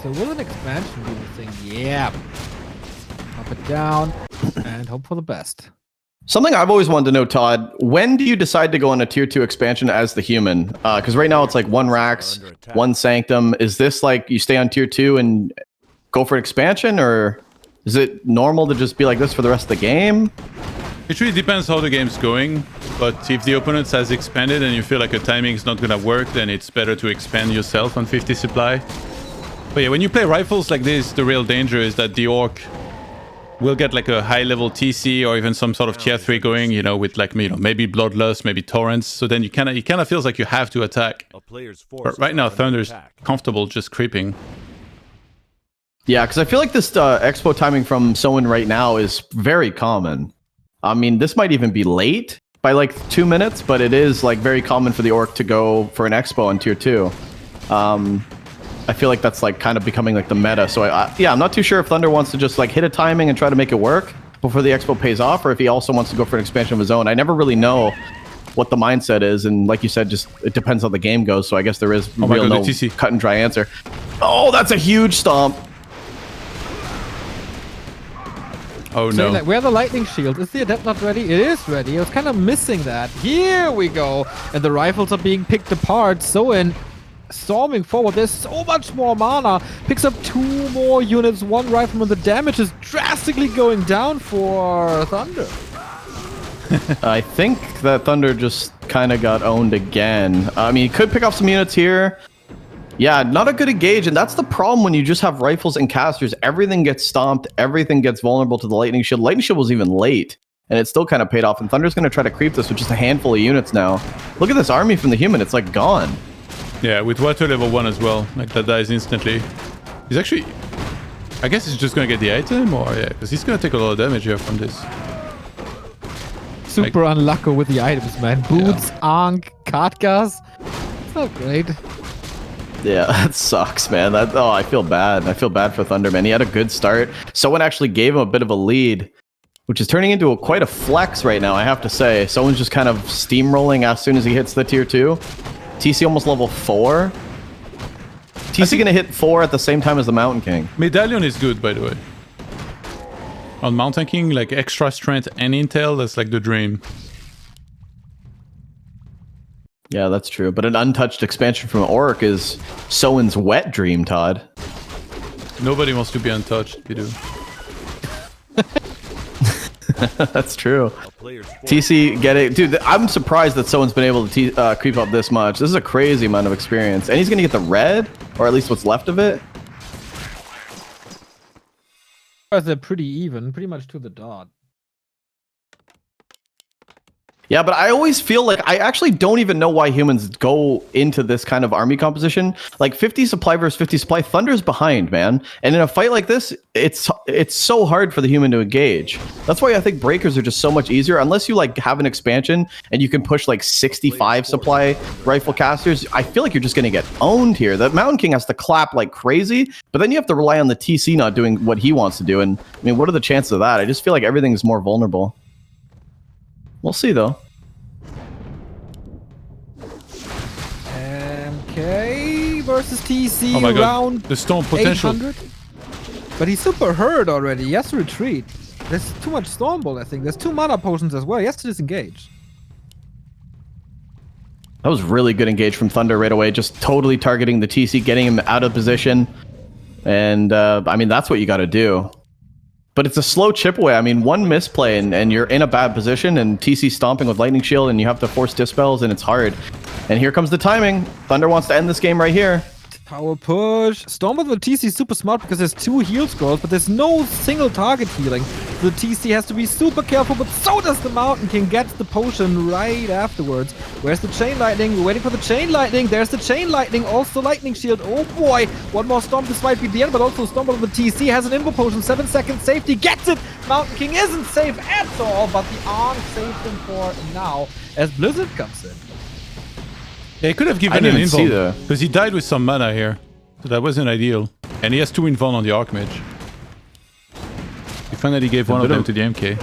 So will an expansion be the thing? Yeah. Up it down and hope for the best. Something I've always wanted to know, Todd, when do you decide to go on a tier 2 expansion as the Human? Because right now it's like 1 Rax, 1 Sanctum. Is this like you stay on tier 2 and go for an expansion, or is it normal to just be like this for the rest of the game? It really depends how the game's going, but if the opponent has expanded and you feel like a timing is not gonna work, then it's better to expand yourself on 50 supply. But yeah, when you play rifles like this, the real danger is that the Orc will get like a high level TC or even some sort of tier 3 going, you know, with like, you know, maybe Bloodlust, maybe Torrents. So then it kind of feels like you have to attack. But right now, ThundeR's comfortable just creeping. Yeah, because I feel like this expo timing from Soin right now is very common. I mean, this might even be late by like 2 minutes, but it is like very common for the Orc to go for an expo on tier 2. I feel like that's like kind of becoming like the meta. So yeah, I'm not too sure if ThundeR wants to just like hit a timing and try to make it work before the expo pays off, or if he also wants to go for an expansion of his own. I never really know what the mindset is, and like you said, just it depends how the game goes. So I guess there is no cut and dry answer. Oh, that's a huge stomp. Oh So no. like, where are the lightning shields? Is the adept not ready? It is ready. I was kind of missing that. Here we go. And the rifles are being picked apart. Soin storming forward. There's so much more mana. Picks up 2 more units. 1 rifleman. The damage is drastically going down for ThundeR. I think that ThundeR just kind of got owned again. I mean, he could pick off some units here. Yeah, not a good engage, and that's the problem when you just have rifles and casters. Everything gets stomped, everything gets vulnerable to the Lightning Shield. Lightning Shield was even late, and it still kind of paid off, and ThundeR's going to try to creep this with just a handful of units now. Look at this army from the Human, it's like gone. Yeah, with water level 1 as well. Like, that dies instantly. He's actually... I guess he's just gonna get the item, or... Yeah, because he's gonna take a lot of damage here from this. Super unlucky with the items, man. Boots, Ankh, Katgas. It's not great. Yeah, that sucks, man. Oh, I feel bad. I feel bad for ThundeR, man. He had a good start. Someone actually gave him a bit of a lead, which is turning into quite a flex right now, I have to say. Someone's just kind of steamrolling as soon as he hits the tier 2. TC almost level 4. TC gonna hit 4 at the same time as the Mountain King. Medallion is good, by the way. On Mountain King, like extra strength and intel, that's like the dream. Yeah, that's true. But an untouched expansion from Orc is Soin's wet dream, Todd. Nobody wants to be untouched. You do. That's true. A player's force TC getting... Dude, I'm surprised that Soin's been able to creep up this much. This is a crazy amount of experience. And he's going to get the red, or at least what's left of it. They're pretty even, pretty much to the dot. Yeah, but I always feel like I actually don't even know why humans go into this kind of army composition. Like 50 supply versus 50 supply, ThundeR's behind, man. And in a fight like this, it's so hard for the human to engage. That's why I think breakers are just so much easier. Unless you like have an expansion and you can push like 65 supply rifle casters, I feel like you're just going to get owned here. The Mountain King has to clap like crazy, but then you have to rely on the TC not doing what he wants to do. And I mean, what are the chances of that? I just feel like everything's more vulnerable. We'll see, though. MK versus TC Oh my around god, the storm potential. 800. But he's super hurt already. He has to retreat. There's too much Stormbolt, I think. There's 2 mana potions as well. He has to disengage. That was really good engage from ThundeR right away. Just totally targeting the TC, getting him out of position. And, I mean, that's what you got to do. But it's a slow chip away. I mean, one misplay and you're in a bad position, and TC stomping with Lightning Shield, and you have to force Dispels, and it's hard. And here comes the timing. ThundeR wants to end this game right here. Power push. Stormbolt with TC is super smart because there's 2 heal scrolls, but there's no single target healing. So the TC has to be super careful, but so does the Mountain King. Gets the potion right afterwards. Where's the Chain Lightning? We're waiting for the Chain Lightning. There's the Chain Lightning. Also Lightning Shield. Oh boy. One more Storm. This might be the end, but also Stormbolt with TC has an Invo Potion. 7 seconds safety. Gets it. Mountain King isn't safe at all, but the Arm saved him for now as Blizzard comes in. Yeah, he could have given an invuln, because he died with some mana here. So that wasn't ideal. And he has 2 invuln on the Archmage. He finally gave one of them to the MK.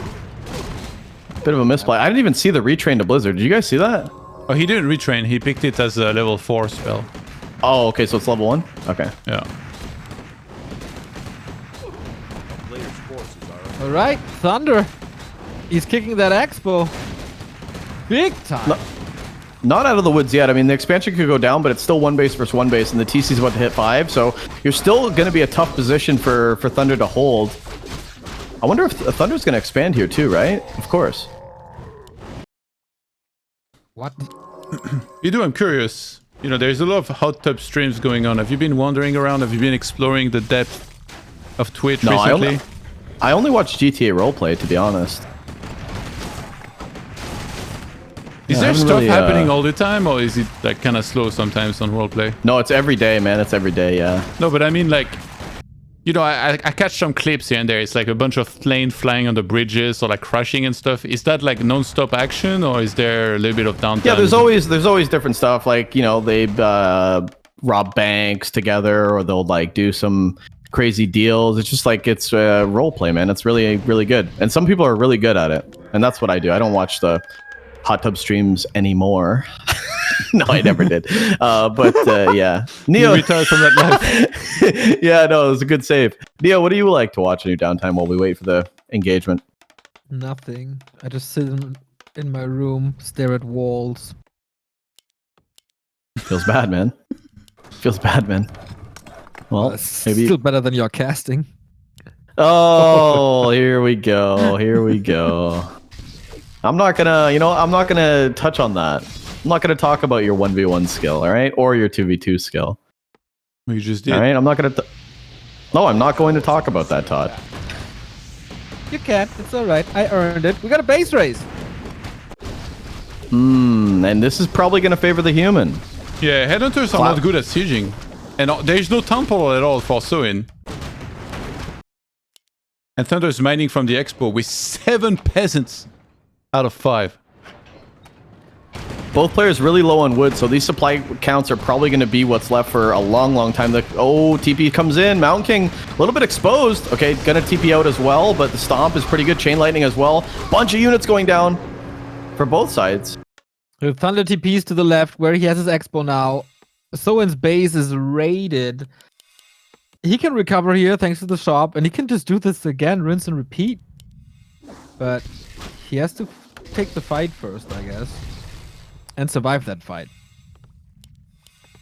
Bit of a misplay. I didn't even see the retrain to Blizzard. Did you guys see that? Oh, he didn't retrain. He picked it as a level 4 spell. Oh, okay, so it's level 1? Okay. Yeah. A player's forces are Alright, ThundeR. He's kicking that Expo. Big time. No. Not out of the woods yet. I mean, the expansion could go down, but it's still 1 base versus 1 base, and the TC's about to hit 5, so you're still going to be a tough position for ThundeR to hold. I wonder if ThundeR's going to expand here too, right? Of course. What? You do, I'm curious. You know, there's a lot of hot tub streams going on. Have you been wandering around? Have you been exploring the depth of Twitch recently? I only watch GTA roleplay, to be honest. Is there stuff happening all the time, or is it like kind of slow sometimes on roleplay? No, it's every day, man. It's every day, yeah. No, but I mean, like, you know, I catch some clips here and there. It's like a bunch of planes flying on the bridges or like crashing and stuff. Is that like non-stop action, or is there a little bit of downtime? Yeah, there's always different stuff. Like, you know, they rob banks together, or they'll like do some crazy deals. It's just like it's roleplay, man. It's really, really good, and some people are really good at it, and that's what I do. I don't watch the hot tub streams anymore. No, I never did. But yeah, Neo retired from that life. Yeah, no, it was a good save. Neo, what do you like to watch in your downtime while we wait for the engagement? Nothing. I just sit in my room, stare at walls. Feels bad, man. Feels bad, man. Well, maybe still better than your casting. Oh, here we go. Here we go. I'm not gonna touch on that. I'm not gonna talk about your 1v1 skill, all right, or your 2v2 skill. You just did. All right, I'm not gonna. No, I'm not going to talk about that, Todd. You can. It's all right. I earned it. We got a base race. And this is probably gonna favor the human. Yeah, headhunters are not good at sieging, and there is no town portal at all for Soin. And ThundeR's mining from the expo with 7 peasants out of 5. Both players really low on wood, so these supply counts are probably going to be what's left for a long, long time. TP comes in. Mountain King, a little bit exposed. Okay, gonna TP out as well, but the stomp is pretty good. Chain Lightning as well. Bunch of units going down for both sides. ThundeR TPs to the left, where he has his expo now. Soin's base is raided. He can recover here thanks to the shop, and he can just do this again, rinse and repeat. But he has to take the fight first, I guess. and survive that fight.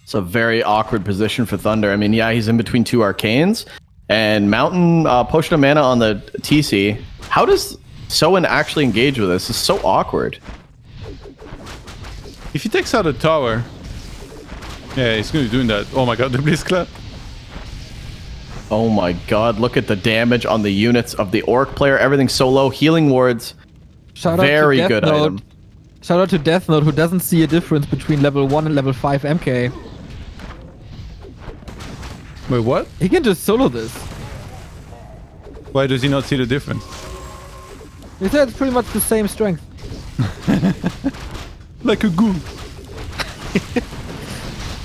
It's a very awkward position for ThundeR. I mean, yeah, he's in between two arcanes, and Mountain Potion of Mana on the TC. How does Soin actually engage with this? It's so awkward. If he takes out a tower... Yeah, he's going to be doing that. Oh my god, the Blizz Clap. Oh my god, look at the damage on the units of the Orc player. Everything's so low. Healing wards. Shout Very out to good Death Note. item. Shout out to Death Note, who doesn't see a difference between level 1 and level 5 MK. Wait, what? He can just solo this. Why does he not see the difference? He said it's pretty much the same strength. Like a goo.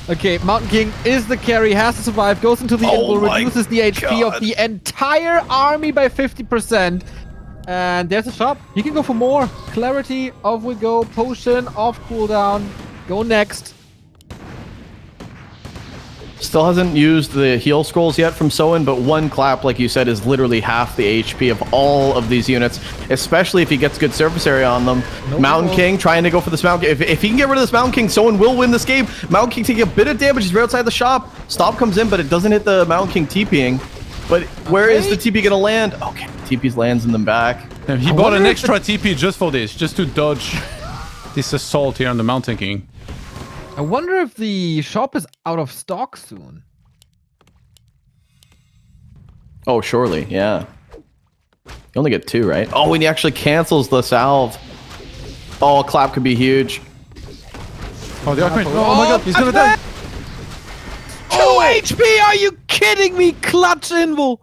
Okay, Mountain King is the carry, has to survive, goes into the invul, reduces the HP of the entire army by 50%. And there's a shop. He can go for more. Clarity, off we go. Potion, off cooldown. Go next. Still hasn't used the heal scrolls yet from Soin, but one clap, like you said, is literally half the HP of all of these units, especially if he gets good surface area on them. Mountain King trying to go for this Mountain King. If he can get rid of this Mountain King, Soin will win this game. Mountain King taking a bit of damage. He's right outside the shop. Stop comes in, but it doesn't hit the Mountain King TPing. But where is the TP going to land? Okay, TP lands in the back. Yeah, he bought an extra TP just for this, just to dodge this assault here on the Mountain King. I wonder if the shop is out of stock soon. Oh, surely, yeah. You only get 2, right? Oh, and he actually cancels the salve. Oh, a clap could be huge. Oh, the Archmage. Oh my god, he's gonna die. 2 HP, are you kidding me? Clutch invul.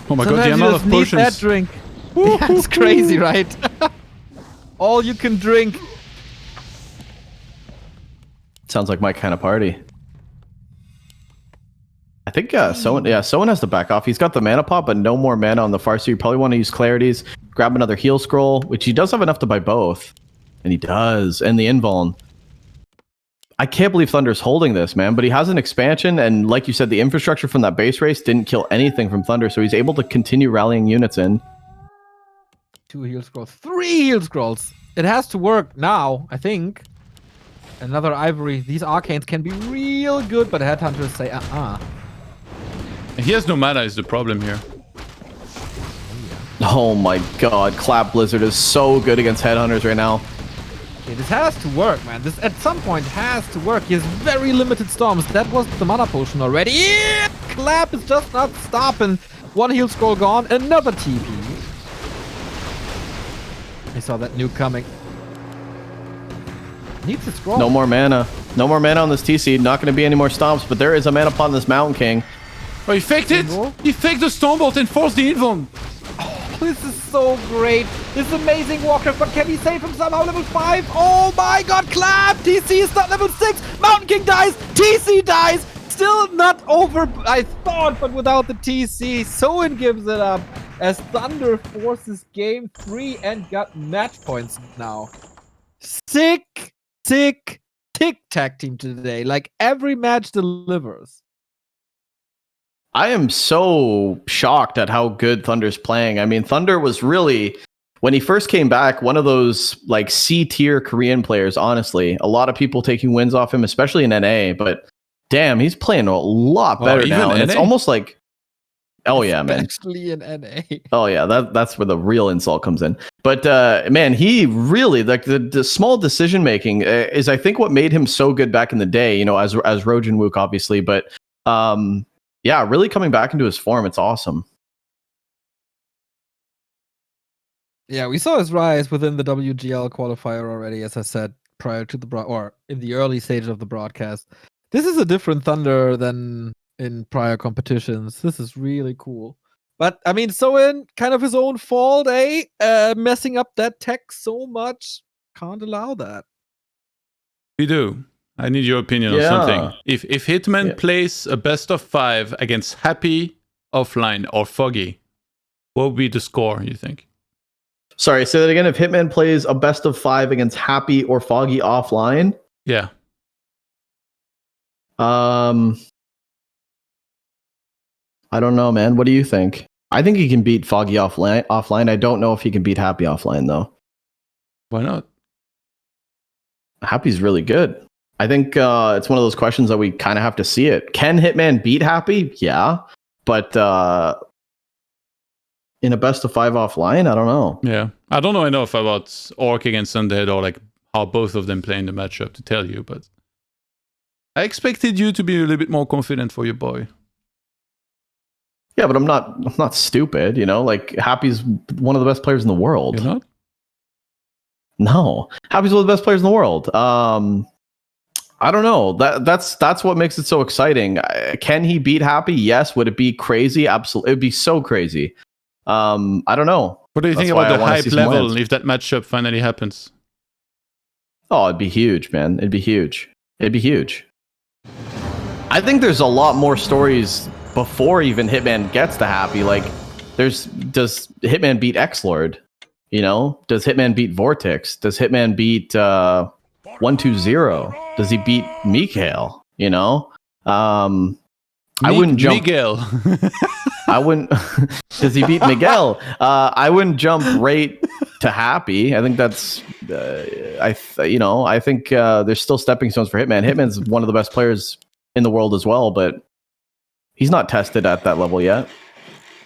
Oh my god, the Sometimes you amount just of need potions. that drink. Yeah, it's crazy, right? All you can drink. Sounds like my kind of party. I think Soin has to back off. He's got the mana pot, but no more mana on the far, so you probably want to use Clarities, grab another heal scroll, which he does have enough to buy both. And he does, and the invuln. I can't believe ThundeR's holding this, man, but he has an expansion, and like you said, the infrastructure from that base race didn't kill anything from ThundeR, so he's able to continue rallying units in. 2 heal scrolls. 3 heal scrolls. It has to work now, I think. Another ivory. These arcanes can be real good, but headhunters say, He has no mana is the problem here. Oh my god, Clap Blizzard is so good against headhunters right now. Okay, this has to work, man. This at some point has to work. He has very limited storms. That was the mana potion already. Yeah! Clap is just not stopping. 1 heal scroll gone. Another TP. I saw that nuke coming. Needs a scroll. No more mana. No more mana on this TC. Not going to be any more stomps, but there is a mana pot on this Mountain King. Oh, he faked it! He faked the Stormbolt and forced the invuln. This is so great. This is amazing Warcraft, but can he save him somehow? Level 5? Oh my god, Clap! TC is not level 6. Mountain King dies. TC dies. Still not over, I thought, but without the TC. Soin gives it up as ThundeR forces game 3 and got match points now. Sick tic-tac team today. Like, every match delivers. I am so shocked at how good ThundeR's playing. I mean, ThundeR was really, when he first came back, one of those like C-tier Korean players, honestly. A lot of people taking wins off him, especially in NA, but damn, he's playing a lot better now. And it's almost like, oh yeah, man. Actually in NA. Oh yeah, that's where the real insult comes in. But man, he really, like the small decision making is, I think, what made him so good back in the day, you know, as Rojin Wook, obviously. But yeah, really coming back into his form. It's awesome. Yeah, we saw his rise within the WGL qualifier already, as I said prior to the or in the early stage of the broadcast. This is a different ThundeR than in prior competitions. This is really cool. But I mean, Soin, kind of his own fault, messing up that tech so much. Can't allow that. We do. I need your opinion on something. If Hitman plays a best of 5 against Happy, Offline, or Foggy, what would be the score, you think? Sorry, say that again. If Hitman plays a best of 5 against Happy or Foggy offline? Yeah. I don't know, man. What do you think? I think he can beat Foggy offline. I don't know if he can beat Happy offline, though. Why not? Happy's really good. I think it's one of those questions that we kind of have to see it. Can Hitman beat Happy? Yeah. But in a best of 5 offline, I don't know. Yeah. I don't know enough about Orc against Undead or like how both of them play in the matchup to tell you, but I expected you to be a little bit more confident for your boy. Yeah, but I'm not stupid, you know? Like, Happy's one of the best players in the world. You're not? No. Happy's one of the best players in the world. I don't know. That's what makes it so exciting. Can he beat Happy? Yes. Would it be crazy? Absolutely. It'd be so crazy. I don't know. What do you think about the hype level if that matchup finally happens? Oh, it'd be huge, man. It'd be huge. It'd be huge. I think there's a lot more stories before even Hitman gets to Happy. Like, does Hitman beat X-Lord? You know? Does Hitman beat Vortex? Does Hitman beat 120? Does he beat MichaeL? You know? I wouldn't jump. Miguel. I wouldn't. Does he beat Miguel? I wouldn't jump right to Happy. I think that's. I think there's still stepping stones for Hitman. Hitman's one of the best players in the world as well, but he's not tested at that level yet,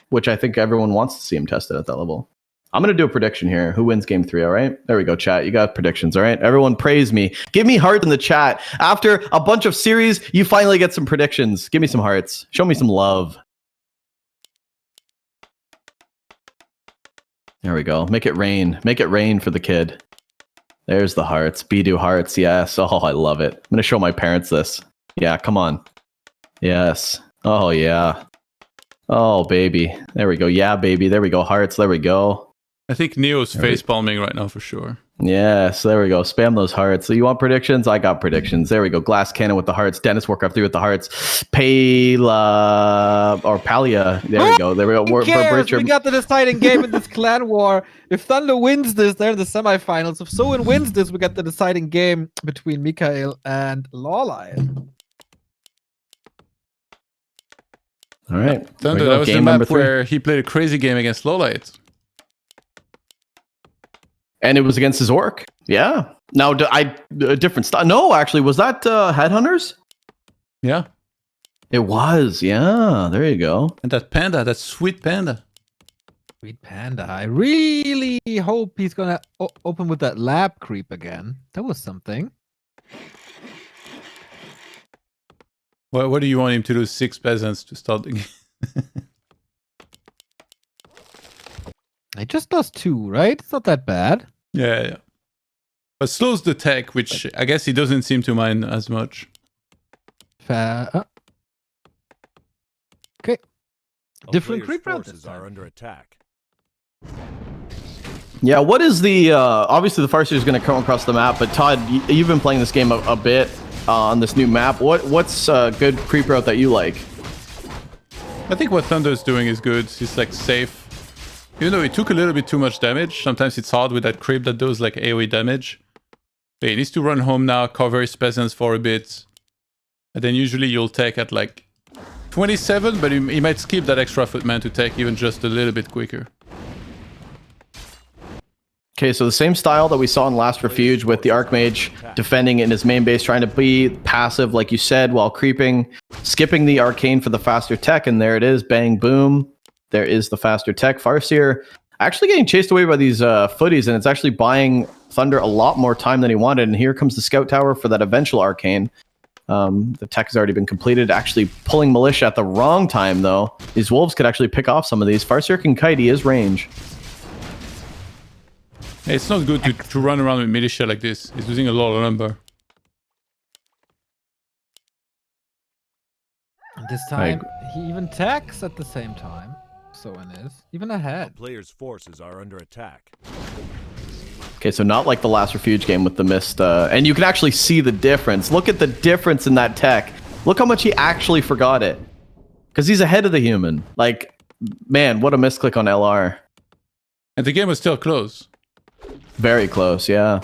which I think everyone wants to see him tested at that level. I'm going to do a prediction here. Who wins game 3, all right? There we go, chat. You got predictions, all right? Everyone praise me. Give me hearts in the chat. After a bunch of series, you finally get some predictions. Give me some hearts. Show me some love. There we go. Make it rain. Make it rain for the kid. There's the hearts. Bidu hearts, yes. Oh, I love it. I'm going to show my parents this. Yeah, come on. Yes. Oh, yeah. Oh, baby. There we go. Yeah, baby. There we go. Hearts. There we go. I think Neo's face palming right now for sure. Yes, there we go. Spam those hearts. So you want predictions? I got predictions. There we go. Glass Cannon with the hearts. Dennis Warcraft 3 with the hearts. Palia. There we go. There we go. Who cares? We got the deciding game in this clan war. If ThundeR wins this, they're in the semifinals. If Soin wins this, we got the deciding game between MichaeL and LawLiet. All right. ThundeR, that was the map where he played a crazy game against LawLiet. And it was against his orc. Yeah. Now, a different style. No, actually, was that Headhunters? Yeah. It was. Yeah. There you go. And that panda, that sweet panda. Sweet panda. I really hope he's going to open with that lab creep again. That was something. What do you want him to do? 6 peasants to start the game? I just lost 2, right? It's not that bad. Yeah. But slows the tech, which I guess he doesn't seem to mind as much. A Different creep route forces are under attack. Yeah, what is the... obviously, the Farseer is going to come across the map, but Todd, you've been playing this game a bit on this new map. What's a good creep route that you like? I think what ThundeR's doing is good. He's like safe. Even though he took a little bit too much damage, sometimes it's hard with that creep that does like AoE damage. But he needs to run home now, cover his peasants for a bit. And then usually you'll take at like 27, but he might skip that extra footman to take even just a little bit quicker. Okay, so the same style that we saw in Last Refuge with the Archmage defending in his main base, trying to be passive, like you said, while creeping, skipping the Arcane for the faster tech, and there it is, bang, boom. There is the faster tech. Farseer actually getting chased away by these footies, and it's actually buying ThundeR a lot more time than he wanted. And here comes the Scout Tower for that eventual Arcane. The tech has already been completed. Actually pulling Militia at the wrong time, though. These Wolves could actually pick off some of these. Farseer can kite. He is range. Hey, it's not good to run around with Militia like this. He's losing a lot of number. This time, he even attacks at the same time. Soin is even ahead. Players' forces are under attack. Okay, so not like the Last Refuge game with the mist. And you can actually see the difference. Look at the difference in that tech. Look how much he actually forgot it. Because he's ahead of the human. Like, man, what a misclick on LR. And the game was still close. Very close, yeah.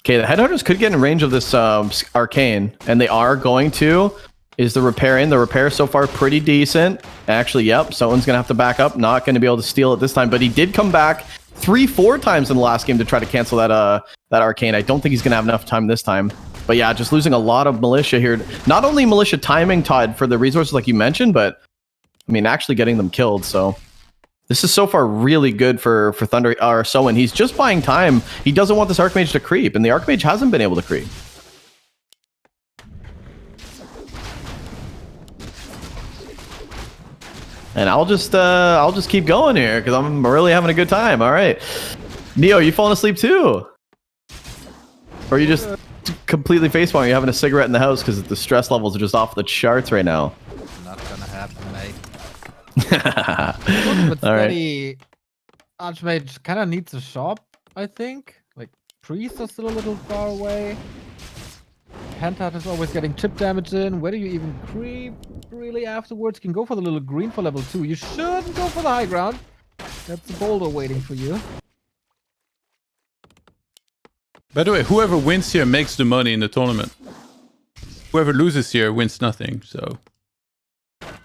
Okay, the Headhunters could get in range of this Arcane. And they are going to. Is the repair in? The repair so far pretty decent. Actually, yep. Someone's going to have to back up. Not going to be able to steal it this time. But he did come back 3-4 times in the last game to try to cancel that arcane. I don't think he's gonna have enough time this time. But yeah, just losing a lot of militia here. Not only militia timing, Todd, for the resources like you mentioned, but I mean actually getting them killed. So this is so far really good for ThundeR or Soin. He's just buying time. He doesn't want this Archmage to creep, and the Archmage hasn't been able to creep. And I'll just keep going here because I'm really having a good time. All right, Neo, you falling asleep too? Or are you just completely facepalming? You're having a cigarette in the house because the stress levels are just off the charts right now. Not gonna happen, mate. But All right. steady. Archmage kind of needs a shop, I think. Like, priests are still a little far away. Pentad is always getting chip damage in. Where do you even creep really afterwards? You can go for the little green for level 2. You shouldn't go for the high ground. That's a boulder waiting for you. By the way, whoever wins here makes the money in the tournament. Whoever loses here wins nothing, so...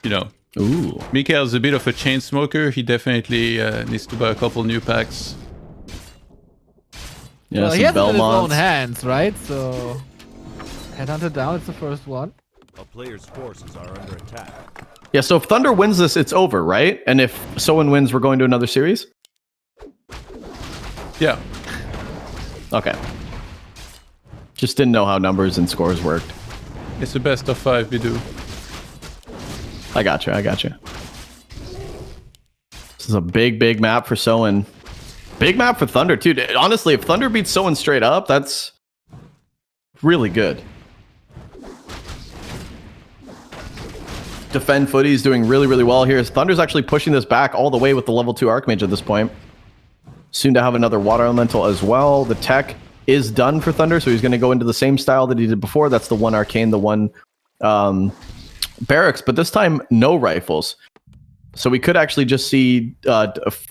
You know. Ooh. MichaeL's a bit of a chain smoker. He definitely needs to buy a couple new packs. Yeah, well, some he has it in his own Belmonts. hands, right? So... Headhunter down, it's the first one. A player's forces are under attack. Yeah, so if ThundeR wins this, it's over, right? And if Soin wins, we're going to another series? Yeah. Okay. Just didn't know how numbers and scores worked. It's the best of 5 we do. I gotcha, I gotcha. This is a big map for Soin. Big map for ThundeR, too. Honestly, if ThundeR beats Soin straight up, that's really good. Defend Footy's doing really well here. ThundeR's actually pushing this back all the way with the level 2 Archmage at this point. Soon to have another Water Elemental as well. The tech is done for ThundeR, so he's going to go into the same style that he did before. That's the one Arcane, the one Barracks, but this time no rifles. So we could actually just see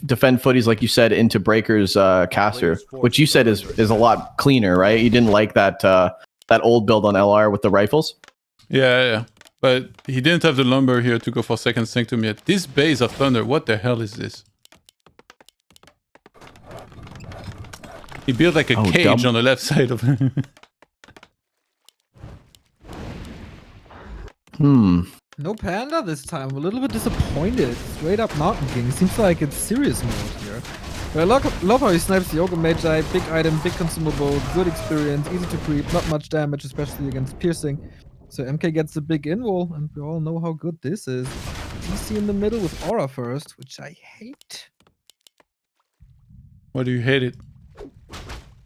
Defend Footies, like you said, into Breaker's caster, which you said is a lot cleaner, right? You didn't like that that old build on LR with the rifles? Yeah. But he didn't have the lumber here to go for second sanctum yet. This base of ThundeR, what the hell is this? He built like a cage on the left side of him. No Panda this time. I'm a little bit disappointed. Straight up Mountain King. Seems like it's serious mode here. But I love how he snipes the Yoga Magi. Big item, big consumable, good experience, easy to creep, not much damage, especially against piercing. So MK gets the big invul, and we all know how good this is. DC in the middle with Aura first, which I hate. Why do you hate it?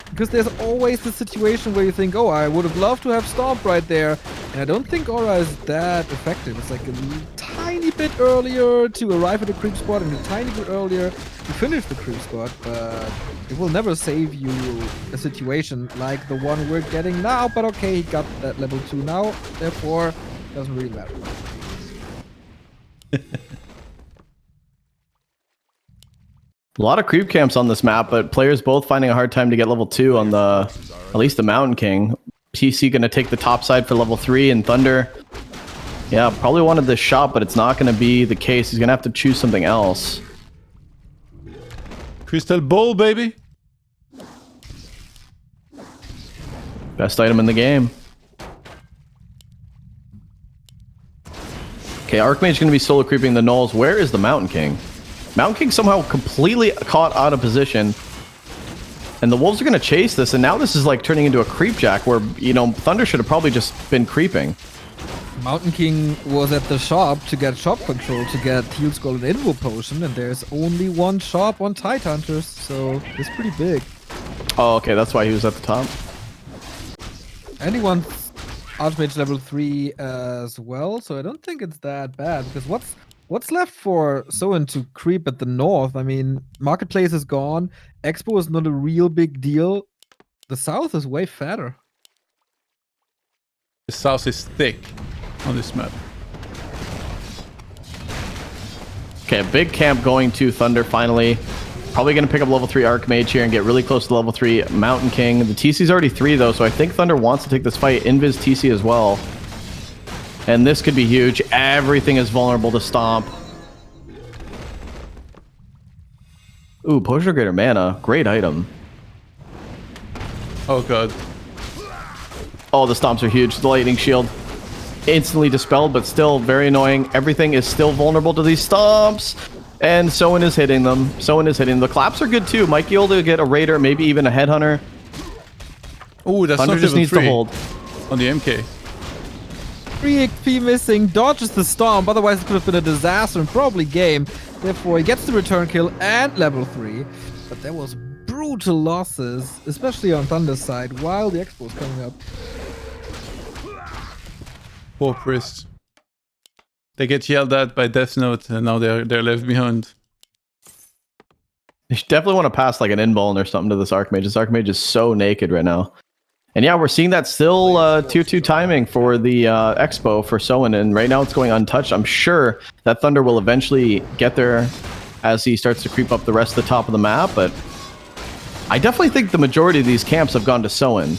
Because there's always the situation where you think, oh, I would have loved to have Stomp right there. And I don't think Aura is that effective. It's like a tiny bit earlier to arrive at the creep spot and a tiny bit earlier to finish the creep spot. But it will never save you a situation like the one we're getting now. But okay, he got that level 2 now. Therefore, it doesn't really matter. A lot of creep camps on this map, but players both finding a hard time to get level 2 on the, at least the Mountain King. PC going to take the top side for level 3, and ThundeR, yeah, probably wanted this shot, but it's not going to be the case. He's going to have to choose something else. Crystal Ball, baby. Best item in the game. Okay, Archmage going to be solo creeping the Knolls. Where is the Mountain King? Mountain King somehow completely caught out of position. And the Wolves are going to chase this, and now this is like turning into a creep jack where, you know, ThundeR should have probably just been creeping. Mountain King was at the shop to get shop control, to get Heal Skull and Invul Potion, and there's only one shop on Tide Hunters, so it's pretty big. Oh, okay, that's why he was at the top. And he wants Archmage level 3 as well, so I don't think it's that bad, because what's left for Soin to creep at the north? I mean, Marketplace is gone, Expo is not a real big deal, the south is way fatter. The south is thick on this map. Okay, a big camp going to ThundeR finally. Probably going to pick up level 3 Archmage here and get really close to level 3 Mountain King. The TC's already 3 though, so I think ThundeR wants to take this fight. Invis TC as well. And this could be huge. Everything is vulnerable to Stomp. Ooh, Potion of Greater Mana. Great item. Oh god. Oh, the stomps are huge. The lightning shield. Instantly dispelled, but still very annoying. Everything is still vulnerable to these stomps. And Soin is hitting them. Soin is hitting them. The claps are good too. MichaeL to get a Raider, maybe even a Headhunter. Oh, that's Thunder not just even needs 3 to hold. on the MK. 3 XP missing, dodges the stomp, otherwise it could have been a disaster and probably game. Therefore, he gets the return kill and level 3. But there was brutal losses, especially on ThundeR's side, while the Expo was coming up. Poor Priest. They get yelled at by Death Note and now they're left behind. You should definitely want to pass like an inbone or something to this Archmage. This Archmage is so naked right now. And yeah, we're seeing that still tier 2 timing for the Expo for Soin, and right now it's going untouched. I'm sure that ThundeR will eventually get there as he starts to creep up the rest of the top of the map, but I definitely think the majority of these camps have gone to Soin.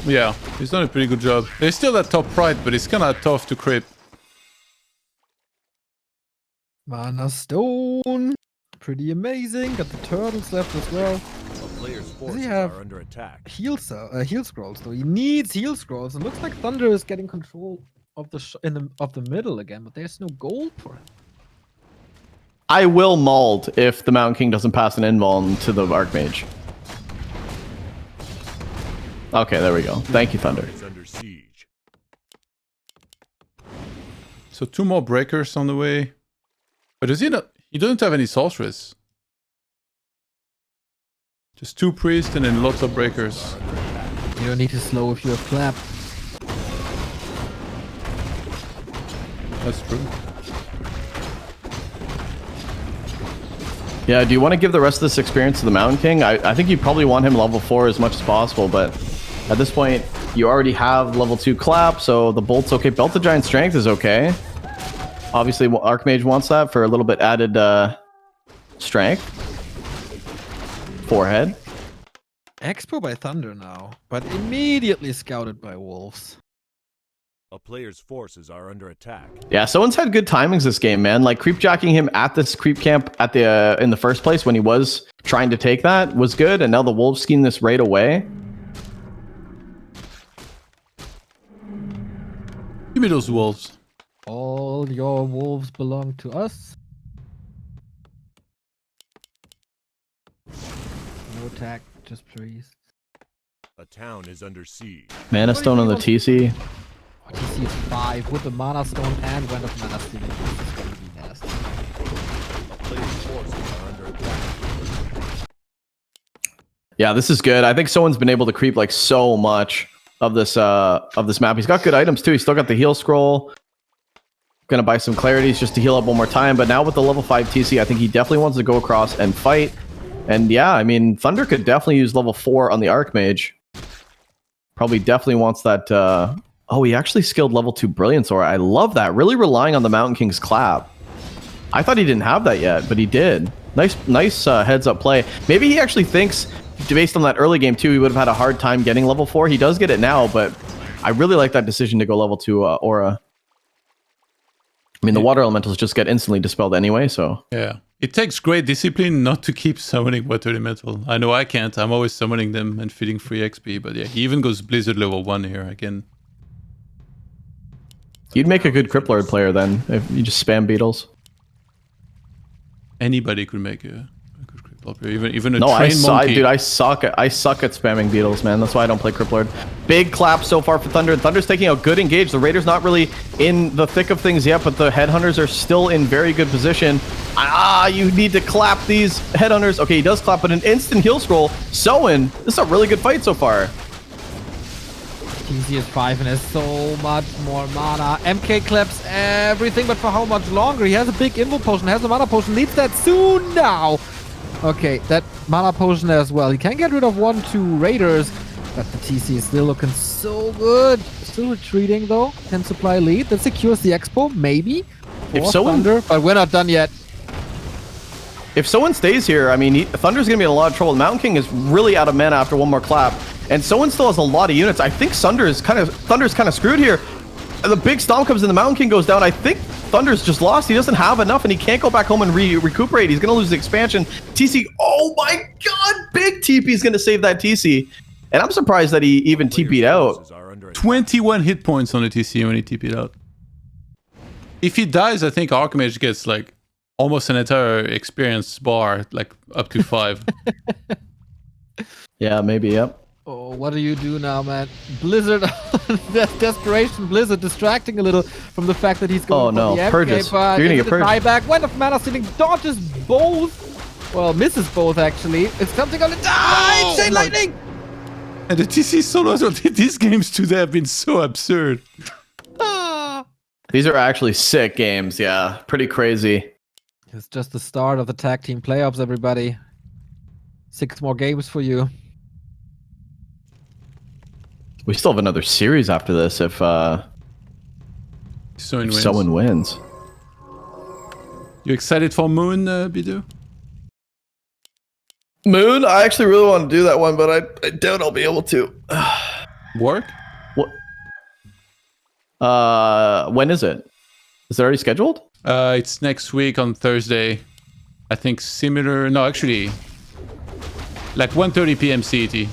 Yeah, he's done a pretty good job. There's still that top right, but it's kind of tough to creep. Mana Stone. Pretty amazing. Got the turtles left as well. A player's forces have- are under attack. Heal scrolls though. He needs heal scrolls. It looks like ThundeR is getting control of the middle again, but there's no gold for him. I will mauled if the Mountain King doesn't pass an invuln to the Archmage. Okay, there we go. Thank you, ThundeR. Is under siege. So 2 more breakers on the way. But does he not? He doesn't have any sorceress. Just 2 priests and then lots of breakers. You don't need to slow if you have clap. That's true. Yeah, do you want to give the rest of this experience to the Mountain King? I think you probably want him level 4 as much as possible, but at this point, you already have level 2 clap, so the bolt's okay. Belt of Giant Strength is okay. Obviously, Archmage wants that for a little bit added strength. Forehead. Expo by ThundeR now, but immediately scouted by wolves. A player's forces are under attack. Yeah, Someone's had good timings this game, man. Like creep jacking him at this creep camp at the in the first place when he was trying to take that was good, and now the wolves scheme this right away. Give me those wolves. All your wolves belong to us. No attack, just priests. A town is under siege. Mana Stone on the TC. TC is 5 with the Mana Stone and Wind of Mana Stealing. This is going to be nasty. A player's forces are under attack. Yeah, this is good. I think someone's been able to creep like so much of this map. He's got good items too. He's still got the heal scroll. Gonna buy some clarities just to heal up one more time. But now with the level 5 TC, I think he definitely wants to go across and fight. And yeah, I mean, ThundeR could definitely use level 4 on the Archmage. Probably definitely wants that. Oh, he actually skilled level 2 Brilliance Aura. I love that. Really relying on the Mountain King's clap. I thought he didn't have that yet, but he did. Nice heads up play. Maybe he actually thinks, based on that early game too, he would have had a hard time getting level 4. He does get it now, but I really like that decision to go level 2 Aura. I mean, the water elementals just get instantly dispelled anyway, so... Yeah. It takes great discipline not to keep summoning water elemental. I know I can't. I'm always summoning them and feeding free XP, but yeah, he even goes Blizzard level 1 here again. You'd make a good Crip Lord player then, if you just spam beetles. Anybody could make a good Crip Lord player, even a No, trained monkey. dude, I suck at spamming beetles, man. That's why I don't play Crip Lord. Big clap so far for ThundeR. ThundeR's taking a good engage. The Raiders not really in the thick of things yet, but the Headhunters are still in very good position. You need to clap these Headhunters. Okay, he does clap, but an instant heal scroll. Soin, this is a really good fight so far. TC is 5 and has so much more mana. MK clips everything, but for how much longer? He has a big Invul Potion, has a Mana Potion, needs that soon now. Okay, that Mana Potion as well. He can get rid of 1-2 Raiders, but the TC is still looking so good. Still retreating though. Can supply lead. That secures the Expo, maybe. If For Soin- ThundeR, but we're not done yet. If Soin stays here, I mean, ThundeR's going to be in a lot of trouble. Mountain King is really out of mana after one more clap. And Soin still has a lot of units. I think ThundeR's kind of screwed here. The big stomp comes in, the Mountain King goes down. I think ThundeR's just lost. He doesn't have enough, and he can't go back home and recuperate. He's going to lose the expansion. TC, oh my god, big TP is going to save that TC. And I'm surprised that he even TP'd out. 21 hit points on the TC when he TP'd out. If he dies, I think Archmage gets like almost an entire experience bar, like up to 5. Yeah, maybe, yep. Oh, what do you do now, man? Blizzard, desperation Blizzard distracting a little from the fact that he's going Oh, for no. the Purges. FK, You're gonna get purged. Dieback. When of mana stealing dodges both. Well, misses both, actually. It's something on the die! Chain lightning! And the TC solos on these games today have been so absurd. Ah. These are actually sick games, yeah. Pretty crazy. It's just the start of the tag team playoffs, everybody. 6 more games for you. We still have another series after this if Soin wins. You excited for Moon, Bidou? Moon? I actually really want to do that one, but I doubt I'll be able to. Work? What? When is it? Is it already scheduled? It's next week on Thursday. I think similar... No, actually... Like 1:30 p.m. CET.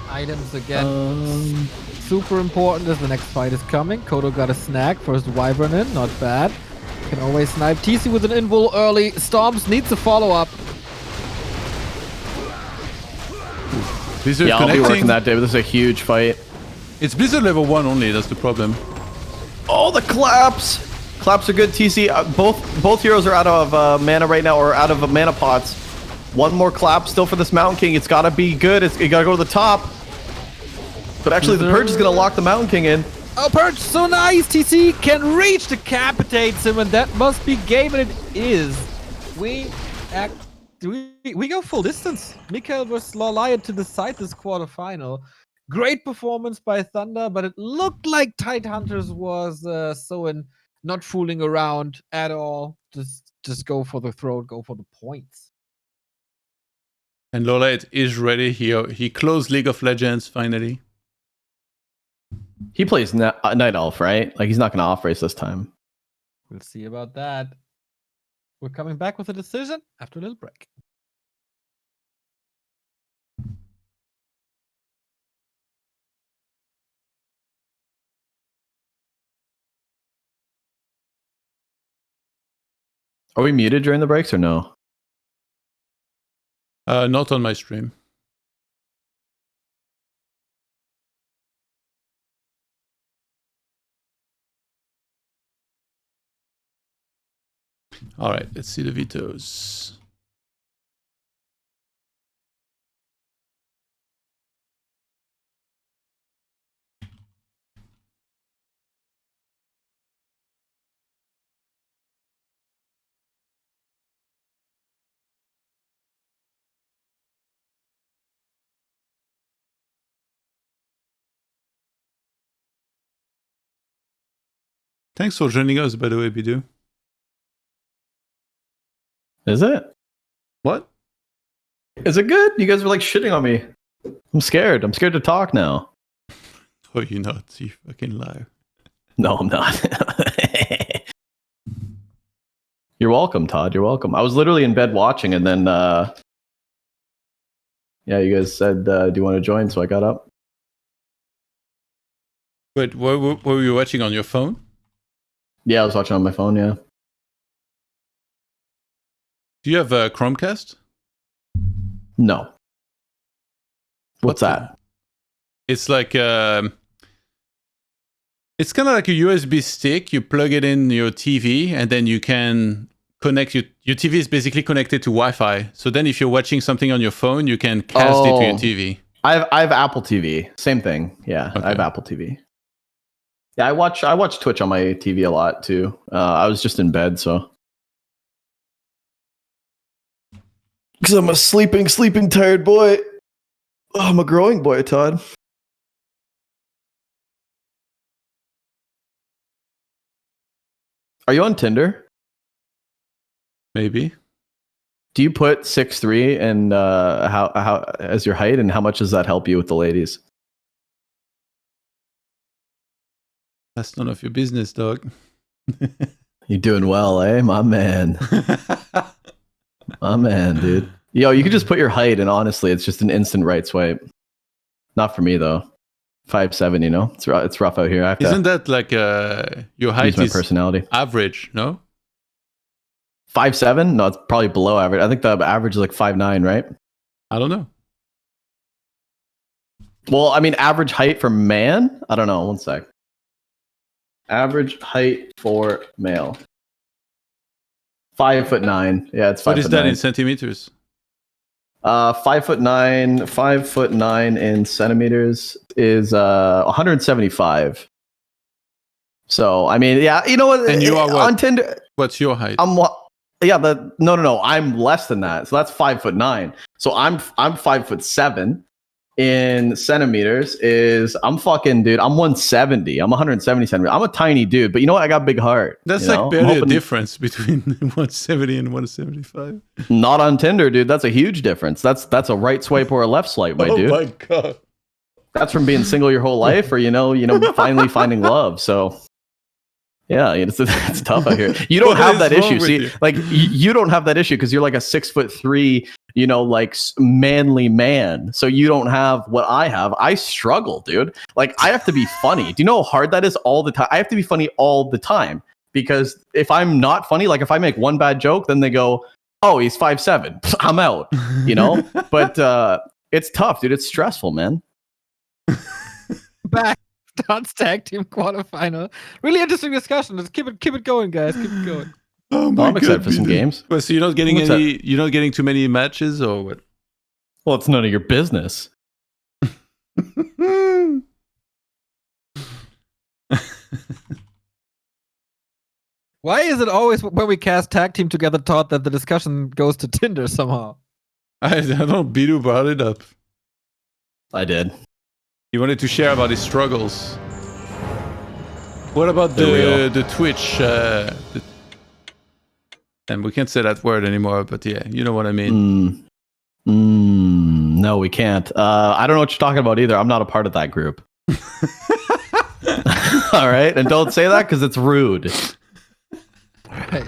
Items again. Super important as the next fight is coming. Kodo got a snag. First Wyvern in. Not bad. Can always snipe. TC with an invul early. Storms needs a follow-up. Blizzard Yeah, I'll be connecting. working that day, but this is a huge fight. It's Blizzard level 1 only, that's the problem. Oh, the claps! Claps are good, TC. Both heroes are out of mana right now, or out of mana pots. One more clap still for this Mountain King. It's gotta be good. It gotta go to the top. But actually, the Purge is gonna lock the Mountain King in. Oh, Purge, so nice! TC can reach, decapitates him, and that must be game, and it is. We go full distance. MichaeL versus LawLiet to decide this quarterfinal. Great performance by ThundeR, but it looked like Tidehunters was Soin not fooling around at all. Just go for the throat, go for the points. And LawLiet is ready. He closed League of Legends finally. He plays Night Elf, right? Like, he's not gonna off-race this time. We'll see about that. We're coming back with a decision after a little break. Are we muted during the breaks or no? Not on my stream. All right, let's see the vetoes. Thanks for joining us, by the way, Bidou. Is it? What? Is it good? You guys were like shitting on me. I'm scared. I'm scared to talk now. Oh, you're not. You fucking liar. No, I'm not. You're welcome, Todd. You're welcome. I was literally in bed watching, and then, yeah, you guys said, do you want to join? So I got up. Wait, what were you watching on your phone? Yeah, I was watching on my phone, yeah. Do you have a Chromecast? No. What's that? It's like it's kind of like a USB stick. You plug it in your TV, and then you can connect your TV is basically connected to Wi-Fi. So then, if you're watching something on your phone, you can cast it to your TV. I have Apple TV. Same thing. Yeah, Okay. I have Apple TV. Yeah, I watch Twitch on my TV a lot too. I was just in bed, so. Because I'm a sleeping, tired boy. Oh, I'm a growing boy, Todd. Are you on Tinder? Maybe. Do you put 6'3" and how as your height, and how much does that help you with the ladies? That's none of your business, dog. You doing well, eh? My man. My man, dude. Yo, you can just put your height, and honestly, it's just an instant right swipe. Not for me, though. 5'7", you know? It's rough out here. I have Isn't to that like your height use my is personality. average, no? 5'7"? No, it's probably below average. I think the average is like 5'9", right? I don't know. Well, I mean, average height for man? I don't know. One sec. Average height for male. 5'9". Yeah, it's 5'9". What is that in centimeters? 5'9". 5'9" in centimeters is 175. So I mean, yeah, you know what? And you are what? On Tinder? What's your height? I'm what? Yeah, no. I'm less than that. So that's 5'9". So I'm 5'7". In centimeters is I'm fucking dude. I'm 170. I'm 170 centimeters. I'm a tiny dude, but you know what? I got a big heart. That's you like know? barely a difference between 170 and 175. Not on Tinder, dude. That's a huge difference. That's a right swipe or a left swipe, my dude. Oh my god. That's from being single your whole life, or you know, finally finding love. So yeah, it's tough out here. You don't What have is that wrong issue. with See, you? like you don't have that issue because you're like a 6'3", you know, like manly man. So you don't have what I have. I struggle, dude. Like I have to be funny. Do you know how hard that is all the time? I have to be funny all the time because if I'm not funny, like if I make one bad joke, then they go, "Oh, he's 5'7". I'm out. You know. But it's tough, dude. It's stressful, man. Back. ToD's tag team quarterfinal. Really interesting discussion. Let's keep it going, guys. Keep it going. Oh Well, I'm excited for some games. Well, so you're not getting you're not getting too many matches or what? Well, it's none of your business. Why is it always when we cast tag team together, Todd, that the discussion goes to Tinder somehow? I don't Bidu brought it up. I did. He wanted to share about his struggles. What about They're the Twitch? And we can't say that word anymore, but yeah, you know what I mean. No, we can't. I don't know what you're talking about either. I'm not a part of that group. All right, and don't say that because it's rude. Right.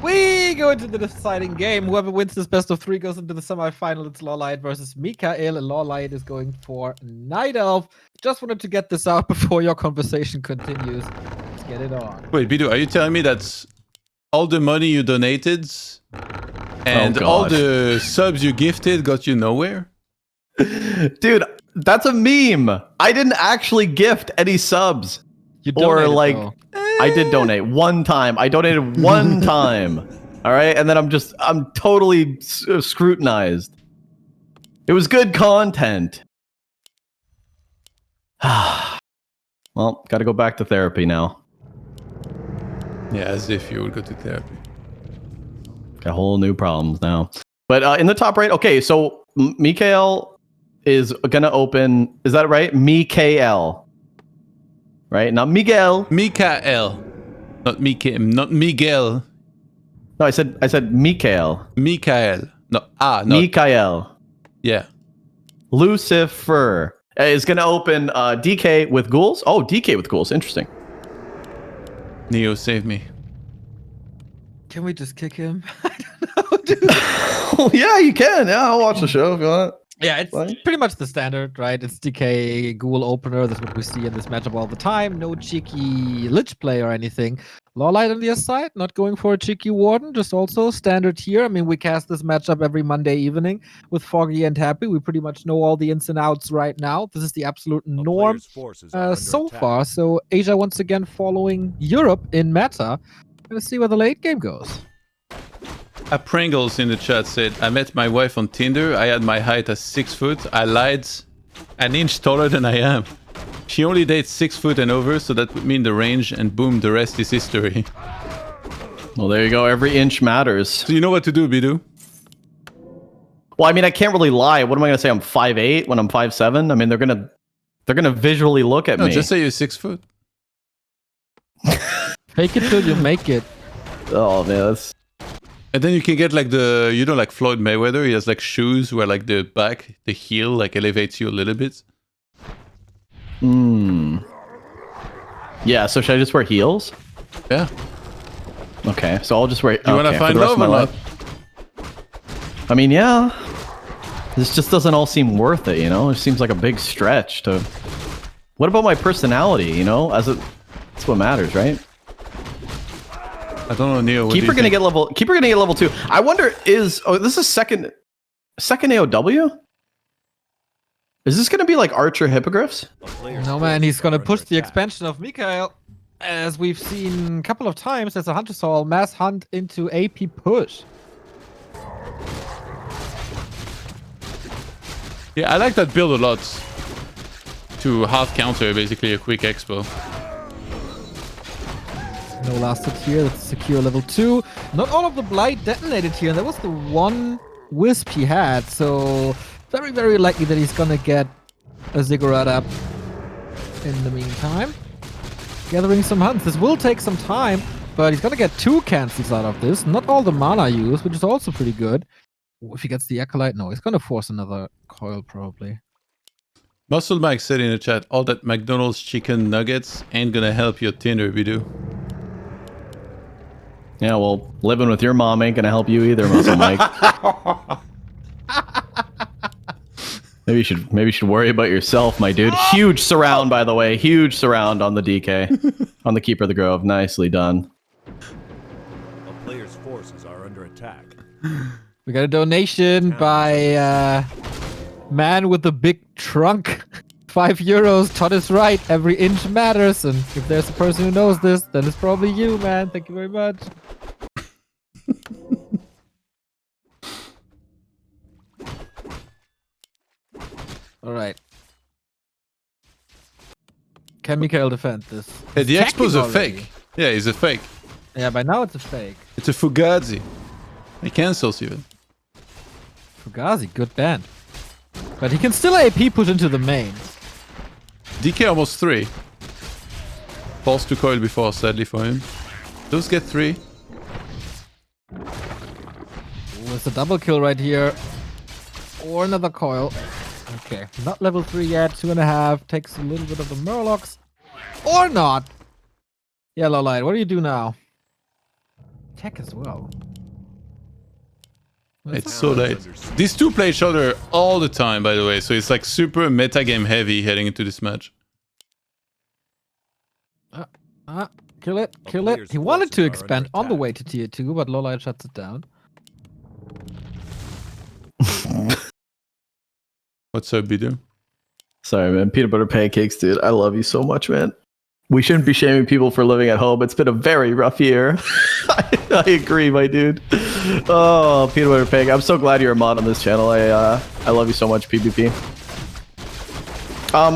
We go into the deciding game. Whoever wins this best of 3 goes into the semifinal. It's LawLiet versus MichaeL, and LawLiet is going for Night Elf. Just wanted to get this out before your conversation continues. Let's get it on. Wait, Bidu, are you telling me that all the money you donated and all the subs you gifted got you nowhere? Dude, that's a meme. I didn't actually gift any subs. You Or donated, like, though. I did donate one time. I donated one time. All right, and then I'm totally scrutinized. It was good content. Well, got to go back to therapy now. Yeah, as if you would go to therapy. Got whole new problems now. But in the top right, okay, so MichaeL is gonna open. Is that right? MichaeL, right? Not Miguel. MichaeL, not Miguel. No, I said MichaeL. MichaeL. No, no. MichaeL. Yeah. Lucifer is gonna open DK with ghouls. Oh, DK with ghouls. Interesting. Neo, save me. Can we just kick him? I don't know, dude. Yeah, you can. Yeah, I'll watch the show if you want. Yeah, it's pretty much the standard, right? It's DK Ghoul opener. That's what we see in this matchup all the time. No cheeky Lich play or anything. LawLiet on the other side, not going for a cheeky Warden, just also standard here. I mean, we cast this matchup every Monday evening with Foggy and Happy. We pretty much know all the ins and outs right now. This is the absolute norm so far. So Asia once again following Europe in meta. Gonna see where the late game goes. A Pringles in the chat said, I met my wife on Tinder. I had my height as 6 foot. I lied an inch taller than I am. She only dates 6 foot and over, so that would mean the range, and boom, the rest is history. Well, there you go. Every inch matters. So you know what to do, Bidu? Well, I mean, I can't really lie. What am I gonna say? I'm 5'8" when I'm 5'7". I mean, they're gonna visually look at No, me. just say you're 6 foot. Fake it till you make it. Oh man, that's. And then you can get like like Floyd Mayweather. He has like shoes where like the heel like elevates you a little bit. Yeah, so should I just wear heels? Yeah. Okay, so I'll just wait. You want to okay, find for the rest love of my or not? life. I mean, yeah. This just doesn't all seem worth it, you know? It seems like a big stretch to... What about my personality, you know? That's what matters, right? I don't know, Neo. What do you Keeper gonna think? get level... Keeper gonna get level 2. I wonder is... Oh, this is second AOW? Is this gonna be like Archer Hippogriffs? A player's No, man, he's forces gonna are push under the attack. expansion of MichaeL. As we've seen a couple of times, there's a Hunter Soul mass hunt into AP push. Yeah, I like that build a lot. To half counter, basically a quick expo. No last hit here. That's secure level 2. Not all of the blight detonated here. And that was the one wisp he had. So very, very likely that he's gonna get a ziggurat up in the meantime. Gathering some hunts. This will take some time, but he's gonna get 2 cancels out of this. Not all the mana used, which is also pretty good. If he gets the Acolyte, no, he's gonna force another coil probably. Muscle Mike said in the chat, all that McDonald's chicken nuggets ain't gonna help your Tinder, Bidu. Yeah, well, living with your mom ain't gonna help you either, Muscle Mike. Maybe you should worry about yourself, my dude. Huge surround, by the way. Huge surround on the DK. On the Keeper of the Grove. Nicely done. A player's forces are under attack. We got a donation by man with the big trunk. 5 euros. Todd is right. Every inch matters. And if there's a person who knows this, then it's probably you, man. Thank you very much. All right. Can MichaeL defend this? Hey, the He's expo's a checking already. fake. Yeah, he's a fake. Yeah, by now it's a fake. It's a Fugazi. He cancels even. Fugazi, good band. But he can still AP push into the main. DK almost 3. Falls to coil before, sadly for him. Those get 3. Ooh, it's a double kill right here. Or another coil. Okay, not level 3 yet. 2.5. Takes a little bit of the Murlocs. Or not. Yeah, LawLiet, what do you do now? Tech as well. It's so late. These two play each other all the time, by the way, so it's like super metagame heavy heading into this match. Kill it, kill it. He wanted to expand on the way to tier 2, but LawLiet shuts it down. What's up, Bidu? Sorry, man. Peanut butter pancakes, dude. I love you so much, man. We shouldn't be shaming people for living at home. It's been a very rough year. I agree, my dude. Oh, peanut butter pancake. I'm so glad you're a mod on this channel. I love you so much, PvP.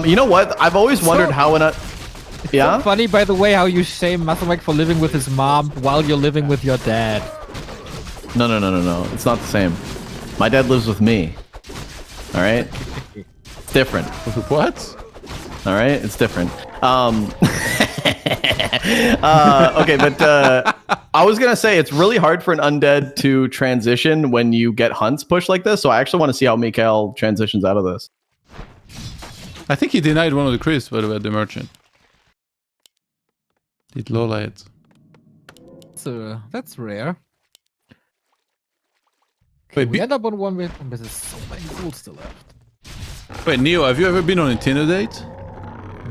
You know what? I've always wondered how when So funny, by the way, how you shame MichaeL for living with his mom while you're living with your dad. No. It's not the same. My dad lives with me. All right? It's different. What? All right? It's different. Okay, but I was going to say it's really hard for an undead to transition when you get hunts pushed like this, so I actually want to see how MichaeL transitions out of this. I think he denied one of the crisps, by the way, the merchant. Did LawLiet. So that's rare. Wait, We end up on 1 with. There's so many gold still left. wait, Neo, have you ever been on a Tinder date?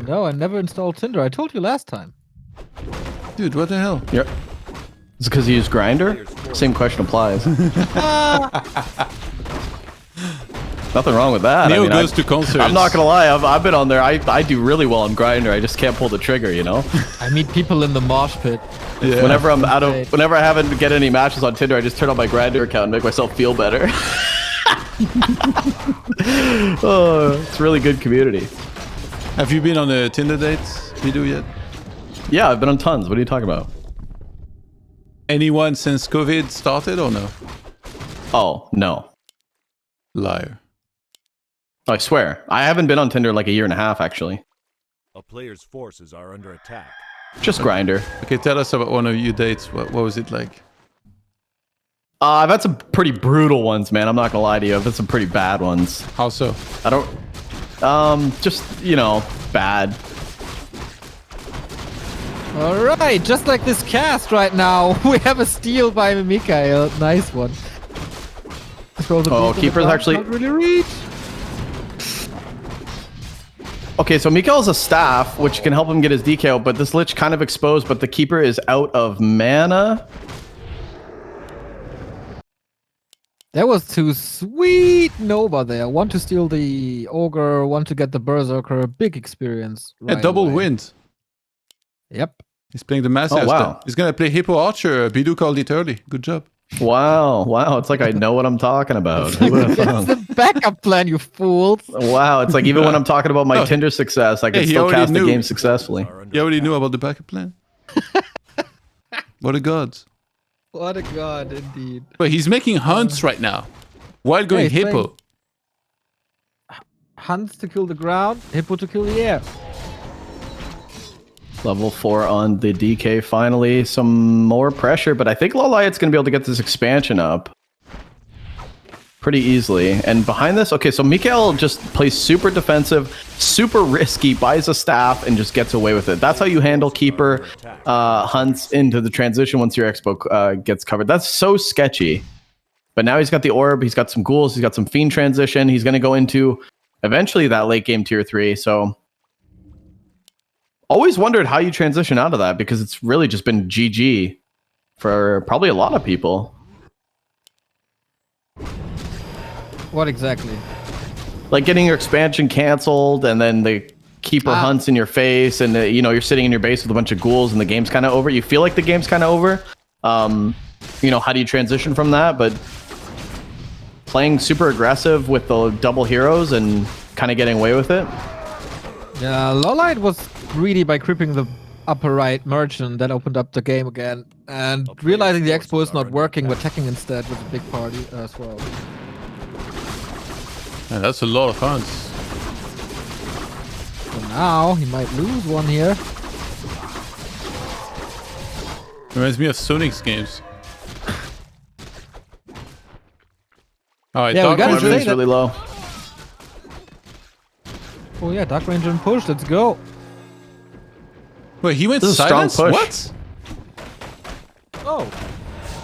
No, I never installed ThundeR. I told you last time. Dude, what the hell? Yep. It's because you use Grinder? Same question applies. Nothing wrong with that. Neo I mean, goes to concerts. I'm not gonna lie. I've been on there. I do really well on Grinder. I just can't pull the trigger. You know. I meet people in the mosh pit. Yeah. Whenever whenever I haven't get any matches on Tinder, I just turn on my Grinder account and make myself feel better. Oh, it's a really good community. Have you been on a Tinder date, Bidu, yet? Yeah, I've been on tons. What are you talking about? Anyone since COVID started or no? Oh no, Liar. I swear I haven't been on Tinder in like a year and a half actually. A player's forces are under attack. Just Grinder. Okay, tell us about one of your dates. What was it like? I've had some pretty brutal ones, man. I'm not gonna lie to you. I've had some pretty bad ones. How so? I don't. Just, you know, bad. Alright, just like this cast right now, we have a steal by MichaeL. Nice one. Oh, keeper's actually... Not really reach. Okay, so MichaeL's a staff, which can help him get his DK out, but this Lich kind of exposed, but the keeper is out of mana. That was too sweet Nova there. One to steal the Ogre, one to get the Berserker. Big experience. Yeah, double away. wind. Yep. He's playing the Mass. Oh, wow. He's gonna play Hippo Archer. Bidou called it early. Good job. Wow, it's like I know what I'm talking about. Who would have That's thought? the backup plan, you fools. Wow, it's like even when I'm talking about my Tinder success, I can Hey, he still already cast the knew. game successfully. You already knew about the backup plan. What a god. What a god, indeed. But he's making hunts right now. While going he's playing- Hippo. Hunts to kill the ground, Hippo to kill the air. Level 4 on the DK finally. Some more pressure, but I think LawLiet's going to be able to get this expansion up pretty easily. And behind this, okay, so MichaeL just plays super defensive, super risky, buys a staff, and just gets away with it. That's how you handle keeper hunts into the transition once your expo gets covered. That's so sketchy. But now he's got the orb, he's got some ghouls, he's got some fiend transition. He's going to go into eventually that late game tier 3, so... Always wondered how you transition out of that, because it's really just been GG for probably a lot of people. What exactly? Like getting your expansion canceled, and then the keeper hunts in your face, and you know, you're sitting in your base with a bunch of ghouls, and the game's kind of over. You feel like the game's kind of over. You know, how do you transition from that? But playing super aggressive with the double heroes and kind of getting away with it. Yeah, LawLiet was greedy by creeping the upper right merchant. That opened up the game again. And realizing the expo is not working, but attacking instead with a big party as well. And that's a lot of hunts. So now he might lose one here. Reminds me of Sonic's games. Alright, Yeah, we gotta say Everything's that- really low. Oh yeah, Dark Ranger and push. Let's go. Wait, he went This is a strong silence? push. What? Oh.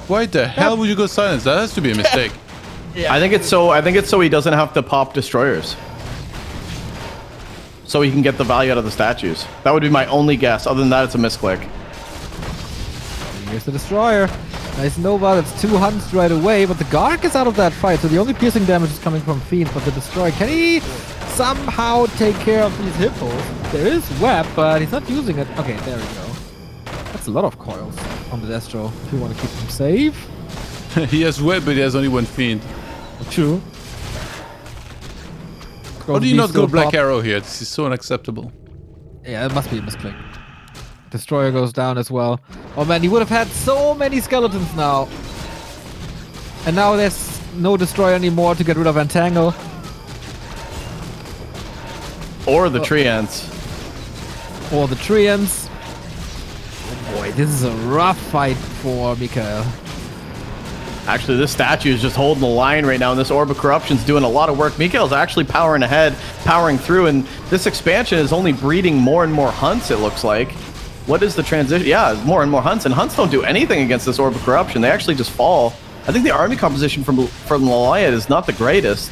Why the hell would you go silence? That has to be a mistake. I think it's so he doesn't have to pop destroyers. So he can get the value out of the statues. That would be my only guess. Other than that, it's a misclick. Here's the destroyer. Nice Nova. That's 2 hunts right away, but the Garg is out of that fight, so the only piercing damage is coming from Fiend. But the destroyer, can he somehow take care of these hippos? There is web, but he's not using it. Okay, there we go. That's a lot of coils on the Destro if you want to keep him safe. He has web, but he has only one fiend. True. How do you not go Black Arrow here? This is so unacceptable. Yeah, it must be a misclick. Destroyer goes down as well. Oh man, he would have had so many skeletons now. And now there's no destroyer anymore to get rid of Entangle. Or the tree ants. Or the Treants. Oh boy, this is a rough fight for MichaeL. Actually, this statue is just holding the line right now, and this Orb of Corruption's doing a lot of work. MichaeL's actually powering ahead, powering through, and this expansion is only breeding more and more hunts, it looks like. What is the transition? Yeah, more and more hunts, and hunts don't do anything against this Orb of Corruption. They actually just fall. I think the army composition from LawLiet is not the greatest.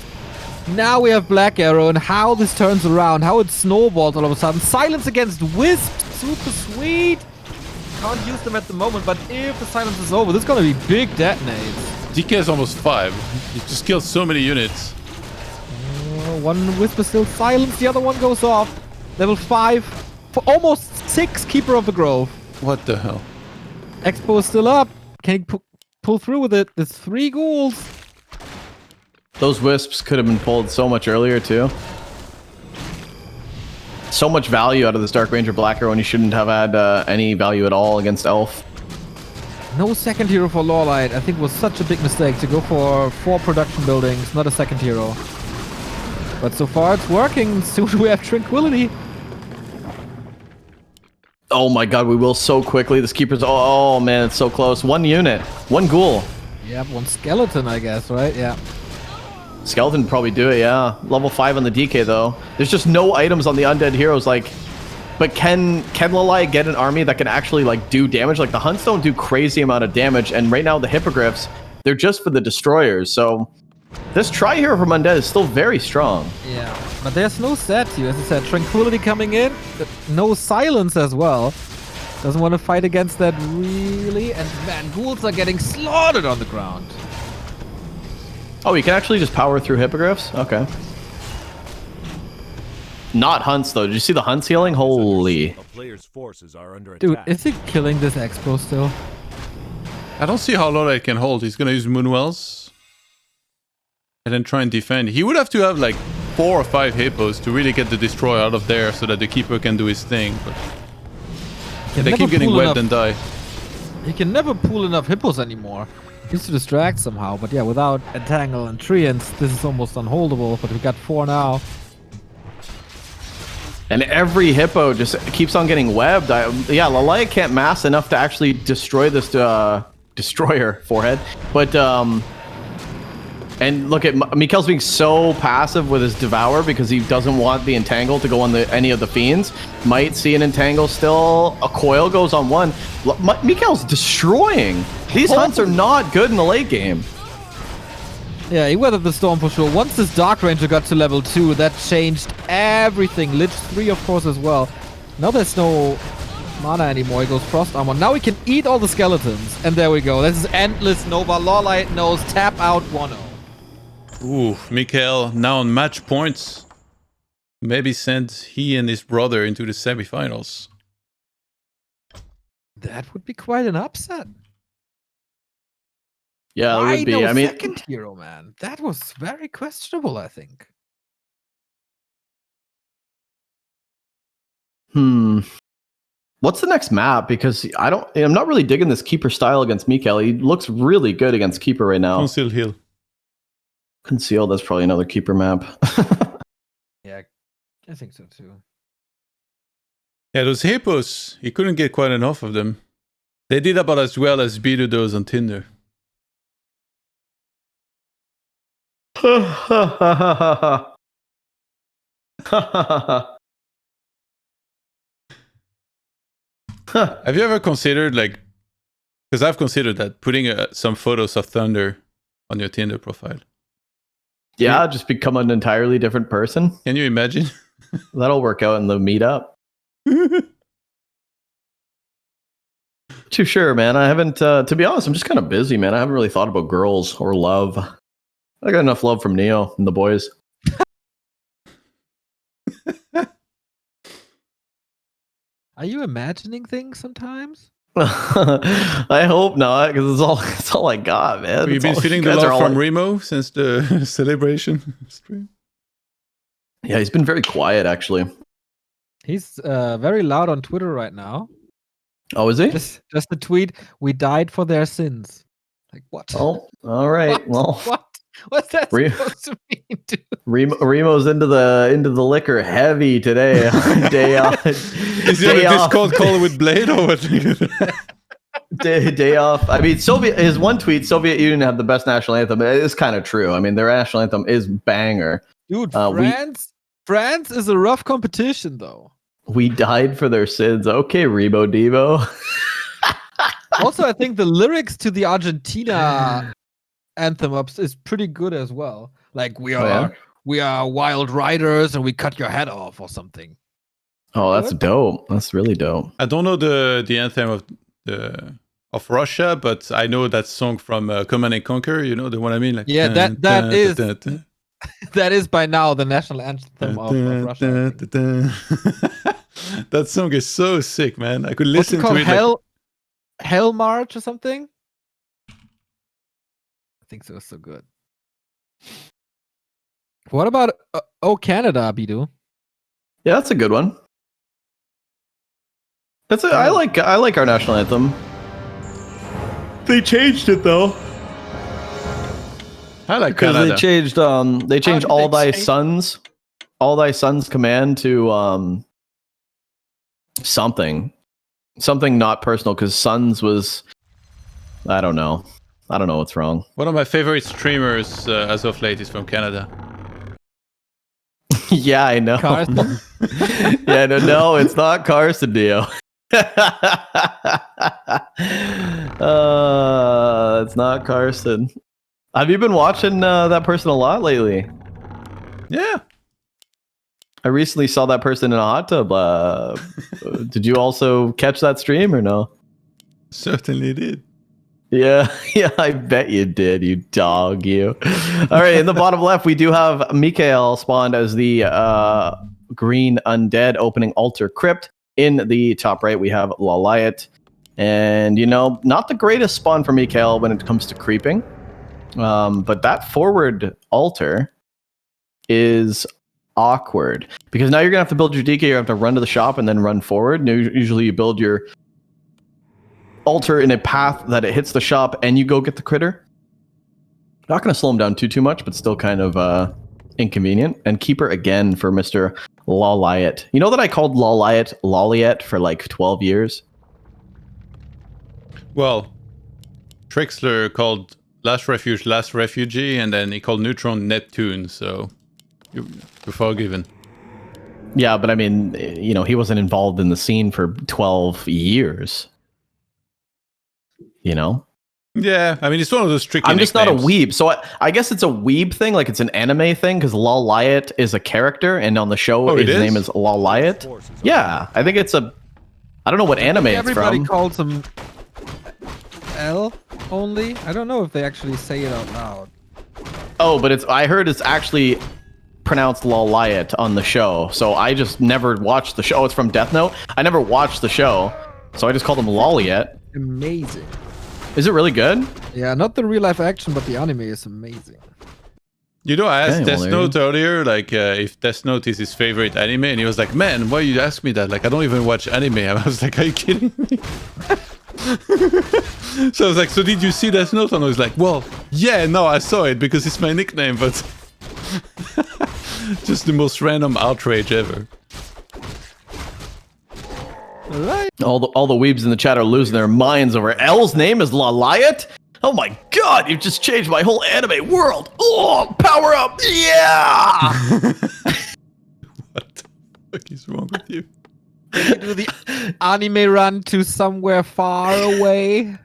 Now we have Black Arrow, and how this turns around, how it snowballs all of a sudden. Silence against Wisp, super sweet. Can't use them at the moment, but if the silence is over, this is gonna be big detonates. DK is almost 5. He just killed so many units. One Wisp is still silenced, the other one goes off. Level 5 for almost 6 Keeper of the Grove. What the hell? Expo is still up. Can he pull through with it? There's 3 ghouls. Those wisps could have been pulled so much earlier, too. So much value out of this Dark Ranger Black Arrow, and he shouldn't have had any value at all against Elf. No second hero for LawLiet. I think it was such a big mistake to go for 4 production buildings, not a second hero. But so far it's working. Soon we have Tranquility. Oh my god, we will so quickly. This Keeper's... Oh man, it's so close. 1 unit. 1 ghoul. Yep, 1 skeleton, I guess, right? Yeah. Skeleton would probably do it, yeah. Level 5 on the DK, though. There's just no items on the undead heroes. Like, But can LawLiet get an army that can actually like do damage? Like the Hunts don't do crazy amount of damage, and right now the Hippogriffs, they're just for the destroyers. So this try here from Undead is still very strong. Yeah, but there's no set here. As I said, Tranquility coming in, no silence as well. Doesn't want to fight against that really, and man, ghouls are getting slaughtered on the ground. Oh, you can actually just power through Hippogriffs? Okay. Not Hunts though. Did you see the Hunts healing? Holy. A player's forces are under Dude, attack. is he killing this Expo still? I don't see how LawLiet can hold. He's gonna use Moonwells. And then try and defend. He would have to have like 4 or 5 hippos to really get the destroyer out of there so that the keeper can do his thing. But they keep getting webbed and die. He can never pull enough hippos anymore. He needs to distract somehow, but yeah, without Entangle and Treants, this is almost unholdable, but we got 4 now. And every hippo just keeps on getting webbed. Yeah, LawLiet can't mass enough to actually destroy this destroyer forehead. But and look at MichaeL's being so passive with his Devour because he doesn't want the Entangle to go on any of the Fiends. Might see an Entangle still. A Coil goes on one. MichaeL's destroying. These Hunts are not good in the late game. Yeah, he weathered the storm for sure. Once this Dark Ranger got to level 2, that changed everything. Lich 3, of course, as well. Now there's no mana anymore. He goes Frost Armor. Now we can eat all the skeletons. And there we go. This is endless Nova. LawLiet knows. Tap out 1-0. Ooh, MichaeL now on match points. Maybe send he and his brother into the semifinals. That would be quite an upset. Yeah, it Why would be. no I mean, second hero, man? That was very questionable, I think. What's the next map? Because I'm not really digging this Keeper style against MichaeL. He looks really good against Keeper right now. Conceal Hill. Conceal, that's probably another Keeper map. Yeah, I think so too. Yeah, those hippos, he couldn't get quite enough of them. They did about as well as Beetle does on ThundeR. Have you ever considered, like, because I've considered that, putting some photos of ThundeR on your ThundeR profile? Yeah, just become an entirely different person. Can you imagine? That'll work out in the meetup. Too sure, man. I haven't, to be honest, I'm just kind of busy, man. I haven't really thought about girls or love. I got enough love from Neo and the boys. Are you imagining things sometimes? I hope not, because it's all I got, man. Have you been feeling the love from Remo since the celebration stream? Yeah, he's been very quiet, actually. He's very loud on Twitter right now. Oh, is he? Just a tweet. We died for their sins. Like what? Oh, all right. What? Well, What? What's that Re- supposed to mean, dude? Remo's into the liquor heavy today. Day off. Is he on a Discord call with Blade or what? day off. I mean, his one tweet, Soviet Union have the best national anthem. It is kind of true. I mean, their national anthem is banger. Dude, France is a rough competition, though. We died for their sins. Okay, Remo Devo. Also, I think the lyrics to the Argentina anthem ups is pretty good as well. Like we are wild riders and we cut your head off or something. Oh, that's dope. That's really dope. I don't know the anthem of Russia, but I know that song from Command and Conquer. You know the one I mean? Like, yeah, that is by now the national anthem of Russia. That song is so sick, man. I could listen to it. Hell March or something? I think so. It's so good. What about Oh Canada, Bidu? Yeah, that's a good one. I like our national anthem. They changed it though. I like because Canada. they changed all thy sons command to something not personal, because sons was, I don't know what's wrong. One of my favorite streamers as of late is from Canada. Yeah, I know. Carson. Yeah, no, it's not Carson, Dio. It's not Carson. Have you been watching that person a lot lately? Yeah. I recently saw that person in a hot tub. Did you also catch that stream or no? Certainly did. Yeah, yeah, I bet you did, you dog, you. All right, in the bottom left, we do have MichaeL spawned as the green undead opening altar crypt. In the top right, we have LawLiet. And, you know, not the greatest spawn for MichaeL when it comes to creeping. But that forward altar is awkward. Because now you're going to have to build your DK, you have to run to the shop and then run forward. Usually you build your altar in a path that it hits the shop and you go get the critter. Not going to slow him down too much, but still kind of inconvenient. And keeper again for Mr. LawLiet. You know that I called LawLiet for like 12 years? Well, Trixler called Last Refuge Last Refugee, and then he called Neutron Neptune, so you're forgiven. Yeah, but I mean, you know, he wasn't involved in the scene for 12 years. You know? Yeah, I mean, it's one of those tricky I'm just not a nicknames. weeb, so I guess it's a weeb thing, like it's an anime thing, because LawLiet is a character, and on the show, his name is LawLiet. Yeah, I think it's a... I don't know what anime it's Everybody from. calls him L only. I don't know if they actually say it out loud. Oh, but I heard it's actually pronounced LawLiet on the show, so I just never watched the show. It's from Death Note. I never watched the show, so I just called him LawLiet. Amazing. Is it really good? Yeah, not the real life action, but the anime is amazing. You know, I asked Okay, well, Death Note earlier, like, if Death Note is his favorite anime, and he was like, man, why you ask me that? Like, I don't even watch anime. I was like, are you kidding me? So I was like, so did you see Death Note? And I was like, well, yeah, no, I saw it because it's my nickname, but just the most random outrage ever. All right. All the weebs in the chat are losing their minds over L's name is LawLiet? Oh my god, you've just changed my whole anime world. Oh, power up. Yeah. What the fuck is wrong with you? Can you do the anime run to somewhere far away?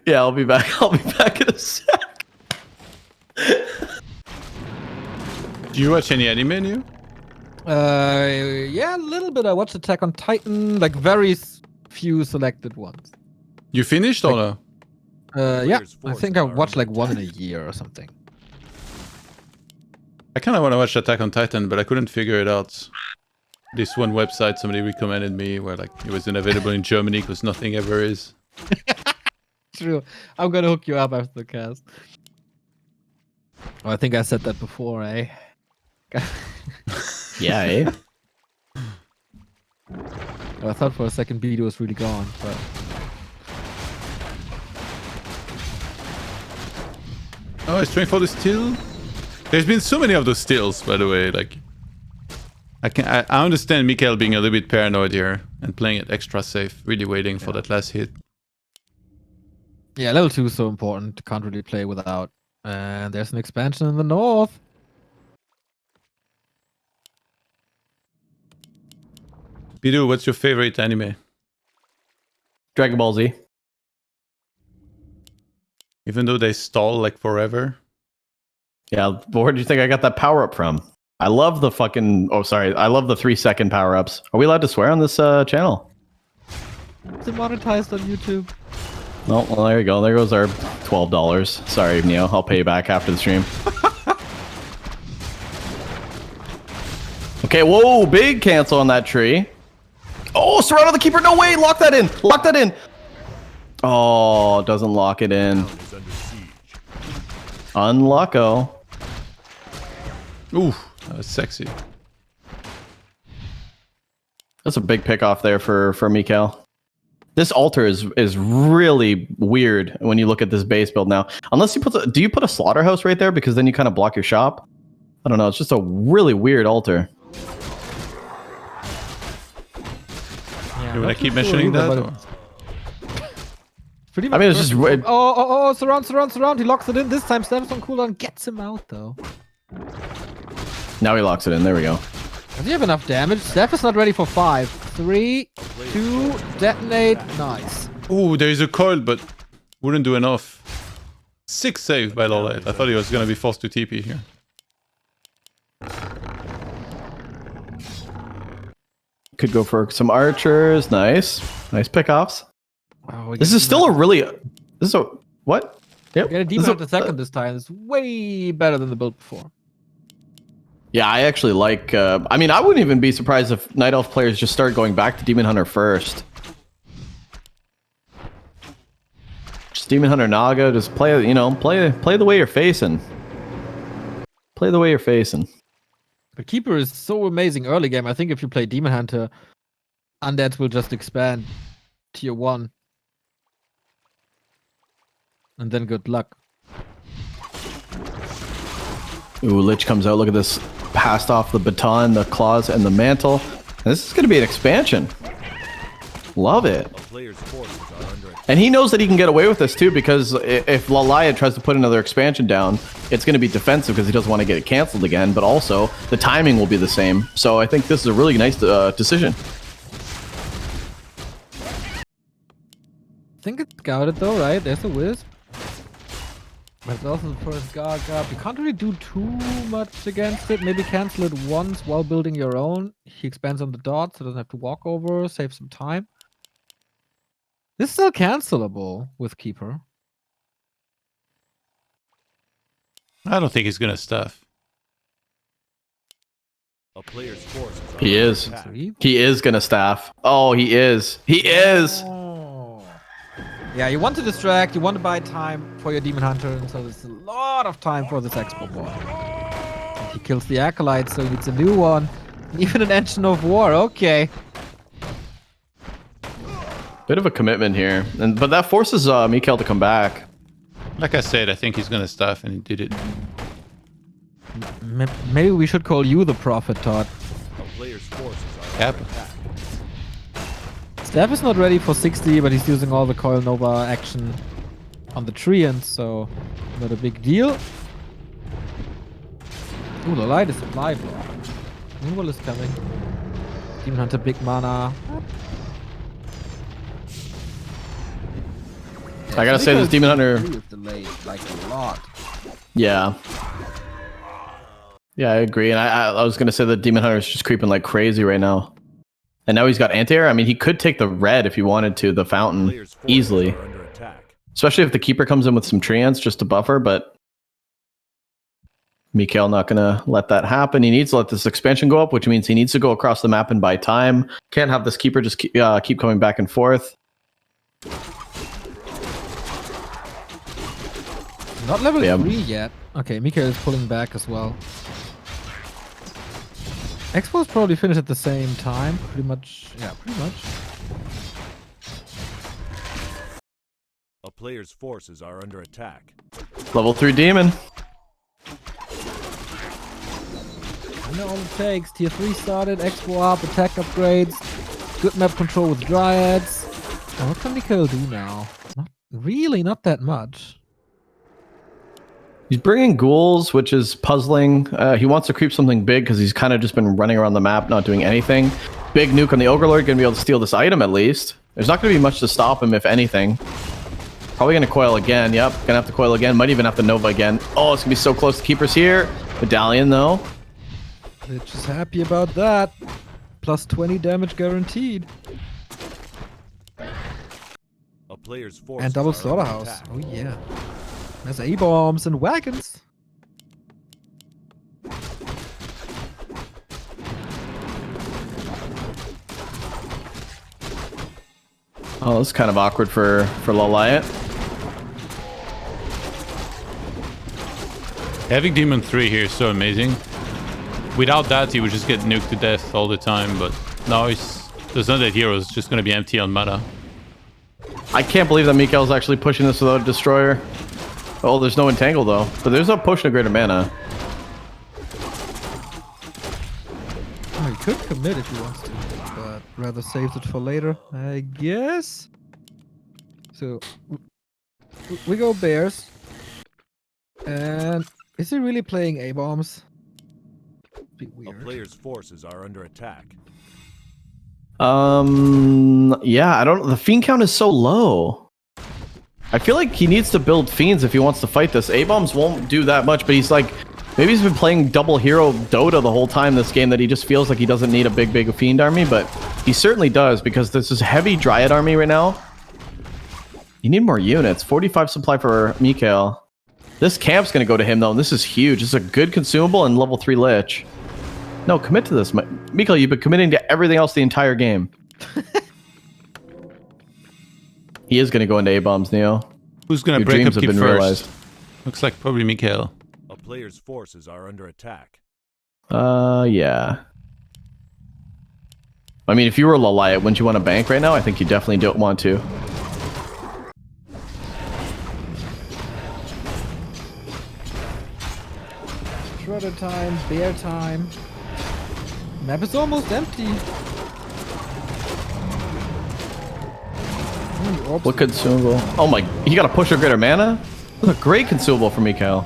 Yeah, I'll be back. I'll be back in a sec. Do you watch any anime new? Yeah, a little bit. I watched Attack on Titan, like very few selected ones. You finished or no? Yeah, I think I watched like one in a year or something. I kind of want to watch Attack on Titan, but I couldn't figure it out. This one website somebody recommended me where like it was unavailable in Germany because nothing ever is. True. I'm gonna hook you up after the cast. Oh, I think I said that before, eh? Yeah, eh? Well, I thought for a second Beto was really gone, but... Oh, it's trying for the still? There's been so many of those stills, by the way. Like, I understand MichaeL being a little bit paranoid here and playing it extra safe, really waiting for that last hit. Yeah, level 2 is so important. Can't really play without. And there's an expansion in the north. Bidu, what's your favorite anime? Dragon Ball Z. Even though they stall like forever? Yeah, where do you think I got that power up from? I love the fucking... Oh, sorry. I love the 3-second power ups. Are we allowed to swear on this channel? Is it monetized on YouTube? Oh, well, there you go. There goes our $12. Sorry, Neo. I'll pay you back after the stream. Okay, whoa. Big cancel on that tree. Oh, surround the keeper. No way. Lock that in. Lock that in. Oh, it doesn't lock it in. Unlocko. Ooh, that was sexy. That's a big pick off there for MichaeL. This altar is really weird when you look at this base build now. Unless you put do you put a slaughterhouse right there because then you kind of block your shop? I don't know. It's just a really weird altar. Yeah, You want to keep mentioning that? Or? Pretty I much mean, it's just... Oh, surround. He locks it in. This time, Stamps on cooldown gets him out, though. Now he locks it in. There we go. Does he have enough damage? Steph is not ready for 5. 3, 2, detonate. Nice. Ooh, there is a coil, but wouldn't do enough. 6 save by LawLiet. I thought he was gonna be forced to TP here. Could go for some archers. Nice. Nice pickoffs. Wow, This is still a really... This is a... What? Yep. Get a This demon is at the second this time. It's way better than the build before. Yeah, I actually like... I mean, I wouldn't even be surprised if Night Elf players just start going back to Demon Hunter first. Just Demon Hunter Naga, just play, you know, play the way you're facing. Play the way you're facing. But Keeper is so amazing early game. I think if you play Demon Hunter, Undeads will just expand tier 1. And then good luck. Ooh, Lich comes out. Look at this. Passed off the baton, the claws, and the mantle. And this is going to be an expansion. Love it. A player's forces are under attack. And he knows that he can get away with this too, because if LawLiet tries to put another expansion down, it's going to be defensive because he doesn't want to get it canceled again, but also the timing will be the same. So I think this is a really nice decision. I think it's scouted though, right? There's a wisp. But it's also the first guard. You can't really do too much against it. Maybe cancel it once while building your own. He expands on the dot, so doesn't have to walk over, save some time. This is still cancelable with Keeper. I don't think he's gonna stuff. A player's forces are He under is. attack. He is going to staff. Oh, he is. He is. Oh. Yeah, you want to distract, you want to buy time for your Demon Hunter, and so there's a lot of time for this Expo boy. And he kills the Acolyte, so he needs a new one. Even an Engine of War, okay. Bit of a commitment here. But that forces MichaeL to come back. Like I said, I think he's gonna stuff, and he did it. Maybe we should call you the prophet, Todd. A player's forces are Yep. under attack. Steph is not ready for 60, but he's using all the Coil Nova action on the treant, so not a big deal. Ooh, the light is supply block. Moonwell is coming. Demon Hunter, big mana. I gotta say, this Demon Hunter... is delayed, like a lot. Yeah. Yeah, I agree. And I was going to say that Demon Hunter is just creeping like crazy right now. And now he's got anti-air. I mean, he could take the red if he wanted to, the fountain, Player's forces easily. are under attack. Especially if the Keeper comes in with some treants just to buffer, but MichaeL not going to let that happen. He needs to let this expansion go up, which means he needs to go across the map and buy time. Can't have this Keeper just keep coming back and forth. Not level Yeah. 3 yet. Okay, MichaeL is pulling back as well. Expo's probably finished at the same time. Pretty much. Yeah, pretty much. A player's forces are under attack. Level 3 Demon. I know all it takes. Tier 3 started. Expo up. Attack upgrades. Good map control with Dryads. Oh, what can MichaeL do now? Not that much. He's bringing ghouls, which is puzzling. He wants to creep something big because he's kind of just been running around the map, not doing anything. Big nuke on the Ogre Lord, going to be able to steal this item at least. There's not going to be much to stop him, if anything. Probably going to coil again. Yep, going to have to coil again. Might even have to Nova again. Oh, it's going to be so close. The Keeper's here. Medallion, though. Bitch is happy about that. Plus 20 damage guaranteed. A player's forces And double are under slaughterhouse. attack. Oh yeah. There's A-bombs and wagons. Oh, this is kind of awkward for LawLiet. Having Demon 3 here is so amazing. Without that, he would just get nuked to death all the time, but now there's not that hero, it's just gonna be empty on mana. I can't believe that MichaeL's actually pushing this without a Destroyer. Oh, there's no Entangle, though. But there's a potion of greater mana. Oh, he could commit if he wants to, but rather saves it for later, I guess. So, we go Bears. And is he really playing A-bombs? Be A weird. player's forces are under attack. Yeah, I don't. The fiend count is so low. I feel like he needs to build fiends if he wants to fight this. A-bombs won't do that much, but he's like, maybe he's been playing double hero Dota the whole time this game that he just feels like he doesn't need a big fiend army, but he certainly does because this is heavy Dryad army right now. You need more units. 45 supply for MichaeL. This camp's gonna go to him though, and this is huge. This is a good consumable and level 3 lich. No, commit to this. MichaeL, you've been committing to everything else the entire game. He is gonna go into A-bombs, Neo. Who's gonna Your break dreams have upkeep been first? realized. Looks like probably MichaeL. A player's forces are under attack. Yeah. I mean, if you were LawLiet, wouldn't you want to bank right now? I think you definitely don't want to. Shredder time, bear time. Map is almost empty. What consumable? Oh my, you got a push or greater mana? A great consumable for MichaeL.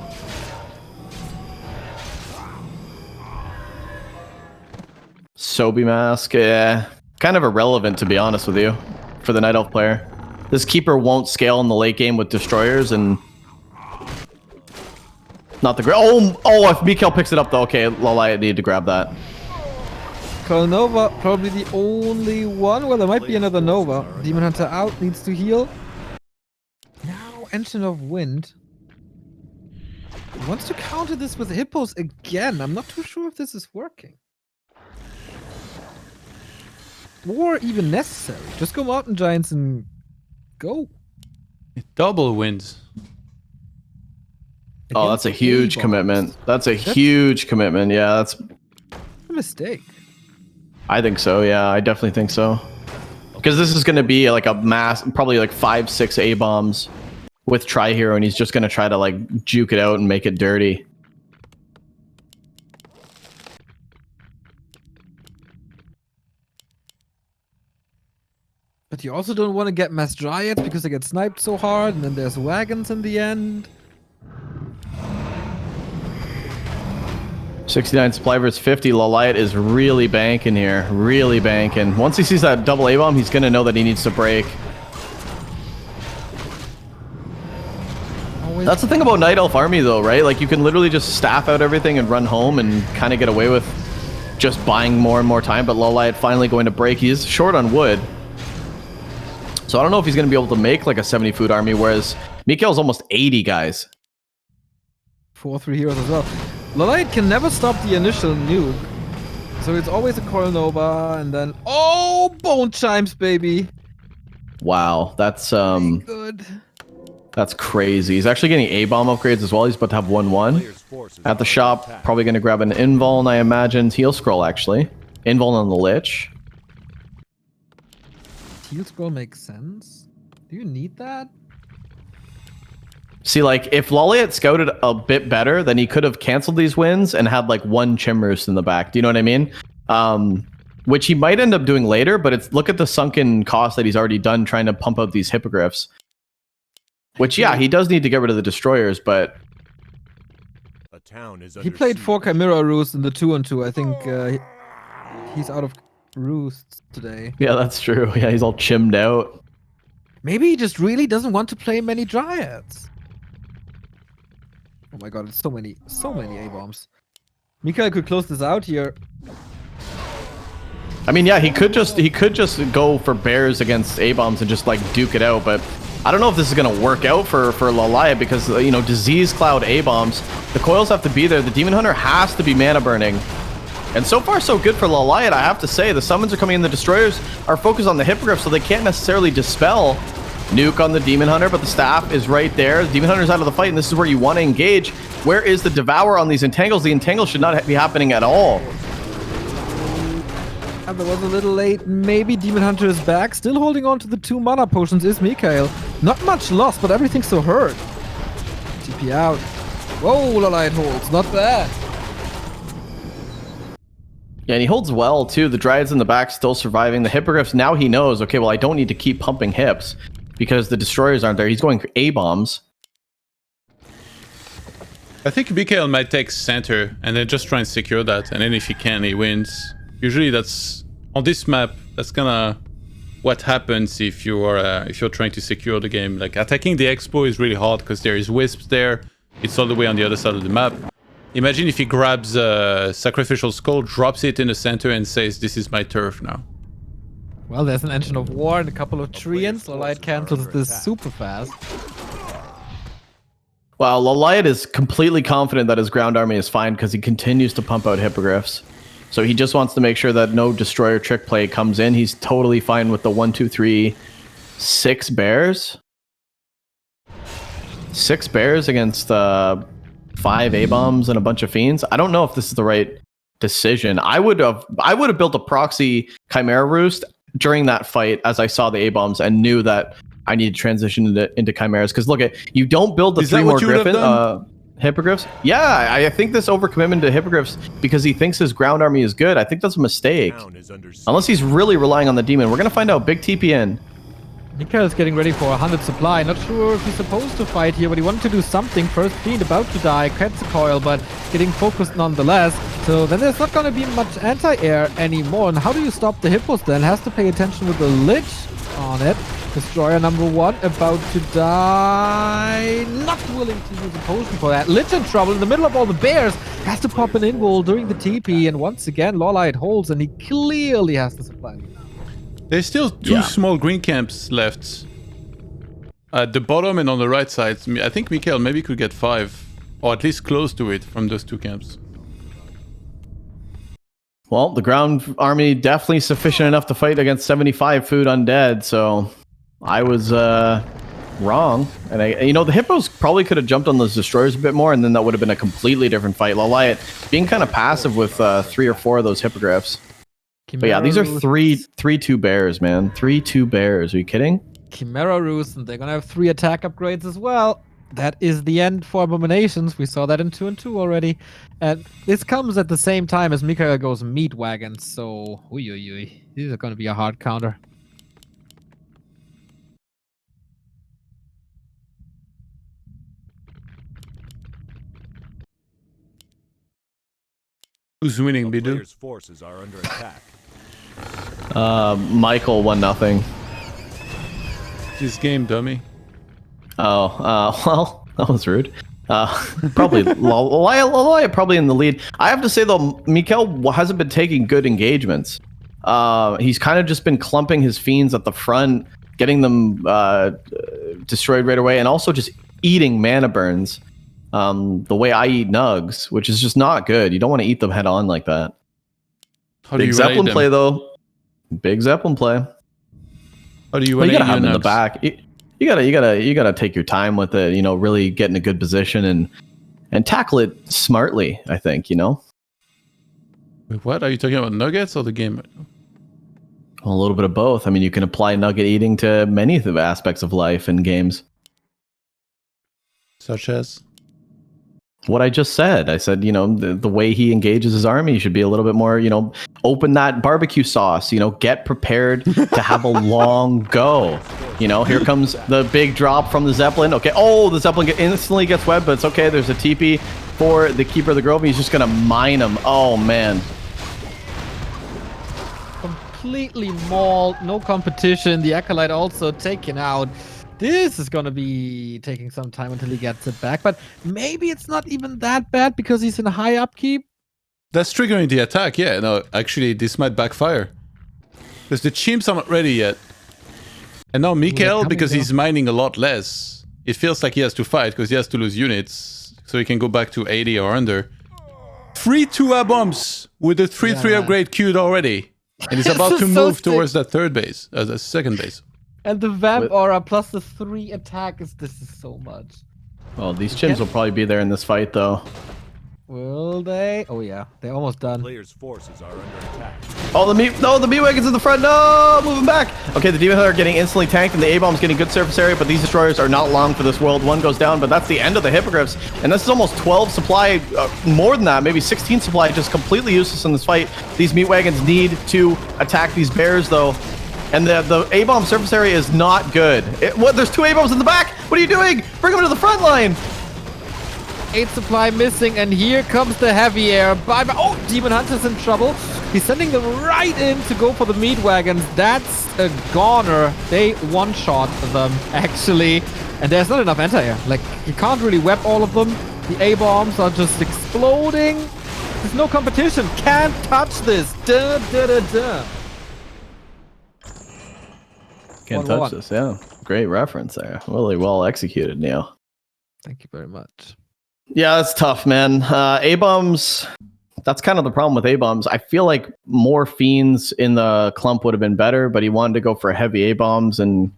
Sobi mask, yeah. Kind of irrelevant to be honest with you, for the Night Elf player. This keeper won't scale in the late game with destroyers and not the great. Oh! If MichaeL picks it up though, okay, LawLiet need to grab that. Nova, probably the only one. Well, there might be another Nova. Demon Hunter out, needs to heal. Now, Engine of Wind. He wants to counter this with Hippos again. I'm not too sure if this is working. Or even necessary. Just go Mountain Giants and go. Double wins. Oh, that's a huge A-bombs. commitment. That's a huge commitment. Yeah, that's. A mistake. I think so. Yeah, I definitely think so. Because this is going to be like a mass, probably like 5-6 A-bombs with Tri-Hero, and he's just going to try to like juke it out and make it dirty. But you also don't want to get mass Dryads because they get sniped so hard, and then there's wagons in the end. 69 supply versus 50. LawLiet is really banking here. Really banking. Once he sees that double A-bomb, he's going to know that he needs to break. Always That's the thing about Night Elf army though, right? Like you can literally just staff out everything and run home and kind of get away with just buying more and more time, but LawLiet finally going to break. He's short on wood. So I don't know if he's going to be able to make like a 70 food army, whereas MichaeL's almost 80 guys. 4-3 heroes as well. LawLiet can never stop the initial nuke. So it's always a Coral Nova and then... Oh! Bone Chimes, baby! Wow, that's Good. that's crazy. He's actually getting A-bomb upgrades as well. He's about to have 1-1. Player's forces At the are shop, under attack. probably going to grab an Invuln, I imagine. Heal Scroll, actually. Invuln on the Lich. Teal Scroll makes sense. Do you need that? See, like, if LawLiet scouted a bit better, then he could have canceled these wins and had, like, one Chimroost in the back. Do you know what I mean? Which he might end up doing later, but it's look at the sunken cost that he's already done trying to pump out these Hippogriffs. Which, yeah, he does need to get rid of the Destroyers, but... A town is He under played siege. 4 Chimera Roosts in the 2-on-2. I think he's out of roosts today. Yeah, that's true. Yeah, he's all chimmed out. Maybe he just really doesn't want to play many Dryads. Oh my god, it's so many A-bombs. MichaeL could close this out here. I mean, yeah, he could just go for bears against A-bombs and just like duke it out, but I don't know if this is gonna work out for LawLiet because you know, Disease Cloud A-bombs, the coils have to be there. The Demon Hunter has to be mana burning, and so far so good for LawLiet. I have to say, the summons are coming in. The destroyers are focused on the Hippogriff, so they can't necessarily dispel nuke on the Demon Hunter, but the staff is right there. The Demon Hunter's out of the fight, and this is where you want to engage. Where is the Devour on these Entangles? The Entangles should not be happening at all. And that was a little late. Maybe Demon Hunter is back. Still holding on to the 2 mana potions is MichaeL. Not much lost, but everything's so hurt. TP out. Whoa, LawLiet holds. Not bad. Yeah, and he holds well, too. The Dryads in the back still surviving. The Hippogriffs, now he knows, okay, well, I don't need to keep pumping hips because the Destroyers aren't there. He's going for A-bombs. I think MichaeL might take center and then just try and secure that, and then if he can, he wins. Usually that's on this map. That's kind of what happens if you're trying to secure the game. Like attacking the expo is really hard because there is wisps there. It's all the way on the other side of the map. Imagine if he grabs a sacrificial skull, drops it in the center, and says, "This is my turf now." Well, there's an engine of war and a couple of treants. LawLiet cancels this super fast. Well, LawLiet is completely confident that his ground army is fine because he continues to pump out hippogriffs. So he just wants to make sure that no destroyer trick play comes in. He's totally fine with the 1, 2, 3, 6 bears. 6 bears against 5 A-bombs and a bunch of fiends. I don't know if this is the right decision. I would have built a proxy Chimera Roost during that fight as I saw the A-bombs and knew that I need to transition into chimeras, because look at, you don't build the 3 more griffin hippogriffs. Yeah, I think this overcommitment to hippogriffs because he thinks his ground army is good. I think that's a mistake. Unless he's really relying on the demon. We're gonna find out. Big TPN. MichaeL is getting ready for 100 supply. Not sure if he's supposed to fight here, but he wanted to do something. First fiend about to die, cuts the coil, but getting focused nonetheless. So then there's not gonna be much anti-air anymore. And how do you stop the hippos then? Has to pay attention with the lich on it. Destroyer number 1 about to die. Not willing to use a potion for that. Lich in trouble in the middle of all the bears. Has to pop an invul during the TP. And once again, LawLiet holds, and he clearly has the supply. There's still 2 small green camps left. At the bottom and on the right side. I think MichaeL maybe could get 5. Or at least close to it from those 2 camps. Well, the ground army definitely sufficient enough to fight against 75 food undead, so I was wrong. And the hippos probably could have jumped on those destroyers a bit more, and then that would have been a completely different fight. LawLiet being kind of passive with 3 or 4 of those hippogriffs. But yeah, these are 3/2 bears, man. 3/2 bears. Are you kidding? Chimera Roost, and they're gonna have 3 attack upgrades as well. That is the end for Abominations. We saw that in 2 and 2 already. And this comes at the same time as MichaeL goes meat wagons, so these are gonna be a hard counter. Who's winning, Bidu? Player's forces are under attack. MichaeL 1-0. This game, dummy. Oh, well, that was rude. Probably LawLiet probably in the lead. I have to say though, MichaeL hasn't been taking good engagements. He's kind of just been clumping his fiends at the front, getting them destroyed right away, and also just eating mana burns. The way I eat nugs, which is just not good. You don't want to eat them head on like that. Big Zeppelin play though. Big Zeppelin play. How do you? Well, you gotta have them in the back. You gotta take your time with it. Really get in a good position and tackle it smartly. I think. Wait, what are you talking about? Nuggets or the game? A little bit of both. I mean, you can apply nugget eating to many of the aspects of life and games. Such as? What I just said. I said, the way he engages his army should be a little bit more, open that barbecue sauce, get prepared to have a long go. Here comes the big drop from the Zeppelin. Okay. Oh, the Zeppelin instantly gets webbed, but it's okay. There's a TP for the Keeper of the Grove. He's just going to mine him. Oh, man. Completely mauled. No competition. The Acolyte also taken out. This is going to be taking some time until he gets it back, but maybe it's not even that bad because he's in high upkeep. That's triggering the attack, yeah. No, actually, this might backfire. Because the chimps are not ready yet. And now MichaeL, because he's mining a lot less, it feels like he has to fight because he has to lose units. So he can go back to 80 or under. 3/2 bombs with the 3/3 upgrade queued already. And he's about to move towards that third base, the second base. And the Vamp Aura plus the 3 attack this is so much. Well, these chimps will probably be there in this fight, though. Will they? Oh yeah, they're almost done. Player's forces are under attack. Oh, the meat wagon's in the front. No, moving back. Okay, the Demon Hunter are getting instantly tanked, and the A-bomb's getting good surface area, but these destroyers are not long for this world. 1 goes down, but that's the end of the hippogriffs, and this is almost 12 supply, more than that, maybe 16 supply, just completely useless in this fight. These meat wagons need to attack these bears, though. And the A-bomb surface area is not good. There's 2 A-bombs in the back. What are you doing? Bring them to the front line. Aid supply missing, and here comes the heavy air. Bye bye. Oh, Demon Hunter's in trouble. He's sending them right in to go for the meat wagons. That's a goner. They one-shot them, actually. And there's not enough anti-air. Like, you can't really web all of them. The A-bombs are just exploding. There's no competition. Can't touch this. Duh, duh, duh, duh. Can't 1-1. touch this, yeah. Great reference there. Really well executed, Neo. Thank you very much. Yeah, that's tough, man. A-bombs, that's kind of the problem with A-bombs. I feel like more fiends in the clump would have been better, but he wanted to go for heavy A-bombs, and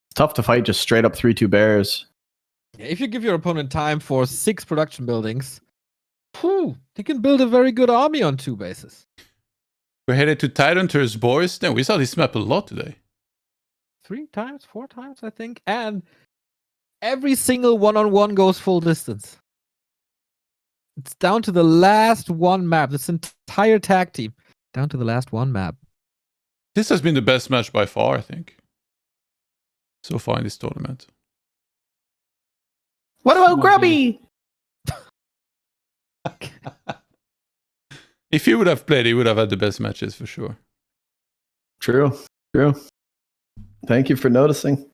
it's tough to fight just straight up 3-2 bears. Yeah, if you give your opponent time for 6 production buildings, he can build a very good army on 2 bases. We're headed to Tidehunter's, boys. No, we saw this map a lot today. 3 times, 4 times, I think. And every single one-on-one goes full distance. It's down to the last one map. This entire tag team. Down to the last one map. This has been the best match by far, I think. So far in this tournament. What about Grubby? If he would have played, he would have had the best matches for sure. True. Thank you for noticing.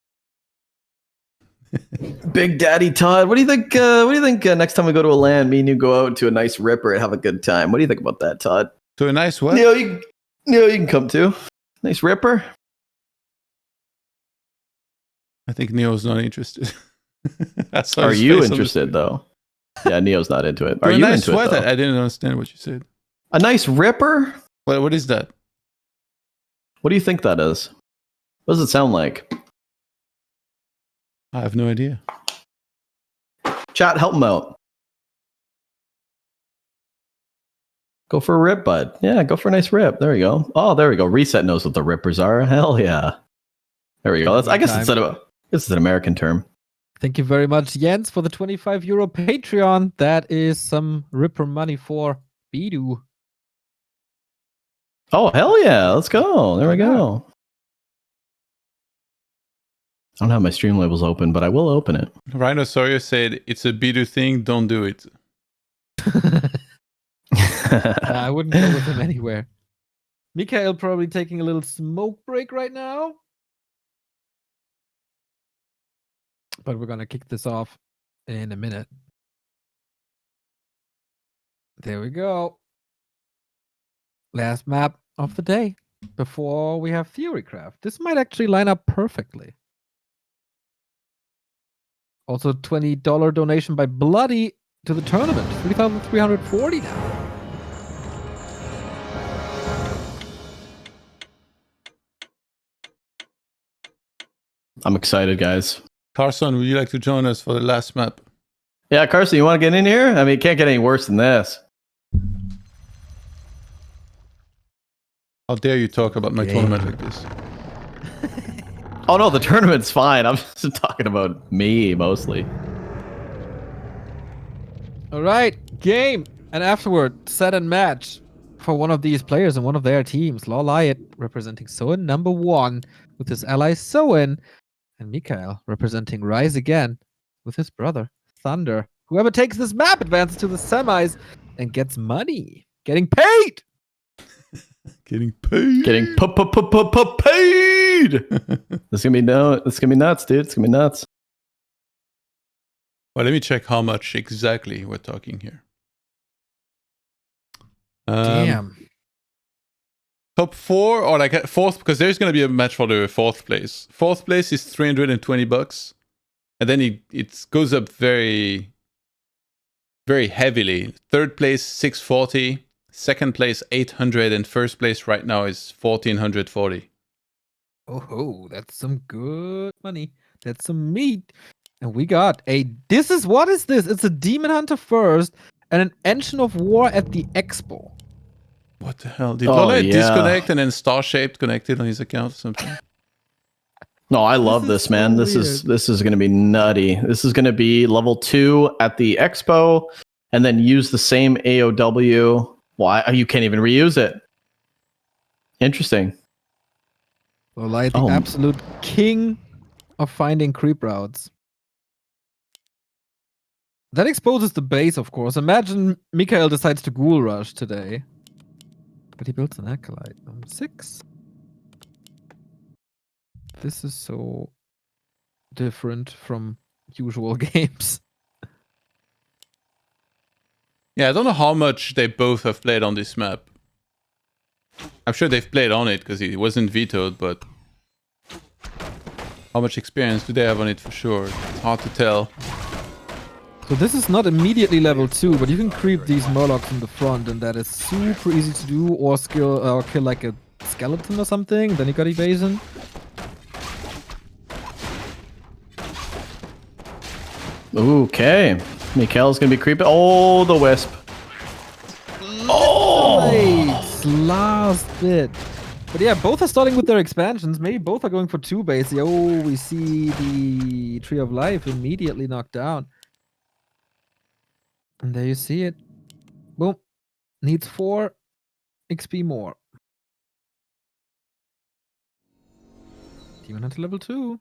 Big Daddy Todd, what do you think? Next time we go to a LAN, me and you go out to a nice ripper and have a good time? What do you think about that, Todd? So a nice what? Neo, you can come too. Nice ripper. I think Neo's not interested. That's Are you interested though? Yeah, Neo's not into it. Are you nice into what? it though? I didn't understand what you said. A nice ripper? What is that? What do you think that is? What does it sound like? I have no idea. Chat, help him out. Go for a rip, bud. Yeah, go for a nice rip. There we go. Oh, there we go. Reset knows what the rippers are. Hell yeah. There we go. I guess it's an American term. Thank you very much, Jens, for the €25 Patreon. That is some ripper money for Bidu. Oh, hell yeah. Let's go. There we go. I don't have my stream labels open, but I will open it. Rhino Sawyer said, it's a Bidu thing, don't do it. I wouldn't go with him anywhere. MichaeL probably taking a little smoke break right now. But we're going to kick this off in a minute. There we go. Last map of the day before we have Theorycraft. This might actually line up perfectly. Also, $20 donation by Bloody to the tournament. 3,340 now. I'm excited, guys. Carson, would you like to join us for the last map? Yeah, Carson, you want to get in here? I mean, it can't get any worse than this. How dare you talk about my tournament like this? Oh no, the tournament's fine. I'm just talking about me mostly. All right, game. And afterward, set and match for one of these players and one of their teams. LawLiet representing Soin #1 with his ally Soin. And MichaeL representing Rise again with his brother, ThundeR. Whoever takes this map advances to the semis and gets money. Getting paid! Getting paid. Getting paid! It's gonna be nuts, dude. It's gonna be nuts. Well, let me check how much exactly we're talking here. Damn. Top 4 or like 4th, because there's going to be a match for the 4th place. 4th place is $320, and then it goes up very, very heavily. 3rd place $640, 2nd place $800, and 1st place right now is $1,440. Oh, that's some good money. That's some meat. And we got what is this? It's a Demon Hunter first and an Engine of War at the Expo. What the hell? Did LawLiet disconnect and then Star-Shaped connected on his account or something? No, I love this, man. This is going to be nutty. This is going to be level 2 at the Expo, and then use the same AOW. Why? You can't even reuse it. Interesting. LawLiet, the absolute king of finding creep routes. That exposes the base, of course. Imagine MichaeL decides to ghoul rush today. But he builds an acolyte. 6. This is so different from usual games. Yeah, I don't know how much they both have played on this map. I'm sure they've played on it because it wasn't vetoed, but how much experience do they have on it for sure? It's hard to tell. So this is not immediately level 2, but you can creep these Murlocs in the front, and that is super easy to do, or kill like a skeleton or something, then you got evasion. Okay. MichaeL's gonna be creeping. Oh, the wisp. Oh! Last bit. But yeah, both are starting with their expansions. Maybe both are going for 2 base. Oh, we see the Tree of Life immediately knocked down. And there you see it. Boom. Needs 4 XP more. Demon Hunter level 2.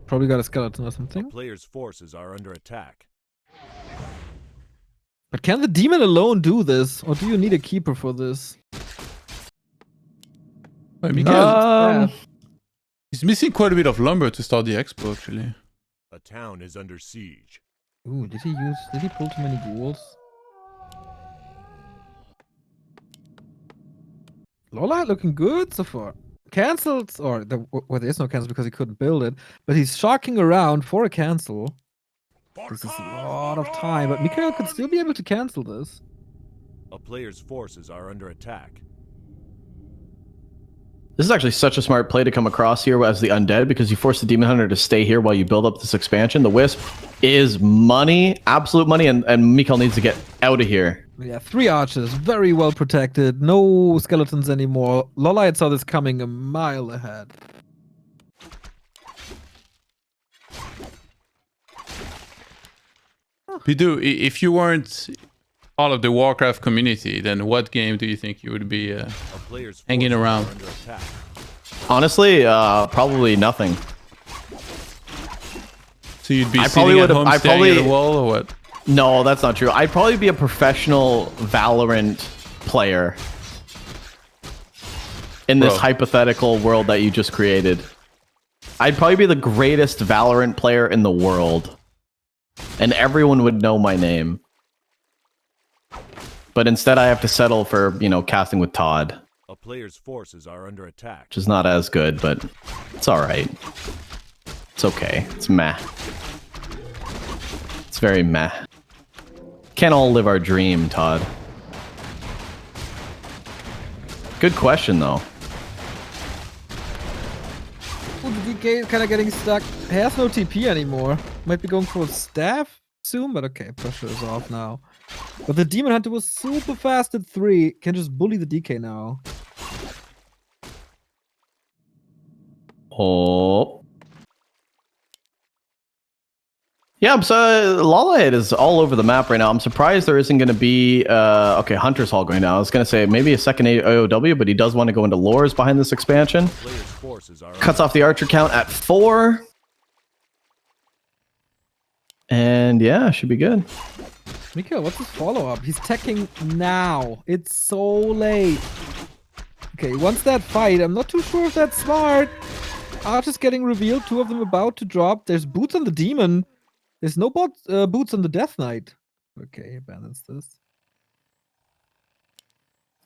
Probably got a skeleton or something. Players' forces are under attack. But can the demon alone do this? Or do you need a keeper for this? Wait, MichaeL, he's missing quite a bit of lumber to start the expo, actually. A town is under siege. Ooh, did he pull too many ghouls? LawLiet looking good so far. Cancelled, or well, there is no cancel because he couldn't build it, but he's sharking around for a cancel. This is a lot of time, but MichaeL could still be able to cancel this. A player's forces are under attack. This is actually such a smart play to come across here as the undead, because you force the demon hunter to stay here while you build up this expansion. The wisp is money, absolute money, and MichaeL needs to get out of here. Yeah, 3 archers, very well protected, no skeletons anymore. LawLiet saw this coming a mile ahead. Pidu, if you weren't part of the Warcraft community, then what game do you think you would be hanging around? Honestly, probably nothing. So you'd be sitting at home staring at the wall, or what? No, that's not true. I'd probably be a professional Valorant player in this hypothetical world that you just created. I'd probably be the greatest Valorant player in the world, and everyone would know my name. But instead, I have to settle for, you know, casting with Todd. A player's forces are under attack. Which is not as good, but it's all right. It's okay. It's meh. It's very meh. Can't all live our dream, Todd. Good question, though. Ooh, the DK kind of getting stuck. He has no TP anymore. Might be going for a staff soon, but okay, pressure is off now. But the Demon Hunter was super fast at 3. Can just bully the DK now. Oh. Yeah, so LawLiet is all over the map right now. I'm surprised there isn't going to be... okay, Hunter's Hall going down. I was going to say maybe a second AOW, but he does want to go into lores behind this expansion. Cuts off the archer count at 4. And yeah, should be good. MichaeL, what's his follow-up? He's teching now. It's so late. Okay, once that fight, I'm not too sure if that's smart. Archers getting revealed, 2 of them about to drop. There's boots on the demon. There's no boots on the Death Knight. Okay, abandons this.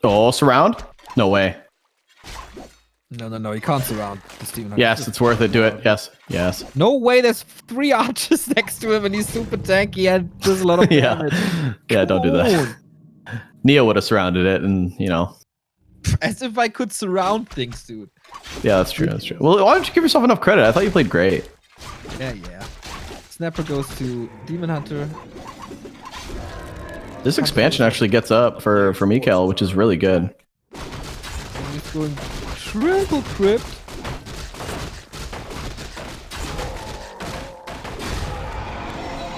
Oh, surround? No way. No, you can't surround this demon hunter. Yes, it's worth it. Do it. Yes, yes. No way, there's 3 archers next to him and he's super tanky and does a lot of damage. Yeah, don't do that. Neo would have surrounded it and, you know. As if I could surround things, dude. Yeah, that's true, that's true. Well, why don't you give yourself enough credit? I thought you played great. Yeah. Snapper goes to Demon Hunter. This expansion actually gets up for MichaeL, which is really good. And he's going triple crypt.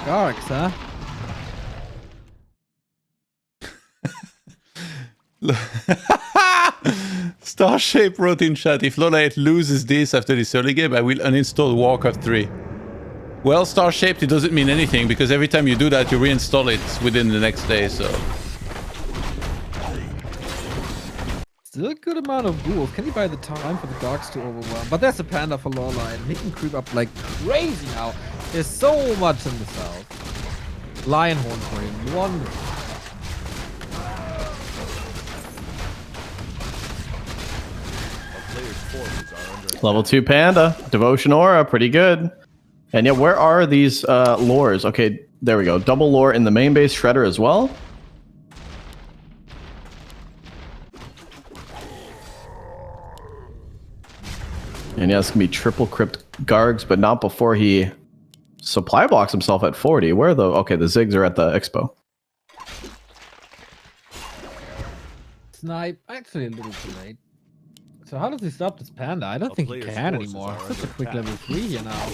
Garx, huh? Starshape wrote in chat, if LawLiet loses this after this early game, I will uninstall Warcraft 3. Well, star-shaped, it doesn't mean anything because every time you do that, you reinstall it within the next day, so... Still a good amount of ghouls. Can he buy the time for the dogs to overwhelm? But there's a panda for LawLiet. He can creep up like crazy now. There's so much in the south. Lion horn for him. Wonderful. Level 2 panda. Devotion aura. Pretty good. And yeah, where are these lures? Okay, there we go. Double lure in the main base shredder as well. And yeah, it's gonna be triple crypt Gargs, but not before he supply blocks himself at 40. Where are the... Okay, the Zigs are at the expo. Snipe. Actually, a little too late. So how does he stop this panda? I don't think he can anymore. Such a quick level 3 here now.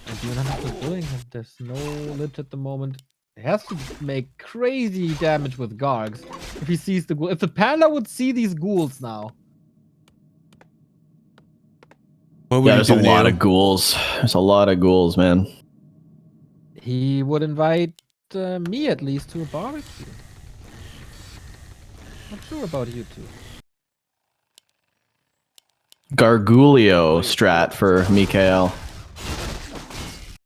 And you don't have to bullying him. There's no lich at the moment. He has to make crazy damage with Gargs if he sees the ghoul. If the panda would see these ghouls now. Yeah, there's a lot of ghouls. There's a lot of ghouls, man. He would invite me at least to a barbecue. Not sure about you two. Gargulio strat for MichaeL.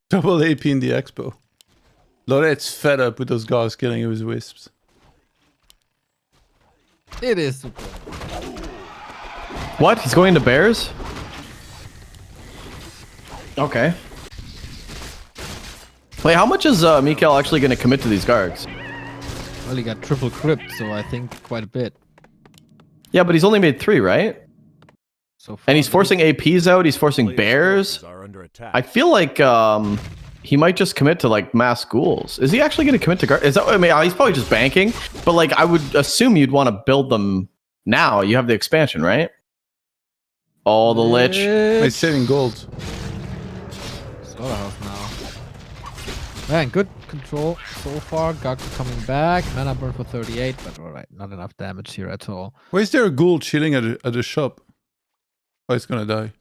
Double AP in the expo. LawLiet's fed up with those guys killing him with wisps. It is super. What? He's going to bears? Okay. Wait, how much is MichaeL actually going to commit to these Gargs? Well, he got triple crypt, so I think quite a bit. Yeah, but he's only made 3, right? So far, And he's forcing APs out. He's forcing bears. I feel like he might just commit to like mass ghouls. Is he actually going to commit to Gargs? Is that? I mean, he's probably just banking. But like, I would assume you'd want to build them now. You have the expansion, right? Oh, the lich. He's saving gold. Slaughterhouse now. Man, good control so far. Gaku coming back. Mana burn for 38, but alright, not enough damage here at all. Why is there a ghoul chilling at a shop? Oh, it's gonna die.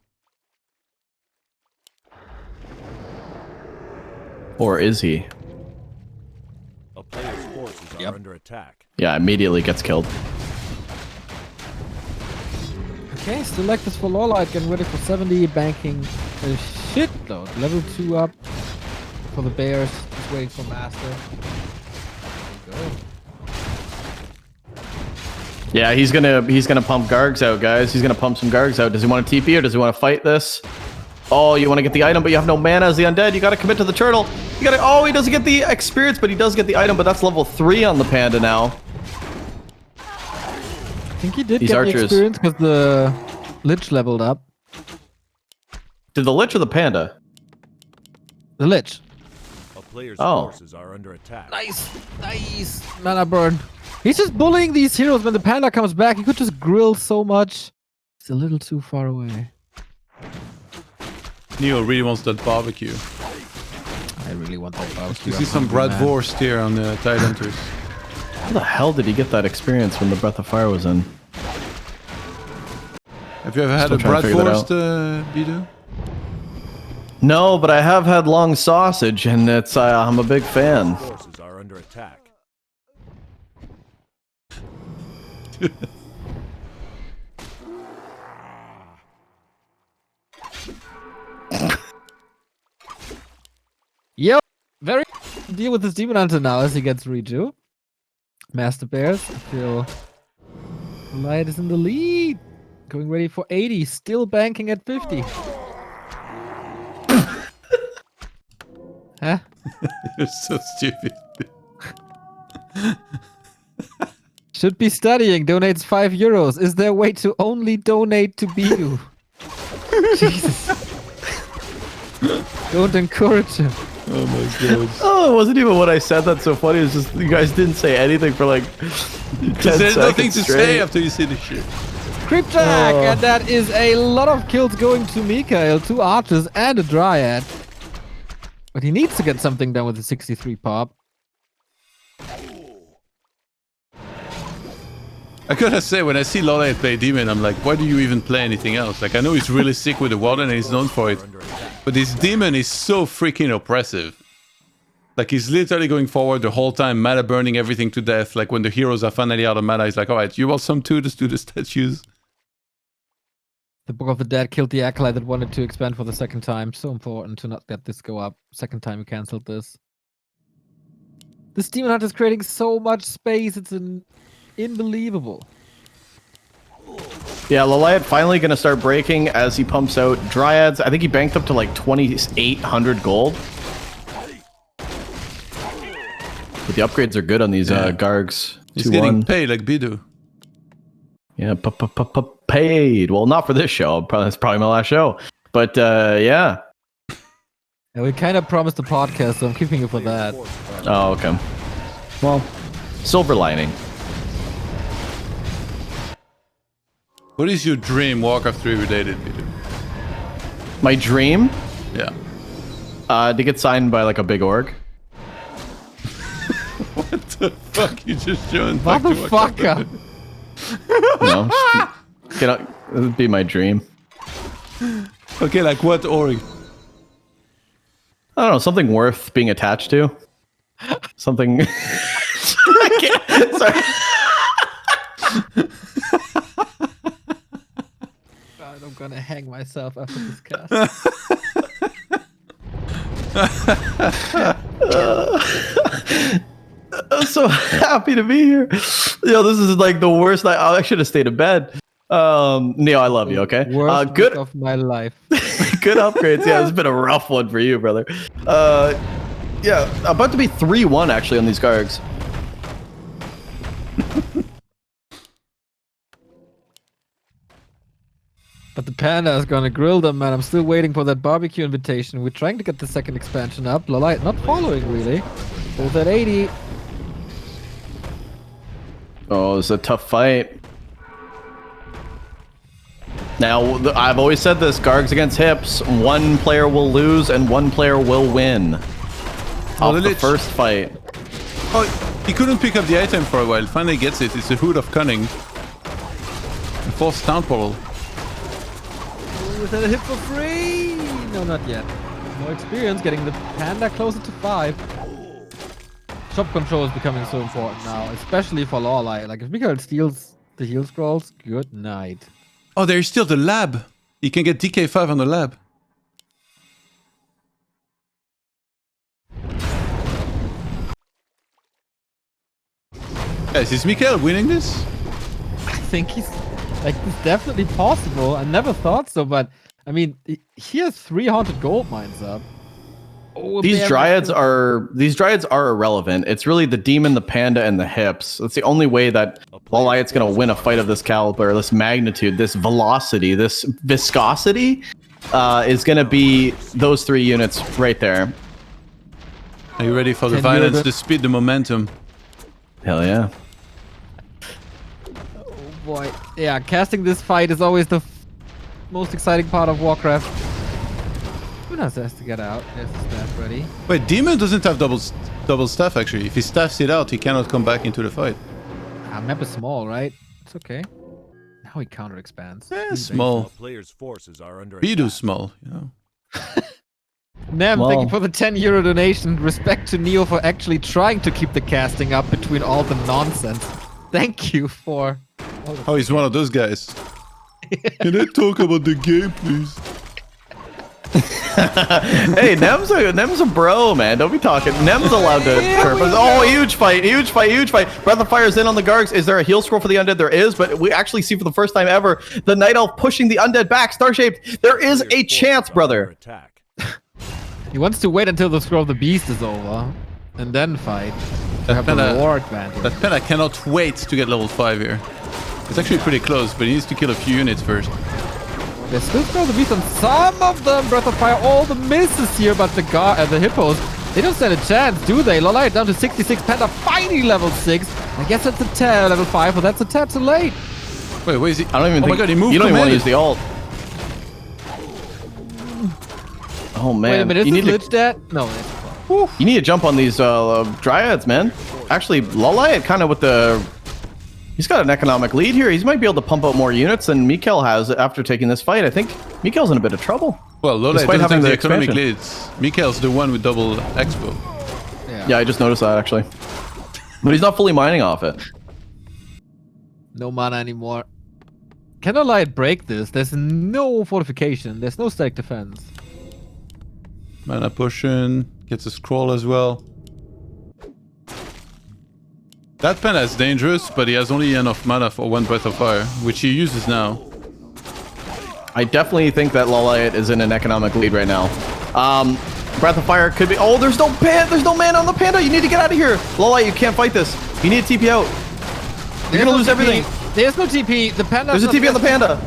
Or is he? A player's forces are under attack. Yeah, immediately gets killed. Okay, still like this for LawLiet, getting ready for 70, banking a shitload. Level 2 up for the bears, just waiting for master. There we go. Yeah, he's gonna pump Gargs out, guys. He's gonna pump some Gargs out. Does he want to TP or does he want to fight this? Oh, you want to get the item, but you have no mana as the undead. You gotta commit to the turtle. You gotta... Oh, he doesn't get the experience, but he does get the item, but that's level 3 on the panda now. I think he did These get archers. the experience because the lich leveled up. Did the lich or the panda? The lich. A player's Oh. forces are under attack. Nice, nice. Mana burn. He's just bullying these heroes. When the panda comes back, he could just grill so much. It's a little too far away. Neo really wants that barbecue. I really want that barbecue. You see some bratwurst here on the Tide Hunters. How the hell did he get that experience when the Breath of Fire was in? Have you ever had Still a trying to figure that bratwurst, Bidu? No, but I have had long sausage, and it's I'm a big fan. Forces are under attack. Yep. Very deal with this demon hunter now as he gets redo. Master Bears. I feel LawLiet is in the lead. Going ready for 80. Still banking at 50. Huh? You're so stupid. Should be studying. Donates €5. Is there a way to only donate to Bidu? Jesus. Don't encourage him. Oh my god. Oh, it wasn't even what I said that's so funny. It's just you guys didn't say anything for like 10 There's seconds nothing to straight. say after you see the shit. Creep Jack! And that is a lot of kills going to MichaeL. 2 archers and a dryad. But he needs to get something done with the 63 pop. I gotta say, when I see LawLiet play Demon, I'm like, why do you even play anything else? Like, I know he's really sick with the water and he's known for it. Under attack. But this demon is so freaking oppressive. Like, he's literally going forward the whole time, mana burning everything to death. Like, when the heroes are finally out of mana, he's like, alright, you want some too? Just do the statues. The Book of the Dead killed the Acolyte that wanted to expand for the second time. So important to not let this go up. Second time we cancelled this. This Demon Hunter is creating so much space. It's unbelievable. Yeah, LawLiet finally going to start breaking as he pumps out Dryads. I think he banked up to like 2,800 gold. But the upgrades are good on these Gargs. He's getting paid like Bidu. Yeah, paid. Well, not for this show. That's probably my last show. But yeah. And we kind of promised a podcast, so I'm keeping it for that. Oh, okay. Well, silver lining. What is your dream Warcraft 3 related, Bidu? My dream? Yeah. To get signed by like a big org. What the fuck? You just joined. Motherfucker! No, that would be my dream. Okay, like what org? I don't know, something worth being attached to. Something. I can't. Sorry. God, I'm gonna hang myself after this cast. I'm so happy to be here. Yo, this is like the worst night. I should have stayed in bed. Neo, I love you, okay? Worst good week of my life. Good upgrades. Yeah, it's been a rough one for you, brother. Yeah, about to be 3-1 actually on these Gargs. But the Panda is gonna grill them, man. I'm still waiting for that barbecue invitation. We're trying to get the second expansion up. LawLiet not following, really. Both at 80. Oh, it's a tough fight. Now, I've always said this, Gargs against Hips, one player will lose and one player will win. Off the first fight. Oh, he couldn't pick up the item for a while. Finally gets it. It's a Hood of Cunning. And forced Town Portal. Is that a hit for free? No, not yet. More experience, getting the Panda closer to 5. Shop control is becoming so important now, especially for LawLiet. Like, if MichaeL steals the heal scrolls, good night. Oh, there's still the lab. You can get DK5 on the lab. Guys, is MichaeL winning this? I think he's like, it's definitely possible. I never thought so, but I mean, he has 3 haunted gold mines up. Oh, these dryads are irrelevant. It's really the demon, the panda, and the hips. That's the only way that LawLiet's gonna win a fight of this caliber, this magnitude, this velocity, this viscosity, is gonna be those 3 units right there. Are you ready for the violence, the speed, the momentum? Hell yeah. Oh boy. Yeah, casting this fight is always the most exciting part of Warcraft. Who knows has to get out? There's the staff ready. Wait, Demon doesn't have double staff actually. If he staffs it out, he cannot come back into the fight. Map is small, right? It's okay. Now he counter expands. Yeah, small. Players' forces are under Bidu's small, you know. Nem, thank you for the €10 donation. Respect to Neo for actually trying to keep the casting up between all the nonsense. Thank you for... Oh, he's one of those guys. Can I talk about the game, please? Hey, Nem's a bro, man. Don't be talking. Nem's allowed to chirp us. Oh, huge fight, huge fight, huge fight. Breath of Fire's in on the Gargs. Is there a heal scroll for the undead? There is, but we actually see for the first time ever the Night Elf pushing the undead back. Star-shaped. There is a chance, brother. He wants to wait until the Scroll of the Beast is over, and then fight. To have the war advantage. That Pena cannot wait to get level 5 here. It's actually pretty close, but he needs to kill a few units first. There's still Scroll of the Beast on some of them. Breath of Fire, all the misses here, but the Hippos, they don't stand a chance, do they? LawLiet down to 66, Panda fighting level 6. I guess that's a tad, level 5, but that's a tad too late. Wait, where is he? I don't even think... Oh my god, he moved. You don't even want to use the ult. Oh man. Wait a minute, is this Lich dead? No, it's You need to jump on these Dryads, man. Actually, LawLiet kind of with the He's got an economic lead here. He might be able to pump out more units than MichaeL has after taking this fight. I think MichaeL's in a bit of trouble. Well, LawLiet Despite doesn't having have the the economic expansion. leads. MichaeL's the one with double expo. Yeah, I just noticed that actually. But he's not fully mining off it. No mana anymore. Can LawLiet break this? There's no fortification. There's no static defense. Mana potion. Gets a scroll as well. That panda is dangerous, but he has only enough mana for one Breath of Fire, which he uses now. I definitely think that LawLiet is in an economic lead right now. Breath of Fire could be... Oh, there's no mana on the panda. You need to get out of here. LawLiet, you can't fight this. You need to TP out. You're going to lose everything. There's no TP. The panda. There's a TP on the panda.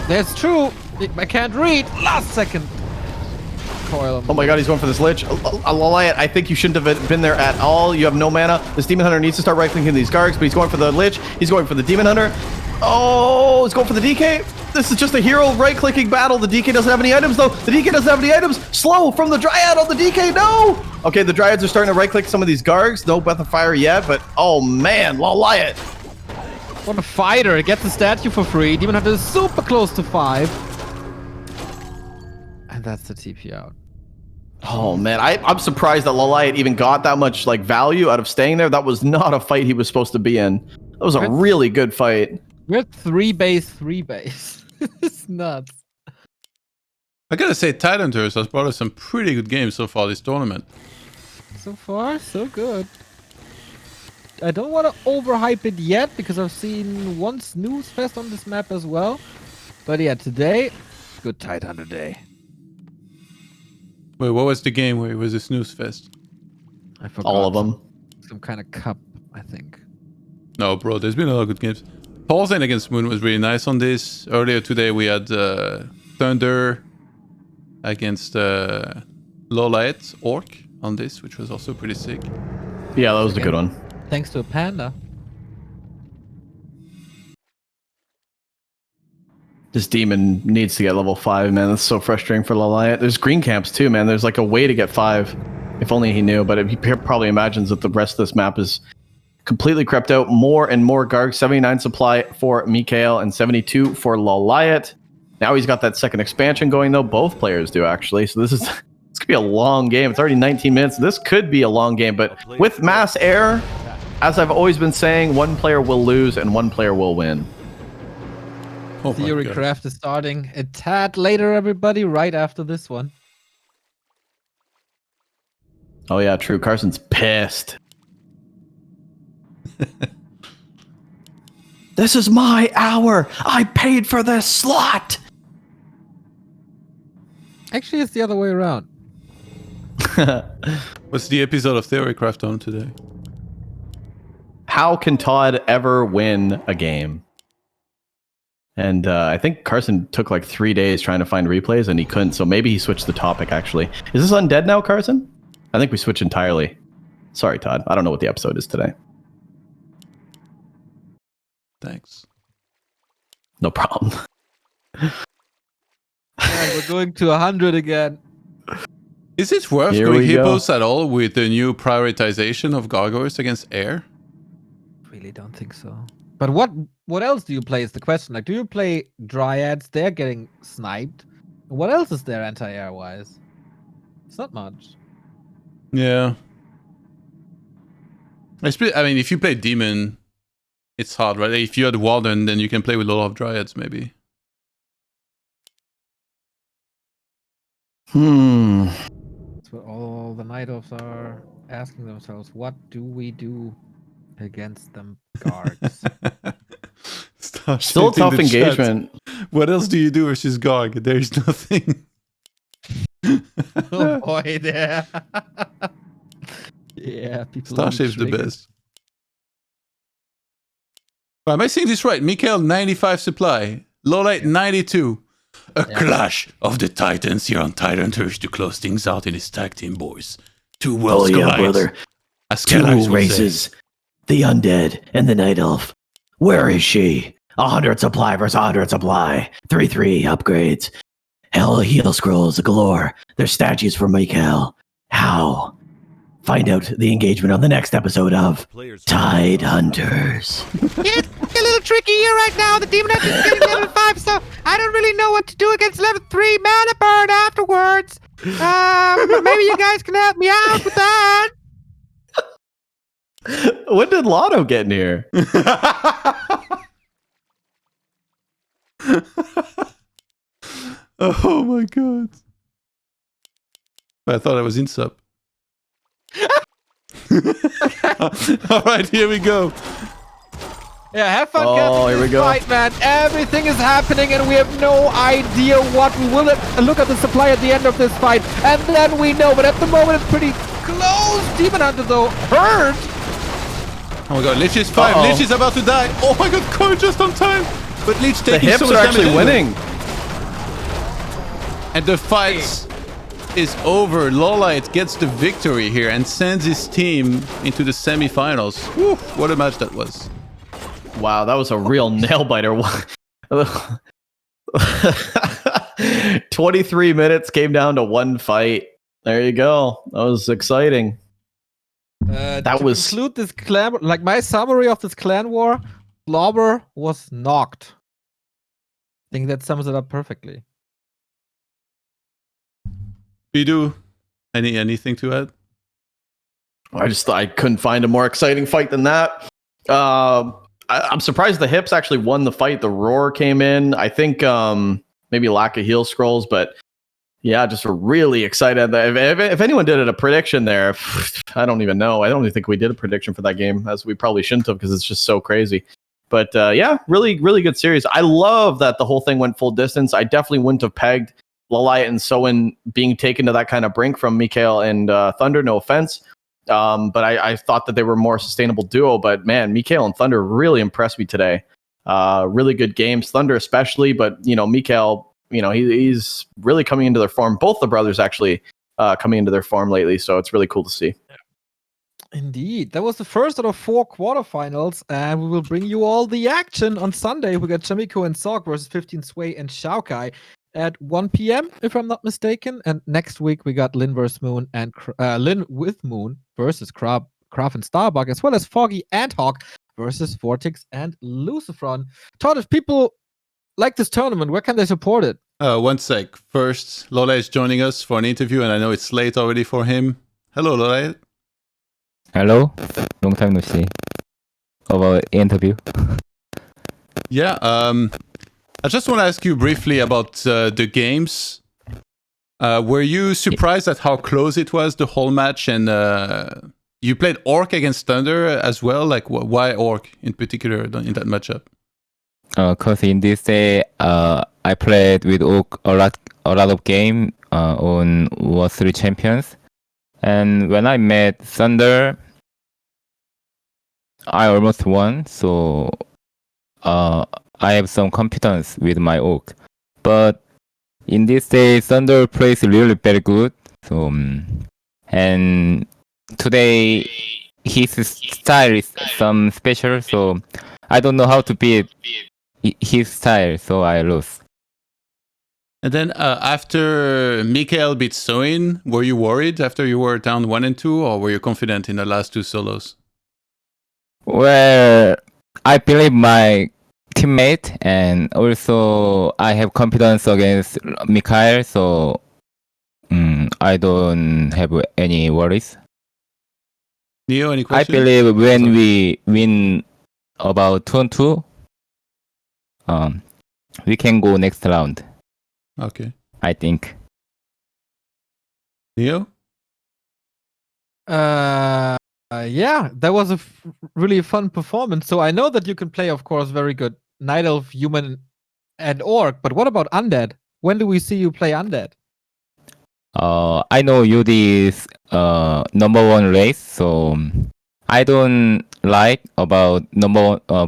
That's true. I can't read. Last second. Coil. Oh my god, he's going for this Lich. LawLiet, I think you shouldn't have been there at all. You have no mana. This Demon Hunter needs to start right-clicking these Gargs, but he's going for the Lich. He's going for the Demon Hunter. Oh, he's going for the DK. This is just a hero right-clicking battle. The DK doesn't have any items, though. The DK doesn't have any items. Slow from the Dryad on the DK. No! Okay, the Dryads are starting to right-click some of these Gargs. No Breath of Fire yet, but oh man, LawLiet. What a fighter. It gets the statue for free. Demon Hunter is super close to 5. And that's the TP out. Oh man, I'm surprised that LawLiet even got that much like value out of staying there. That was not a fight he was supposed to be in. That was a really good fight. We're 3 base. It's nuts. I gotta say, ThundeR has brought us some pretty good games so far this tournament. So far, so good. I don't want to overhype it yet because I've seen one snooze fest on this map as well. But yeah, today, good ThundeR day. Wait, what was the game where it was a snooze fest? I forgot. All of them. Some kind of cup, I think. No, bro, there's been a lot of good games. Paul's against Moon was really nice on this. Earlier today we had ThundeR against LawLiet Orc on this, which was also pretty sick. Yeah, that was a good one. Thanks to a panda. This demon needs to get level 5, man. That's so frustrating for LawLiet. There's green camps too, man. There's like a way to get 5. If only he knew, but he probably imagines that the rest of this map is completely crept out. More and more Garg. 79 supply for MichaeL and 72 for LawLiet. Now he's got that second expansion going though. Both players do actually. So this could be a long game. It's already 19 minutes. This could be a long game, but with mass air, as I've always been saying, one player will lose and one player will win. Oh my Theory God. Craft is starting a tad later, everybody, right after this one. Oh yeah, true. Carson's pissed. This is my hour. I paid for this slot. Actually, it's the other way around. What's the episode of Theorycraft on today? How can Todd ever win a game? And I think Carson took like 3 days trying to find replays and he couldn't. So maybe he switched the topic actually. Is this undead now, Carson? I think we switched entirely. Sorry, Todd. I don't know what the episode is today. Thanks. No problem. Yeah, we're going to 100 again. Is it worth Here going we go. hippos at all with the new prioritization of gargoyles against air? Really don't think so. But what else do you play is the question. Like, do you play Dryads? They're getting sniped. What else is there anti-air wise? It's not much. Yeah. I mean, if you play Demon, it's hard, right? If you had Warden, then you can play with a lot of Dryads, maybe. That's what all the Night Elves are asking themselves. What do we do against them guards? Still a tough engagement. What else do you do versus Garg? There's nothing. Oh boy, there. Yeah, people. Starshape's the best. Well, am I saying this right? MichaeL 95 supply, LawLiet 92. A clash of the titans here on ThundeR to close things out in this tag team, boys. Two worlds collide. As Two Kelly's would races. The undead and the night elf. Where is she? 100 supply versus 100 supply. 3-3 upgrades. Hell heal scrolls galore. There's statues for MichaeL. How Find out the engagement on the next episode of Players Tide Hunters. It's a little tricky here right now. The demon hunter is getting level 5, so I don't really know what to do against level 3 mana burn afterwards. Maybe you guys can help me out with that. When did Lotto get in here? Oh my god. I thought I was in sub. Alright, here we go. Yeah, have fun Oh, getting here we this go. fight, man. Everything is happening and we have no idea what we will look at the supply at the end of this fight. And then we know, but at the moment it's pretty close. Demon Hunter though, hurt. Oh my god, Lich is 5. Uh-oh. Lich is about to die. Oh my god, Core just on time. But Lich The taking hips so are much actually damage anyway. winning. And the fight is over. LawLiet gets the victory here and sends his team into the semifinals. Whew, what a match that was. Wow, that was a real nail biter. 23 minutes came down to one fight. There you go. That was exciting. To was- conclude this clan, like my summary of this clan war, Slobber was knocked. I think that sums it up perfectly. Bidu, anything to add? I couldn't find a more exciting fight than that. I'm surprised the hips actually won the fight. The roar came in. I think maybe lack of heal scrolls, but yeah, just really excited. If anyone did a prediction there, I don't even know. I don't even think we did a prediction for that game, as we probably shouldn't have because it's just so crazy. But yeah, really, really good series. I love that the whole thing went full distance. I definitely wouldn't have pegged LawLiet and Soin being taken to that kind of brink from MichaeL and ThundeR, no offense. But I thought that they were a more sustainable duo. But man, MichaeL and ThundeR really impressed me today. Really good games. ThundeR especially, but MichaeL, he's really coming into their form. Both the brothers actually coming into their form lately. So it's really cool to see. Indeed. That was the first out of 4 quarterfinals, and we will bring you all the action on Sunday. We got Chamiko and Sok versus 15 Sway and Xiaokai at 1 p.m., if I'm not mistaken. And next week, we got Lin versus Moon and Lin with Moon versus Krav and Starbuck, as well as Foggy and Hawk versus Vortex and Lucifron. Todd, if people like this tournament, where can they support it? One sec. First, LawLiet is joining us for an interview, and I know it's late already for him. Hello, LawLiet. Hello, long time no see. About interview. Yeah, I just want to ask you briefly about the games. Were you surprised at how close it was the whole match? And you played Orc against ThundeR as well. Like, why Orc in particular in that matchup? Cause in this day, I played with Orc a lot of game on War 3 Champions. And when I met ThundeR, I almost won, so I have some confidence with my Orc. But in this day, ThundeR plays really very good. So and today his style is some special, so I don't know how to beat his style, so I lost. And then after MichaeL beat Soin, were you worried after you were down 1 and 2, or were you confident in the last 2 solos? Well, I believe my teammate, and also I have confidence against MichaeL, so I don't have any worries. Neo, any I questions? believe when we win about 2-2, we can go next round, Okay. I think. Neo? Yeah, that was a really fun performance. So I know that you can play, of course, very good Night Elf, Human, and Orc. But what about Undead? When do we see you play Undead? I know UD is number 1 race, so I don't like about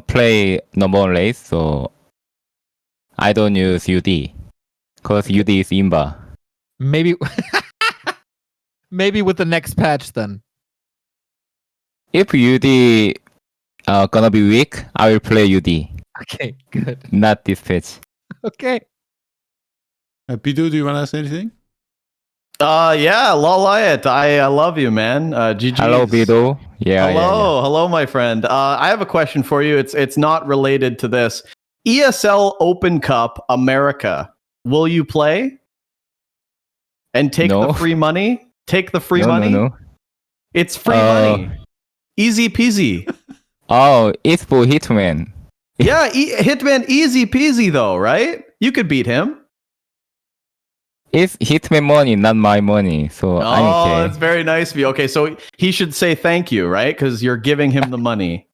play number 1 race, so I don't use UD, cause UD is Imba. Maybe, maybe with the next patch then. If UD gonna be weak, I will play UD, Okay, good. not this patch. Okay. Bidu, do you want to say anything? Yeah, LawLiet, I love you, man. GG. Hello, Bido. Yeah, Hello, my friend. I have a question for you. It's not related to this. ESL Open Cup America. Will you play and take No. the free money? Take the free No, money. no. It's free money. Easy peasy. Oh, it's for Hitman. Yeah, Hitman easy peasy though, right? You could beat him. It's Hitman money, not my money. So I'm Oh, okay. that's very nice of you. Okay, so he should say thank you, right? Because you're giving him the money.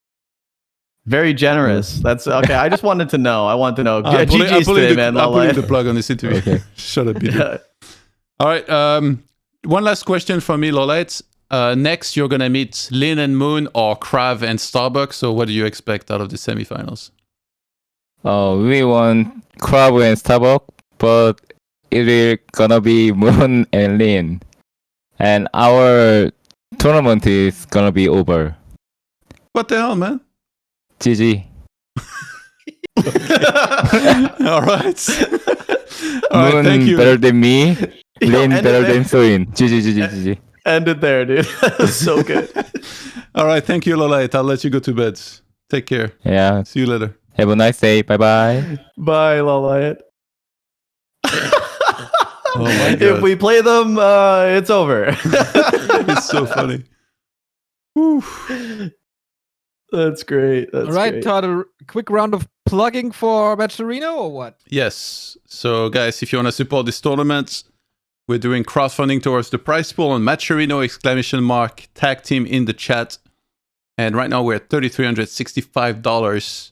Very generous. That's okay. I just wanted to know. I want to know. I'm GG's today, man. I'm pulling the LawLiet. plug on this interview. Okay. Shut up, Peter. Yeah. All right. One last question for me, LawLiet. Next, you're gonna meet Lin and Moon or Krav and Starbucks. So, what do you expect out of the semifinals? We won Crab and Starbuck, but it is gonna be Moon and Lin. And our tournament is gonna be over. What the hell, man? GG. All right. All right. Moon Thank you. better than me. Lin end better it there. than Soin. GG. End it there, dude. That's so good. All right. Thank you, LawLiet. I'll let you go to bed. Take care. Yeah. See you later. Have a nice day. Bye bye. Bye, LawLiet. Oh my If god. we play them, it's over. It's so funny. Whew. That's great. That's All right, great. Todd, a quick round of plugging for Matcherino or what? Yes. So, guys, if you want to support this tournament, we're doing crowdfunding towards the prize pool on Matcherino ! Tag team in the chat. And right now we're at $3,365.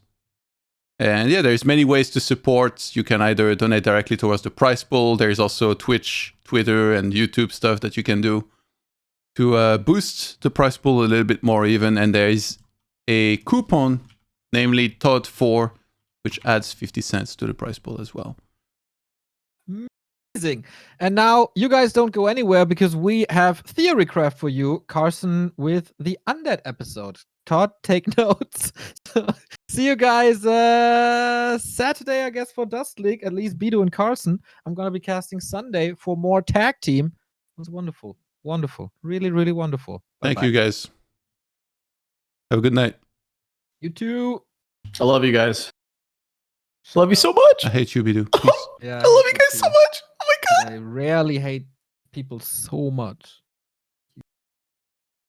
And yeah, there's many ways to support. You can either donate directly towards the prize pool. There's also Twitch, Twitter, and YouTube stuff that you can do to boost the prize pool a little bit more even. And there's a coupon, namely ToD4, which adds 50 cents to the prize pool as well. Amazing. And now you guys don't go anywhere because we have Theorycraft for you, Carson, with the Undead episode. Todd, take notes. See you guys Saturday, I guess, for Dust League. At least Bido and Carson. I'm going to be casting Sunday for more tag team. It was wonderful. Wonderful. Really, really wonderful. Thank Bye-bye. you, guys. Have a good night. You too. I love you guys. Love you so much. I hate you, Bidu. Peace. Yeah, I love you guys so much. Oh my god. I rarely hate people so much.